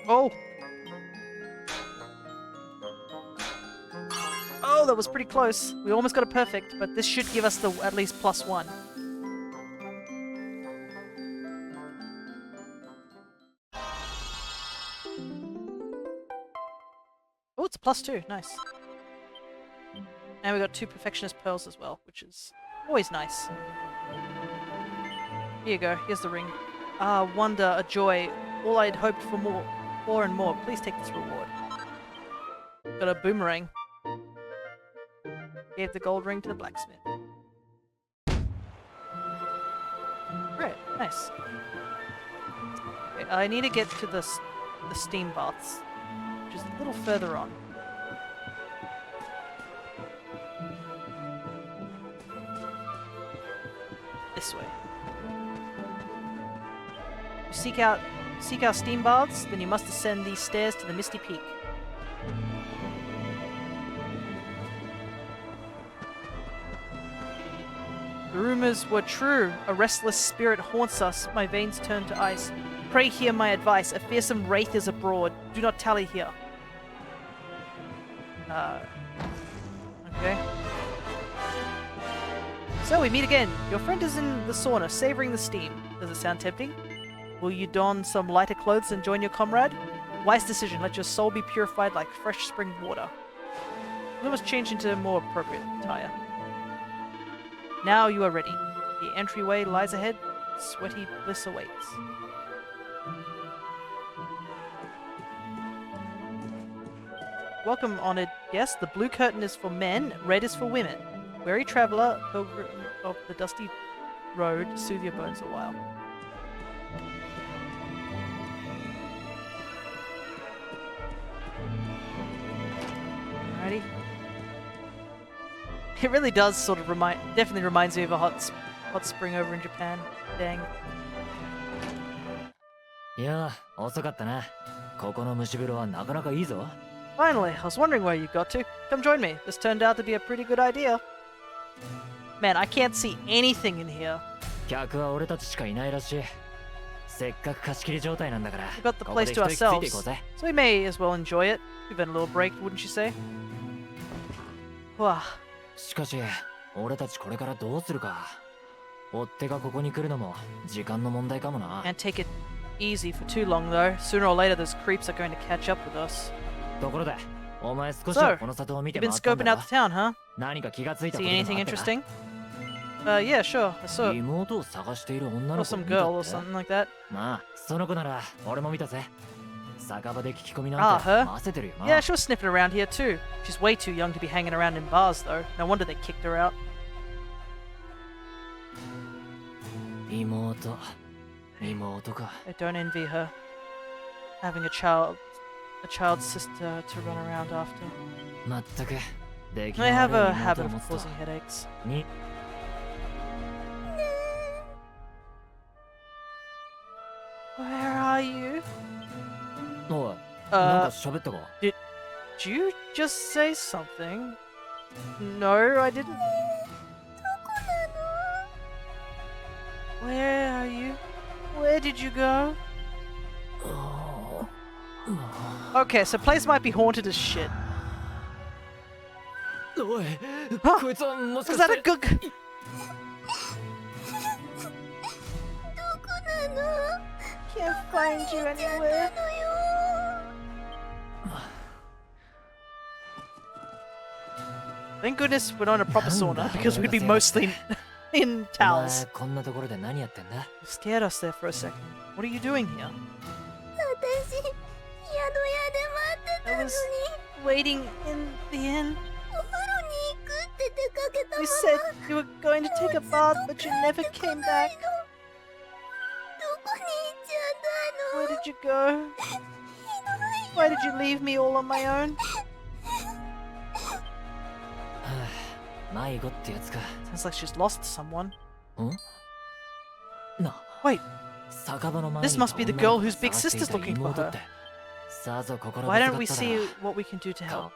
Oh! Oh, that was pretty close. We almost got it perfect, but this should give us the at least +1. Oh, it's a +2. Nice. And we got 2 Perfectionist Pearls as well, which is always nice. Here you go. Here's the ring. Ah, wonder, a joy. All I'd hoped for more and more. Please take this reward. Got a boomerang. Gave the gold ring to the blacksmith. Great, nice. Okay, I need to get to the steam baths, which is a little further on. This way. You seek our steam baths, then you must ascend these stairs to the Misty Peak. The rumors were true. A restless spirit haunts us. My veins turn to ice. Pray hear my advice. A fearsome wraith is abroad. Do not tally here. Okay. So we meet again. Your friend is in the sauna, savoring the steam. Does it sound tempting? Will you don some lighter clothes and join your comrade? Wise decision. Let your soul be purified like fresh spring water. We must change into more appropriate attire. Now you are ready. The entryway lies ahead. Sweaty bliss awaits. Welcome, honored guest. The blue curtain is for men, red is for women. Weary traveler, pilgrim of the dusty road, soothe your bones a while. Alrighty. It really does sort of definitely reminds me of a hot spring over in Japan. Dang. Yeah, 遅かったな。ここの蒸し風呂はなかなかいいぞ。Finally, I was wondering where you got to. Come join me. This turned out to be a pretty good idea. Man, I can't see anything in here. 客は俺たちしかいないらしい。せっかく貸し切り状態なんだから。We got the place to ourselves, so we may as well enjoy it. We've had a little break, wouldn't you say? Wow. しかし、俺たちこれからどうするか。追っ手がここに来るのも時間の問題かもな。Can't take it easy for too long though. Sooner or later, those creeps are going to catch up with us. ところで、お前少しこの里を見て You've 回 been ったん scoping だ out ろ。 the town, huh? 何か気がついたこ See とでも anything あったか。 interesting? Yeah, sure. I saw 妹を探している女 or の子を some 見た girl or って。 something like that. まあ、その子なら俺も見たぜ。酒場で聞き込みな Ah, んて her? 混ぜてるよな。 Yeah, she was sniffing around here too. She's way too young to be hanging around in bars though. No wonder they kicked her out. 妹か。 I don't envy her. Having a child's sister to run around after. まったく。出来 I の have 悪 a い habit 妹を of 持つと。 causing headaches. に Where are you? おい、なんか Uh, 喋ったか。 did you just say something? No, I didn't. Where are you? Where did you go? Okay, so place might be haunted as shit. おい、 Huh? こいつはもしか Was し that a て。 good? どこなの？ can't find you anywhere. Thank goodness we're not in a proper sauna because we'd be mostly in towels. こんなところで何やってんだ? You scared us there for a second. What are you doing here? 私、宿屋で待ってたの I に was waiting in the inn. お風呂に行くって出かけたま You ま said you were going to take a bath, but you never came back. どこに行っちゃ Where ったの did you go? Why did you leave me all on my own? 迷子ってやつか。 Sounds like she's lost someone. ん? な。 Wait, 酒場の前に this must be the girl whose big sister's looking for 妹 her. って。さぞ心 Why 細 don't か we っただ see ろ what we can do to help?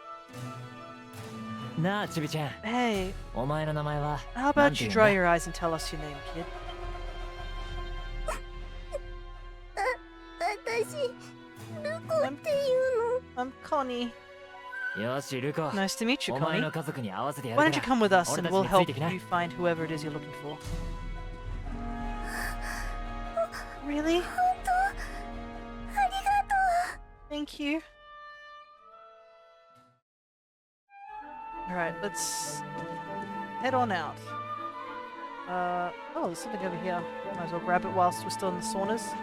なあ、ちびちゃん。 Hey, お前の名前は how なん about て you 言うん dry だ? your eyes and tell us your name, kid? 私、ルコっていうの I'm Connie. よし、ルコ。 Nice to meet you, お前 Connie. の家族に合わせてや Why る don't you から。 come with us 俺 and たち we'll につい help てきな。 you find whoever it is you're looking for? Really? 本当ありがと Thank you. Alright, let's head on out. Oh, there's something over here. Might as well grab it whilst we're still in the saunas.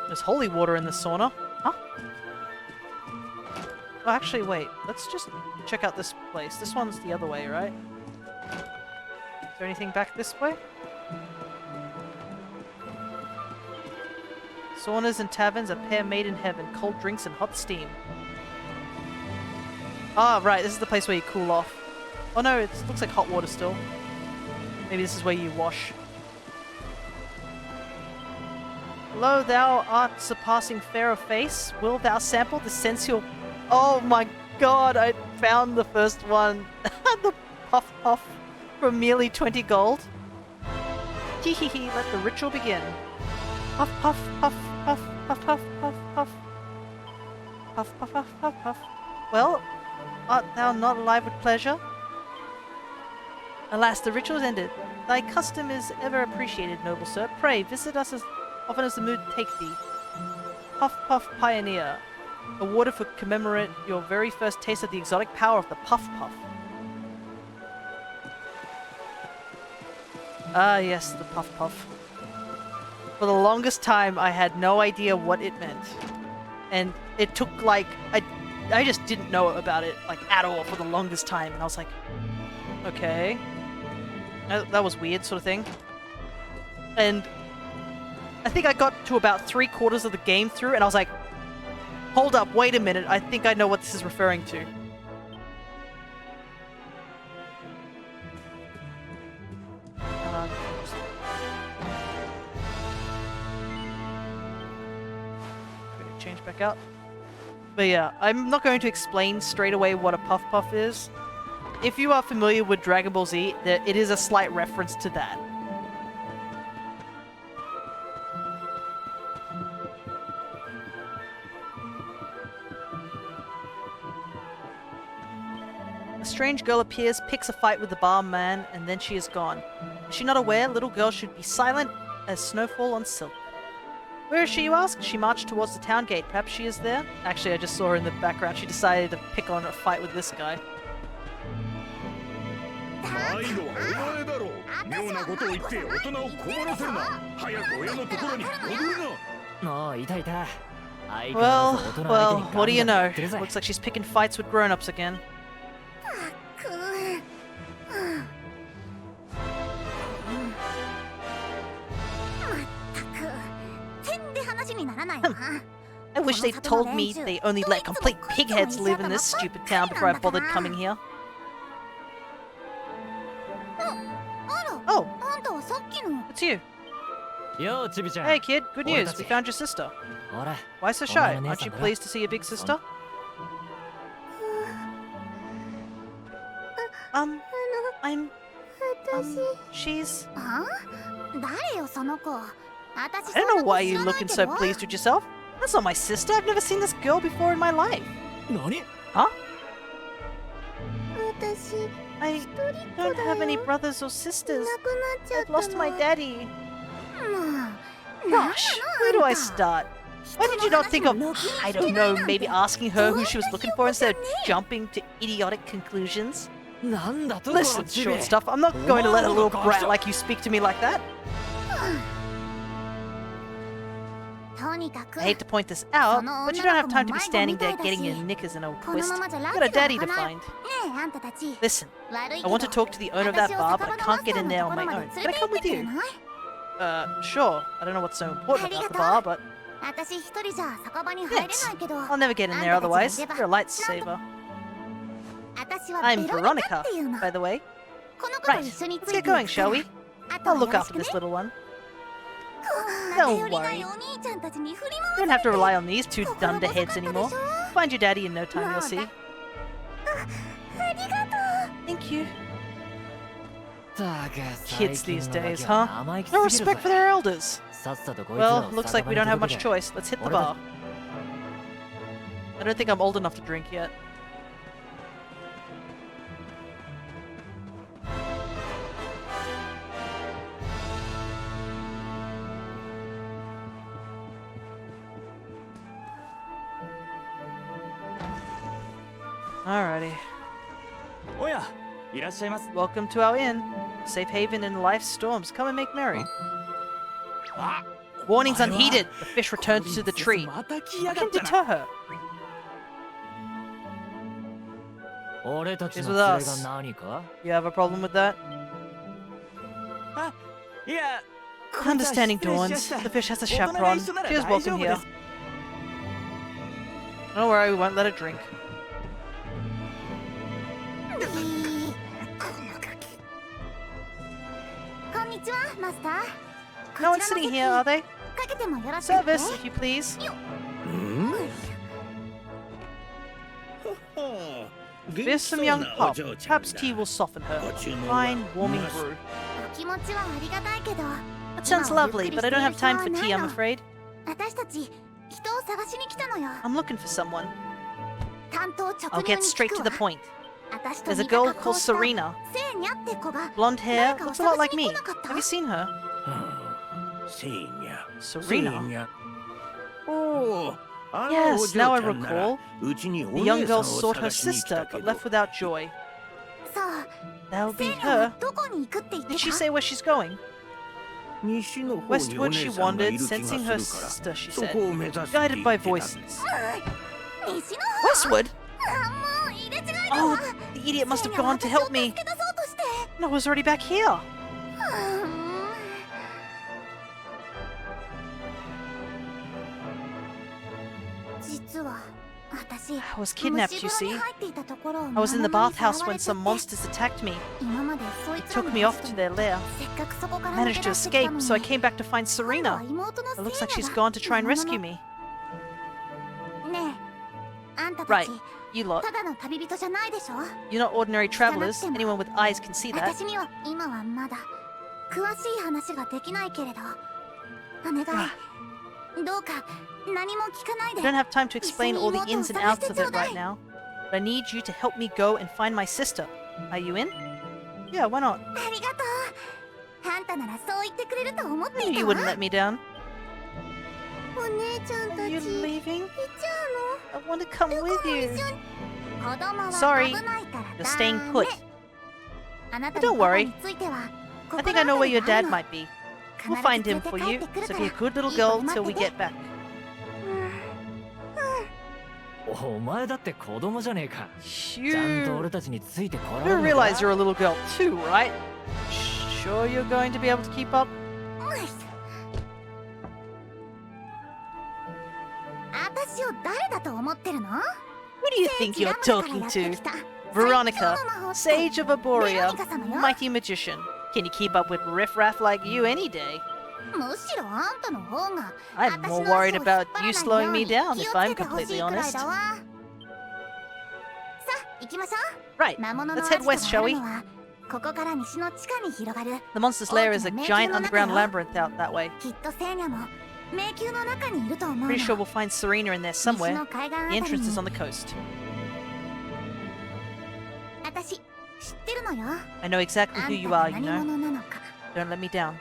There's holy water in the sauna. Huh? Oh, actually, wait. Let's just check out this place. This one's the other way, right? Is there anything back this way? Saunas and taverns, a pair made in heaven, cold drinks and hot steam. Ah, right, this is the place where you cool off. Oh no, it looks like hot water still. Maybe this is where you wash. Lo, thou art surpassing fair of face. Will thou sample the sensual... Oh my god, I found the first one. The puff puff for merely 20 gold. Hee hee hee, let the ritual begin. Puff puff puff puff puff puff puff puff. Puff puff puff puff puff. Well, art thou not alive with pleasure? Alas, the ritual is ended. Thy custom is ever appreciated, noble sir. Pray, visit us as often as the mood take thee. Puff Puff Pioneer. Awarded for commemorate your very first taste of the exotic power of the Puff Puff. Ah yes, the Puff Puff. For the longest time, I had no idea what it meant. And it took like... I just didn't know about it, like, at all for the longest time. And I was like, okay. That was weird, sort of thing. And I think I got to about 3/4 of the game through, and I was like, hold up, wait a minute, I think I know what this is referring to. Change back out. But yeah, I'm not going to explain straight away what a Puff Puff is. If you are familiar with Dragon Ball Z, it is a slight reference to that. A strange girl appears, picks a fight with the barman, and then she is gone. Is she not aware? Little girl should be silent as snowfall on silk. Where is she, you ask? She marched towards the town gate. Perhaps she is there? Actually, I just saw her in the background. She decided to pick on a fight with this guy. 愛のはお前だろう。妙なことを言って大人を困らせるな。早く親のところに戻るな。ああ、いたいた。 Well, what do you know? Looks like she's picking fights with grown-ups again. 全然話にならないな。 I wish they'd told me they only let complete pigheads live in this stupid town before I bothered coming here. あら、 Oh, あんたはさっきの。 it's you. よう、ちびちゃん。 Hey kid, good news. We found your sister. ほら、 Why so shy? Aren't you pleased to see your big sister? I'm... 私、 she's... あ？誰よその子。私 I don't know why you're looking so pleased with yourself. That's not my sister. I've never seen this girl before in my life. 何? Huh? 私、 I don't have any brothers or sisters. 亡くなっちゃっ I've た lost の。 my daddy. Gosh, where do I start? Why did you not think of, I don't know, maybe asking her who she was looking for instead of jumping to idiotic conclusions? Listen, short stuff, I'm not going to let a little brat like you speak to me like that. I hate to point this out, but you don't have time to be standing there getting your knickers in a twist. You've got a daddy to find. Listen, I want to talk to the owner of that bar, but I can't get in there on my own. Can I come with you? Sure. I don't know what's so important about the bar, but... Thanks. I'll never get in there otherwise. You're a lightsaber. I'm Veronica, by the way. Right, let's get going, shall we? I'll look after this little one. Don't worry. You don't have to rely on these two dunderheads anymore. Find your daddy in no time, you'll see. Thank you. Kids these days, huh? No respect for their elders. Well, looks like we don't have much choice. Let's hit the bar. I don't think I'm old enough to drink yet. Alrighty. Welcome to our inn. Safe haven in life's storms. Come and make merry. Warnings unheeded. The fish returns to the tree. What can deter her? She's with us. You have a problem with that? Understanding dawns. The fish has a chaperone. She is welcome here. Don't worry, we won't let her drink. No one's sitting here, are they? Service, if you please. There's some young pop. Perhaps tea will soften her. Fine, warming brew. That sounds lovely, but I don't have time for tea, I'm afraid. I'm looking for someone. I'll get straight to the point. There's a girl called Serena. Blonde hair, looks a lot like me. Have you seen her? Serena? Oh, yes, now I recall. The young girl sought her sister, but left without joy. That'll be her. Did she say where she's going? Westward she wandered, sensing her sister, she said, guided by voices. Westward? Oh, the idiot must have gone to help me. And I was already back here. I was kidnapped, you see. I was in the bathhouse when some monsters attacked me. They took me off to their lair. I managed to escape, so I came back to find Serena. It looks like she's gone to try and rescue me. Right, you lot. You're not ordinary travelers. Anyone with eyes can see that. I don't have time to explain all the ins and outs of it right now, but I need you to help me go and find my sister. Are you in? Yeah, why not? I knew you wouldn't let me down. Are you leaving? I want to come with you. Sorry, you're staying put. But don't worry. I think I know where your dad might be. We'll find him for you, so be a good little girl till we get back. You realize you're a little girl too, right? Sure you're going to be able to keep up? Who do you think you're talking to? Veronica, Sage of Arborea, mighty magician. Can you keep up with riffraff like you any day? I'm more worried about you slowing me down, if I'm completely honest. Right, let's head west, shall we? The monster's lair is a giant underground labyrinth out that way. Pretty sure we'll find Serena in there somewhere. The entrance is on the coast. I know exactly who you are, you know. Don't let me down.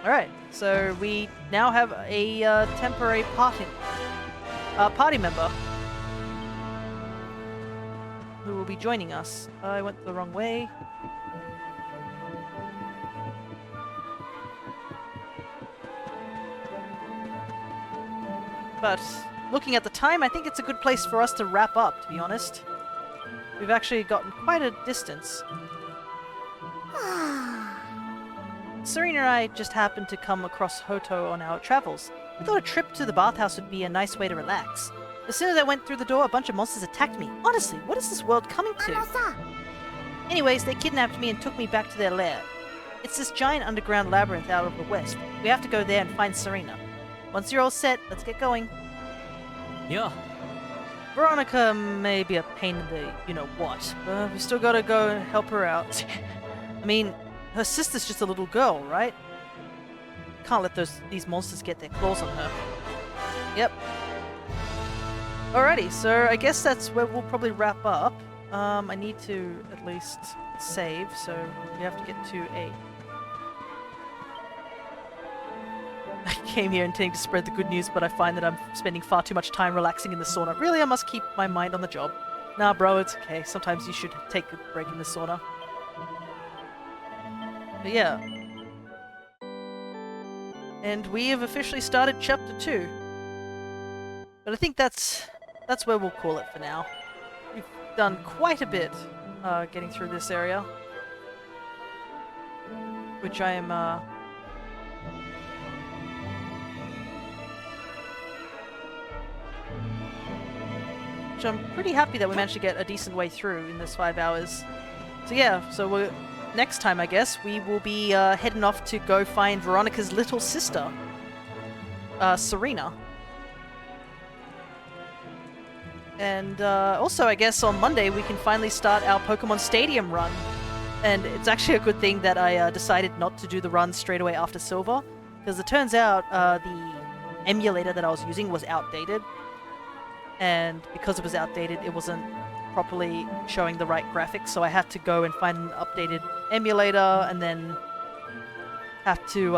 Alright, so we now have a temporary party member who will be joining us. I went the wrong way. But looking at the time, I think it's a good place for us to wrap up, to be honest. We've actually gotten quite a distance. Serena and I just happened to come across Hoto on our travels. I thought a trip to the bathhouse would be a nice way to relax. As soon as I went through the door, a bunch of monsters attacked me. Honestly, what is this world coming to? Anyways, they kidnapped me and took me back to their lair. It's this giant underground labyrinth out of the west. We have to go there and find Serena. Once you're all set, let's get going. Yeah. Veronica may be a pain in the you-know-what, but we still gotta go and help her out. I mean, her sister's just a little girl, right? Can't let these monsters get their claws on her. Yep. Alrighty, so I guess that's where we'll probably wrap up. I need to at least save, so we have to get to a... I came here intending to spread the good news, but I find that I'm spending far too much time relaxing in the sauna. Really, I must keep my mind on the job. Nah, bro, it's okay. Sometimes you should take a break in the sauna. But yeah. And we have officially started Chapter 2. But I think that's where we'll call it for now. We've done quite a bit getting through this area. Which I am... which I'm pretty happy that we managed to get a decent way through in this 5 hours. So yeah, so next time I guess we will be heading off to go find Veronica's little sister, Serena. And also I guess on Monday we can finally start our Pokemon Stadium run. And it's actually a good thing that I decided not to do the run straight away after Silver, because it turns out the emulator that I was using was outdated. And because it was outdated, it wasn't properly showing the right graphics, so I had to go and find an updated emulator, and then have to,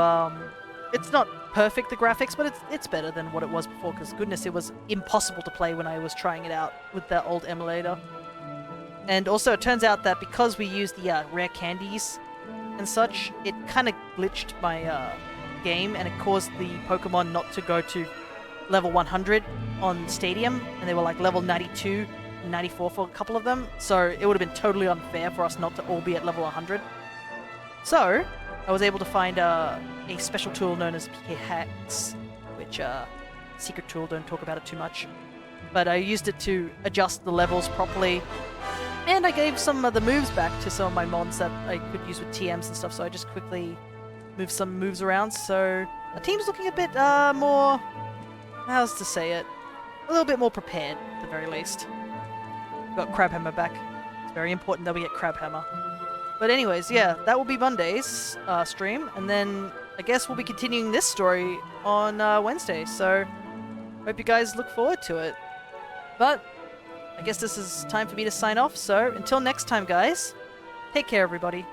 it's not perfect, the graphics, but it's better than what it was before, because goodness, it was impossible to play when I was trying it out with that old emulator. And also, it turns out that because we used the rare candies and such, it kind of glitched my game, and it caused the Pokemon not to go to level 100 on Stadium, and they were like level 92 and 94 for a couple of them, so it would have been totally unfair for us not to all be at level 100. So, I was able to find a special tool known as PK Hacks, which, secret tool, don't talk about it too much. But I used it to adjust the levels properly, and I gave some of the moves back to some of my mons that I could use with TMs and stuff, so I just quickly moved some moves around, so the team's looking a bit, more... how's to say it? A little bit more prepared, at the very least. Got Crabhammer back. It's very important that we get Crabhammer. But anyways, yeah, that will be Monday's stream, and then I guess we'll be continuing this story on Wednesday, so hope you guys look forward to it. But I guess this is time for me to sign off, so until next time, guys, take care, everybody.